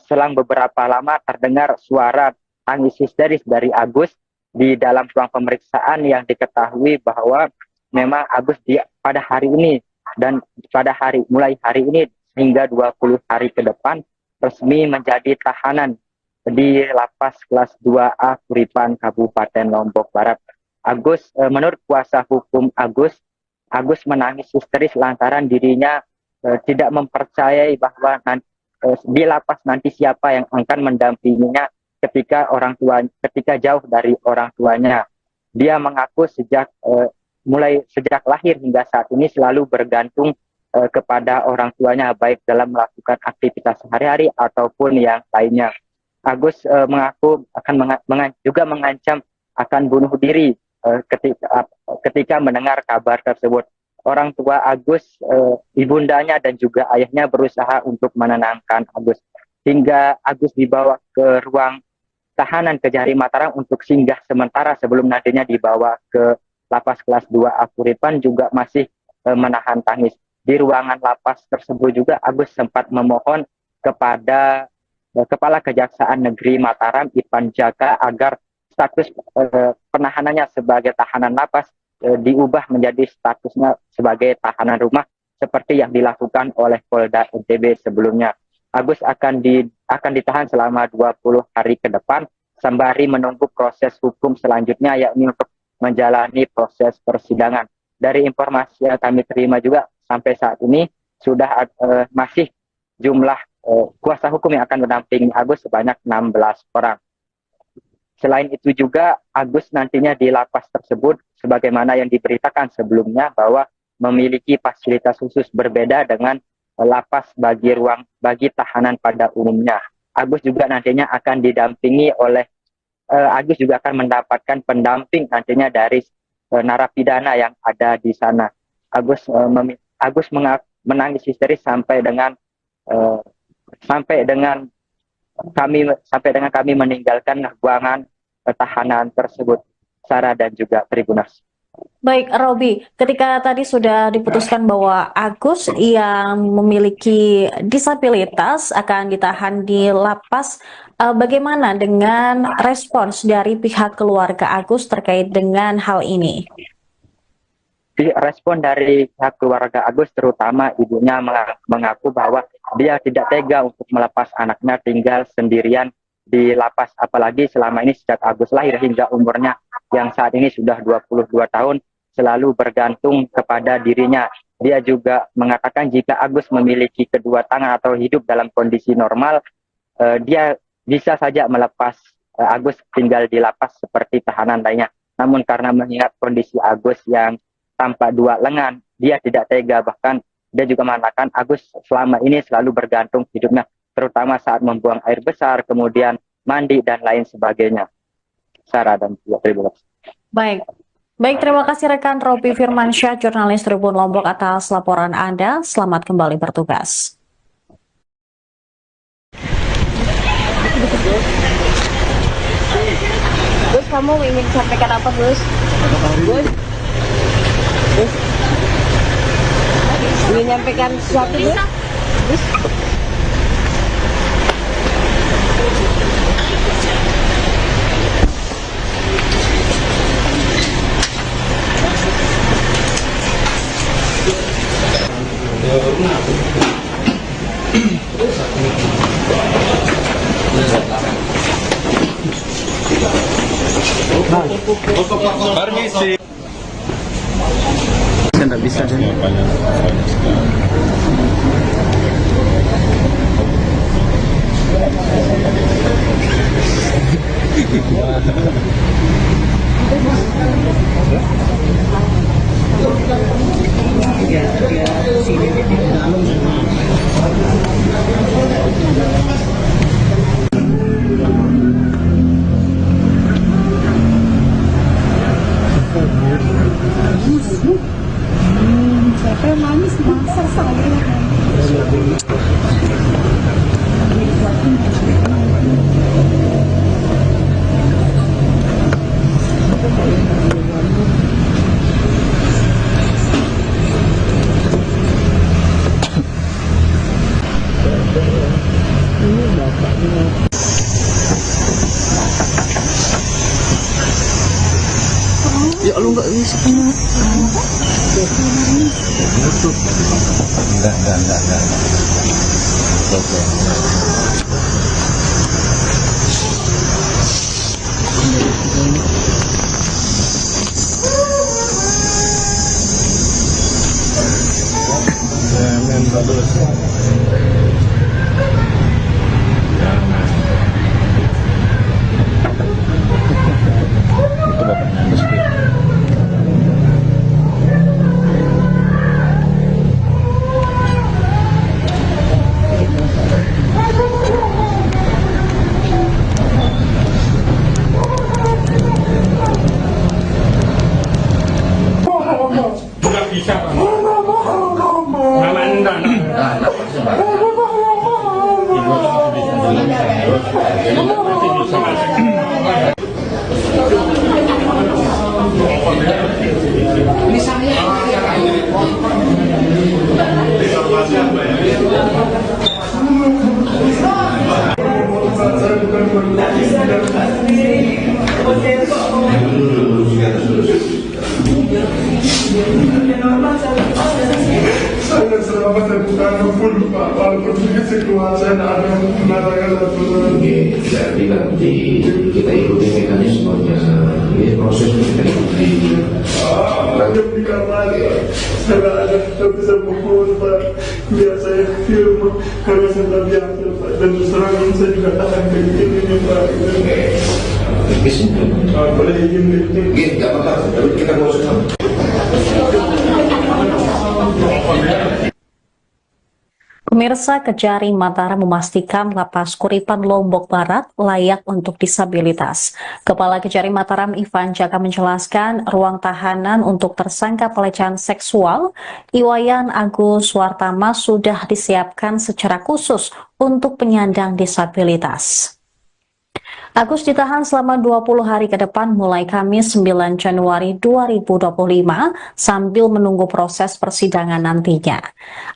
Selang beberapa lama terdengar suara tangis histeris dari Agus di dalam ruang pemeriksaan yang diketahui bahwa memang Agus pada hari ini dan mulai hari ini hingga 20 hari ke depan resmi menjadi tahanan di Lapas Kelas 2A Kuripan Kabupaten Lombok Barat. Menurut kuasa hukum Agus menangis histeris lantaran dirinya tidak mempercayai bahwa di lapas nanti siapa yang akan mendampinginya ketika jauh dari orang tuanya. Dia mengaku sejak lahir hingga saat ini selalu bergantung kepada orang tuanya baik dalam melakukan aktivitas sehari-hari ataupun yang lainnya. Agus mengaku juga mengancam akan bunuh diri ketika mendengar kabar tersebut. Orang tua Agus, ibundanya dan juga ayahnya berusaha untuk menenangkan Agus. Hingga Agus dibawa ke ruang tahanan Kejari Mataram untuk singgah sementara sebelum nantinya dibawa ke Lapas Kelas 2A Kuripan juga masih menahan tangis. Di ruangan lapas tersebut juga Agus sempat memohon kepada Kepala Kejaksaan Negeri Mataram, Ipan Jaka, agar status penahanannya sebagai tahanan lapas diubah menjadi statusnya sebagai tahanan rumah seperti yang dilakukan oleh Polda NTB sebelumnya. Agus akan ditahan selama 20 hari ke depan sembari menunggu proses hukum selanjutnya, yakni untuk menjalani proses persidangan. Dari informasi yang kami terima juga sampai saat ini sudah masih jumlah kuasa hukum yang akan mendampingi Agus sebanyak 16 orang. Selain itu juga Agus nantinya di lapas tersebut sebagaimana yang diberitakan sebelumnya bahwa memiliki fasilitas khusus berbeda dengan lapas bagi tahanan pada umumnya. Agus juga nantinya akan didampingi oleh Agus juga akan mendapatkan pendamping nantinya dari narapidana yang ada di sana. Agus menangis histeris sampai dengan kami meninggalkan ruangan tahanan tersebut, Sarah dan juga Tribuners. Baik, Robi, ketika tadi sudah diputuskan bahwa Agus yang memiliki disabilitas akan ditahan di lapas, bagaimana dengan respons dari pihak keluarga Agus terkait dengan hal ini? Respon dari pihak keluarga Agus, terutama ibunya, mengaku bahwa dia tidak tega untuk melepas anaknya tinggal sendirian di lapas, apalagi selama ini sejak Agus lahir hingga umurnya yang saat ini sudah 22 tahun selalu bergantung kepada dirinya. Dia juga mengatakan jika Agus memiliki kedua tangan atau hidup dalam kondisi normal, dia bisa saja melepas Agus tinggal di lapas seperti tahanan lainnya. Namun karena mengingat kondisi Agus yang tanpa dua lengan, dia tidak tega. Bahkan dia juga mengatakan Agus selama ini selalu bergantung hidupnya, terutama saat membuang air besar, kemudian mandi dan lain sebagainya. Sarah dan juga Tribun. Baik, terima kasih rekan Robi Firmansyah, jurnalis Tribun Lombok atas laporan Anda. Selamat kembali bertugas. Gus, kamu ingin sampaikan apa, Gus? Gus? Ingin nyampaikan sesuatu, Gus? Gus? Permisi. Saya tidak bisa. Sini di dalam. Siapa yang nangis masa saya Ya lu nggak bisa. Enggak. Oke. Itu bapaknya meski. Nggak bisa, Pak. Mama enggak. Saya selama saya bukan full Pak, walaupun keluar saya ada mengatakan Tidak bilang kita ikuti mekanismenya, ini proses kita ikuti. Lanjut di kamar, saya ada bisa pukul Pak, biar saya film karena saya tak biasa Pak, dan terserang saya juga tahan begini nih Pak. Boleh izin dikit? Nggak apa-apa, tapi kita mau sama. Pemirsa, Kejari Mataram memastikan Lapas Kuripan Lombok Barat layak untuk disabilitas. Kepala Kejari Mataram Ivan Jaka menjelaskan ruang tahanan untuk tersangka pelecehan seksual Iwayan Agus Wartama sudah disiapkan secara khusus untuk penyandang disabilitas. Agus ditahan selama 20 hari ke depan mulai Kamis 9 Januari 2025 sambil menunggu proses persidangan nantinya.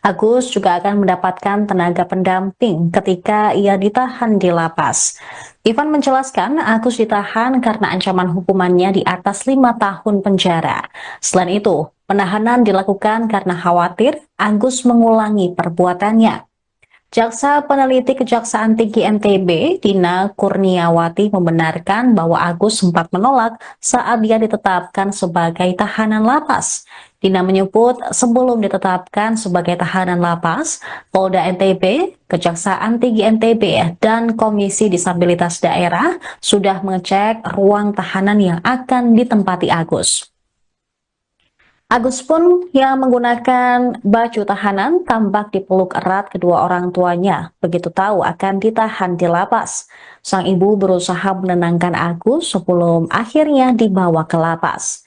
Agus juga akan mendapatkan tenaga pendamping ketika ia ditahan di lapas. Ivan menjelaskan Agus ditahan karena ancaman hukumannya di atas 5 tahun penjara. Selain itu, penahanan dilakukan karena khawatir Agus mengulangi perbuatannya. Jaksa Peneliti Kejaksaan Tinggi NTB, Dina Kurniawati, membenarkan bahwa Agus sempat menolak saat dia ditetapkan sebagai tahanan lapas. Dina menyebut sebelum ditetapkan sebagai tahanan lapas, Polda NTB, Kejaksaan Tinggi NTB, dan Komisi Disabilitas Daerah sudah mengecek ruang tahanan yang akan ditempati Agus. Agus pun yang menggunakan baju tahanan tampak dipeluk erat kedua orang tuanya begitu tahu akan ditahan di lapas. Sang ibu berusaha menenangkan Agus sebelum akhirnya dibawa ke lapas.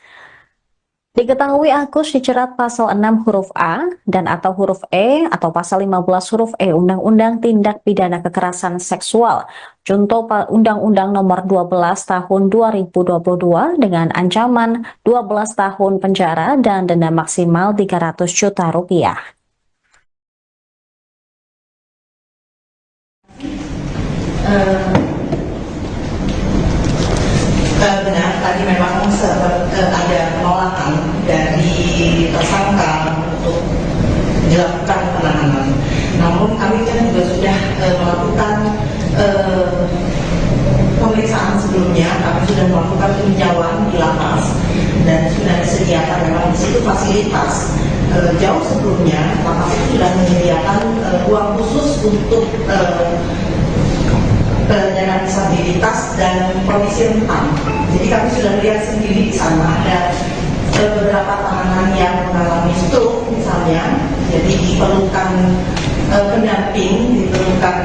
Diketahui Agus dijerat pasal 6 huruf A dan atau huruf E atau pasal 15 huruf E Undang-Undang Tindak Pidana Kekerasan Seksual, contoh Undang-Undang Nomor 12 Tahun 2022 dengan ancaman 12 tahun penjara dan denda maksimal 300 juta rupiah. Benar, tadi memang sempat ada penolakan dari tersangka untuk dilakukan penahanan. Namun kami kan juga sudah melakukan pemeriksaan sebelumnya, kami sudah melakukan peninjauan di lapas dan sudah disediakan memang di situ fasilitas. Jauh sebelumnya lapas itu sudah menyediakan ruang khusus untuk penyandang disabilitas dan kondisi rentan. Jadi kami sudah lihat sendiri di sana ada beberapa tahanan yang mengalami stroke misalnya, jadi diperlukan pendamping, diperlukan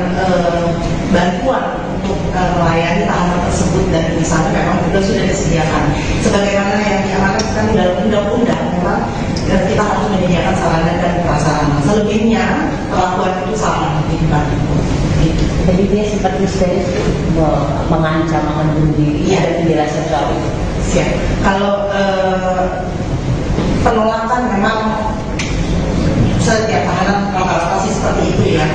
bantuan untuk melayani tahanan tersebut dan di sana memang juga sudah disediakan. Sebagaimana yang diamanatkan dalam Undang-Undang poinnya perlakuan itu sama di depan itu. Gitu. Jadi dia sempat histeris mengancam akan bunuh diri. Iya. Ada penjelasan soal itu. Siap. Kalau penolakan memang setiap tahanan rata-rata sih seperti itu ya.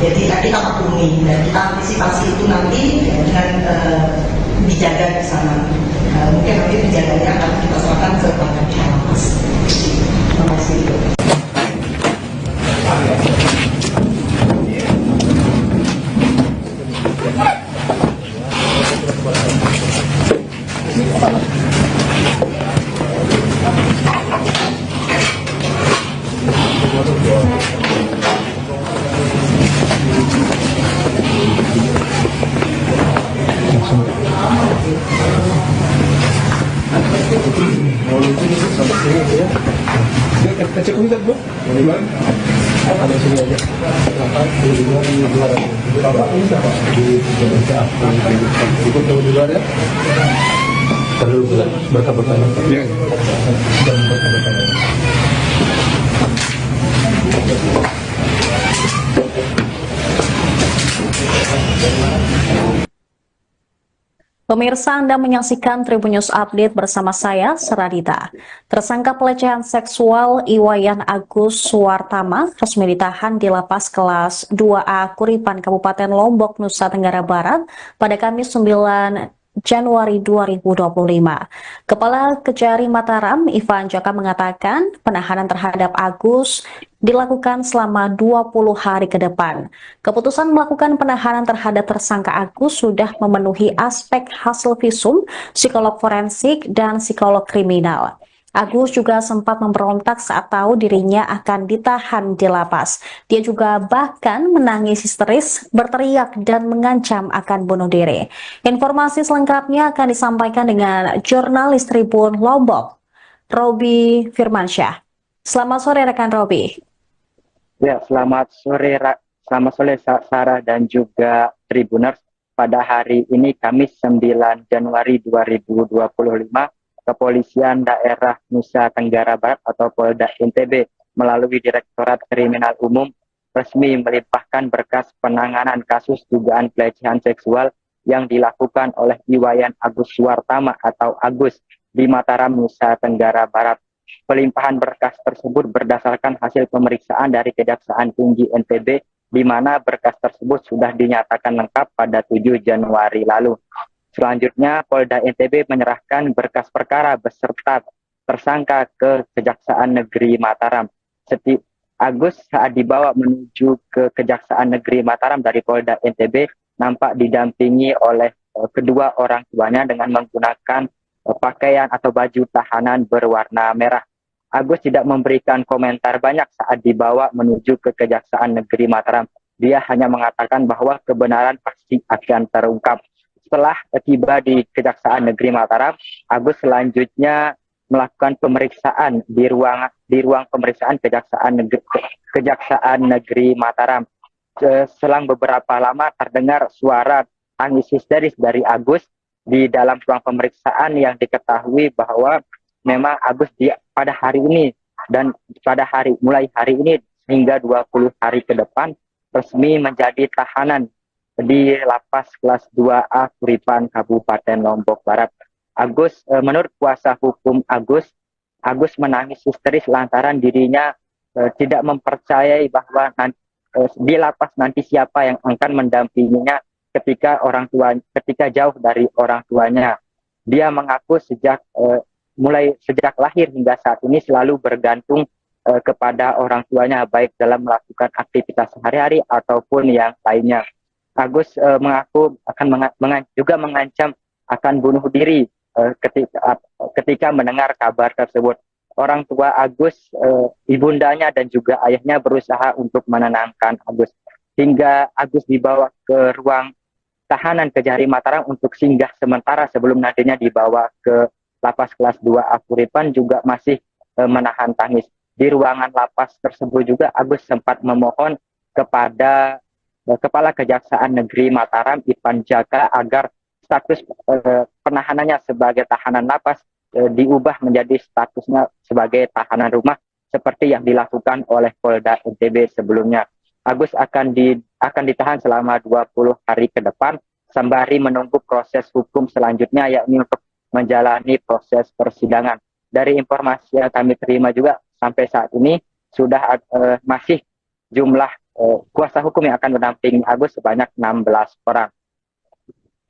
Jadi kita maklumi dan kita antisipasi itu nanti dengan dijaga di sana. Mungkin nanti penjaganya akan kita serahkan ke pihak lapas. Terima kasih. Cek unit bro, ada sini aja. Bapak ini siapa? Ikut tahu di luar ya? Terlalu berkata-kata. Iya. Dan berkata-kata. Pemirsa, Anda menyaksikan Tribun News Update bersama saya, Seradita. Tersangka pelecehan seksual Iwayan Agus Suwartama resmi ditahan di Lapas Kelas 2A Kuripan, Kabupaten Lombok, Nusa Tenggara Barat pada Kamis 9 Januari 2025. Kepala Kejari Mataram, Ivan Jaka mengatakan penahanan terhadap Agus dilakukan selama 20 hari ke depan. Keputusan melakukan penahanan terhadap tersangka Agus sudah memenuhi aspek hasil visum, psikolog forensik, dan psikolog kriminal. Agus juga sempat memberontak saat tahu dirinya akan ditahan di lapas. Dia juga bahkan menangis histeris, berteriak, dan mengancam akan bunuh diri. Informasi selengkapnya akan disampaikan dengan jurnalis Tribun Lombok, Robi Firmansyah. Selamat sore rekan Robi. Ya, selamat sore Sarah dan juga Tribuners. Pada hari ini Kamis 9 Januari 2025, Kepolisian Daerah Nusa Tenggara Barat atau Polda NTB melalui Direktorat Kriminal Umum resmi melimpahkan berkas penanganan kasus dugaan pelecehan seksual yang dilakukan oleh Iwayan Agus Suwartama atau Agus di Mataram, Nusa Tenggara Barat. Pelimpahan berkas tersebut berdasarkan hasil pemeriksaan dari Kejaksaan Tinggi NTB, di mana berkas tersebut sudah dinyatakan lengkap pada 7 Januari lalu. Selanjutnya, Polda NTB menyerahkan berkas perkara beserta tersangka ke Kejaksaan Negeri Mataram. Agus saat dibawa menuju ke Kejaksaan Negeri Mataram dari Polda NTB nampak didampingi oleh kedua orang tuanya dengan menggunakan pakaian atau baju tahanan berwarna merah. Agus tidak memberikan komentar banyak saat dibawa menuju ke Kejaksaan Negeri Mataram. Dia hanya mengatakan bahwa kebenaran pasti akan terungkap. Setelah tiba di Kejaksaan Negeri Mataram, Agus selanjutnya melakukan pemeriksaan di ruang pemeriksaan Kejaksaan Negeri Mataram. Selang beberapa lama terdengar suara tangis histeris dari Agus di dalam ruang pemeriksaan yang diketahui bahwa memang Agus pada hari ini dan mulai hari ini hingga 20 hari ke depan resmi menjadi tahanan di Lapas Kelas 2A Kuripan, Kabupaten Lombok Barat. Menurut kuasa hukum Agus menangis histeris lantaran dirinya tidak mempercayai bahwa di lapas nanti siapa yang akan mendampinginya ketika jauh dari orang tuanya. Dia mengaku sejak lahir hingga saat ini selalu bergantung kepada orang tuanya, baik dalam melakukan aktivitas sehari-hari ataupun yang lainnya. Agus mengaku juga mengancam akan bunuh diri ketika mendengar kabar tersebut. Orang tua Agus, ibundanya dan juga ayahnya berusaha untuk menenangkan Agus. Hingga Agus dibawa ke ruang tahanan Kejari Mataram untuk singgah sementara sebelum nantinya dibawa ke Lapas Kelas 2A Kuripan, juga masih menahan tangis. Di ruangan lapas tersebut juga Agus sempat memohon kepada Kepala Kejaksaan Negeri Mataram, Ivan Jaka, agar status penahanannya sebagai tahanan lapas diubah menjadi statusnya sebagai tahanan rumah, seperti yang dilakukan oleh Polda NTB sebelumnya. Agus akan ditahan selama 20 hari ke depan sembari menunggu proses hukum selanjutnya, yakni untuk menjalani proses persidangan. Dari informasi yang kami terima juga sampai saat ini sudah masih jumlah kuasa hukum yang akan mendampingi Agus sebanyak 16 orang.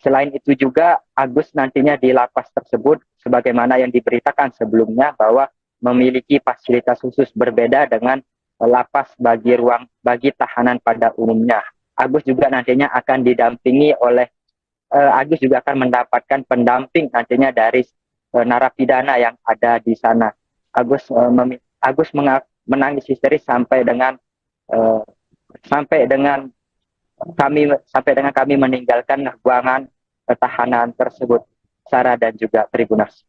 Selain itu juga Agus nantinya di lapas tersebut sebagaimana yang diberitakan sebelumnya bahwa memiliki fasilitas khusus berbeda dengan lapas bagi tahanan pada umumnya. Agus juga nantinya akan didampingi oleh Agus juga akan mendapatkan pendamping nantinya dari narapidana yang ada di sana. Agus menangis histeris sampai dengan kami meninggalkan ruangan tahanan tersebut. Sarah dan juga Tribuners.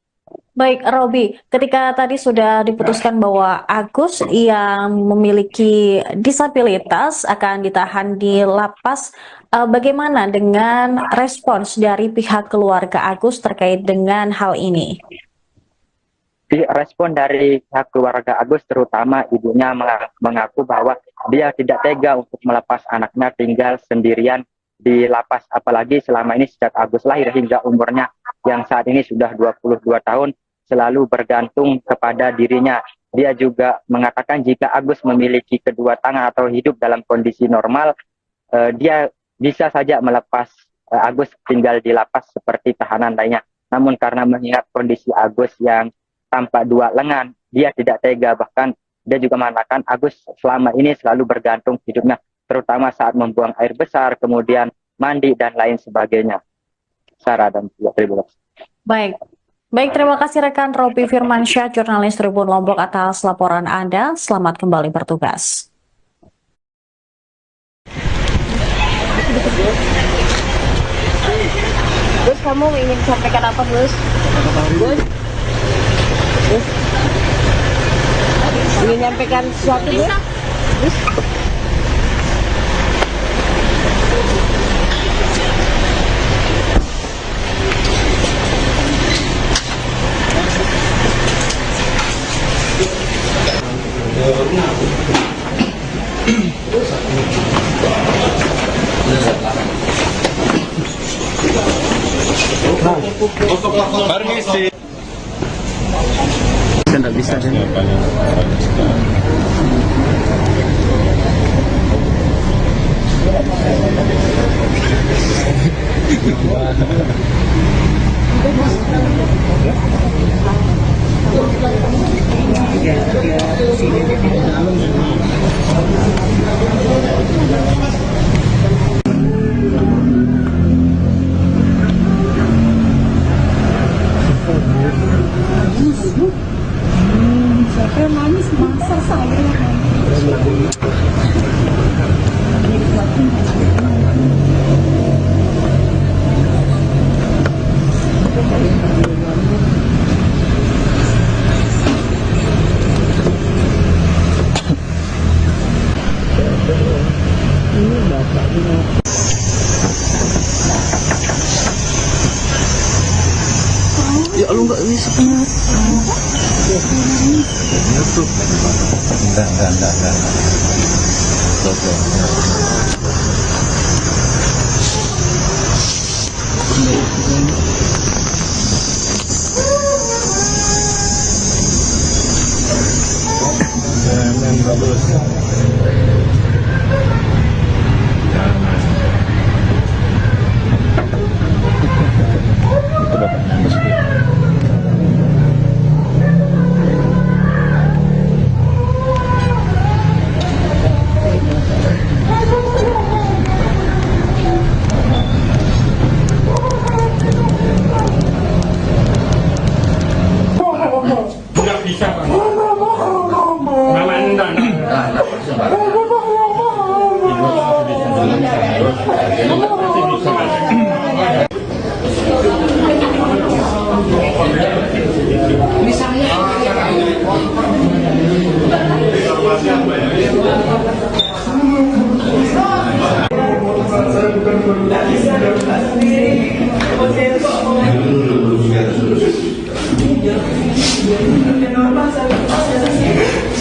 Baik, Robi, ketika tadi sudah diputuskan bahwa Agus yang memiliki disabilitas akan ditahan di lapas, bagaimana dengan respons dari pihak keluarga Agus terkait dengan hal ini? Respon dari pihak keluarga Agus, terutama ibunya, mengaku bahwa dia tidak tega untuk melepas anaknya tinggal sendirian di lapas, apalagi selama ini sejak Agus lahir hingga umurnya yang saat ini sudah 22 tahun selalu bergantung kepada dirinya. Dia juga mengatakan jika Agus memiliki kedua tangan atau hidup dalam kondisi normal, dia bisa saja melepas Agus tinggal di lapas seperti tahanan lainnya. Namun karena mengingat kondisi Agus yang tanpa dua lengan, dia tidak tega. Bahkan dia juga mengatakan Agus selama ini selalu bergantung hidupnya, terutama saat membuang air besar, kemudian mandi dan lain sebagainya. Sarah dan juga Tribun. Baik, terima kasih rekan Robi Firmansyah, jurnalis Tribun Lombok atas laporan Anda. Selamat kembali bertugas. Gus, kamu ingin sampaikan apa, Gus? Gus? Ingin nyampaikan sesuatu, Gus? Gus? Permisi. Tidak bisa. Saya nangis masa saya Ya lu nggak bisa penat. Enggak. Nggak bisa, Bang. Mama enggak.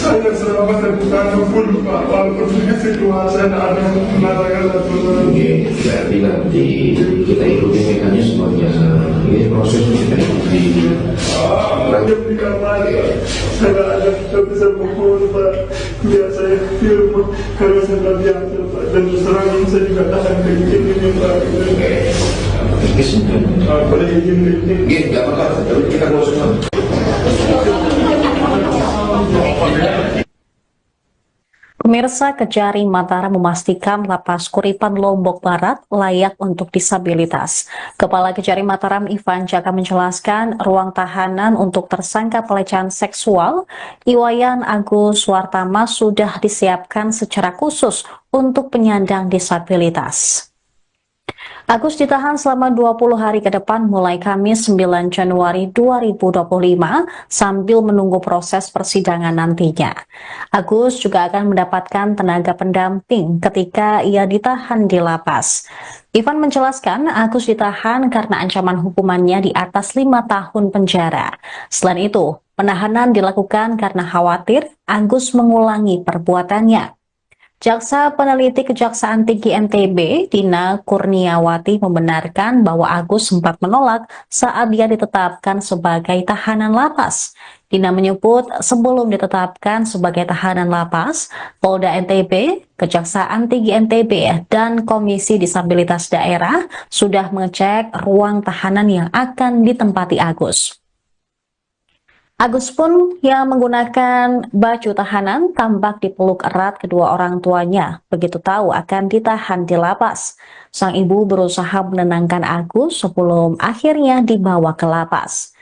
Saya apa terbuka pun Pak, walaupun dikasih keluar saya tidak ada mengatakan aturan. Oke, berarti nanti kita ikuti mekanismenya. Ini proses kita ikuti. Dia di kamar, saya tidak bisa pukul Pak. Biasa saya film karena saya tidak biasa Pak. Dan terus terang ini saya juga tahan kegiatan ini Pak. Oke. Boleh izin kegiatan. Oke, nggak apa-apa. Tapi kita mau semua. Pemirsa, Kejari Mataram memastikan Lapas Kuripan Lombok Barat layak untuk disabilitas. Kepala Kejari Mataram Ivan Jaka menjelaskan ruang tahanan untuk tersangka pelecehan seksual Iwayan Agus Wartama sudah disiapkan secara khusus untuk penyandang disabilitas. Agus ditahan selama 20 hari ke depan mulai Kamis 9 Januari 2025 sambil menunggu proses persidangan nantinya. Agus juga akan mendapatkan tenaga pendamping ketika ia ditahan di lapas. Ivan menjelaskan Agus ditahan karena ancaman hukumannya di atas 5 tahun penjara. Selain itu, penahanan dilakukan karena khawatir Agus mengulangi perbuatannya. Jaksa Peneliti Kejaksaan Tinggi NTB, Dina Kurniawati membenarkan bahwa Agus sempat menolak saat dia ditetapkan sebagai tahanan lapas. Dina menyebut sebelum ditetapkan sebagai tahanan lapas, Polda NTB, Kejaksaan Tinggi NTB, dan Komisi Disabilitas Daerah sudah mengecek ruang tahanan yang akan ditempati Agus. Agus pun yang menggunakan baju tahanan tampak dipeluk erat kedua orang tuanya begitu tahu akan ditahan di lapas. Sang ibu berusaha menenangkan Agus sebelum akhirnya dibawa ke lapas.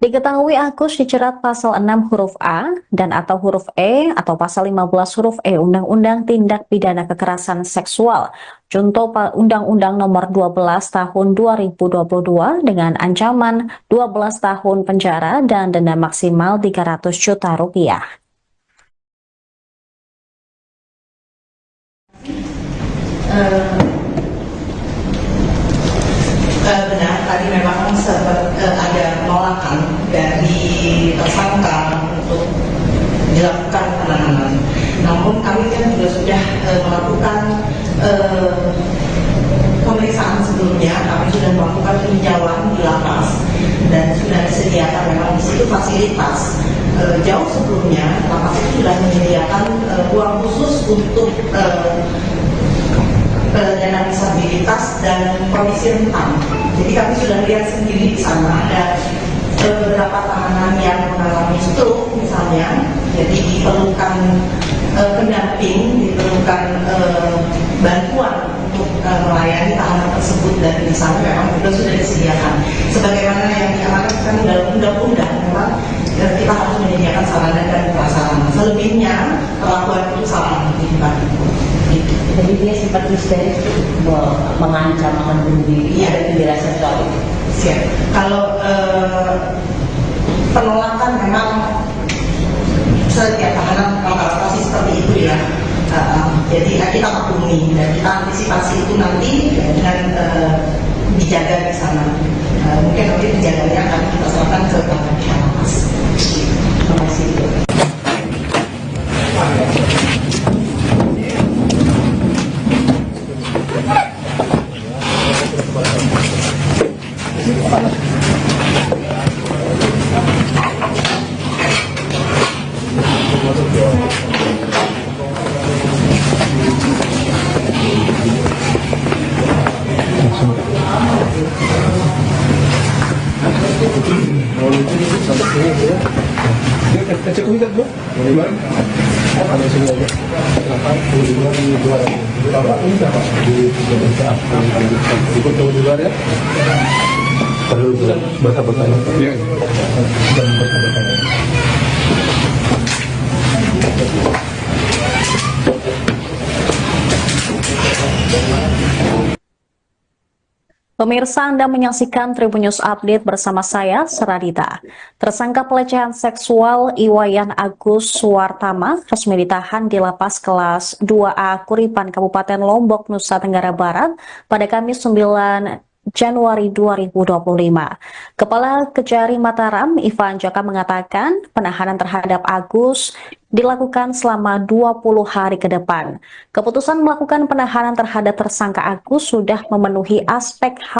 Diketahui Agus dijerat pasal 6 huruf A dan atau huruf E atau pasal 15 huruf E Undang-Undang Tindak Pidana Kekerasan Seksual, contoh Undang-Undang Nomor 12 Tahun 2022 dengan ancaman 12 tahun penjara dan denda maksimal 300 juta rupiah. Benar, tadi memang sempat ada penolakan dari tersangka untuk dilakukan penahanan. Namun kami kan juga sudah melakukan pemeriksaan sebelumnya, kami sudah melakukan peninjauan di lapas dan sudah disediakan memang di situ fasilitas. Jauh sebelumnya lapas itu sudah menyediakan ruang khusus untuk penyandang disabilitas dan kondisi rentan. Jadi kami sudah lihat sendiri di sana ada beberapa tahanan yang mengalami stroke misalnya, jadi diperlukan pendamping, diperlukan bantuan untuk melayani tahanan tersebut, dan di sana memang sudah disediakan. Sebagaimana yang diamanatkan dalam undang-undang, memang kita harus menyediakan sarana dan prasarana. Selebihnya perlakuan itu sama di tempat itu. Jadi dia sempat histeris mengancam akan bunuh diri. Iya. Ada penjelasan soal itu. Siap. Kalau penolakan memang setiap tahanan rata-rata seperti itu ya. Jadi kita maklumi dan kita antisipasi itu nanti dengan dijaga di sana. Mungkin nanti penjaganya akan kita serahkan ke tangan pihak lapas. Terima kasih. Cek udah bro, gimana? Ada sini aja. Bapak ini siapa? Di kota di luar ya? Perlu berkata-kata. Iya. Dan berkata-kata. Pemirsa, Anda menyaksikan Tribun News Update bersama saya, Seradita. Tersangka pelecehan seksual Iwayan Agus Wartama resmi ditahan di lapas kelas 2A Kuripan, Kabupaten Lombok, Nusa Tenggara Barat pada Kamis 9 Januari 2025. Kepala Kejari Mataram, Ivan Jaka mengatakan penahanan terhadap Agus dilakukan selama 20 hari ke depan. Keputusan melakukan penahanan terhadap tersangka Agus sudah memenuhi aspek